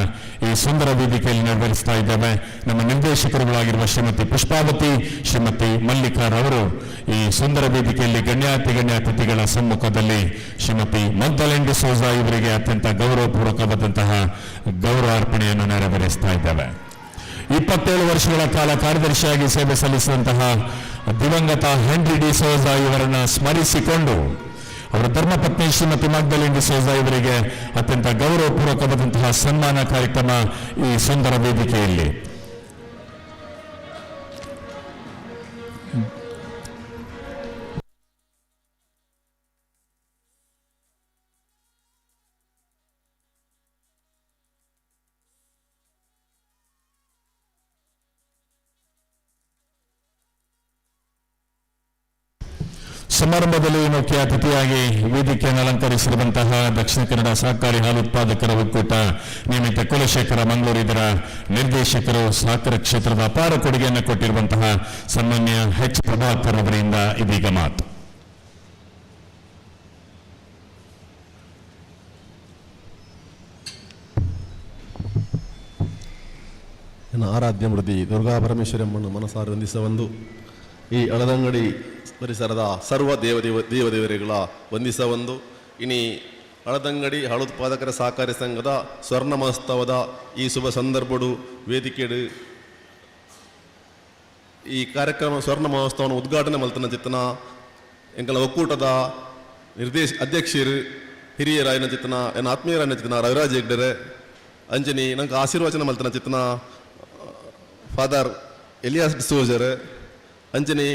Speaker 1: ಈ ಸುಂದರ ವೇದಿಕೆಯಲ್ಲಿ ನೆರವೇರಿಸ್ತಾ ಇದ್ದೇವೆ. ನಮ್ಮ ನಿರ್ದೇಶಕರುಗಳಾಗಿರುವ ಶ್ರೀಮತಿ ಪುಷ್ಪಾವತಿ, ಶ್ರೀಮತಿ ಮಲ್ಲಿಕಾರ್ ಅವರು ಈ ಸುಂದರ ವೇದಿಕೆಯಲ್ಲಿ ಗಣ್ಯಾತಿಥಿಗಳ ಸಮ್ಮುಖದಲ್ಲಿ ಶ್ರೀಮತಿ ಮಗ್ದಲೇನ್ ಡಿಸೋಜಾ ಇವರಿಗೆ ಅತ್ಯಂತ ಗೌರವಪೂರ್ವಕವಾದಂತಹ ಗೌರವಾರ್ಪಣೆಯನ್ನು ನೆರವೇರಿಸ್ತಾ ಇದ್ದೇವೆ. 27 ವರ್ಷಗಳ ಕಾಲ ಕಾರ್ಯದರ್ಶಿಯಾಗಿ ಸೇವೆ ಸಲ್ಲಿಸಿದಂತಹ ದಿವಂಗತ ಹೆನ್ರಿ ಡಿಸೋಜಾ ಇವರನ್ನು ಸ್ಮರಿಸಿಕೊಂಡು ಅವರ ಧರ್ಮಪತ್ನಿ ಶ್ರೀಮತಿ ಮಗ್ದಲೇನ್ ಡಿಸೋಜಾ ಇವರಿಗೆ ಅತ್ಯಂತ ಗೌರವಪೂರ್ವಕವಾದಂತಹ ಸನ್ಮಾನ ಕಾರ್ಯಕ್ರಮ ಈ ಸುಂದರ ವೇದಿಕೆಯಲ್ಲಿ. ಸಮಾರಂಭದಲ್ಲಿ ಮುಖ್ಯ ಅತಿಥಿಯಾಗಿ ವೇದಿಕೆಯನ್ನು ಅಲಂಕರಿಸಿರುವಂತಹ ದಕ್ಷಿಣ ಕನ್ನಡ ಸಹಕಾರಿ ಹಾಲು ಉತ್ಪಾದಕರ ಒಕ್ಕೂಟ ನಿಯಮಿತ ಕುಲಶೇಖರ ಮಂಗಳೂರು ಇದರ ನಿರ್ದೇಶಕರು ಸಹಕಾರ ಕ್ಷೇತ್ರದ ಅಪಾರ ಕೊಡುಗೆಯನ್ನು ಕೊಟ್ಟಿರುವಂತಹ ಸನ್ಮಾನ್ಯ ಎಚ್ ಪ್ರಭಾಕರ್ ಅವರಿಂದ ಇದೀಗ ಮಾತು.
Speaker 11: ನನ್ನ ಆರಾಧ್ಯ ಮೃತಿ ದುರ್ಗಾ ಪರಮೇಶ್ವರಮ್ಮನ್ನು ಮನಸಾರ ವಂದಿಸವಂದು ಈ ಅಳದಂಗಡಿ ಪರಿಸರದ ಸರ್ವ ದೇವದೇವರುಗಳ ವಂದಿಸವಂದು ಇನಿ ಅಳದಂಗಡಿ ಹಾಲು ಉತ್ಪಾದಕರ ಸಹಕಾರಿ ಸಂಘದ ಸ್ವರ್ಣ ಮಹೋತ್ಸವದ ಈ ಶುಭ ಸಂದರ್ಭಡು ವೇದಿಕೆಡು ಈ ಕಾರ್ಯಕ್ರಮ ಸ್ವರ್ಣ ಮಹೋತ್ಸವವನ್ನು ಉದ್ಘಾಟನೆ ಮಲ್ತನ ಚಿತ್ತನ ಎಂಕಲ ಒಕ್ಕೂಟದ ಅಧ್ಯಕ್ಷರು ಹಿರಿಯರಾಯನ ಚಿತ್ತನ ಎನ್ನ ಆತ್ಮೀಯರಾಯನ ಚಿತ್ತನ ರವಿರಾಜ್ ಹೆಗ್ಡೆರೆ ಅಂಜನಿ ನಂಗೆ ಆಶೀರ್ವಚನ ಮಲ್ತನ ಚಿತ್ತನ ಫಾದರ್ ಎಲಿಯಾಸ್ ಡಿಸೋಜರ್ ಅಂಜನಿ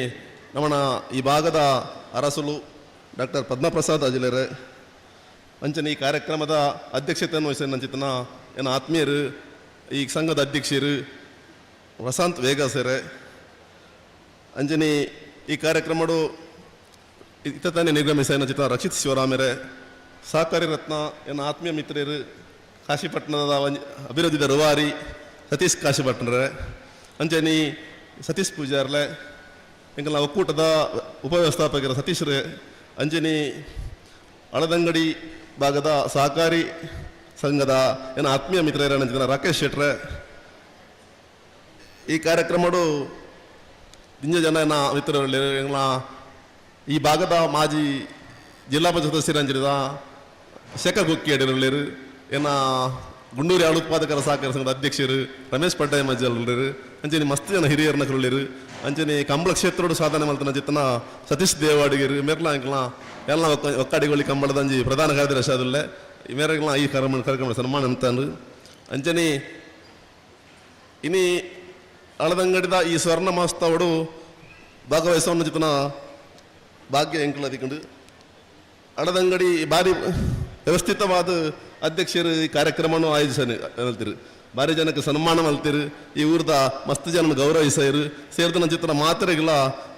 Speaker 11: ನಮ್ಮನ ಈ ಭಾಗದ ಅರಸಲು ಡಾಕ್ಟರ್ ಪದ್ಮಪ್ರಸಾದ್ ಅಜಿಲರೆ ಅಂಚನೆ ಈ ಕಾರ್ಯಕ್ರಮದ ಅಧ್ಯಕ್ಷತೆಯನ್ನು ವಹಿಸಿದ ನಂಚಿತನ ಏನ ಆತ್ಮೀಯರು ಈ ಸಂಘದ ಅಧ್ಯಕ್ಷರು ವಸಂತ್ ವೇಗಸರೆ ಅಂಜನಿ ಈ ಕಾರ್ಯಕ್ರಮಡು ಇತ್ತಾನೆ ನಿರ್ಗಮಿಸ ನಂಚಿತ ರಕ್ಷಿತ್ ಶಿವರಾಮರೆ ಸಹಕಾರಿ ರತ್ನ ಏನ ಆತ್ಮೀಯ ಮಿತ್ರರು ಕಾಶಿಪಟ್ಟಣದ ಅಭಿವೃದ್ಧಿದ ರೂವಾರಿ ಸತೀಶ್ ಕಾಶಿಪಟ್ಟಣರೆ ಅಂಜನಿ ಸತೀಶ್ ಪೂಜಾರ್ಲೆ ಎಂಕಲ್ಲ ಒಕ್ಕೂಟದ ಉಪವ್ಯವಸ್ಥಾಪಕರ ಸತೀಶ್ರೆ ಅಂಜನಿ ಅಳದಂಗಡಿ ಭಾಗದ ಸಹಕಾರಿ ಸಂಘದ ಏನ ಆತ್ಮೀಯ ಮಿತ್ರರ ರಾಕೇಶ್ ಶೆಟ್ರೆ ಈ ಕಾರ್ಯಕ್ರಮಡು ದಿಂಜ ಜನ ಏನ ಮಿತ್ರರಲ್ಲಿ ಈ ಭಾಗದ ಮಾಜಿ ಜಿಲ್ಲಾ ಪಂಚಾಯತ್ ಸದಸ್ಯರಂಜಿದ ಶೇಖರ್ ಗುಕ್ಕಿ ಅಡಿರಲ್ಲಿರು ಏನ ಗುಂಡೂರಿ ಹಾಲು ಉತ್ಪಾದಕರ ಸಹಕಾರ ಸಂಘದ ಅಧ್ಯಕ್ಷರು ರಮೇಶ್ ಪಡ್ಡಾಯ ಮಜ್ಜಲ್ರು ಅಂಚನೆ ಮಸ್ತ್ ಜನ ಹಿರಿಯರನ್ನ ಕರುಳಿರು ಅಂಚನೆ ಕಂಬಳ ಕ್ಷೇತ್ರೋಡು ಸಾಧನೆ ಮಾಡ್ತಾನೆ ಚಿತ್ತನ ಸತೀಶ್ ದೇವಾಡಿಗರು ಮೇರ್ಲಾ ಅಂಕಲ ಎಲ್ಲ ಒಕ್ಕಾಡಿಗೊಳ್ಳಿ ಕಂಬಳದ ಅಂಜಿ ಪ್ರಧಾನ ಕಾರ್ಯದರ್ಶಿ ಅದಲ್ಲೇ ಈ ಮೇರೆಗಳ ಈ ಕಾರ್ಯಕ್ರಮ ಸನ್ಮಾನ ಅಂತಂದ್ರು ಅಂಚನೆ ಇನಿ ಅಳದಂಗಡಿದ ಈ ಸ್ವರ್ಣ ಮಹೋತ್ಸವಡು ಭಾಗವಹಿಸೋನ್ನ ಚಿತ್ತನ ಭಾಗ್ಯ ಎಂಕಲದಿಕೊಂಡು ಅಳದಂಗಡಿ ಭಾರಿ ವ್ಯವಸ್ಥಿತವಾದ ಅಧ್ಯಕ್ಷರು ಈ ಕಾರ್ಯಕ್ರಮವನ್ನು ಆಯೋಜಿಸ್ತೀರಿ ಭಾರಿ ಜನಕ್ಕೆ ಸನ್ಮಾನ ಮಲ್ತೀರಿ ಈ ಊರದ ಮಸ್ತ್ ಜನ ಗೌರವಿಸರು ಸೇರಿದ ಚಿತ್ರ ಮಾತ್ರೆಗಳ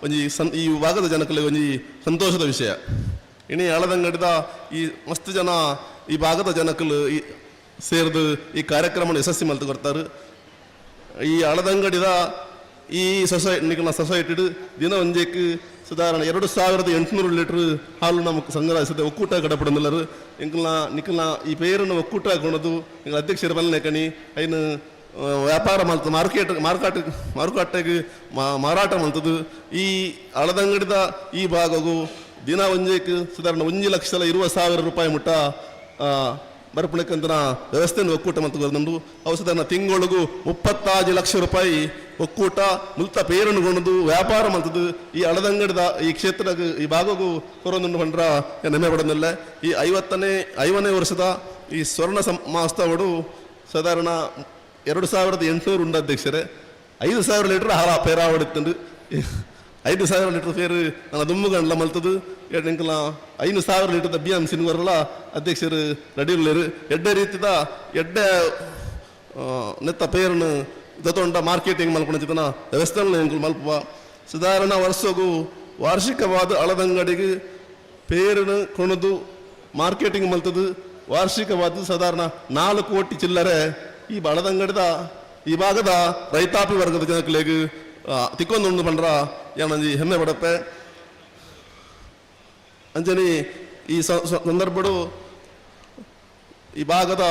Speaker 11: ಒಂಜಿ ಈ ಭಾಗದ ಜನಕ್ಕೆ ಒಂಜಿ ಸಂತೋಷದ ವಿಷಯ ಇನಿ ಅಳದಂಗಡಿದ ಈ ಮಸ್ತ್ ಜನ ಈ ಭಾಗದ ಜನಕ್ಕಲು ಈ ಸೇರಿದು ಈ ಕಾರ್ಯಕ್ರಮವನ್ನು ಯಶಸ್ವಿ ಮಲ್ತು ಕೊಡ್ತಾರೆ. ಈ ಅಳದಂಗಡಿದ ಈ ಸೊಸೈಟಿ ದಿನ ಒಂಜಕ್ಕೆ ಸುಧಾರಣೆ 2800 ಲೀಟರ್ ಹಾಲು ನಮಗೆ ಸಂಗ್ರಹಿಸಿದೆ ಒಕ್ಕೂಟ ಕಡಪಡಂದಿಲ್ಲರು ನಿಕ್ಕಲ್ನ ಈ ಪೇರನ್ನು ಒಕ್ಕೂಟ ಹಾಕೊಳೋದು ಎಂಗಳ ಅಧ್ಯಕ್ಷರ ಬಲ್ಲನೆಕಣಿ ಐನು ವ್ಯಾಪಾರ ಮಲ್ತು ಮಾರುಕಟ್ಟೆಗೆ ಮಾರಾಟ ಮಲ್ತದು ಈ ಅಳದಂಗಡಿದ ಈ ಭಾಗವು ದಿನ ಒಂಜಕ್ಕೆ ಸುಧಾರಣೆ 1,20,000 ರೂಪಾಯಿ ಮುಟ್ಟ ಬರ್ಪಣಕ್ಕಂತನ ವ್ಯವಸ್ಥೆಯನ್ನು ಒಕ್ಕೂಟ ಮತ್ತು ಔಷಧನ ತಿಂಗಳಿಗೂ 35 ಲಕ್ಷ ರೂಪಾಯಿ ಒಕ್ಕೂಟ ಮುಲ್ತ ಪೇರನುಗೊಂಡು ವ್ಯಾಪಾರ ಮಂತದ್ದು ಈ ಅಳದಂಗಡಿದ ಈ ಕ್ಷೇತ್ರ ಈ ಭಾಗಗೂ ಕೊರೊಂದು ಬಂದ್ರ ನೆಮ್ಮೆ ಪಡೆದಿಲ್ಲ. ಈ 50ನೇ ವರ್ಷದ ಈ ಸ್ವರ್ಣ ಮಹೋತ್ಸವಡು ಸಾಧಾರಣ 2,800 ಉಂಡ ಅಧ್ಯಕ್ಷರೇ 5,000 ಲೀಟರ್ ಹಾರ ಪೇರ ಹೊಡಿತಂಡು 5,000 ಲೀಟರ್ ಪೇರು ನನ್ನ ದುಮ್ಮುಗಂಡ್ಲ ಮಲ್ತದು ಎಂಕಲ 5,000 ಲೀಟರ್ BMC ಬರಲ್ಲ ಅಧ್ಯಕ್ಷರು ರೆಡಿಯುಳ್ಳರು ಎಡ್ಡೆ ರೀತಿದ ಎಡ್ಡೆ ನೆತ್ತ ಪೇರನ್ನು ದೊಡ್ಡ ಮಾರ್ಕೆಟಿಂಗ್ ಮಲ್ಕೊಂಡಿದ್ದನ ವ್ಯವಸ್ಥೆ ಮಲ್ಪ ಸಾಧಾರಣ ವರ್ಷಗೂ ವಾರ್ಷಿಕವಾದ ಅಳದಂಗಡಿಗೆ ಪೇರನ್ನು ಕೊಣದು ಮಾರ್ಕೆಟಿಂಗ್ ಮಲ್ತದು ವಾರ್ಷಿಕವಾದ ಸಾಧಾರಣ 4 ಕೋಟಿ ಚಿಲ್ಲರೆ ಈ ಅಳದಂಗಡಿದ ಈ ಭಾಗದ ರೈತಾಪಿ ವರ್ಗದ ಜನಗಳಿಗೆ ತಿಕ್ಕೊಂದು ಬಂದ್ರ ಏನಂಜಿ ಹೆಮ್ಮೆ ಪಡಪ್ಪೆ. ಅಂಚನೆ ಈ ಸಂದರ್ಭಡು ಈ ಭಾಗದ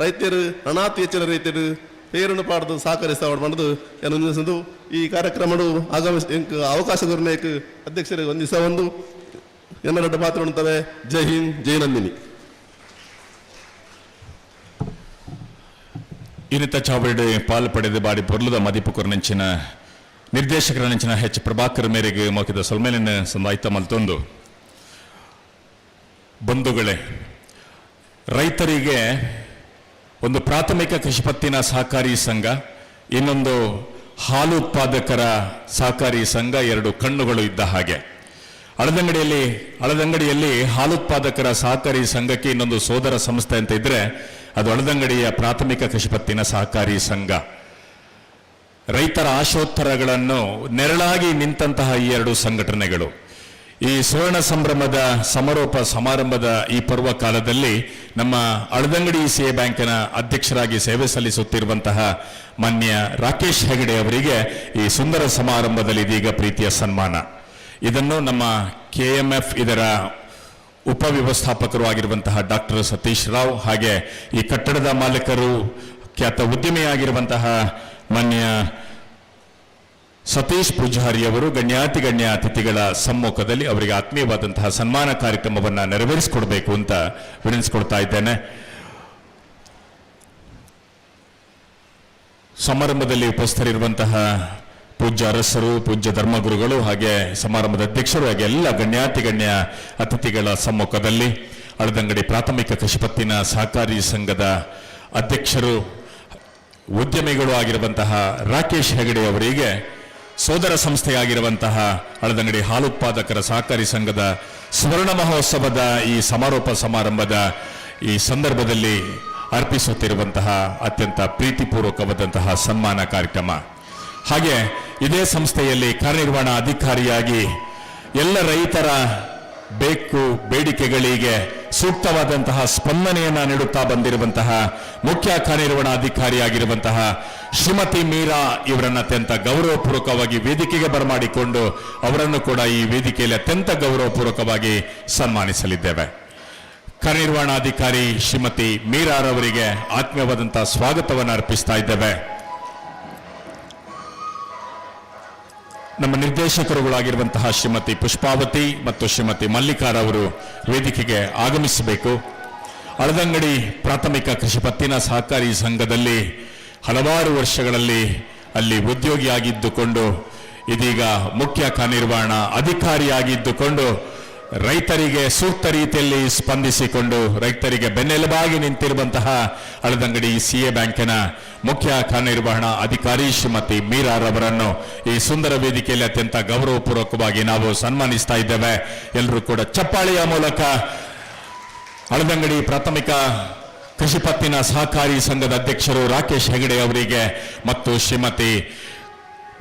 Speaker 11: ರೈತರು ಅನಾಥ ಹೆಚ್ಚಿನ ರೈತರು ಪೇರನ್ನು ಪಾಡ್ದು ಸಹಕರಿಸ್ತಾ ಮಾಡೋದು ಏನು ಈ ಕಾರ್ಯಕ್ರಮಡು ಅವಕಾಶ ಕೊರನೇಕ್ ಅಧ್ಯಕ್ಷರಿಗೆ ಒಂದಿಸ ಒಂದು ಎನ್ನೆರಡು ಮಾತ್ರ ಉಂಟವೆ. ಜೈ ಹಿಂದ್, ಜೈ ನಂದಿನಿ.
Speaker 1: ಇನ್ನಿತ ಚಾವಡಿ ಪಾಲು ಪಡೆದು ಬಾಡಿ ಪೊರ್ಲದ ಮದಿಪು ಕೊರನೆಂಚಿನ ನಿರ್ದೇಶಕರ ನೆಂಚಿನ ಹೆಚ್ ಪ್ರಭಾಕರ್ ಮೇರೆಗೆ ಮೋಕಿದ ಸೊಲ್ಮೇಲಿನ ಸಂದಾಯಿತ ಮಲ್ತೊಂದು ಬಂಧುಗಳೇ, ರೈತರಿಗೆ ಒಂದು ಪ್ರಾಥಮಿಕ ಕೃಷಿ ಪತ್ತಿನ ಸಹಕಾರಿ ಸಂಘ, ಇನ್ನೊಂದು ಹಾಲು ಉತ್ಪಾದಕರ ಸಹಕಾರಿ ಸಂಘ, ಎರಡು ಕಣ್ಣುಗಳು ಇದ್ದ ಹಾಗೆ. ಹಳದಂಗಡಿಯಲ್ಲಿ ಹಾಲು ಉತ್ಪಾದಕರ ಸಹಕಾರಿ ಸಂಘಕ್ಕೆ ಇನ್ನೊಂದು ಸೋದರ ಸಂಸ್ಥೆ ಅಂತ ಇದ್ರೆ ಅದು ಹಳದಂಗಡಿಯ ಪ್ರಾಥಮಿಕ ಕೃಷಿ ಪತ್ತಿನ ಸಹಕಾರಿ ಸಂಘ. ರೈತರ ಆಶೋತ್ತರಗಳನ್ನು ನೆರಳಾಗಿ ನಿಂತಹ ಈ ಎರಡು ಸಂಘಟನೆಗಳು ಈ ಸುವರ್ಣ ಸಂಭ್ರಮದ ಸಮಾರೋಪ ಸಮಾರಂಭದ ಈ ಪರ್ವ ಕಾಲದಲ್ಲಿ ನಮ್ಮ ಹಳದಂಗಡಿ ಸಿಎ ಬ್ಯಾಂಕಿನ ಅಧ್ಯಕ್ಷರಾಗಿ ಸೇವೆ ಸಲ್ಲಿಸುತ್ತಿರುವಂತಹ ಮಾನ್ಯ ರಾಕೇಶ್ ಹೆಗಡೆ ಅವರಿಗೆ ಈ ಸುಂದರ ಸಮಾರಂಭದಲ್ಲಿ ಇದೀಗ ಪ್ರೀತಿಯ ಸನ್ಮಾನ. ಇದನ್ನು ನಮ್ಮ KMF ಇದರ ಉಪವ್ಯವಸ್ಥಾಪಕರು ಆಗಿರುವಂತಹ ಡಾಕ್ಟರ್ ಸತೀಶ್ ರಾವ್, ಹಾಗೆ ಈ ಕಟ್ಟಡದ ಮಾಲೀಕರು ಖ್ಯಾತ ಉದ್ಯಮಿಯಾಗಿರುವಂತಹ ಮಾನ್ಯ ಸತೀಶ್ ಪೂಜಾರಿ ಅವರು ಗಣ್ಯ ಅತಿಥಿಗಳ ಸಮ್ಮುಖದಲ್ಲಿ ಅವರಿಗೆ ಆತ್ಮೀಯವಾದಂತಹ ಸನ್ಮಾನ ಕಾರ್ಯಕ್ರಮವನ್ನು ನೆರವೇರಿಸಿಕೊಡ್ಬೇಕು ಅಂತ ವಿನಂತಿಸಿಕೊಡ್ತಾ ಇದ್ದೇನೆ. ಸಮಾರಂಭದಲ್ಲಿ ಉಪಸ್ಥಿತರಿರುವಂತಹ ಪೂಜ್ಯ ಅರಸರು, ಪೂಜ್ಯ ಧರ್ಮಗುರುಗಳು, ಹಾಗೆ ಸಮಾರಂಭದ ಅಧ್ಯಕ್ಷರು, ಹಾಗೆ ಎಲ್ಲ ಗಣ್ಯ ಅತಿಥಿಗಳ ಸಮ್ಮುಖದಲ್ಲಿ ಹಳದಂಗಡಿ ಪ್ರಾಥಮಿಕ ಕೃಷಿ ಪತ್ತಿನ ಸಹಕಾರಿ ಸಂಘದ ಅಧ್ಯಕ್ಷರು, ಉದ್ಯಮಿಗಳು ಆಗಿರುವಂತಹ ರಾಕೇಶ್ ಹೆಗಡೆ ಅವರಿಗೆ ಸೋದರ ಸಂಸ್ಥೆಯಾಗಿರುವಂತಹ ಹಳದಂಗಡಿ ಹಾಲು ಉತ್ಪಾದಕರ ಸಹಕಾರಿ ಸಂಘದ ಸುವರ್ಣ ಮಹೋತ್ಸವದ ಈ ಸಮಾರೋಪ ಸಮಾರಂಭದ ಈ ಸಂದರ್ಭದಲ್ಲಿ ಅರ್ಪಿಸುತ್ತಿರುವಂತಹ ಅತ್ಯಂತ ಪ್ರೀತಿಪೂರ್ವಕವಾದಂತಹ ಸನ್ಮಾನ ಕಾರ್ಯಕ್ರಮ. ಹಾಗೆ ಇದೇ ಸಂಸ್ಥೆಯಲ್ಲಿ ಕಾರ್ಯನಿರ್ವಹಣಾ ಅಧಿಕಾರಿಯಾಗಿ ಎಲ್ಲ ರೈತರ ಬೇಡಿಕೆಗಳಿಗೆ ಸೂಕ್ತವಾದಂತಹ ಸ್ಪಂದನೆಯನ್ನ ನೀಡುತ್ತಾ ಬಂದಿರುವಂತಹ ಮುಖ್ಯ ಕಾರ್ಯನಿರ್ವಹಣಾಧಿಕಾರಿಯಾಗಿರುವಂತಹ ಶ್ರೀಮತಿ ಮೀರಾ ಇವರನ್ನು ಅತ್ಯಂತ ಗೌರವಪೂರ್ವಕವಾಗಿ ವೇದಿಕೆಗೆ ಬರಮಾಡಿಕೊಂಡು ಅವರನ್ನು ಕೂಡ ಈ ವೇದಿಕೆಯಲ್ಲಿ ಅತ್ಯಂತ ಗೌರವಪೂರ್ವಕವಾಗಿ ಸನ್ಮಾನಿಸಲಿದ್ದೇವೆ. ಕಾರ್ಯನಿರ್ವಹಣಾಧಿಕಾರಿ ಶ್ರೀಮತಿ ಮೀರಾರವರಿಗೆ ಆತ್ಮೀಯವಾದಂತಹ ಸ್ವಾಗತವನ್ನು ಅರ್ಪಿಸ್ತಾ ಇದ್ದೇವೆ. ನಮ್ಮ ನಿರ್ದೇಶಕರುಗಳಾಗಿರುವಂತಹ ಶ್ರೀಮತಿ ಪುಷ್ಪಾವತಿ ಮತ್ತು ಶ್ರೀಮತಿ ಮಲ್ಲಿಕಾರವರು ವೇದಿಕೆಗೆ ಆಗಮಿಸಬೇಕು. ಹಳದಂಗಡಿ ಪ್ರಾಥಮಿಕ ಕೃಷಿ ಪತ್ತಿನ ಸಹಕಾರಿ ಸಂಘದಲ್ಲಿ ಹಲವಾರು ವರ್ಷಗಳಲ್ಲಿ ಅಲ್ಲಿ ಉದ್ಯೋಗಿಯಾಗಿದ್ದುಕೊಂಡು ಇದೀಗ ಮುಖ್ಯ ಕಾರ್ಯನಿರ್ವಹಣಾ ಅಧಿಕಾರಿಯಾಗಿದ್ದುಕೊಂಡು ರೈತರಿಗೆ ಸೂಕ್ತ ರೀತಿಯಲ್ಲಿ ಸ್ಪಂದಿಸಿಕೊಂಡು ರೈತರಿಗೆ ಬೆನ್ನೆಲುಬಾಗಿ ನಿಂತಿರುವಂತಹ ಹಳದಂಗಡಿ ಸಿಎ ಬ್ಯಾಂಕಿನ ಮುಖ್ಯ ಕಾರ್ಯನಿರ್ವಹಣಾ ಅಧಿಕಾರಿ ಶ್ರೀಮತಿ ಮೀರಾರವರನ್ನು ಈ ಸುಂದರ ವೇದಿಕೆಯಲ್ಲಿ ಅತ್ಯಂತ ಗೌರವಪೂರ್ವಕವಾಗಿ ನಾವು ಸನ್ಮಾನಿಸ್ತಾ ಇದ್ದೇವೆ. ಎಲ್ಲರೂ ಕೂಡ ಚಪ್ಪಾಳೆಯ ಮೂಲಕ ಹಳದಂಗಡಿ ಪ್ರಾಥಮಿಕ ಕೃಷಿ ಪತ್ತಿನ ಸಹಕಾರಿ ಸಂಘದ ಅಧ್ಯಕ್ಷರು ರಾಕೇಶ್ ಹೆಗಡೆ ಅವರಿಗೆ ಮತ್ತು ಶ್ರೀಮತಿ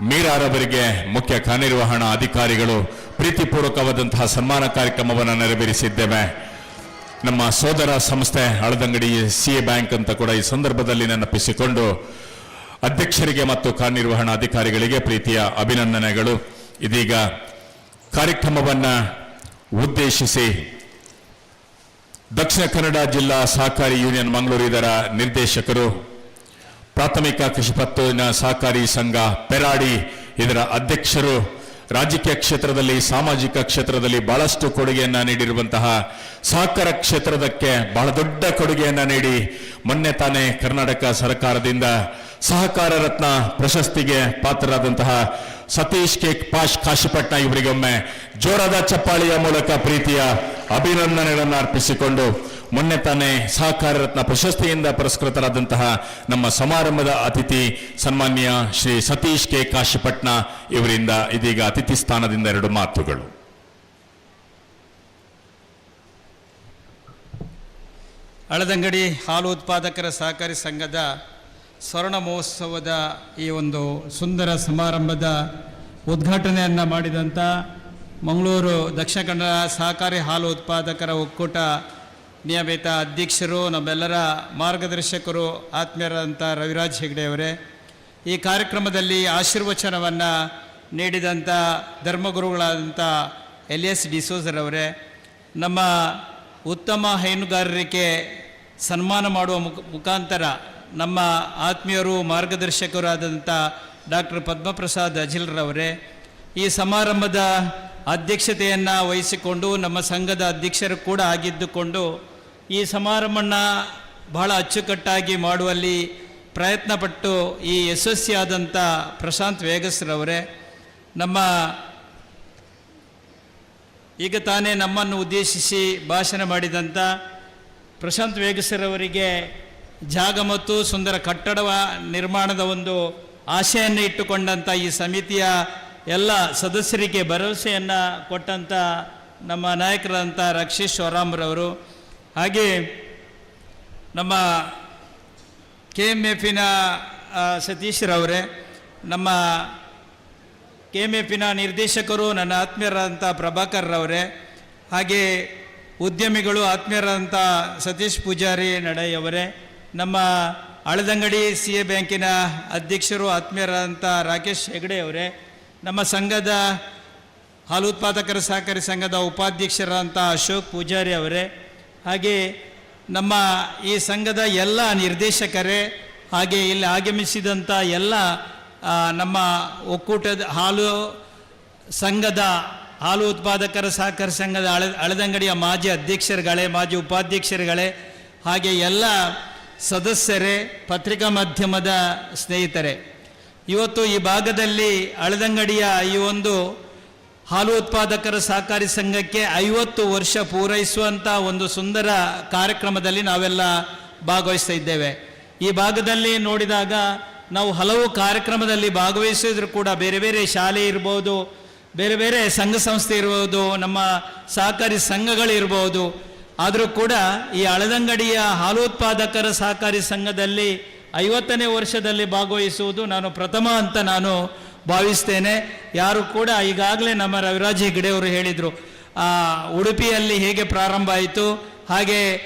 Speaker 1: ಮೀರಾರವರಿಗೆ ಮುಖ್ಯ ಕಾರ್ಯನಿರ್ವಹಣಾ ಅಧಿಕಾರಿಗಳು ಪ್ರೀತಿಪೂರ್ವಕವಾದಂತಹ ಸನ್ಮಾನ ಕಾರ್ಯಕ್ರಮವನ್ನು ನೆರವೇರಿಸಿದ್ದೇವೆ. ನಮ್ಮ ಸೋದರ ಸಂಸ್ಥೆ ಹಳದಂಗಡಿ ಸಿಎ ಬ್ಯಾಂಕ್ ಅಂತ ಕೂಡ ಈ ಸಂದರ್ಭದಲ್ಲಿ ನೆನಪಿಸಿಕೊಂಡು ಅಧ್ಯಕ್ಷರಿಗೆ ಮತ್ತು ಕಾರ್ಯನಿರ್ವಹಣಾ ಅಧಿಕಾರಿಗಳಿಗೆ ಪ್ರೀತಿಯ ಅಭಿನಂದನೆಗಳು. ಇದೀಗ ಕಾರ್ಯಕ್ರಮವನ್ನು ಉದ್ದೇಶಿಸಿ ದಕ್ಷಿಣ ಕನ್ನಡ ಜಿಲ್ಲಾ ಸಹಕಾರಿ ಯೂನಿಯನ್ ಮಂಗಳೂರು ಇದರ ನಿರ್ದೇಶಕರು, ಪ್ರಾಥಮಿಕ ಕೃಷಿ ಪತ್ತಿನ ಸಹಕಾರಿ ಸಂಘ ಪೆರಾಡಿ ಇದರ ಅಧ್ಯಕ್ಷರು, ರಾಜಕೀಯ ಕ್ಷೇತ್ರದಲ್ಲಿ ಸಾಮಾಜಿಕ ಕ್ಷೇತ್ರದಲ್ಲಿ ಬಹಳಷ್ಟು ಕೊಡುಗೆಯನ್ನ ನೀಡಿರುವಂತಹ ಸಹಕಾರ ಕ್ಷೇತ್ರದಕ್ಕೆ ಬಹಳ ದೊಡ್ಡ ಕೊಡುಗೆಯನ್ನ ನೀಡಿ ಮೊನ್ನೆ ತಾನೇ ಕರ್ನಾಟಕ ಸರ್ಕಾರದಿಂದ ಸಹಕಾರ ರತ್ನ ಪ್ರಶಸ್ತಿಗೆ ಪಾತ್ರರಾದಂತಹ ಸತೀಶ್ ಕೆ ಕಾಶಿಪಟ್ನ ಇವರಿಗೆ ಒಮ್ಮೆ ಜೋರಾದ ಚಪ್ಪಾಳಿಯ ಮೂಲಕ ಪ್ರೀತಿಯ ಅಭಿನಂದನೆಗಳನ್ನು ಅರ್ಪಿಸಿಕೊಂಡು ಮೊನ್ನೆ ತಾನೇ ಸಹಕಾರ ರತ್ನ ಪ್ರಶಸ್ತಿಯಿಂದ ಪುರಸ್ಕೃತರಾದಂತಹ ನಮ್ಮ ಸಮಾರಂಭದ ಅತಿಥಿ ಸನ್ಮಾನ್ಯ ಶ್ರೀ ಸತೀಶ್ ಕೆ ಕಾಶಿಪಟ್ನ ಇವರಿಂದ ಇದೀಗ ಅತಿಥಿ ಸ್ಥಾನದಿಂದ ಎರಡು ಮಾತುಗಳು.
Speaker 12: ಹಳದಂಗಡಿ ಹಾಲು ಉತ್ಪಾದಕರ ಸಹಕಾರಿ ಸಂಘದ ಸ್ವರ್ಣ ಮಹೋತ್ಸವದ ಈ ಒಂದು ಸುಂದರ ಸಮಾರಂಭದ ಉದ್ಘಾಟನೆಯನ್ನು ಮಾಡಿದಂಥ ಮಂಗಳೂರು ದಕ್ಷಿಣ ಕನ್ನಡ ಸಹಕಾರಿ ಹಾಲು ಉತ್ಪಾದಕರ ಒಕ್ಕೂಟ ನಿಯಮಿತ ಅಧ್ಯಕ್ಷರು, ನಮ್ಮೆಲ್ಲರ ಮಾರ್ಗದರ್ಶಕರು, ಆತ್ಮೀಯರಾದಂಥ ರವಿರಾಜ್ ಹೆಗ್ಡೆ ಅವರೇ, ಈ ಕಾರ್ಯಕ್ರಮದಲ್ಲಿ ಆಶೀರ್ವಚನವನ್ನು ನೀಡಿದಂಥ ಧರ್ಮಗುರುಗಳಾದಂಥ ಎಲಿಯಸ್ ಡಿಸೋಜರವರೇ, ನಮ್ಮ ಉತ್ತಮ ಹೈನುಗಾರರಿಗೆ ಸನ್ಮಾನ ಮಾಡುವ ಮುಖಾಂತರ ನಮ್ಮ ಆತ್ಮೀಯರು ಮಾರ್ಗದರ್ಶಕರು ಆದಂಥ ಡಾಕ್ಟರ್ ಪದ್ಮಪ್ರಸಾದ್ ಅಜಿಲ್ರವರೇ, ಈ ಸಮಾರಂಭದ ಅಧ್ಯಕ್ಷತೆಯನ್ನು ವಹಿಸಿಕೊಂಡು ನಮ್ಮ ಸಂಘದ ಅಧ್ಯಕ್ಷರು ಕೂಡ ಆಗಿದ್ದುಕೊಂಡು ಈ ಸಮಾರಂಭನ ಬಹಳ ಅಚ್ಚುಕಟ್ಟಾಗಿ ಮಾಡುವಲ್ಲಿ ಪ್ರಯತ್ನಪಟ್ಟು ಈ ಯಶಸ್ವಿಯಾದಂಥ ಪ್ರಶಾಂತ್ ವೇಗಸ್ರವರೇ, ನಮ್ಮ ಈಗ ತಾನೇ ನಮ್ಮನ್ನು ಉದ್ದೇಶಿಸಿ ಭಾಷಣ ಮಾಡಿದಂಥ ಪ್ರಶಾಂತ್ ವೇಗಸ್ರವರಿಗೆ ಜಾಗ ಮತ್ತು ಸುಂದರ ಕಟ್ಟಡ ನಿರ್ಮಾಣದ ಒಂದು ಆಶೆಯನ್ನು ಇಟ್ಟುಕೊಂಡಂಥ ಈ ಸಮಿತಿಯ ಎಲ್ಲ ಸದಸ್ಯರಿಗೆ ಭರವಸೆಯನ್ನು ಕೊಟ್ಟಂಥ ನಮ್ಮ ನಾಯಕರಾದಂಥ ರಕ್ಷೀಶ್ ಶಿವರಾಮ್ರವರು, ಹಾಗೆ ನಮ್ಮ KMFನ ಸತೀಶ್ರವರೇ, ನಮ್ಮ KMFನ ನಿರ್ದೇಶಕರು ನನ್ನ ಆತ್ಮೀಯರಾದಂಥ ಪ್ರಭಾಕರ್ರವರೇ, ಹಾಗೆ ಉದ್ಯಮಿಗಳು ಆತ್ಮೀಯರಾದಂಥ ಸತೀಶ್ ಪೂಜಾರಿ ನಡೈಯವರೇ, ನಮ್ಮ ಹಳದಂಗಡಿ CA ಬ್ಯಾಂಕಿನ ಅಧ್ಯಕ್ಷರು ಆತ್ಮೀಯರಾದಂಥ ರಾಕೇಶ್ ಹೆಗಡೆ ಅವರೇ, ನಮ್ಮ ಸಂಘದ ಹಾಲು ಉತ್ಪಾದಕರ ಸಹಕಾರಿ ಸಂಘದ ಉಪಾಧ್ಯಕ್ಷರಾದಂಥ ಅಶೋಕ್ ಪೂಜಾರಿ ಅವರೇ, ಹಾಗೆ ನಮ್ಮ ಈ ಸಂಘದ ಎಲ್ಲ ನಿರ್ದೇಶಕರೇ, ಹಾಗೆ ಇಲ್ಲಿ ಆಗಮಿಸಿದಂಥ ಎಲ್ಲ ನಮ್ಮ ಒಕ್ಕೂಟದ ಸಂಘದ ಹಾಲು ಉತ್ಪಾದಕರ ಸಹಕಾರಿ ಸಂಘದ ಹಳದಂಗಡಿಯ ಮಾಜಿ ಅಧ್ಯಕ್ಷರುಗಳೇ, ಮಾಜಿ ಉಪಾಧ್ಯಕ್ಷರುಗಳೇ, ಹಾಗೆ ಎಲ್ಲ ಸದಸ್ಯರೇ, ಪತ್ರಿಕಾ ಮಾಧ್ಯಮದ ಸ್ನೇಹಿತರೆ, ಇವತ್ತು ಈ ಭಾಗದಲ್ಲಿ ಹಳದಂಗಡಿಯ ಈ ಒಂದು ಹಾಲು ಉತ್ಪಾದಕರ ಸಹಕಾರಿ ಸಂಘಕ್ಕೆ 50 ವರ್ಷ ಪೂರೈಸುವಂಥ ಒಂದು ಸುಂದರ ಕಾರ್ಯಕ್ರಮದಲ್ಲಿ ನಾವೆಲ್ಲ ಭಾಗವಹಿಸ್ತಾ ಇದ್ದೇವೆ. ಈ ಭಾಗದಲ್ಲಿ ನೋಡಿದಾಗ ನಾವು ಹಲವು ಕಾರ್ಯಕ್ರಮದಲ್ಲಿ ಭಾಗವಹಿಸಿದ್ರು ಕೂಡ ಬೇರೆ ಬೇರೆ ಶಾಲೆ ಇರ್ಬೋದು, ಬೇರೆ ಬೇರೆ ಸಂಘ ಸಂಸ್ಥೆ ಇರ್ಬೋದು, ನಮ್ಮ ಸಹಕಾರಿ ಸಂಘಗಳಿರ್ಬೋದು, ಆದರೂ ಕೂಡ ಈ ಹಳದಂಗಡಿಯ ಹಾಲು ಉತ್ಪಾದಕರ ಸಹಕಾರಿ ಸಂಘದಲ್ಲಿ 50ನೇ ವರ್ಷದಲ್ಲಿ ಭಾಗವಹಿಸುವುದು ನಾನು ಪ್ರಥಮ ಅಂತ ನಾನು ಭಾವಿಸ್ತೇನೆ. ಯಾರು ಕೂಡ ಈಗಾಗಲೇ ನಮ್ಮ ರವಿರಾಜ್ ಹೆಗಡೆ ಅವರು ಹೇಳಿದರು, ಉಡುಪಿಯಲ್ಲಿ ಹೇಗೆ ಪ್ರಾರಂಭ ಆಯಿತು, ಹಾಗೆ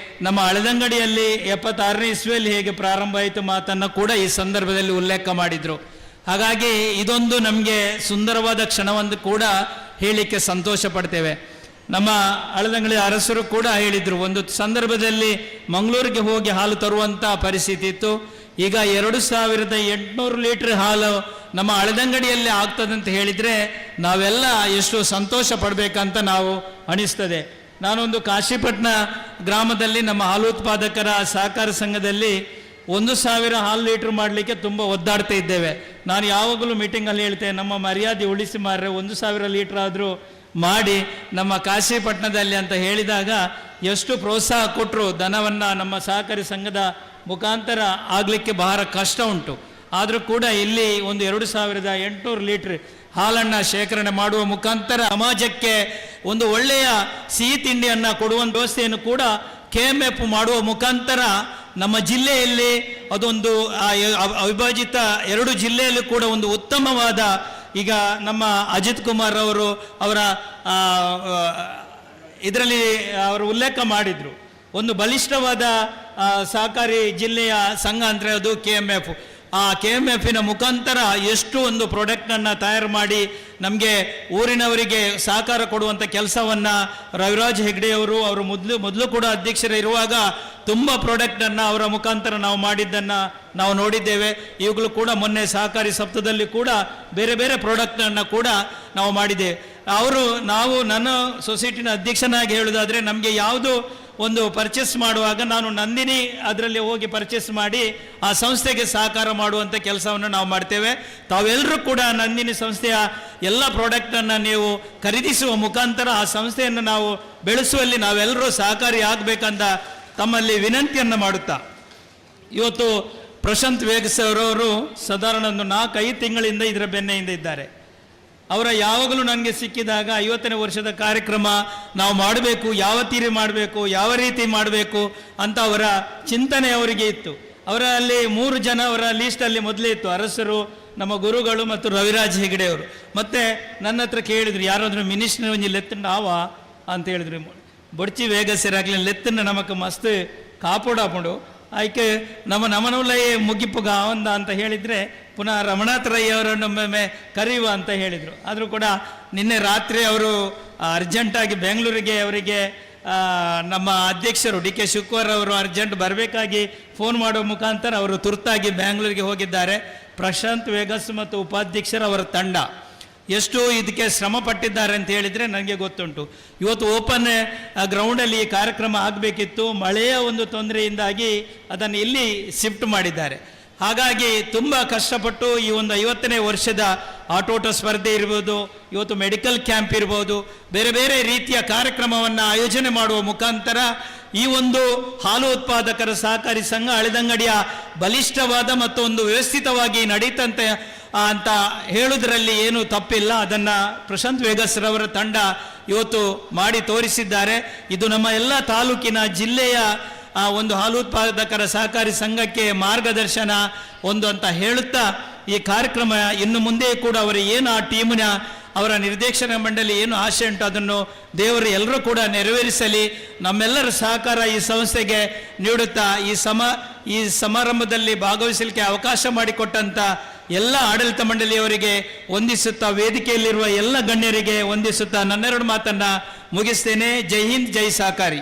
Speaker 12: ನಮ್ಮ ಹಳದಂಗಡಿಯಲ್ಲಿ 76ನೇ ಇಸ್ವಿಯಲ್ಲಿ ಹೇಗೆ ಪ್ರಾರಂಭ ಆಯಿತು ಮಾತನ್ನು ಕೂಡ ಈ ಸಂದರ್ಭದಲ್ಲಿ ಉಲ್ಲೇಖ ಮಾಡಿದರು. ಹಾಗಾಗಿ ಇದೊಂದು ನಮಗೆ ಸುಂದರವಾದ ಕ್ಷಣವನ್ನು ಕೂಡ ಹೇಳಲಿಕ್ಕೆ ಸಂತೋಷ ಪಡ್ತೇವೆ. ನಮ್ಮ ಹಳದಂಗಡಿ ಅರಸರು ಕೂಡ ಹೇಳಿದರು, ಒಂದು ಸಂದರ್ಭದಲ್ಲಿ ಮಂಗಳೂರಿಗೆ ಹೋಗಿ ಹಾಲು ತರುವಂಥ ಪರಿಸ್ಥಿತಿ ಇತ್ತು, ಈಗ 2800 ಲೀಟ್ರ್ ಹಾಲು ನಮ್ಮ ಹಳದಂಗಡಿಯಲ್ಲಿ ಆಗ್ತದೆ ಅಂತ ಹೇಳಿದರೆ ನಾವೆಲ್ಲ ಎಷ್ಟು ಸಂತೋಷ ಪಡಬೇಕಂತ ನಾವು ಅನಿಸ್ತದೆ. ನಾನೊಂದು ಕಾಶಿಪಟ್ಟಣ ಗ್ರಾಮದಲ್ಲಿ ನಮ್ಮ ಹಾಲು ಉತ್ಪಾದಕರ ಸಹಕಾರ ಸಂಘದಲ್ಲಿ 1000 ಹಾಲು ಲೀಟ್ರ್ ಮಾಡಲಿಕ್ಕೆ ತುಂಬ ಒದ್ದಾಡ್ತಾ ಇದ್ದೇವೆ. ನಾನು ಯಾವಾಗಲೂ ಮೀಟಿಂಗಲ್ಲಿ ಹೇಳ್ತೇನೆ, ನಮ್ಮ ಮರ್ಯಾದೆ ಉಳಿಸಿ ಮಾರ್ರೆ 1000 ಲೀಟ್ರ್ ಆದರೂ ಮಾಡಿ ನಮ್ಮ ಕಾಶಿಪಟ್ಟಣದಲ್ಲಿ ಅಂತ ಹೇಳಿದಾಗ ಎಷ್ಟು ಪ್ರೋತ್ಸಾಹ ಕೊಟ್ಟರು. ದನವನ್ನು ನಮ್ಮ ಸಹಕಾರಿ ಸಂಘದ ಮುಖಾಂತರ ಆಗಲಿಕ್ಕೆ ಬಹಳ ಕಷ್ಟ ಉಂಟು, ಆದರೂ ಕೂಡ ಇಲ್ಲಿ ಒಂದು 2800 ಲೀಟ್ರ್ ಹಾಲನ್ನು ಶೇಖರಣೆ ಮಾಡುವ ಮುಖಾಂತರ ಸಮಾಜಕ್ಕೆ ಒಂದು ಒಳ್ಳೆಯ ಸಿಹಿ ತಿಂಡಿಯನ್ನು ಕೊಡುವಂಥ ವ್ಯವಸ್ಥೆಯನ್ನು ಕೂಡ KMF ಮಾಡುವ ಮುಖಾಂತರ ನಮ್ಮ ಜಿಲ್ಲೆಯಲ್ಲಿ ಅದೊಂದು ಅವಿಭಾಜಿತ 2 ಜಿಲ್ಲೆಯಲ್ಲೂ ಕೂಡ ಒಂದು ಉತ್ತಮವಾದ, ಈಗ ನಮ್ಮ ಅಜಿತ್ ಕುಮಾರ್ ಅವರು ಅವರ ಇದರಲ್ಲಿ ಅವರು ಉಲ್ಲೇಖ ಮಾಡಿದರು, ಒಂದು ಬಲಿಷ್ಠವಾದ ಸಹಕಾರಿ ಜಿಲ್ಲೆಯ ಸಂಘ ಅಂದರೆ ಅದು KMF. ಆ KMFನ ಮುಖಾಂತರ ಎಷ್ಟು ಒಂದು ಪ್ರಾಡಕ್ಟನ್ನು ತಯಾರು ಮಾಡಿ ನಮಗೆ ಊರಿನವರಿಗೆ ಸಹಕಾರ ಕೊಡುವಂಥ ಕೆಲಸವನ್ನು ರವಿರಾಜ್ ಹೆಗ್ಡೆಯವರು ಅವರು ಮೊದಲು ಕೂಡ ಅಧ್ಯಕ್ಷರು ಇರುವಾಗ ತುಂಬ ಪ್ರಾಡಕ್ಟನ್ನು ಅವರ ಮುಖಾಂತರ ನಾವು ಮಾಡಿದ್ದನ್ನು ನಾವು ನೋಡಿದ್ದೇವೆ. ಇವುಗಳು ಕೂಡ ಮೊನ್ನೆ ಸಹಕಾರಿ ಸಪ್ತಾಹದಲ್ಲಿ ಕೂಡ ಬೇರೆ ಬೇರೆ ಪ್ರಾಡಕ್ಟನ್ನು ಕೂಡ ನಾವು ಮಾಡಿದ್ದೇವೆ. ನಾವು ನನ್ನ ಸೊಸೈಟಿನ ಅಧ್ಯಕ್ಷನಾಗಿ ಹೇಳೋದಾದರೆ ನಮಗೆ ಯಾವುದು ಒಂದು ಪರ್ಚೇಸ್ ಮಾಡುವಾಗ ನಾನು ನಂದಿನಿ ಅದರಲ್ಲಿ ಹೋಗಿ ಪರ್ಚೇಸ್ ಮಾಡಿ ಆ ಸಂಸ್ಥೆಗೆ ಸಹಕಾರ ಮಾಡುವಂಥ ಕೆಲಸವನ್ನು ನಾವು ಮಾಡ್ತೇವೆ. ತಾವೆಲ್ಲರೂ ಕೂಡ ನಂದಿನಿ ಸಂಸ್ಥೆಯ ಎಲ್ಲ ಪ್ರಾಡಕ್ಟನ್ನು ನೀವು ಖರೀದಿಸುವ ಮುಖಾಂತರ ಆ ಸಂಸ್ಥೆಯನ್ನು ನಾವು ಬೆಳೆಸುವಲ್ಲಿ ನಾವೆಲ್ಲರೂ ಸಹಕಾರಿ ಆಗಬೇಕಂತ ತಮ್ಮಲ್ಲಿ ವಿನಂತಿಯನ್ನು ಮಾಡುತ್ತಾ, ಇವತ್ತು ಪ್ರಶಾಂತ್ ವೇಗಸರವರು ಸಾಧಾರಣ ಒಂದು 4-5 ತಿಂಗಳಿಂದ ಇದರ ಬೆನ್ನೆಯಿಂದ ಇದ್ದಾರೆ. ಅವರ ಯಾವಾಗಲೂ ನನಗೆ ಸಿಕ್ಕಿದಾಗ 50ನೇ ವರ್ಷದ ಕಾರ್ಯಕ್ರಮ ನಾವು ಮಾಡಬೇಕು, ಯಾವ ರೀತಿ ಮಾಡಬೇಕು ಅಂತ ಅವರ ಚಿಂತನೆ ಅವರಿಗೆ ಇತ್ತು. ಅವರಲ್ಲಿ 3 ಜನ ಅವರ ಲೀಸ್ಟಲ್ಲಿ ಮೊದಲೇ ಇತ್ತು, ಅರಸರು, ನಮ್ಮ ಗುರುಗಳು ಮತ್ತು ರವಿರಾಜ್ ಹೆಗಡೆ ಅವರು. ಮತ್ತು ನನ್ನ ಹತ್ರ ಕೇಳಿದ್ರು, ಯಾರಾದರೂ ಮಿನಿಸ್ಟ್ರಿ ಒಂಜಿ ಲೆತ್ತಂಡ ಆವ ಅಂತ ಹೇಳಿದ್ರು. ಬೊಡ್ಚಿ ವೇಗಸರಾಗಲಿ ಲೆತ್ತಂಡ ನಮಕ್ಕೆ ಮಸ್ತ್ ಕಾಪಾಡಾಪುಂಡು ಆಯ್ಕೆ ನಮ್ಮ ನಮನೂಲಯೇ ಮುಗಿಪ್ಪುಗ ಅವಂದ ಅಂತ ಹೇಳಿದರೆ ಪುನಃ ರಮಣಾಥ ರೈ ಅವರನ್ನೊಮ್ಮೆ ಕರೆಯುವ ಅಂತ ಹೇಳಿದರು. ಆದರೂ ಕೂಡ ನಿನ್ನೆ ರಾತ್ರಿ ಅವರು ಅರ್ಜೆಂಟಾಗಿ ಬೆಂಗಳೂರಿಗೆ ಅವರಿಗೆ ನಮ್ಮ ಅಧ್ಯಕ್ಷರು ಡಿ ಕೆ ಶಿವಕುಮಾರ್ ಅವರು ಅರ್ಜೆಂಟ್ ಬರಬೇಕಾಗಿ ಫೋನ್ ಮಾಡೋ ಮುಖಾಂತರ ಅವರು ತುರ್ತಾಗಿ ಬೆಂಗಳೂರಿಗೆ ಹೋಗಿದ್ದಾರೆ. ಪ್ರಶಾಂತ್ ವೇಗಸ್ ಮತ್ತು ಉಪಾಧ್ಯಕ್ಷರ ಅವರ ತಂಡ ಎಷ್ಟು ಇದಕ್ಕೆ ಶ್ರಮ ಪಟ್ಟಿದ್ದಾರೆ ಅಂತ ಹೇಳಿದರೆ ನನಗೆ ಗೊತ್ತುಂಟು. ಇವತ್ತು ಓಪನ್ ಗ್ರೌಂಡಲ್ಲಿ ಈ ಕಾರ್ಯಕ್ರಮ ಆಗಬೇಕಿತ್ತು, ಮಳೆಯ ಒಂದು ತೊಂದರೆಯಿಂದಾಗಿ ಅದನ್ನು ಇಲ್ಲಿ ಶಿಫ್ಟ್ ಮಾಡಿದ್ದಾರೆ. ಹಾಗಾಗಿ ತುಂಬ ಕಷ್ಟಪಟ್ಟು ಈ ಒಂದು 50ನೇ ವರ್ಷದ ಆಟೋಟ ಸ್ಪರ್ಧೆ ಇರ್ಬೋದು, ಇವತ್ತು ಮೆಡಿಕಲ್ ಕ್ಯಾಂಪ್ ಇರ್ಬೋದು, ಬೇರೆ ಬೇರೆ ರೀತಿಯ ಕಾರ್ಯಕ್ರಮವನ್ನು ಆಯೋಜನೆ ಮಾಡುವ ಮುಖಾಂತರ ಈ ಒಂದು ಹಾಲು ಉತ್ಪಾದಕರ ಸಹಕಾರಿ ಸಂಘ ಹಳೆದಂಗಡಿಯ ಬಲಿಷ್ಠವಾದ ಮತ್ತು ಒಂದು ವ್ಯವಸ್ಥಿತವಾಗಿ ನಡೀತಂತೆ ಅಂತ ಹೇಳುವುದರಲ್ಲಿ ಏನು ತಪ್ಪಿಲ್ಲ. ಅದನ್ನು ಪ್ರಶಾಂತ್ ವೇಗಸ್ರವರ ತಂಡ ಇವತ್ತು ಮಾಡಿ ತೋರಿಸಿದ್ದಾರೆ. ಇದು ನಮ್ಮ ಎಲ್ಲ ತಾಲೂಕಿನ ಜಿಲ್ಲೆಯ ಒಂದು ಹಾಲು ಉತ್ಪಾದಕರ ಸಹಕಾರಿ ಸಂಘಕ್ಕೆ ಮಾರ್ಗದರ್ಶನ ಒಂದು ಅಂತ ಹೇಳುತ್ತಾ, ಈ ಕಾರ್ಯಕ್ರಮ ಇನ್ನು ಮುಂದೆ ಕೂಡ ಅವರು ಏನು ಆ ಟೀಮಿನ ಅವರ ನಿರ್ದೇಶನ ಮಂಡಳಿ ಏನು ಆಶೆ ಉಂಟು ಅದನ್ನು ದೇವರು ಎಲ್ಲರೂ ಕೂಡ ನೆರವೇರಿಸಲಿ. ನಮ್ಮೆಲ್ಲರ ಸಹಕಾರ ಈ ಸಂಸ್ಥೆಗೆ ನೀಡುತ್ತಾ ಈ ಸಮಾರಂಭದಲ್ಲಿ ಭಾಗವಹಿಸಲಿಕ್ಕೆ ಅವಕಾಶ ಮಾಡಿಕೊಟ್ಟಂಥ ಎಲ್ಲ ಆಡಳಿತ ಮಂಡಳಿಯವರಿಗೆ ವಂದಿಸುತ್ತಾ, ವೇದಿಕೆಯಲ್ಲಿರುವ ಎಲ್ಲ ಗಣ್ಯರಿಗೆ ವಂದಿಸುತ್ತಾ ನನ್ನೆರಡು ಮಾತನ್ನು ಮುಗಿಸ್ತೇನೆ. ಜೈ ಹಿಂದ್, ಜೈ ಸಹಕಾರಿ.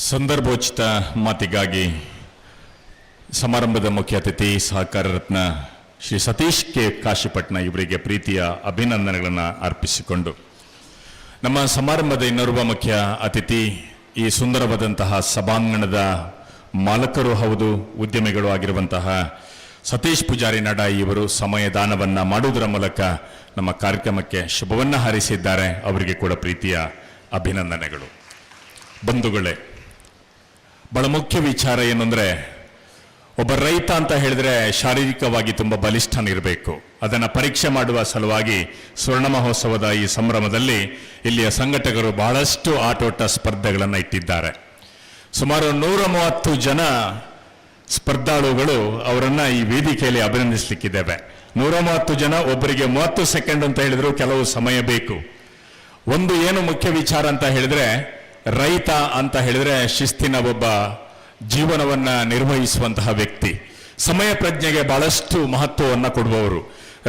Speaker 1: ಸಂದರ್ಭೋಚಿತ ಮಾತಿಗಾಗಿ ಸಮಾರಂಭದ ಮುಖ್ಯ ಅತಿಥಿ ಸಹಕಾರ ರತ್ನ ಶ್ರೀ ಸತೀಶ್ ಕೆ ಕಾಶಿಪಟ್ನ ಇವರಿಗೆ ಪ್ರೀತಿಯ ಅಭಿನಂದನೆಗಳನ್ನು ಅರ್ಪಿಸಿಕೊಂಡು, ನಮ್ಮ ಸಮಾರಂಭದ ಇನ್ನೋರ್ವ ಮುಖ್ಯ ಅತಿಥಿ ಈ ಸುಂದರವಾದಂತಹ ಸಭಾಂಗಣದ ಮಾಲಕರು ಹೌದು, ಉದ್ಯಮಿಗಳು ಆಗಿರುವಂತಹ ಸತೀಶ್ ಪೂಜಾರಿ ನಡಾಯಿ ಇವರು ಸಮಯದಾನವನ್ನು ಮಾಡುವುದರ ಮೂಲಕ ನಮ್ಮ ಕಾರ್ಯಕ್ರಮಕ್ಕೆ ಶುಭವನ್ನು ಹಾರೈಸಿದ್ದಾರೆ. ಅವರಿಗೆ ಕೂಡ ಪ್ರೀತಿಯ ಅಭಿನಂದನೆಗಳು. ಬಂಧುಗಳೇ, ಬಹಳ ಮುಖ್ಯ ವಿಚಾರ ಏನಂದರೆ, ಒಬ್ಬ ರೈತ ಅಂತ ಹೇಳಿದ್ರೆ ಶಾರೀರಿಕವಾಗಿ ತುಂಬ ಬಲಿಷ್ಠನಿರಬೇಕು. ಅದನ್ನು ಪರೀಕ್ಷೆ ಮಾಡುವ ಸಲುವಾಗಿ ಸ್ವರ್ಣ ಮಹೋತ್ಸವದ ಈ ಸಂಭ್ರಮದಲ್ಲಿ ಇಲ್ಲಿಯ ಸಂಘಟಕರು ಬಹಳಷ್ಟು ಆಟೋಟ ಸ್ಪರ್ಧೆಗಳನ್ನು ಇಟ್ಟಿದ್ದಾರೆ. ಸುಮಾರು 130 ಜನ ಸ್ಪರ್ಧಾಳುಗಳು ಅವರನ್ನು ಈ ವೇದಿಕೆಯಲ್ಲಿ ಅಭಿನಂದಿಸಲಿಕ್ಕಿದ್ದೇವೆ. 130 ಜನ, ಒಬ್ಬರಿಗೆ 30 ಸೆಕೆಂಡ್ ಅಂತ ಹೇಳಿದ್ರು ಕೆಲವು ಸಮಯ ಬೇಕು. ಒಂದು ಏನು ಮುಖ್ಯ ವಿಚಾರ ಅಂತ ಹೇಳಿದ್ರೆ, ರೈತ ಅಂತ ಹೇಳಿದ್ರೆ ಶಿಸ್ತಿನ ಒಬ್ಬ ಜೀವನವನ್ನ ನಿರ್ವಹಿಸುವಂತಹ ವ್ಯಕ್ತಿ, ಸಮಯ ಪ್ರಜ್ಞೆಗೆ ಬಹಳಷ್ಟು ಮಹತ್ವವನ್ನು ಕೊಡುವವರು.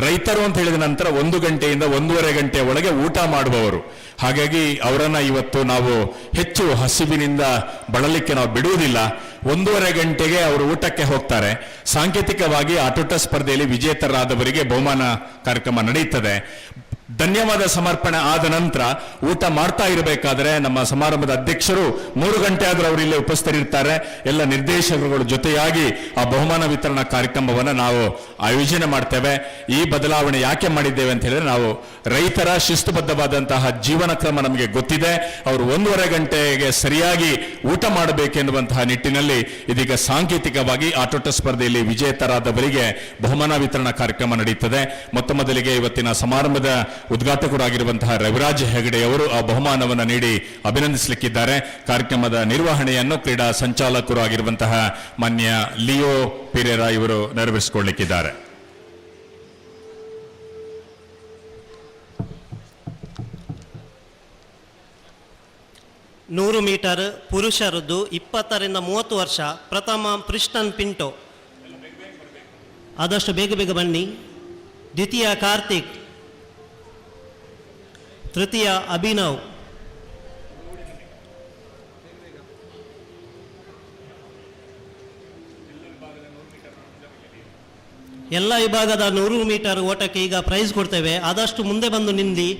Speaker 1: ರೈತರು ಅಂತ ಹೇಳಿದ ನಂತರ 1 ಗಂಟೆಯಿಂದ 1.5 ಗಂಟೆಯ ಒಳಗೆ ಊಟ ಮಾಡುವವರು. ಹಾಗಾಗಿ ಅವರನ್ನ ಇವತ್ತು ನಾವು ಹೆಚ್ಚು ಹಸಿವಿನಿಂದ ಬಳಲಿಕ್ಕೆ ನಾವು ಬಿಡುವುದಿಲ್ಲ. 1.5 ಗಂಟೆಗೆ ಅವರು ಊಟಕ್ಕೆ ಹೋಗ್ತಾರೆ. ಸಾಂಕೇತಿಕವಾಗಿ ಆಟೋಟ ಸ್ಪರ್ಧೆಯಲ್ಲಿ ವಿಜೇತರಾದವರಿಗೆ ಬಹುಮಾನ ಕಾರ್ಯಕ್ರಮ ನಡೆಯುತ್ತದೆ. ಧನ್ಯವಾದ ಸಮರ್ಪಣೆ ಆದ ನಂತರ ಊಟ ಮಾಡ್ತಾ ಇರಬೇಕಾದ್ರೆ ನಮ್ಮ ಸಮಾರಂಭದ ಅಧ್ಯಕ್ಷರು 3 ಗಂಟೆ ಆದರೂ ಅವರು ಇಲ್ಲೇ ಉಪಸ್ಥಿತರಿರ್ತಾರೆ. ಎಲ್ಲ ನಿರ್ದೇಶಕರುಗಳ ಜೊತೆಯಾಗಿ ಆ ಬಹುಮಾನ ವಿತರಣಾ ಕಾರ್ಯಕ್ರಮವನ್ನು ನಾವು ಆಯೋಜನೆ ಮಾಡ್ತೇವೆ. ಈ ಬದಲಾವಣೆ ಯಾಕೆ ಮಾಡಿದ್ದೇವೆ ಅಂತ ಹೇಳಿದ್ರೆ, ನಾವು ರೈತರ ಶಿಸ್ತುಬದ್ಧವಾದಂತಹ ಜೀವನ ಕ್ರಮ ನಮಗೆ ಗೊತ್ತಿದೆ. ಅವರು 1.5 ಗಂಟೆಗೆ ಸರಿಯಾಗಿ ಊಟ ಮಾಡಬೇಕೆನ್ನುವಂತಹ ನಿಟ್ಟಿನಲ್ಲಿ ಇದೀಗ ಸಾಂಕೇತಿಕವಾಗಿ ಆಟೋಟ ಸ್ಪರ್ಧೆಯಲ್ಲಿ ವಿಜೇತರಾದವರಿಗೆ ಬಹುಮಾನ ವಿತರಣಾ ಕಾರ್ಯಕ್ರಮ ನಡೆಯುತ್ತದೆ. ಮೊದಲಿಗೆ ಇವತ್ತಿನ ಸಮಾರಂಭದ ಉದ್ಘಾಟಕರಾಗಿರುವಂತಹ ರವಿರಾಜ್ ಹೆಗಡೆಯವರು ಆ ಬಹುಮಾನವನ್ನು ನೀಡಿ ಅಭಿನಂದಿಸಲಿಕ್ಕಿದ್ದಾರೆ. ಕಾರ್ಯಕ್ರಮದ ನಿರ್ವಹಣೆಯನ್ನು ಕ್ರೀಡಾ ಸಂಚಾಲಕರು ಆಗಿರುವಂತಹ ಮಾನ್ಯ ಲಿಯೋ ಪಿರೇರಾ ಇವರು ನೆರವೇರಿಸಿಕೊಳ್ಳಲಿಕ್ಕಿದ್ದಾರೆ.
Speaker 13: ನೂರು ಮೀಟರ್ ಪುರುಷರದ್ದು 20ರಿಂದ 30 ವರ್ಷ ಪ್ರಥಮ ಪ್ರಿಸ್ಟನ್ ಪಿಂಟೋ, ಆದಷ್ಟು ಬೇಗ ಬನ್ನಿ. ದ್ವಿತೀಯ ಕಾರ್ತಿಕ್, ತೃತೀಯ ಅಭಿನವ್, ಎಲ್ಲ ವಿಭಾಗದ 100 ಮೀಟರ್ ಓಟಕ್ಕೆ ಈಗ ಪ್ರೈಸ್ ಕೊಡ್ತೇವೆ. ಆದಷ್ಟು ಮುಂದೆ ಬಂದು ನಿಂದಿ.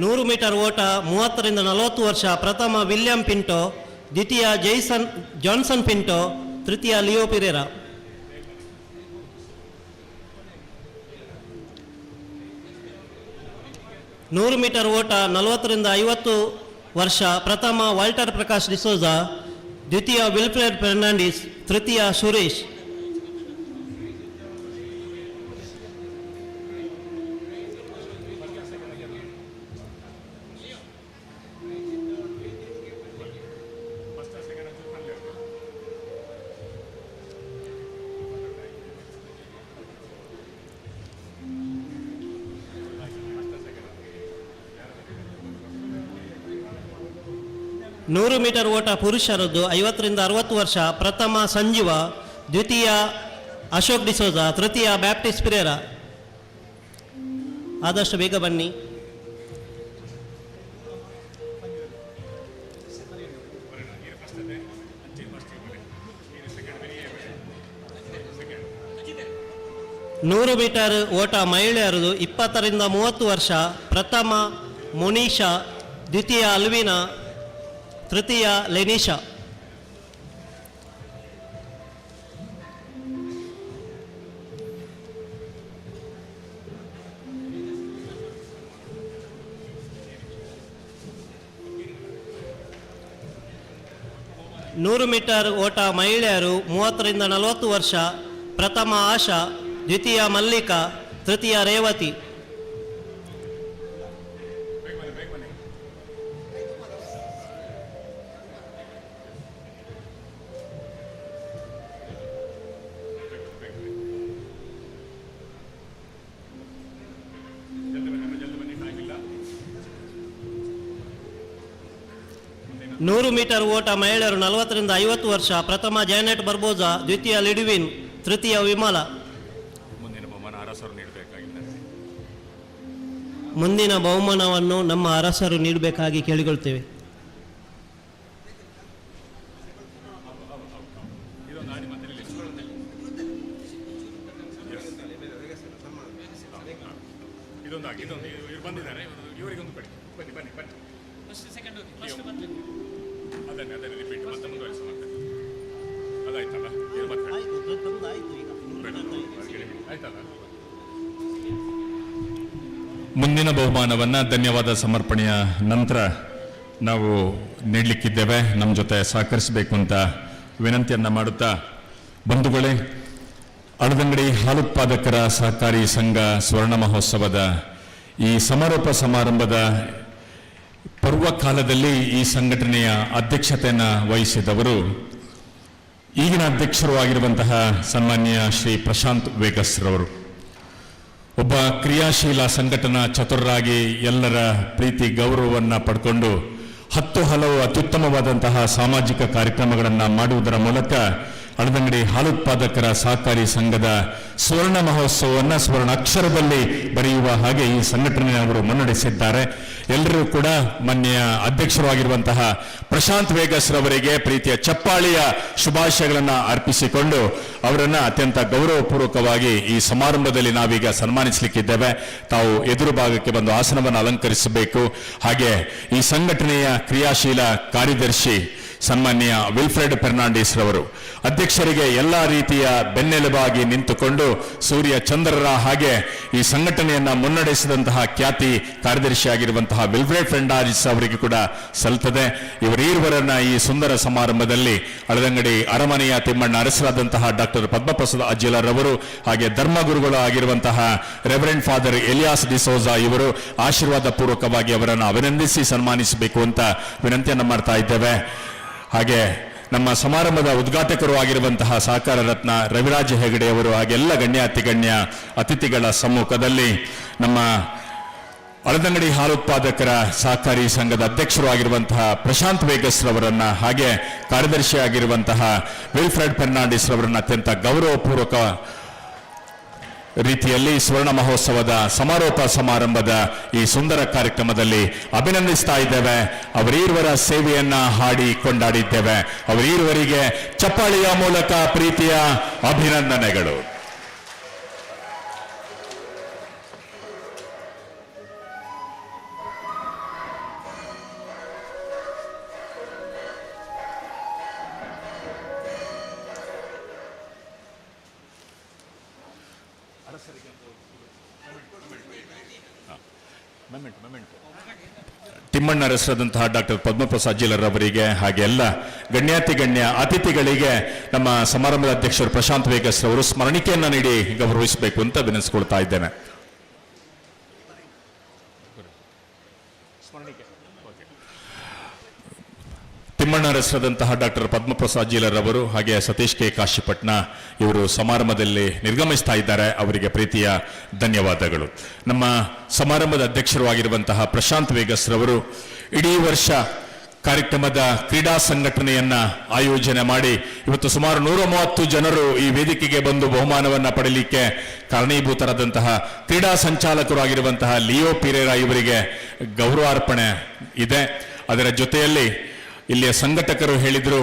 Speaker 13: ನೂರು ಮೀಟರ್ ಓಟ 30ರಿಂದ 40 ವರ್ಷ ಪ್ರಥಮ ವಿಲಿಯಂ ಪಿಂಟೋ, ದ್ವಿತೀಯ ಜಾನ್ಸನ್ ಪಿಂಟೋ, ತೃತೀಯ ಲಿಯೋ ಪಿರೇರಾ. ನೂರು ಮೀಟರ್ ಓಟ 40ರಿಂದ 50 ವರ್ಷ ಪ್ರಥಮ ವಾಲ್ಟರ್ ಪ್ರಕಾಶ್ ಡಿಸೋಜಾ, ದ್ವಿತೀಯ ವಿಲ್ಫ್ರೆಡ್ ಫೆರ್ನಾಂಡಿಸ್, ತೃತೀಯ ಸುರೇಶ್. 100 ಮೀಟರ್ ಓಟ ಪುರುಷರದ್ದು 50ರಿಂದ 60 ವರ್ಷ, ಪ್ರಥಮ ಸಂಜೀವ, ದ್ವಿತೀಯ ಅಶೋಕ್ ಡಿಸೋಜ, ತೃತೀಯ ಬ್ಯಾಪ್ಟಿಸ್ಟ್ ಪಿರೇರಾ. ಆದಷ್ಟು ಬೇಗ ಬನ್ನಿ. ನೂರು ಮೀಟರ್ ಓಟ ಮಹಿಳೆಯರದು 20ರಿಂದ 30 ವರ್ಷ, ಪ್ರಥಮ ಮುನೀಷಾ, ದ್ವಿತೀಯ ಅಲ್ವಿನಾ, ತೃತೀಯ ಲೆನಿಶಾ. ನೂರು ಮೀಟರ್ ಓಟ ಮಹಿಳೆಯರು 30ರಿಂದ 40 ವರ್ಷ, ಪ್ರಥಮ ಆಶಾ, ದ್ವಿತೀಯ ಮಲ್ಲಿಕಾ, ತೃತೀಯ ರೇವತಿ. ನೂರು ಮೀಟರ್ ಓಟ ಮಹಿಳೆಯರು 40ರಿಂದ 50 ವರ್ಷ, ಪ್ರಥಮ ಜಾನೆಟ್ ಬರ್ಬೋಜಾ, ದ್ವಿತೀಯ ಲಿಡ್ವಿನ್, ತೃತೀಯ ವಿಮಲಾ. ಮುಂದಿನ ಬಹುಮಾನವನ್ನು ನಮ್ಮ ಅರಸರು ನೀಡಬೇಕಾಗಿ ಕೇಳಿಕೊಳ್ತೇವೆ.
Speaker 1: ಮುಂದಿನ ಬಹುಮಾನವನ್ನು ಧನ್ಯವಾದ ಸಮರ್ಪಣೆಯ ನಂತರ ನಾವು ನೀಡಲಿಕ್ಕಿದ್ದೇವೆ. ನಮ್ಮ ಜೊತೆ ಸಹಕರಿಸಬೇಕು ಅಂತ ವಿನಂತಿಯನ್ನು ಮಾಡುತ್ತಾ, ಬಂಧುಗಳೇ, ಅಳದಂಗಡಿ ಹಾಲುತ್ಪಾದಕರ ಸಹಕಾರಿ ಸಂಘ ಸ್ವರ್ಣ ಮಹೋತ್ಸವದ ಈ ಸಮಾರೋಪ ಸಮಾರಂಭದ ಪೂರ್ವಕಾಲದಲ್ಲಿ ಈ ಸಂಘಟನೆಯ ಅಧ್ಯಕ್ಷತೆಯನ್ನು ವಹಿಸಿದವರು ಈಗಿನ ಅಧ್ಯಕ್ಷರು ಆಗಿರುವಂತಹ ಸನ್ಮಾನ್ಯ ಶ್ರೀ ಪ್ರಶಾಂತ್ ವೇಗಸ್ರವರು. ಒಬ್ಬ ಕ್ರಿಯಾಶೀಲ ಸಂಘಟನಾ ಚತುರರಾಗಿ ಎಲ್ಲರ ಪ್ರೀತಿ ಗೌರವವನ್ನು ಪಡ್ಕೊಂಡು ಹಲವು ಅತ್ಯುತ್ತಮವಾದಂತಹ ಸಾಮಾಜಿಕ ಕಾರ್ಯಕ್ರಮಗಳನ್ನು ಮಾಡುವುದರ ಮೂಲಕ ಅಳದಂಗಡಿ ಹಾಲುತ್ಪಾದಕರ ಸಹಕಾರಿ ಸಂಘದ ಸ್ವರ್ಣ ಮಹೋತ್ಸವವನ್ನು ಸ್ವರ್ಣ ಅಕ್ಷರದಲ್ಲಿ ಬರೆಯುವ ಹಾಗೆ ಈ ಸಂಘಟನೆಯವರು ಮುನ್ನಡೆಸಿದ್ದಾರೆ. ಎಲ್ಲರೂ ಕೂಡ ಮಾನ್ಯ ಅಧ್ಯಕ್ಷರು ಆಗಿರುವಂತಹ ಪ್ರಶಾಂತ್ ವೇಗಸ್ರವರಿಗೆ ಪ್ರೀತಿಯ ಚಪ್ಪಾಳಿಯ ಶುಭಾಶಯಗಳನ್ನು ಅರ್ಪಿಸಿಕೊಂಡು ಅವರನ್ನು ಅತ್ಯಂತ ಗೌರವಪೂರ್ವಕವಾಗಿ ಈ ಸಮಾರಂಭದಲ್ಲಿ ನಾವೀಗ ಸನ್ಮಾನಿಸಲಿಕ್ಕಿದ್ದೇವೆ. ತಾವು ಎದುರು ಭಾಗಕ್ಕೆ ಬಂದು ಆಸನವನ್ನು ಅಲಂಕರಿಸಬೇಕು. ಹಾಗೆ ಈ ಸಂಘಟನೆಯ ಕ್ರಿಯಾಶೀಲ ಕಾರ್ಯದರ್ಶಿ ಸನ್ಮಾನ್ಯ ವಿಲ್ಫ್ರೆಡ್ ಫೆರ್ನಾಂಡಿಸ್ ರವರು ಅಧ್ಯಕ್ಷರಿಗೆ ಎಲ್ಲ ರೀತಿಯ ಬೆನ್ನೆಲುಬಾಗಿ ನಿಂತುಕೊಂಡು ಸೂರ್ಯ ಚಂದ್ರರ ಹಾಗೆ ಈ ಸಂಘಟನೆಯನ್ನ ಮುನ್ನಡೆಸಿದಂತಹ ಖ್ಯಾತಿ ಕಾರ್ಯದರ್ಶಿಯಾಗಿರುವಂತಹ ವಿಲ್ಫ್ರೆಡ್ ಫೆರ್ನಾಂಡಿಸ್ ಅವರಿಗೆ ಕೂಡ ಸಲ್ತದೆ. ಇವರೀರ್ವರನ್ನ ಈ ಸುಂದರ ಸಮಾರಂಭದಲ್ಲಿ ಅಳದಂಗಡಿ ಅರಮನೆಯ ತಿಮ್ಮಣ್ಣ ಅರಸರಾದಂತಹ ಡಾಕ್ಟರ್ ಪದ್ಮಪ್ರಸಾದ್ ಅಜ್ಜಿಲರ್ ಅವರು, ಹಾಗೆ ಧರ್ಮಗುರುಗಳು ಆಗಿರುವಂತಹ ರೆವರೆಂಡ್ ಫಾದರ್ ಎಲಿಯಾಸ್ ಡಿಸೋಜಾ ಇವರು ಆಶೀರ್ವಾದ ಪೂರ್ವಕವಾಗಿ ಅವರನ್ನು ಅಭಿನಂದಿಸಿ ಸನ್ಮಾನಿಸಬೇಕು ಅಂತ ವಿನಂತಿಯನ್ನು ಮಾಡ್ತಾ ಇದ್ದೇವೆ. ಹಾಗೆ ನಮ್ಮ ಸಮಾರಂಭದ ಉದ್ಘಾಟಕರು ಆಗಿರುವಂತಹ ಸಹಕಾರ ರತ್ನ ರವಿರಾಜ ಹೆಗಡೆ ಅವರು, ಹಾಗೆಲ್ಲ ಗಣ್ಯ ಅತಿಥಿಗಳ ಸಮ್ಮುಖದಲ್ಲಿ ನಮ್ಮ ಅಳದಂಗಡಿ ಹಾಲುತ್ಪಾದಕರ ಸಹಕಾರಿ ಸಂಘದ ಅಧ್ಯಕ್ಷರು ಆಗಿರುವಂತಹ ಪ್ರಶಾಂತ್ ವೇಗಸ್ರವರನ್ನ, ಹಾಗೆ ಕಾರ್ಯದರ್ಶಿಯಾಗಿರುವಂತಹ ವಿಲ್ಫ್ರೆಡ್ ಫೆರ್ನಾಂಡಿಸ್ ರವರನ್ನ ಅತ್ಯಂತ ಗೌರವಪೂರ್ವಕ ರೀತಿಯಲ್ಲಿ ಸ್ವರ್ಣ ಮಹೋತ್ಸವದ ಸಮಾರೋಪ ಸಮಾರಂಭದ ಈ ಸುಂದರ ಕಾರ್ಯಕ್ರಮದಲ್ಲಿ ಅಭಿನಂದಿಸ್ತಾ ಇದ್ದೇವೆ. ಅವರೀರ್ವರ ಸೇವೆಯನ್ನ ಹಾಡಿ ಕೊಂಡಾಡಿದ್ದೇವೆ. ಅವರೀರ್ವರಿಗೆ ಚಪ್ಪಾಳಿಯ ಮೂಲಕ ಪ್ರೀತಿಯ ಅಭಿನಂದನೆಗಳು. ತಿಮ್ಮಣ್ಣ ಅರಸರಾದಂತಹ ಡಾಕ್ಟರ್ ಪದ್ಮಪ್ರಸಾದ್ ಜಿಲರ್ ಅವರಿಗೆ, ಹಾಗೆ ಎಲ್ಲ ಗಣ್ಯ ಅತಿಥಿಗಳಿಗೆ ನಮ್ಮ ಸಮಾರಂಭದ ಅಧ್ಯಕ್ಷರು ಪ್ರಶಾಂತ್ ವೇಗಸ್ ಅವರು ಸ್ಮರಣಿಕೆಯನ್ನು ನೀಡಿ ಗೌರವಿಸಬೇಕು ಅಂತ ವಿನಂತಿಸಿಕೊಳ್ತಾ ಇದ್ದೇನೆ. ತಿಮ್ಮಣ್ಣ ಅರಸರಾದಂತಹ ಡಾಕ್ಟರ್ ಪದ್ಮಪ್ರಸಾದ್ ಜಿಲರ್ ಅವರು, ಹಾಗೆ ಸತೀಶ್ ಕೆ ಕಾಶಿಪಟ್ನ ಇವರು ಸಮಾರಂಭದಲ್ಲಿ ನಿರ್ಗಮಿಸ್ತಾ ಇದ್ದಾರೆ. ಅವರಿಗೆ ಪ್ರೀತಿಯ ಧನ್ಯವಾದಗಳು. ನಮ್ಮ ಸಮಾರಂಭದ ಅಧ್ಯಕ್ಷರು ಆಗಿರುವಂತಹ ಪ್ರಶಾಂತ್ ವೇಗಸ್ ರವರು ಇಡೀ ವರ್ಷ ಕಾರ್ಯಕ್ರಮದ ಕ್ರೀಡಾ ಸಂಘಟನೆಯನ್ನ ಆಯೋಜನೆ ಮಾಡಿ ಇವತ್ತು ಸುಮಾರು 130 ಜನರು ಈ ವೇದಿಕೆಗೆ ಬಂದು ಬಹುಮಾನವನ್ನ ಪಡೆಯಲಿಕ್ಕೆ ಕಾರಣೀಭೂತರಾದಂತಹ ಕ್ರೀಡಾ ಸಂಚಾಲಕರು ಆಗಿರುವಂತಹ ಲಿಯೋ ಪಿರೇರಾ ಇವರಿಗೆ ಗೌರವಾರ್ಪಣೆ ಇದೆ. ಅದರ ಜೊತೆಯಲ್ಲಿ ಇಲ್ಲಿಯ ಸಂಘಟಕರು ಹೇಳಿದ್ರು,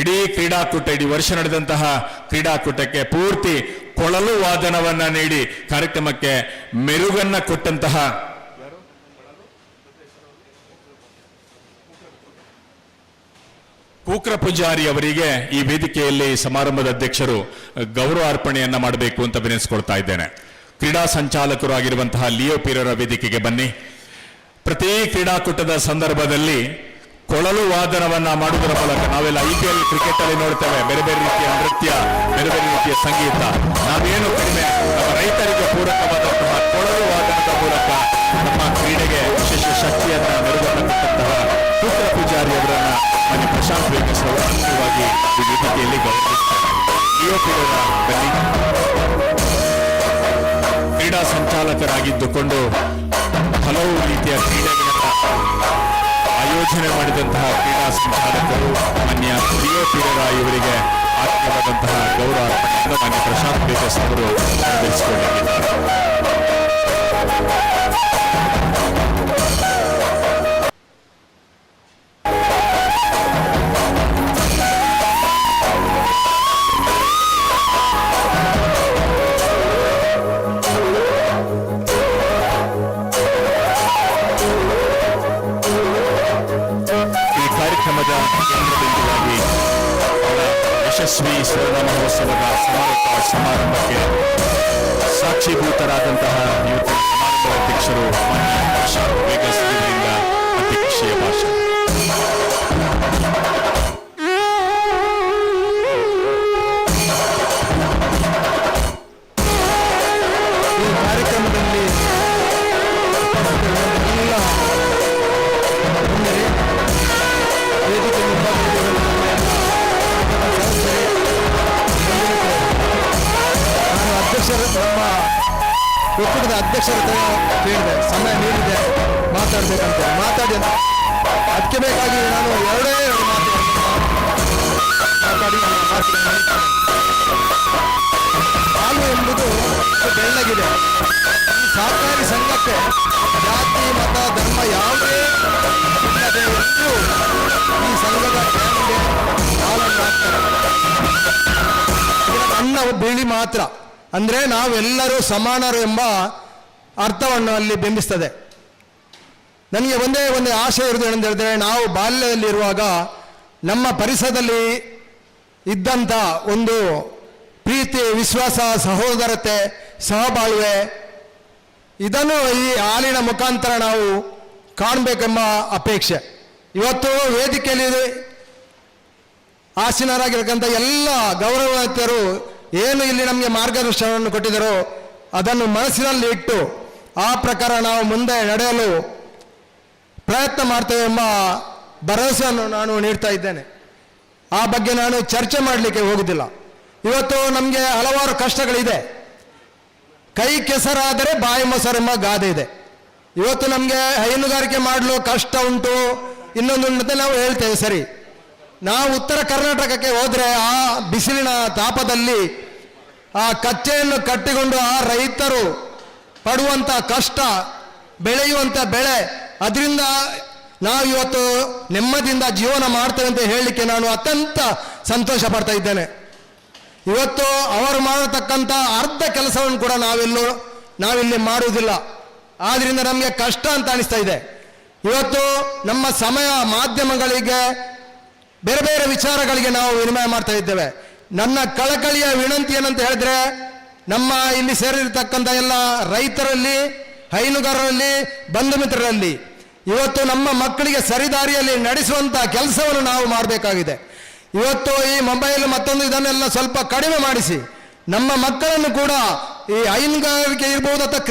Speaker 1: ಇಡೀ ಕ್ರೀಡಾಕೂಟ, ಇಡೀ ವರ್ಷ ನಡೆದಂತಹ ಕ್ರೀಡಾಕೂಟಕ್ಕೆ ಪೂರ್ತಿ ಕೊಳಲು ವಾದನವನ್ನ ನೀಡಿ ಕಾರ್ಯಕ್ರಮಕ್ಕೆ ಮೆರುಗನ್ನ ಕೊಟ್ಟಂತಹ ಕೂಕ್ರ ಪೂಜಾರಿ ಅವರಿಗೆ ಈ ವೇದಿಕೆಯಲ್ಲಿ ಸಮಾರಂಭದ ಅಧ್ಯಕ್ಷರು ಗೌರವಾರ್ಪಣೆಯನ್ನ ಮಾಡಬೇಕು ಅಂತ ವಿನಂತಿಸಿಕೊಳ್ತಾ ಇದ್ದೇನೆ. ಕ್ರೀಡಾ ಸಂಚಾಲಕರು ಆಗಿರುವಂತಹ ಲಿಯೋ ಪಿರೇರಾ ವೇದಿಕೆಗೆ ಬನ್ನಿ. ಪ್ರತಿ ಕ್ರೀಡಾಕೂಟದ ಸಂದರ್ಭದಲ್ಲಿ ಕೊಳಲು ವಾದನವನ್ನ ಮಾಡುವುದರ ಮೂಲಕ ನಾವೆಲ್ಲ IPL ಕ್ರಿಕೆಟ್ ಅಲ್ಲಿ ನೋಡ್ತೇವೆ, ಬೇರೆ ಬೇರೆ ರೀತಿಯ ನೃತ್ಯ, ಬೇರೆ ಬೇರೆ ರೀತಿಯ ಸಂಗೀತ. ನಾವೇನು ಕಡಿಮೆ ನಮ್ಮ ರೈತರಿಗೆ ಪೂರಕವಾದಂತಹ ಕೊಳಲು ವಾದನದ ಮೂಲಕ ನಮ್ಮ ಕ್ರೀಡೆಗೆ ವಿಶೇಷ ಶಕ್ತಿಯನ್ನ ಮೆರುಗನ್ನು ಕೊಟ್ಟಂತಹ ಕೂಕ್ರ ಪೂಜಾರಿ ಅವರನ್ನ ಮನೆ ಪ್ರಶಾಂತ್ ವೇಗಸ್ ಅವರು ಅಂತಿಮವಾಗಿ ಈ ವೇದಿಕೆಯಲ್ಲಿ ಗೌರವಿಸ್ತಾರೆ. ಲಿಯೋ ಪಿರೇರಾ ಬನ್ನಿ. ಕ್ರೀಡಾ ಸಂಚಾಲಕರಾಗಿದ್ದುಕೊಂಡು ಹಲವು ರೀತಿಯ ಕ್ರೀಡೆಗಳ ಆಯೋಜನೆ ಮಾಡಿದಂತಹ ಕ್ರೀಡಾ ಸಂಚಾಲಕರು ಮಾನ್ಯ ಲಿಯೋ ಪಿರೇರಾ ಇವರಿಗೆ ಆತ್ಮೀಯವಾದಂತಹ ಗೌರವ ಅರ್ಪಣೆಯಿಂದ ಮಾನ್ಯ ಪ್ರಶಾಂತ್ ವೇಗಸ್ ಅವರು ನೆರವೇರಿಸಿಕೊಂಡಿದ್ದಾರೆ. ಕಾರ್ಯಕ್ರಮದ ಕೇಂದ್ರ ಬಿಂದುವಾಗಿ ಯಶಸ್ವಿ ಸ್ವರ್ಣ ಮಹೋತ್ಸವದ ಸಮಾರಂಭಕ್ಕೆ ಸಾಕ್ಷೀಭೂತರಾದಂತಹ ಇವತ್ತಿನ ಸಮಾರಂಭದ ಅಧ್ಯಕ್ಷರು ಮಾನ್ಯ ಪ್ರಶಾಂತ್ ವೇಗಸ್ ಇವರಿಂದ ಅಧ್ಯಕ್ಷೀಯ ಭಾಷಣ.
Speaker 3: ಈ ಕಾರ್ಯಕ್ರಮದಲ್ಲಿ ವೇದಿಕೆ ಮುಂಭಾಗದಲ್ಲಿ ನಾನು ಅಧ್ಯಕ್ಷರ ನಮ್ಮ ಒಕ್ಕೂಟದ ಅಧ್ಯಕ್ಷರ ಕೇಳಿದೆ, ಸಮಯ ನೀಡಿದೆ ಮಾತಾಡಬೇಕಂತ. ಮಾತಾಡಿ ಅಂತ ಅದಕ್ಕೆ ಬೇಕಾಗಿ ನಾನು ಎರಡೇ ಮಾತಾಡಿ ಹಾಲು ಎಂಬುದು ಬೆಳ್ಳಗಿದೆ. ಈ ಸಹಕಾರಿ ಸಂಘಕ್ಕೆ ಜಾತಿ, ಮತ, ಧರ್ಮ ಯಾವುದೇ ಇಲ್ಲದೆ ಎಲ್ಲರೂ ಈ ಸಂಘದ ಕ್ಯಾನ್ಗೆ ಹಾಲನ್ನು ಹಾಕ್ತಾರೆ. ಅನ್ನ ಬಿಳಿ ಮಾತ್ರ ಅಂದ್ರೆ ನಾವೆಲ್ಲರೂ ಸಮಾನರು ಎಂಬ ಅರ್ಥವನ್ನು ಅಲ್ಲಿ ಬಿಂಬಿಸ್ತದೆ. ನನಗೆ ಒಂದೇ ಆಶೆ ಇರುವುದು ಏನಂತ ಹೇಳಿದ್ರೆ, ನಾವು ಬಾಲ್ಯದಲ್ಲಿರುವಾಗ ನಮ್ಮ ಪರಿಸರದಲ್ಲಿ ಇದ್ದಂಥ ಒಂದು ಪ್ರೀತಿ, ವಿಶ್ವಾಸ, ಸಹೋದರತೆ, ಸಹಬಾಳ್ವೆ, ಇದನ್ನು ಈ ಹಾಲಿನ ಮುಖಾಂತರ ನಾವು ಕಾಣಬೇಕೆಂಬ ಅಪೇಕ್ಷೆ. ಇವತ್ತು ವೇದಿಕೆಯಲ್ಲಿ ಆಸೀನರಾಗಿರ್ತಕ್ಕಂಥ ಎಲ್ಲ ಗೌರವಾನ್ವಿತರು ಏನು ಇಲ್ಲಿ ನಮಗೆ ಮಾರ್ಗದರ್ಶನವನ್ನು ಕೊಟ್ಟಿದ್ದಾರೋ ಅದನ್ನು ಮನಸ್ಸಿನಲ್ಲಿ ಇಟ್ಟು ಆ ಪ್ರಕಾರ ನಾವು ಮುಂದೆ ನಡೆಯಲು ಪ್ರಯತ್ನ ಮಾಡ್ತೇವೆ ಎಂಬ ಭರವಸೆಯನ್ನು ನಾನು ನೀಡ್ತಾ ಇದ್ದೇನೆ. ಆ ಬಗ್ಗೆ ನಾನು ಚರ್ಚೆ ಮಾಡಲಿಕ್ಕೆ ಹೋಗುವುದಿಲ್ಲ. ಇವತ್ತು ನಮಗೆ ಹಲವಾರು ಕಷ್ಟಗಳಿದೆ. ಕೈ ಕೆಸರಾದರೆ ಬಾಯಿ ಮೊಸರೆಂಬ ಗಾದೆ ಇದೆ. ಇವತ್ತು ನಮಗೆ ಹೈನುಗಾರಿಕೆ ಮಾಡಲು ಕಷ್ಟ ಉಂಟು, ಇನ್ನೊಂದು ಅಂತ ನಾವು ಹೇಳ್ತೇವೆ, ಸರಿ. ನಾವು ಉತ್ತರ ಕರ್ನಾಟಕಕ್ಕೆ ಹೋದರೆ ಆ ಬಿಸಿಲಿನ ತಾಪದಲ್ಲಿ ಆ ಕಚ್ಚೆಯನ್ನು ಕಟ್ಟಿಕೊಂಡು ಆ ರೈತರು ಪಡುವಂಥ ಕಷ್ಟ, ಬೆಳೆಯುವಂಥ ಬೆಳೆ, ಅದರಿಂದ ನಾವು ಇವತ್ತು ನೆಮ್ಮದಿಯಿಂದ ಜೀವನ ಮಾಡ್ತೇವೆ ಅಂತ ಹೇಳಲಿಕ್ಕೆ ನಾನು ಅತ್ಯಂತ ಸಂತೋಷ ಪಡ್ತಾ ಇದ್ದೇನೆ. ಇವತ್ತು ಅವರು ಮಾಡತಕ್ಕಂಥ ಅರ್ಧ ಕೆಲಸವನ್ನು ಕೂಡ ನಾವಿಲ್ಲಿ ಮಾಡುವುದಿಲ್ಲ. ಆದ್ದರಿಂದ ನಮಗೆ ಕಷ್ಟ ಅಂತ ಅನಿಸ್ತಾ ಇದೆ. ಇವತ್ತು ನಮ್ಮ ಸಮಯ ಮಾಧ್ಯಮಗಳಿಗೆ ಬೇರೆ ಬೇರೆ ವಿಚಾರಗಳಿಗೆ ನಾವು ವಿನಿಮಯ ಮಾಡ್ತಾ ಇದ್ದೇವೆ. ನನ್ನ ಕಳಕಳಿಯ ವಿನಂತಿ ಏನಂತ ಹೇಳಿದ್ರೆ, ನಮ್ಮ ಇಲ್ಲಿ ಸೇರಿರ್ತಕ್ಕಂಥ ಎಲ್ಲ ರೈತರಲ್ಲಿ, ಹೈನುಗಾರರಲ್ಲಿ, ಬಂಧು ಮಿತ್ರರಲ್ಲಿ ಇವತ್ತು ನಮ್ಮ ಮಕ್ಕಳಿಗೆ ಸರಿದಾರಿಯಲ್ಲಿ ನಡೆಸುವಂಥ ಕೆಲಸವನ್ನು ನಾವು ಮಾಡಬೇಕಾಗಿದೆ. ಇವತ್ತು ಈ ಮೊಬೈಲ್ ಮತ್ತೊಂದು ಇದನ್ನೆಲ್ಲ ಸ್ವಲ್ಪ ಕಡಿಮೆ ಮಾಡಿಸಿ ನಮ್ಮ ಮಕ್ಕಳನ್ನು ಕೂಡ ಈ ಹೈನುಗಾರಿಕೆ ಇರ್ಬೋದು ಅಥವಾ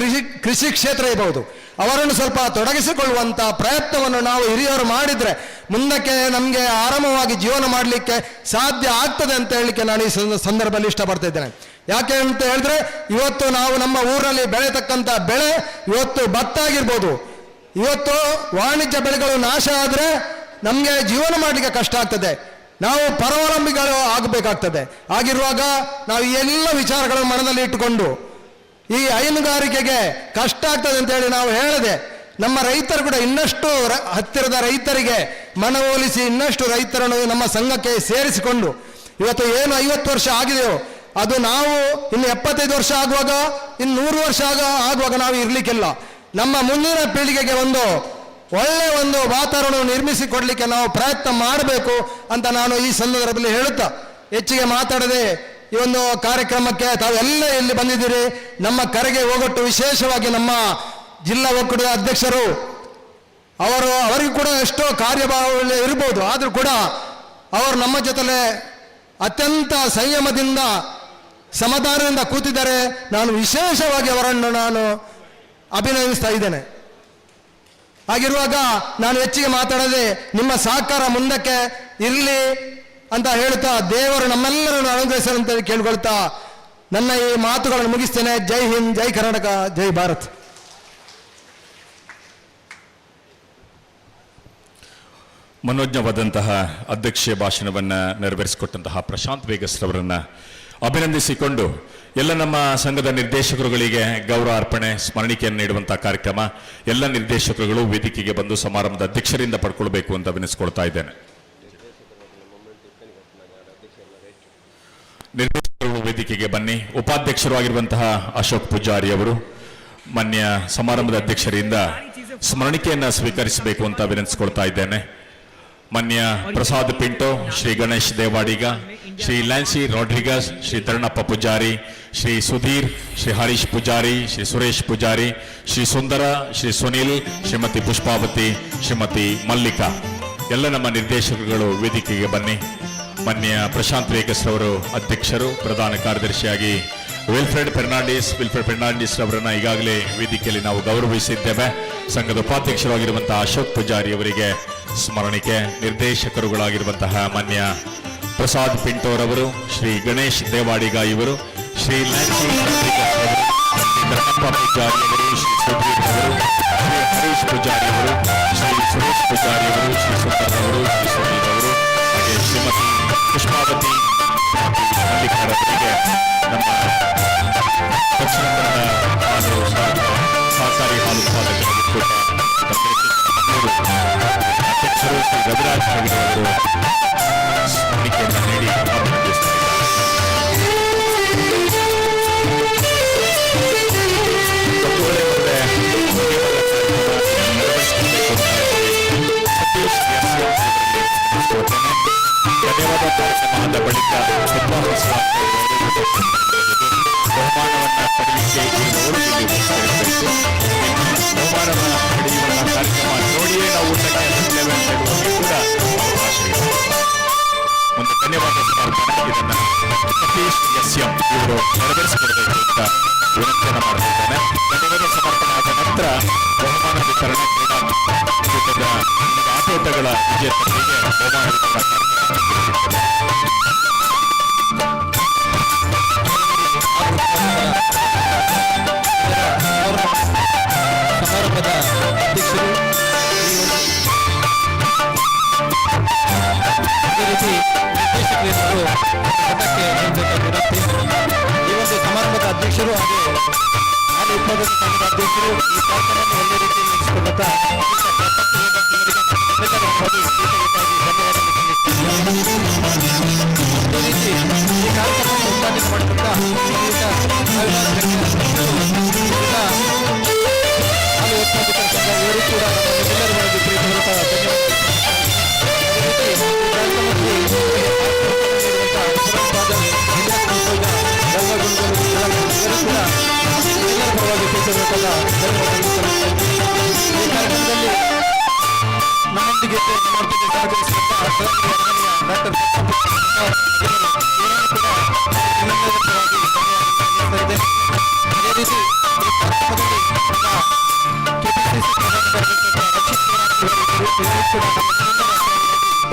Speaker 3: ಕೃಷಿ ಕ್ಷೇತ್ರ ಇರ್ಬೋದು, ಅವರನ್ನು ಸ್ವಲ್ಪ ತೊಡಗಿಸಿಕೊಳ್ಳುವಂಥ ಪ್ರಯತ್ನವನ್ನು ನಾವು ಹಿರಿಯವರು ಮಾಡಿದರೆ ಮುಂದಕ್ಕೆ ನಮಗೆ ಆರಾಮವಾಗಿ ಜೀವನ ಮಾಡಲಿಕ್ಕೆ ಸಾಧ್ಯ ಆಗ್ತದೆ ಅಂತ ಹೇಳಲಿಕ್ಕೆ ನಾನು ಈ ಸಂದರ್ಭದಲ್ಲಿ ಇಷ್ಟಪಡ್ತಾ ಇದ್ದೇನೆ. ಯಾಕೆ ಅಂತ ಹೇಳಿದ್ರೆ, ಇವತ್ತು ನಾವು ನಮ್ಮ ಊರಲ್ಲಿ ಬೆಳೆತಕ್ಕಂಥ ಬೆಳೆ ಇವತ್ತು ಭತ್ತ ಆಗಿರ್ಬೋದು, ಇವತ್ತು ವಾಣಿಜ್ಯ ಬೆಳೆಗಳು ನಾಶ ಆದರೆ ನಮಗೆ ಜೀವನ ಮಾಡಲಿಕ್ಕೆ ಕಷ್ಟ ಆಗ್ತದೆ, ನಾವು ಪರಾವಲಂಬಿಗಳು ಆಗಬೇಕಾಗ್ತದೆ. ಆಗಿರುವಾಗ ನಾವು ಎಲ್ಲ ವಿಚಾರಗಳನ್ನು ಮನದಲ್ಲಿ ಇಟ್ಟುಕೊಂಡು ಈ ಹೈನುಗಾರಿಕೆಗೆ ಕಷ್ಟ ಆಗ್ತದೆ ಅಂತೇಳಿ ನಾವು ಹೇಳದೆ ನಮ್ಮ ರೈತರು ಕೂಡ ಇನ್ನಷ್ಟು ಹತ್ತಿರದ ರೈತರಿಗೆ ಮನವೊಲಿಸಿ ಇನ್ನಷ್ಟು ರೈತರನ್ನು ನಮ್ಮ ಸಂಘಕ್ಕೆ ಸೇರಿಸಿಕೊಂಡು ಇವತ್ತು ಏನು 50 ವರ್ಷ ಆಗಿದೆಯೋ ಅದು ನಾವು ಇನ್ನು 75 ವರ್ಷ ಆಗುವಾಗ, ಇನ್ನು 100 ವರ್ಷ ಆಗುವಾಗ ನಾವು ಇರಲಿಕ್ಕಿಲ್ಲ. ನಮ್ಮ ಮುಂದಿನ ಪೀಳಿಗೆಗೆ ಒಂದು ಒಳ್ಳೆಯ ಒಂದು ವಾತಾವರಣವನ್ನು ನಿರ್ಮಿಸಿ ಕೊಡಲಿಕ್ಕೆ ನಾವು ಪ್ರಯತ್ನ ಮಾಡಬೇಕು ಅಂತ ನಾನು ಈ ಸಂದರ್ಭದಲ್ಲಿ ಹೇಳುತ್ತಾ ಹೆಚ್ಚಿಗೆ ಮಾತಾಡದೆ ಈ ಒಂದು ಕಾರ್ಯಕ್ರಮಕ್ಕೆ ತಾವೆಲ್ಲ ಇಲ್ಲಿ ಬಂದಿದ್ದೀರಿ. ನಮ್ಮ ಕರೆಗೆ ಹೋಗೊಟ್ಟು ವಿಶೇಷವಾಗಿ ನಮ್ಮ ಜಿಲ್ಲಾ ಒಕ್ಕೂಟದ ಅಧ್ಯಕ್ಷರು ಅವರಿಗೂ ಕೂಡ ಎಷ್ಟೋ ಕಾರ್ಯಭಾವ ಇರ್ಬೋದು, ಆದರೂ ಕೂಡ ಅವರು ನಮ್ಮ ಜೊತೆಲೆ ಅತ್ಯಂತ ಸಂಯಮದಿಂದ ಸಮಾಧಾನದಿಂದ ಕೂತಿದ್ದಾರೆ. ನಾನು ವಿಶೇಷವಾಗಿ ಅವರನ್ನು ನಾನು ಅಭಿನಂದಿಸ್ತಾ ಇದ್ದೇನೆ. ಹಾಗಿರುವಾಗ ನಾನು ಹೆಚ್ಚಿಗೆ ಮಾತಾಡದೆ ನಿಮ್ಮ ಸಹಕಾರ ಮುಂದಕ್ಕೆ ಇರಲಿ ಅಂತ ಹೇಳ್ತಾ ದೇವರು ನಮ್ಮೆಲ್ಲರನ್ನು ಅನುಗ್ರಹಿಸಲು ಕೇಳ್ಕೊಳ್ತಾ ನನ್ನ ಈ ಮಾತುಗಳನ್ನು ಮುಗಿಸ್ತೇನೆ. ಜೈ ಹಿಂದ್, ಜೈ ಕರ್ನಾಟಕ, ಜೈ ಭಾರತ್.
Speaker 1: ಮನೋಜ್ಞವಾದಂತಹ ಅಧ್ಯಕ್ಷೀಯ ಭಾಷಣವನ್ನು ನೆರವೇರಿಸಿಕೊಟ್ಟಂತಹ ಪ್ರಶಾಂತ್ ವೇಗಸ್ರವರನ್ನು ಅಭಿನಂದಿಸಿಕೊಂಡು ಎಲ್ಲ ನಮ್ಮ ಸಂಘದ ನಿರ್ದೇಶಕರುಗಳಿಗೆ ಗೌರವ ಅರ್ಪಣೆ ಸ್ಮರಣಿಕೆಯನ್ನು ನೀಡುವಂತಹ ಕಾರ್ಯಕ್ರಮ ಎಲ್ಲ ನಿರ್ದೇಶಕರುಗಳು ವೇದಿಕೆಗೆ ಬಂದು ಸಮಾರಂಭದ ಅಧ್ಯಕ್ಷರಿಂದ ಪಡ್ಕೊಳ್ಬೇಕು ಅಂತ ವಿನಿಸ್ಕೊಳ್ತಾ ಇದ್ದೇನೆ. ನಿರ್ದೇಶಕರು ವೇದಿಕೆಗೆ ಬನ್ನಿ. ಉಪಾಧ್ಯಕ್ಷರು ಆಗಿರುವಂತಹ ಅಶೋಕ್ ಪೂಜಾರಿ ಅವರು ಮಾನ್ಯ ಸಮಾರಂಭದ ಅಧ್ಯಕ್ಷರಿಂದ ಸ್ಮರಣಿಕೆಯನ್ನು ಸ್ವೀಕರಿಸಬೇಕು ಅಂತ ವಿನಂತಿಸಿಕೊಳ್ತಾ ಇದ್ದೇನೆ. ಮಾನ್ಯ ಪ್ರಸಾದ್ ಪಿಂಟೋ, ಶ್ರೀ ಗಣೇಶ್ ದೇವಾಡಿಗ, ಶ್ರೀ ಲ್ಯಾನ್ಸಿ ರಾಡ್ರಿಗಸ್, ಶ್ರೀ ತರುಣಪ್ಪ ಪೂಜಾರಿ, ಶ್ರೀ ಸುಧೀರ್, ಶ್ರೀ ಹರೀಶ್ ಪೂಜಾರಿ, ಶ್ರೀ ಸುರೇಶ್ ಪೂಜಾರಿ, ಶ್ರೀ ಸುಂದರ, ಶ್ರೀ ಸುನಿಲ್, ಶ್ರೀಮತಿ ಪುಷ್ಪಾವತಿ, ಶ್ರೀಮತಿ ಮಲ್ಲಿಕಾ, ಎಲ್ಲ ನಮ್ಮ ನಿರ್ದೇಶಕರುಗಳು ವೇದಿಕೆಗೆ ಬನ್ನಿ. ಮಾನ್ಯ ಪ್ರಶಾಂತ್ ವೇಗಸ್ರವರು ಅಧ್ಯಕ್ಷರು, ಪ್ರಧಾನ ಕಾರ್ಯದರ್ಶಿಯಾಗಿ ವಿಲ್ಫ್ರೆಡ್ ಫೆರ್ನಾಂಡಿಸ್ ಅವರನ್ನ ಈಗಾಗಲೇ ವೇದಿಕೆಯಲ್ಲಿ ನಾವು ಗೌರವಿಸಿದ್ದೇವೆ. ಸಂಘದ ಉಪಾಧ್ಯಕ್ಷರಾಗಿರುವಂತಹ ಅಶೋಕ್ ಪೂಜಾರಿ ಅವರಿಗೆ ಸ್ಮರಣಿಕೆ. ನಿರ್ದೇಶಕರುಗಳಾಗಿರುವಂತಹ ಮಾನ್ಯ ಪ್ರಸಾದ್ ಪಿಂಟೋರವರು, ಶ್ರೀ ಗಣೇಶ್ ದೇವಾಡಿಗ ಇವರು, ಶ್ರೀ ಲ್ಯಾನ್ಸಿ ಪೂಜಾರಿ ಅವರು, ಶ್ರೀ ಸುಧೀರ್ ಅವರು, ಶ್ರೀ ಹರೀಶ್ ಪೂಜಾರಿ ಅವರು, ಶ್ರೀ ಸುರೇಶ್ ಪೂಜಾರಿ ಅವರು, ಶ್ರೀ ಸುಂದರ್ ಅವರು, ಶ್ರೀ ಸುನೀಲ್ ಅವರು, ಹಾಗೆ ಶ್ರೀಮತಿ ಪುಷ್ಪಾವತಿ ಮಲ್ಲಿಕಾರವರಿಗೆ ನಮ್ಮ ದಕ್ಷಿಣ ಕನ್ನಡ ಹಾಲು ಸಹಕಾರಿ ಹಾಲು ಉತ್ಪಾದಕರ ಒಕ್ಕೂಟ ಅಧ್ಯಕ್ಷರು ಶ್ರೀ ರವಿರಾಜ್ ಹೆಗಡೆ ಅವರು ಸ್ಮರಣಿಕೆಯನ್ನು ನೀಡಿ ಅಭಿನಂದಿಸುತ್ತಾರೆ. ಧನ್ಯವಾದ. ಕಾರ್ಯಕ್ರಮದ ಬಳಿಕ ಬಹುಮಾನವನ್ನು ಪಡೆಯಲಿಕ್ಕೆ ಬಹುಮಾನವನ್ನು ಪಡೆಯುವ ಕಾರ್ಯಕ್ರಮ ನೋಡಿಯೇ ನಾವು ಊಟಕ್ಕೆ ಬರ್ತೇವೆ ಅಂತ ಹೇಳುವಲ್ಲಿ ಕೂಡ ಅವಕಾಶ ಇದೆ. ಒಂದು ಧನ್ಯವಾದ ಸಮರ್ಪಣೆ ಇದನ್ನು ಸತೀಶ್ ಎಸ್ಎಂ ಇವರು ನೆರವೇರಿಸಿಕೊಡಬೇಕು ಅಂತ ವಿನಂತಿಯನ್ನು ಮಾಡುತ್ತಿದ್ದೇನೆ. ಧನ್ಯವಾದ ಸಮರ್ಪಣೆ ಆದ ನಂತರ ಬಹುಮಾನ ವಿತರಣೆ ಕ್ರೀಡಾಕೂಟದ ಆಟೋಟಗಳ ವಿಜೇತರಿಗೆ ಬಹುಮಾನ ವಿತರಣಾ
Speaker 3: ಸಮಾರಂಭದ ಅಧ್ಯಕ್ಷರು ಅದೇ ರೀತಿ ನಿರ್ದೇಶಕರು ಪದಕ್ಕೆ ಈ ಒಂದು ಸಮಾರಂಭದ ಅಧ್ಯಕ್ಷರು ಹಾಗೆ ಹಾಲು ಉತ್ಪಾದಕ ಸಂಘದ ಅಧ್ಯಕ್ಷರು ಈ ಕಾರ್ಯಕ್ರಮವನ್ನು ಒಳ್ಳೆ ರೀತಿಯಲ್ಲಿ ನಡೆಸಿಕೊಂಡಂತ ಅದೇ ರೀತಿ ಈ ಕಾರ್ಯಕ್ರಮವನ್ನು ಉದ್ಘಾಟನೆ ಮಾಡಿದಂತ ಹಾಲು ಉತ್ಪಾದಕರ ಸಂಘ ಇವರು ಕೂಡ ನಮ್ಮೆಲ್ಲರ ಒಳಗೆ ಪ್ರೀತಿಪೂರ್ವಕ ನಮ್ಮೊಂದಿಗೆ ಡಾಕ್ಟರ್ ಅದೇ ರೀತಿ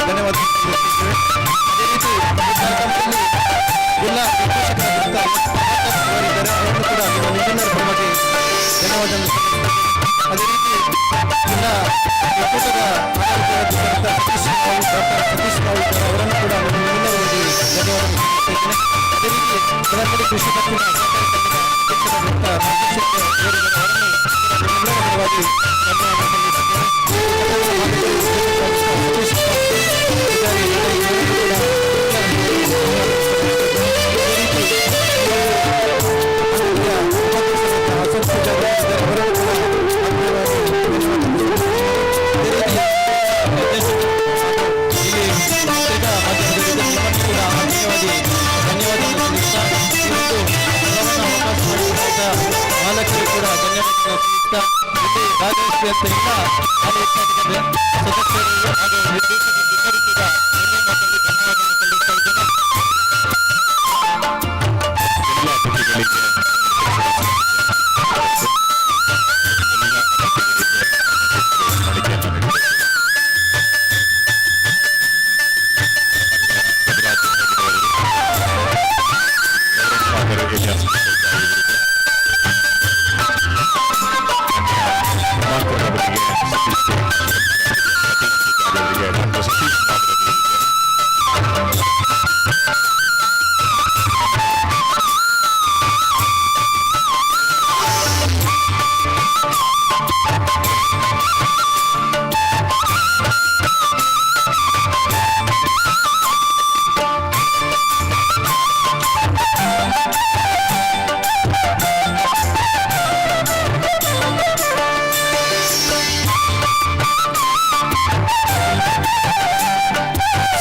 Speaker 3: ಧನ್ಯವಾದ. ಅದೇ ರೀತಿ ಕಾರ್ಯಕ್ರಮದಲ್ಲಿ ಎಲ್ಲ ನಿರ್ದೇಶಕರಾಗಿದ್ದಾರೆ ಅವರನ್ನು ಕೂಡ ನಿಮ್ಮ ನಿಮ್ಮೆಲ್ಲರ ಪರವಾಗಿ ಧನ್ಯವಾದ. ಅದೇ ರೀತಿ ಎಲ್ಲ ಒಕ್ಕೂಟದ ಆಡಳಿತ ಕೃಷಿ ಪತ್ತಿನ ಮಾಲಕರು ಕೂಡ ಧನ್ಯವಾದಗಳು ತಿಳಿಸ್ತಾ ಇಲ್ಲಿ ಭಾಗವಹಿಸಿದಂತ ಎಲ್ಲ ಸದಸ್ಯರು ಹಾಗೂ ನಿರ್ದೇಶಕರಿಗೂ ಕೂಡ ಧನ್ಯವಾದಗಳು ಸಲ್ಲಿಸ್ತಾ ಇದ್ದೇನೆ.
Speaker 1: ಎಲ್ಲ ಅತಿಥಿಗಳಿಗೆ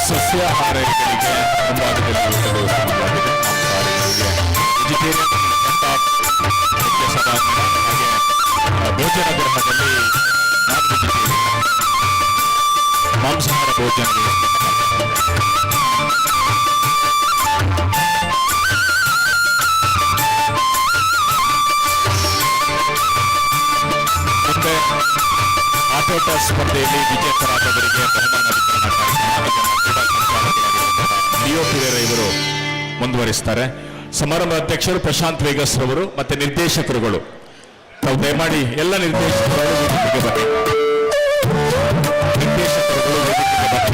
Speaker 1: ಸಸ್ಯಾಹಾರಿಗಳಿಗೆ ಮುಂಭಾಗದಲ್ಲಿ ಊಟದ ಸ್ಥಾನವಾಗಿದೆ. ಮಾಂಸಾಹಾರಿಗಳಿಗೆ ವೆಜಿಟೇರಿಯನ್ ಮುಖ್ಯ ಸಭಾಂಗಣ ಹಾಗೆ ಭೋಜನ ಗೃಹದಲ್ಲಿ ನಾನ್ ವೆಜಿಟೇರಿಯನ್ ಮಾಂಸಾಹಾರ ಭೋಜನ ಮುಂದೆ ಆಟೋಟ ಸ್ಪರ್ಧೆಯಲ್ಲಿ ವಿಜೇತರಾದವರಿಗೆ ಬಹುಮಾನ ವಿತರಣಾ ಕಾರ್ಯಕ್ರಮ ಕ್ರೀಡಾ ಸಂಚಾಲಕರಾಗಿರುವಂತಹ ಲಿಯೋ ಪಿರೇರಾ ಇವರು ಮುಂದುವರಿಸ್ತಾರೆ. ಸಮಾರಂಭ ಅಧ್ಯಕ್ಷರು ಪ್ರಶಾಂತ್ ವೇಗಸ್ ರವರು ಮತ್ತೆ ನಿರ್ದೇಶಕರುಗಳು ತಾವು ದಯಮಾಡಿ ಎಲ್ಲ ನಿರ್ದೇಶಕರು ವೇದಿಕೆಗೆ ಬನ್ನಿ. ನಿರ್ದೇಶಕರುಗಳು ವೇದಿಕೆಗೆ ಬನ್ನಿ.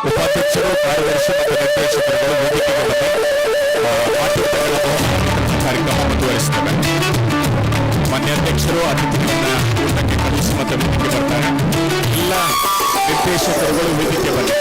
Speaker 1: ಉಪಾಧ್ಯಕ್ಷರು ಕಾರ್ಯದರ್ಶಿ ಮತ್ತು ನಿರ್ದೇಶಕರುಗಳು ವೇದಿಕೆಗೆ ಬನ್ನಿ. ಆಟೋಟಗಳ ಬಹುಮಾನ ಕಾರ್ಯಕ್ರಮ ಮುಂದುವರಿಸುತ್ತವೆ. ಮಾನ್ಯ ಅಧ್ಯಕ್ಷರು ಅತಿಥಿಗಳನ್ನ ಊಟಕ್ಕೆ ಕಳಿಸಿ ಮತ್ತೆ ವೇದಿಕೆ ಬರ್ತಾರೆ. ಎಲ್ಲ ನಿರ್ದೇಶಕರುಗಳು ವೇದಿಕೆ ಬನ್ನಿ.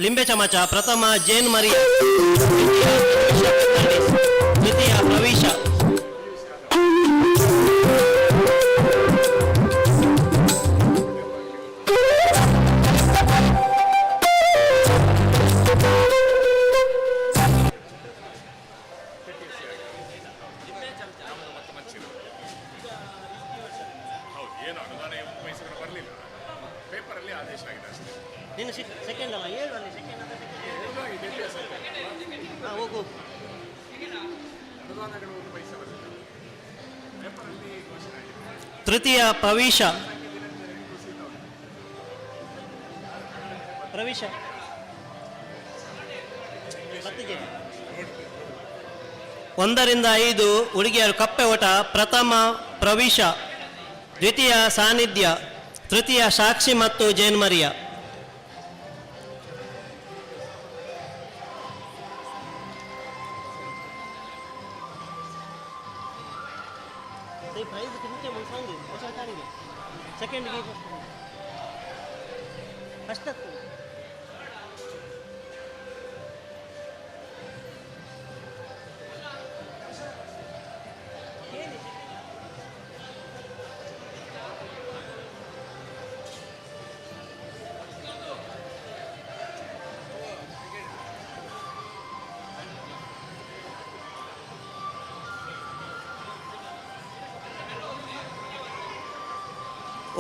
Speaker 13: ಲಿಂಬೆ ಚಮಚ ಪ್ರಥಮ ಜೇನ್ ಮರಿಯಾ, ದ್ವಿತೀಯ ಪ್ರವೇಶ.
Speaker 10: ಏನು ಅನುದಾನ ಪೈಸೆಗಳು ಬರಲಿಲ್ಲ, ಪೇಪರಲ್ಲಿ ಆದೇಶ ಆಗಿದೆ ಅಷ್ಟೇ.
Speaker 13: ನೀನು ಸೆಕೆಂಡ್ ಅಲ್ಲ, ಏಳು ಅಲ್ಲಿ ಸೆಕೆಂಡ್ ಹೋಗು.
Speaker 10: ಅನುದಾನಗಳು ಒಂದು ಪೈಸೆ ಬರಲಿಲ್ಲ, ಪೇಪರಲ್ಲಿ ಘೋಷಣೆ ಆಗಿದೆ.
Speaker 13: ತೃತೀಯ ಪ್ರವೇಶ. ಪ್ರವೇಶ 1 ರಿಂದ 5 ಹುಡುಗಿಯರು ಕಪ್ಪೆ ಓಟ. ಪ್ರಥಮ ಪ್ರವೇಶ, ದ್ವಿತೀಯ ಸಾನ್ನಿಧ್ಯ, ತೃತೀಯ ಸಾಕ್ಷಿ ಮತ್ತು ಜೇನ್ ಮರಿಯಾ. ಸೆಕೆಂಡ್ಗೆ ಅಷ್ಟತ್ತು.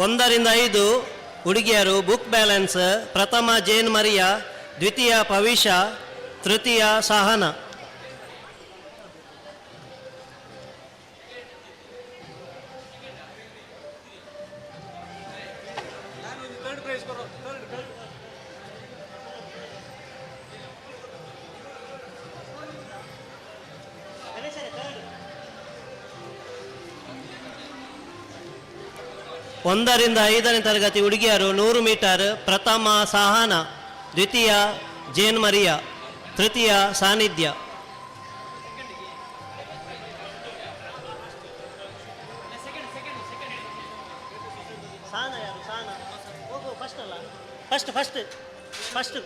Speaker 13: ಒಂದರಿಂದ 5 ಹುಡುಗಿಯರು ಬುಕ್ ಬ್ಯಾಲೆನ್ಸ್. ಪ್ರಥಮ ಜೇನ್ ಮರಿಯಾ, ದ್ವಿತೀಯ ಪವಿಷ, ತೃತೀಯ ಸಹನ. ಒಂದರಿಂದ 5ನೇ ತರಗತಿ ಹುಡುಗಿಯರು 100 ಮೀಟರ್. ಪ್ರಥಮ ಸಹನ, ದ್ವಿತೀಯ ಜೇನ್ ಮರಿಯಾ, ತೃತೀಯ ಸಾನ್ನಿಧ್ಯ. ಸಾನ ಯಾರು? ಸಾನ ಹೋಗು, ಫಸ್ಟ್ ಅಲ್ಲ, ಫಸ್ಟ್ ಫಸ್ಟ್ ಫಸ್ಟ್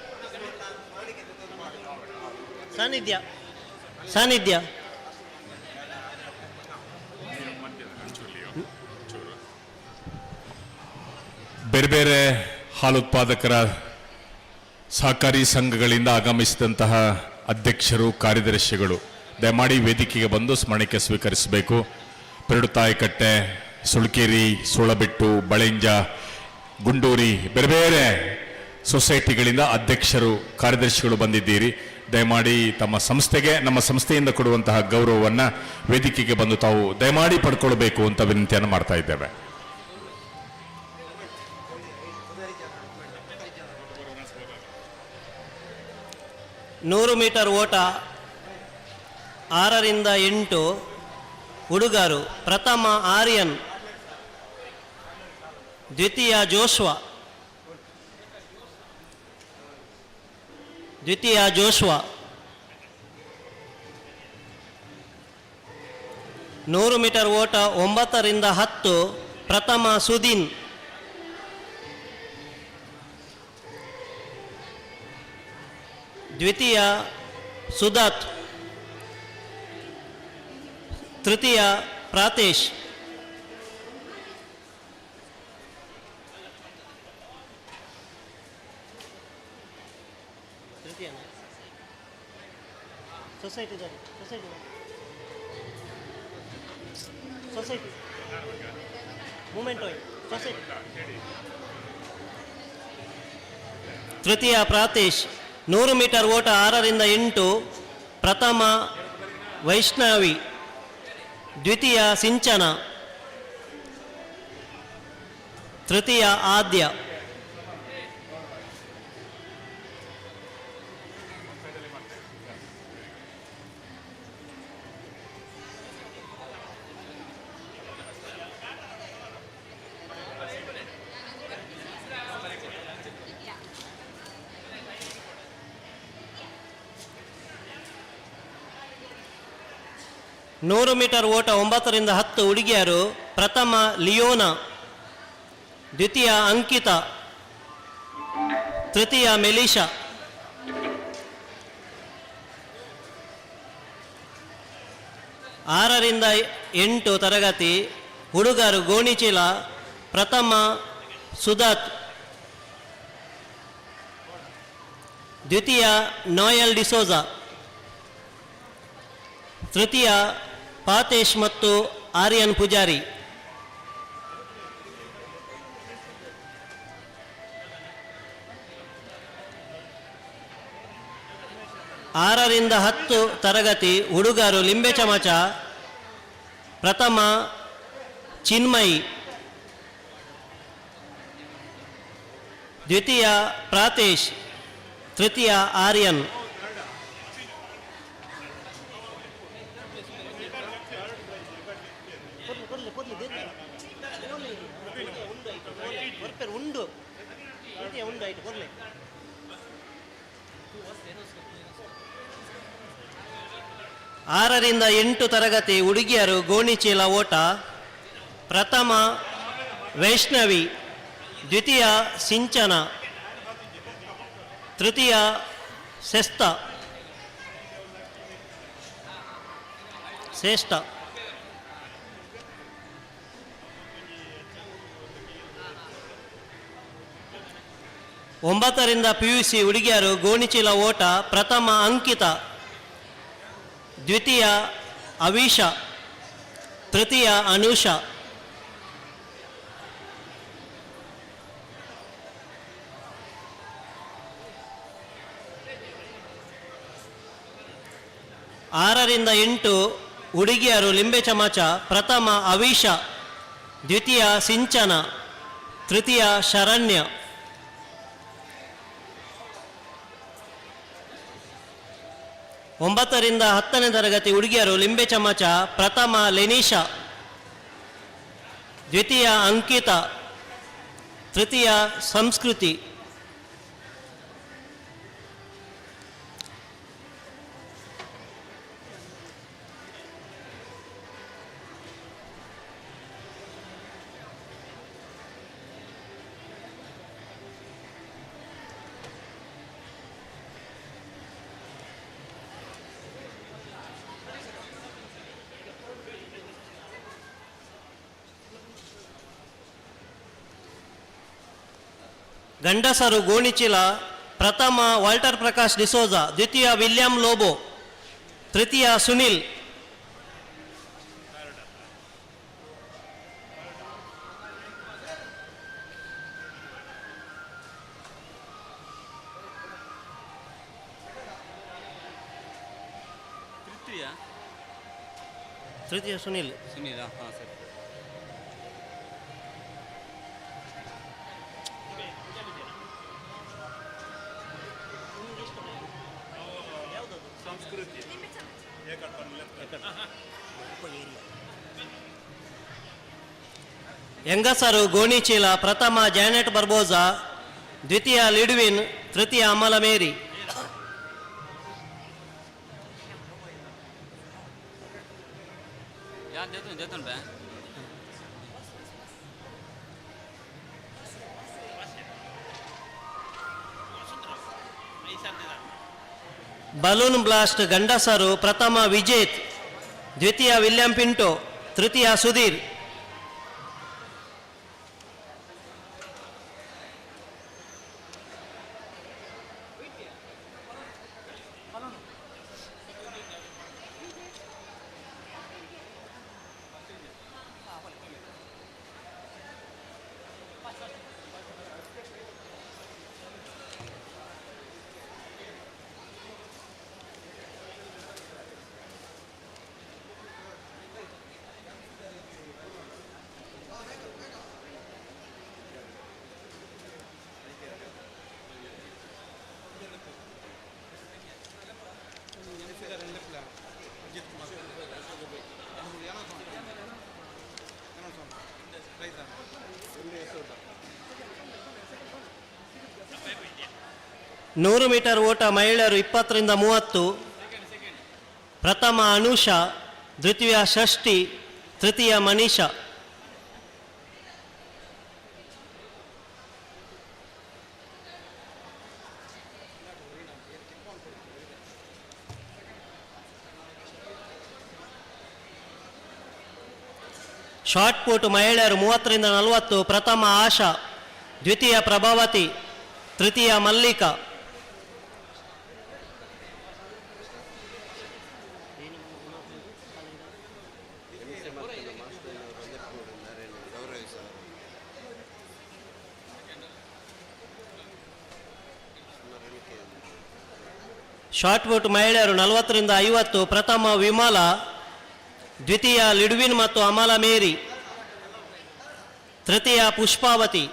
Speaker 13: ಸಾನ್ನಿಧ್ಯ. ಸಾನ್ನಿಧ್ಯ
Speaker 1: ಬೇರೆ ಬೇರೆ ಹಾಲು ಉತ್ಪಾದಕರ ಸಹಕಾರಿ ಸಂಘಗಳಿಂದ ಆಗಮಿಸಿದಂತಹ ಅಧ್ಯಕ್ಷರು, ಕಾರ್ಯದರ್ಶಿಗಳು ದಯಮಾಡಿ ವೇದಿಕೆಗೆ ಬಂದು ಸ್ಮರಣಕ್ಕೆ ಸ್ವೀಕರಿಸಬೇಕು. ಪೆರಡುತಾಯಿಕಟ್ಟೆ, ಸುಳ್ಕೇರಿ, ಸೋಳಬೆಟ್ಟು, ಬಳೆಂಜ, ಗುಂಡೂರಿ ಬೇರೆ ಬೇರೆ ಸೊಸೈಟಿಗಳಿಂದ ಅಧ್ಯಕ್ಷರು, ಕಾರ್ಯದರ್ಶಿಗಳು ಬಂದಿದ್ದೀರಿ. ದಯಮಾಡಿ ತಮ್ಮ ಸಂಸ್ಥೆಗೆ ನಮ್ಮ ಸಂಸ್ಥೆಯಿಂದ ಕೊಡುವಂತಹ ಗೌರವವನ್ನು ವೇದಿಕೆಗೆ ಬಂದು ತಾವು ದಯಮಾಡಿ ಪಡ್ಕೊಳ್ಬೇಕು ಅಂತ ವಿನಂತಿಯನ್ನು ಮಾಡ್ತಾ ಇದ್ದೇವೆ.
Speaker 13: ನೂರು ಮೀಟರ್ ಓಟ 6 ರಿಂದ 8 ಹುಡುಗರು. ಪ್ರಥಮ ಆರ್ಯನ್, ದ್ವಿತೀಯ ಜೋಶ್ವಾ, ದ್ವಿತೀಯ ಜೋಶ್ವಾ. 100 ಮೀಟರ್ ಓಟ 9 ರಿಂದ 10 ಪ್ರಥಮ ಸುದೀನ್, ದ್ವಿತೀಯ ಸುದತ್, ತೃತೀಯ Prathesh. Society society society moment society. ತೃತೀಯ ಪ್ರಾತೇಶ್. 100 ಮೀಟರ್ ಓಟ 6 ರಿಂದ 8 ಪ್ರಥಮ ವೈಷ್ಣವಿ, ದ್ವಿತೀಯ ಸಿಂಚನ, ತೃತೀಯ ಆದ್ಯ. ನೂರು ಮೀಟರ್ ಓಟ 9 ರಿಂದ 10 ಹುಡುಗಿಯರು. ಪ್ರಥಮ ಲಿಯೋನಾ, ದ್ವಿತೀಯ ಅಂಕಿತಾ, ತೃತೀಯ ಮೆಲಿಷಾ. ಆರರಿಂದ 8 ತರಗತಿ ಹುಡುಗರು ಗೋಣಿಚೀಲ ಪ್ರಥಮ ಸುಧಾತ್, ದ್ವಿತೀಯ ನೋಯಲ್ ಡಿಸೋಜಾ, ತೃತೀಯ ಪಾತೇಶ್ ಮತ್ತು ಆರ್ಯನ್ ಪೂಜಾರಿ. ಆರರಿಂದ 10 ತರಗತಿ ಹುಡುಗರು ಲಿಂಬೆ ಚಮಚ ಪ್ರಥಮ ಚಿನ್ಮಯಿ, ದ್ವಿತೀಯ ಪ್ರಾತೇಶ್, ತೃತೀಯ ಆರ್ಯನ್. ಆರರಿಂದ 8 ತರಗತಿ ಹುಡುಗಿಯರು ಗೋಣಿಚೀಲ ಓಟ ಪ್ರಥಮ ವೈಷ್ಣವಿ, ದ್ವಿತೀಯ ಸಿಂಚನ, ತೃತೀಯ ಶ್ರೇಷ್ಠ. ಒಂಬತ್ತರಿಂದ PUC ಹುಡುಗಿಯರು ಗೋಣಿಚೀಲ ಓಟ ಪ್ರಥಮ ಅಂಕಿತ, ದ್ವಿತೀಯ ಅವಿಷಾ, ತೃತೀಯ ಅನುಷಾ. ಆರರಿಂದ 8 ಹುಡುಗಿಯರು ಲಿಂಬೆ ಚಮಚ ಪ್ರಥಮ ಅವಿಷಾ, ದ್ವಿತೀಯ ಸಿಂಚನ, ತೃತೀಯ ಶರಣ್ಯ. ಒಂಬತ್ತರಿಂದ 10ನೇ ತರಗತಿ ಹುಡುಗಿಯರು ಲಿಂಬೆ ಚಮಚ ಪ್ರಥಮ ಲೆನಿಷಾ, ದ್ವಿತೀಯ ಅಂಕಿತ, ತೃತೀಯ ಸಂಸ್ಕೃತಿ. ಗಂಡಸರು ಗೋಣಿಚೀಲ ಪ್ರಥಮ ವಾಲ್ಟರ್ ಪ್ರಕಾಶ್ ಡಿಸೋಜಾ, ದ್ವಿತೀಯ ವಿಲಿಯಂ ಲೋಬೋ, ತೃತೀಯ ಸುನಿಲ್. ತೃತೀಯ ಸುನಿಲ್. ಹೆಂಗಸರು ಗೋಣಿಚೀಲ ಪ್ರಥಮ ಜಾನೆಟ್ ಬರ್ಬೋಜಾ, ದ್ವಿತೀಯ ಲಿಡ್ವಿನ್, ತೃತೀಯ ಅಮಲ ಮೇರಿ. ಬಲೂನ್ ಬ್ಲಾಸ್ಟ್ ಗಂಡಸರು ಪ್ರಥಮ ವಿಜೇತ್, ದ್ವಿತೀಯ ವಿಲಿಯಂ ಪಿಂಟೋ, ತೃತೀಯ ಸುಧೀರ್. ನೂರು ಮೀಟರ್ ಓಟ ಮಹಿಳೆಯರು 20ರಿಂದ 30, ಪ್ರಥಮ ಅನುಷಾ, ದ್ವಿತೀಯ ಷಷ್ಠಿ, ತೃತೀಯ ಮನೀಷಾ. ಶಾರ್ಟ್ ಪುಟ್ ಮಹಿಳೆಯರು 30ರಿಂದ 40, ಪ್ರಥಮ ಆಶಾ, ದ್ವಿತೀಯ ಪ್ರಭಾವತಿ, ತೃತೀಯ ಮಲ್ಲಿಕಾ. ಶಾರ್ಟ್ ಪುಟ್ ಮಹಿಳೆಯರು 40ರಿಂದ 50, ಪ್ರಥಮ ವಿಮಲಾ, ದ್ವಿತೀಯ ಲಿಡ್ವಿನ್ ಮತ್ತು ಅಮಲ ಮೇರಿ, ತೃತೀಯ ಪುಷ್ಪಾವತಿ.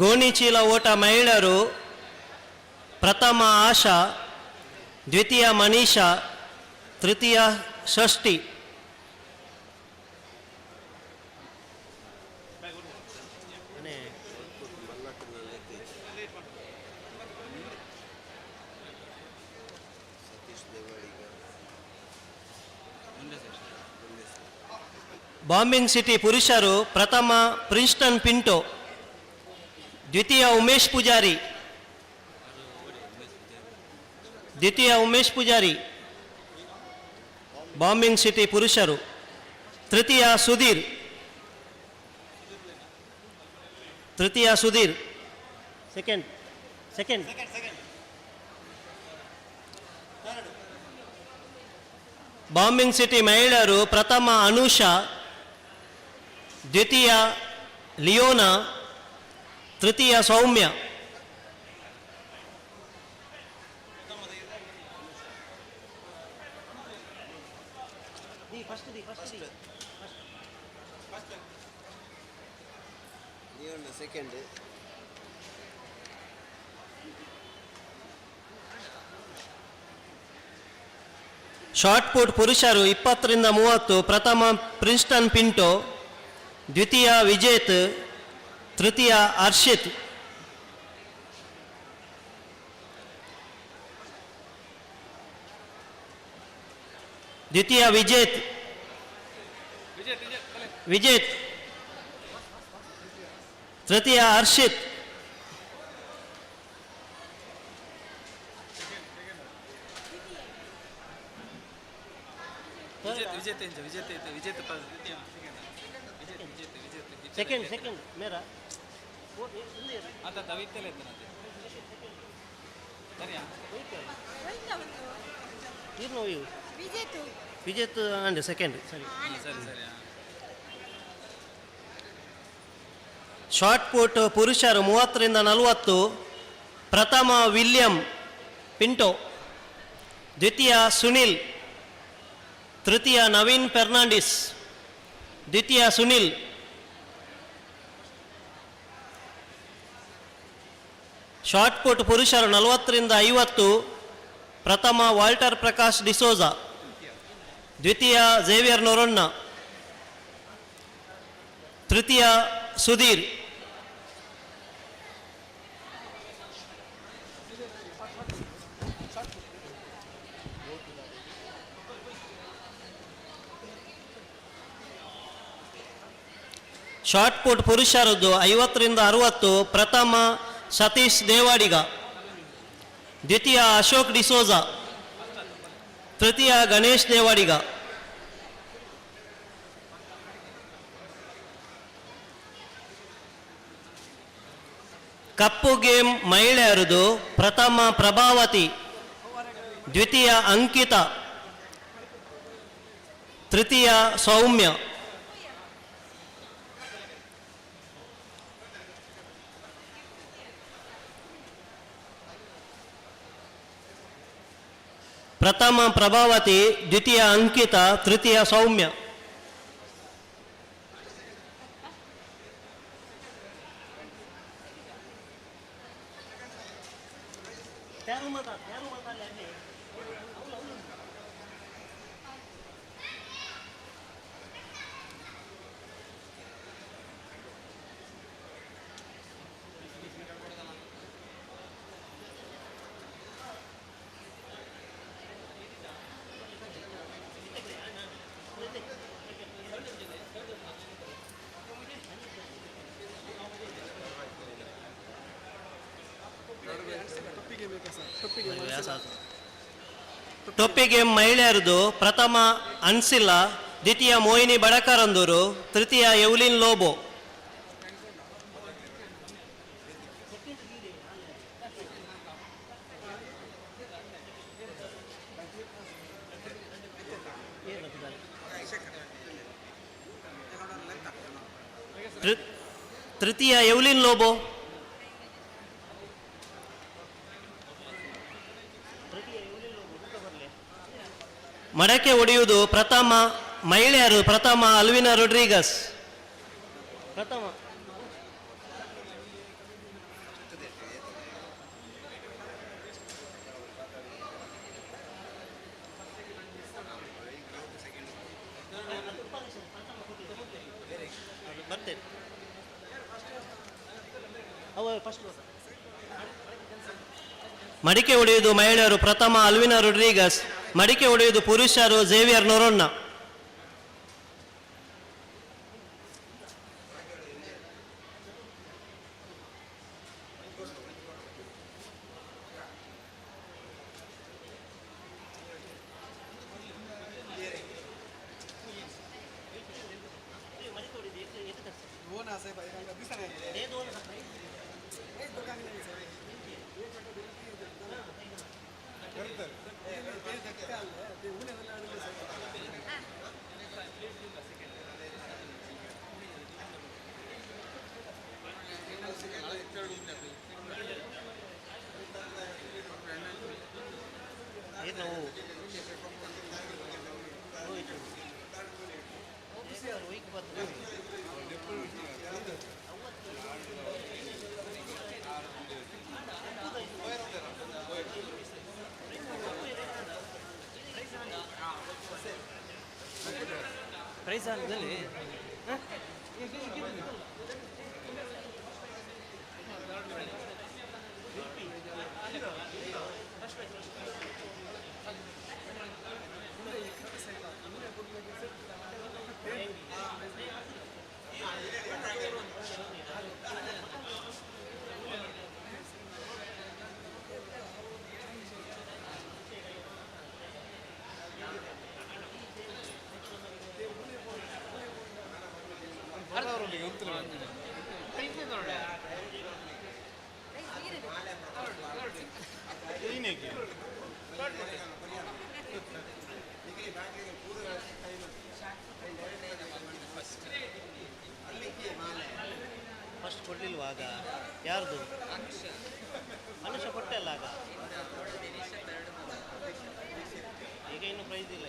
Speaker 13: ಗೋಣಿಚೀಲ ಓಟ ಮಹಿಳೆಯರು ಪ್ರಥಮ ಆಶಾ, ದ್ವಿತೀಯ ಮನೀಷಾ, ತೃತೀಯ ಷಷ್ಠಿ. ಬಾಂಬಿಂಗ್ ಸಿಟಿ ಪುರುಷರು ಪ್ರಥಮ ಪ್ರಿನ್ಸ್ಟನ್ ಪಿಂಟೋ, ದ್ವಿತೀಯ ಉಮೇಶ್ ಪೂಜಾರಿ, ಬಾಂಬಿಂಗ್ ಸಿಟಿ ಪುರುಷರು. ತೃತೀಯ ಸುಧೀರ್, ಸೆಕೆಂಡ್. ಬಾಂಬಿಂಗ್ ಸಿಟಿ ಮಹಿಳೆಯರು ಪ್ರಥಮ ಅನುಷಾ, ದ್ವಿತೀಯ ಲಿಯೋನಾ, ತೃತೀಯ ಸೌಮ್ಯ. ಶಾರ್ಟ್ ಪುಟ್ ಪುರುಷರು 20ರಿಂದ 30, ಪ್ರಥಮ ಪ್ರಿನ್ಸ್ಟನ್ ಪಿಂಟೋ, ದ್ವಿತೀಯ ವಿಜೇತ್, ತೃತೀಯ ಹರ್ಷಿತ್. ದ್ವಿತೀಯ ವಿಜೇತ್, ತೃತೀಯ ಹರ್ಷಿತ್. ಸೆಕೆಂಡ್ ಮೇರಾ Vijeth and second. Shot put ಪುರುಷರು 30ರಿಂದ 40, ಪ್ರಥಮ ವಿಲಿಯಂ ಪಿಂಟೋ, ದ್ವಿತೀಯ ಸುನಿಲ್, ತೃತೀಯ ನವೀನ್ ಫೆರ್ನಾಂಡಿಸ್, ದ್ವಿತೀಯ ಸುನಿಲ್. ಶಾರ್ಟ್ ಪುಟ್ ಪುರುಷರು 40ರಿಂದ 50, ಪ್ರಥಮ ವಾಲ್ಟರ್ ಪ್ರಕಾಶ್ ಡಿಸೋಜಾ, ದ್ವಿತೀಯ ಝೇವಿಯರ್ ನೊರೊನ್ನ, ತೃತೀಯ ಸುಧೀರ್. ಶಾರ್ಟ್ ಪುಟ್ ಪುರುಷರದ್ದು 50ರಿಂದ 60, ಪ್ರಥಮ ಸತೀಶ್ ದೇವಾಡಿಗ, ದ್ವಿತೀಯ ಅಶೋಕ್ ಡಿಸೋಜಾ, ತೃತೀಯ ಗಣೇಶ್ ದೇವಾಡಿಗ. ಕಪ್ಪು ಗೇಮ್ ಮಹಿಳೆಯರದು ಪ್ರಥಮ ಪ್ರಭಾವತಿ, ದ್ವಿತೀಯ ಅಂಕಿತಾ, ತೃತೀಯ ಸೌಮ್ಯ. ಪ್ರಥಮ ಪ್ರಭಾವತಿ, ದ್ವಿತೀಯ ಅಂಕಿತಾ, ತೃತೀಯ ಸೌಮ್ಯ. ಟೊಪ್ಪಿಗೆ ಮಹಿಳೆಯರದು ಪ್ರಥಮ ಅನ್ಸಿಲಾ, ದ್ವಿತೀಯ ಮೋಹಿನಿ ಬಡಕರಂದೂರು, ತೃತೀಯ ಎವ್ಲಿನ್ ಲೋಬೋ. ತೃತೀಯ ಎವ್ಲಿನ್ ಲೋಬೋ. ಮಡಕೆ ಒಡೆಯುವುದು ಪ್ರಥಮ ಮಹಿಳೆಯರು, ಪ್ರಥಮ ಅಲ್ವಿನಾ ರೊಡ್ರಿಗಸ್. ಪ್ರಥಮ ಮಡಿಕೆ ಹೊಡೆಯುವುದು ಮಹಿಳೆಯರು, ಪ್ರಥಮ ಅಲ್ವಿನಾ ರೊಡ್ರಿಗಸ್. ಮಡಿಕೆ ಹೊಡೆಯುವುದು ಪುರುಷರು, ಝೇವಿಯರ್ ನೊರೊನ್ನ. ಪ್ರೈಸ್ ಆಗದಲ್ಲಿ ಫಸ್ಟ್ ಕೊಡ್ಲಿಲ್ವಾಗ ಯಾರ್ದು ಅನುಷ ಕೊಟ್ಟಲ್ಲ ಆಗ, ಈಗ ಇನ್ನು ಪ್ರೈಸ್ ಇಲ್ಲ.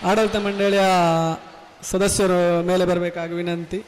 Speaker 4: ಆಡಳಿತ ಮಂಡಳಿಯ ಸದಸ್ಯರು ಮೇಲೆ ಬರಬೇಕಾಗಿ ವಿನಂತಿ.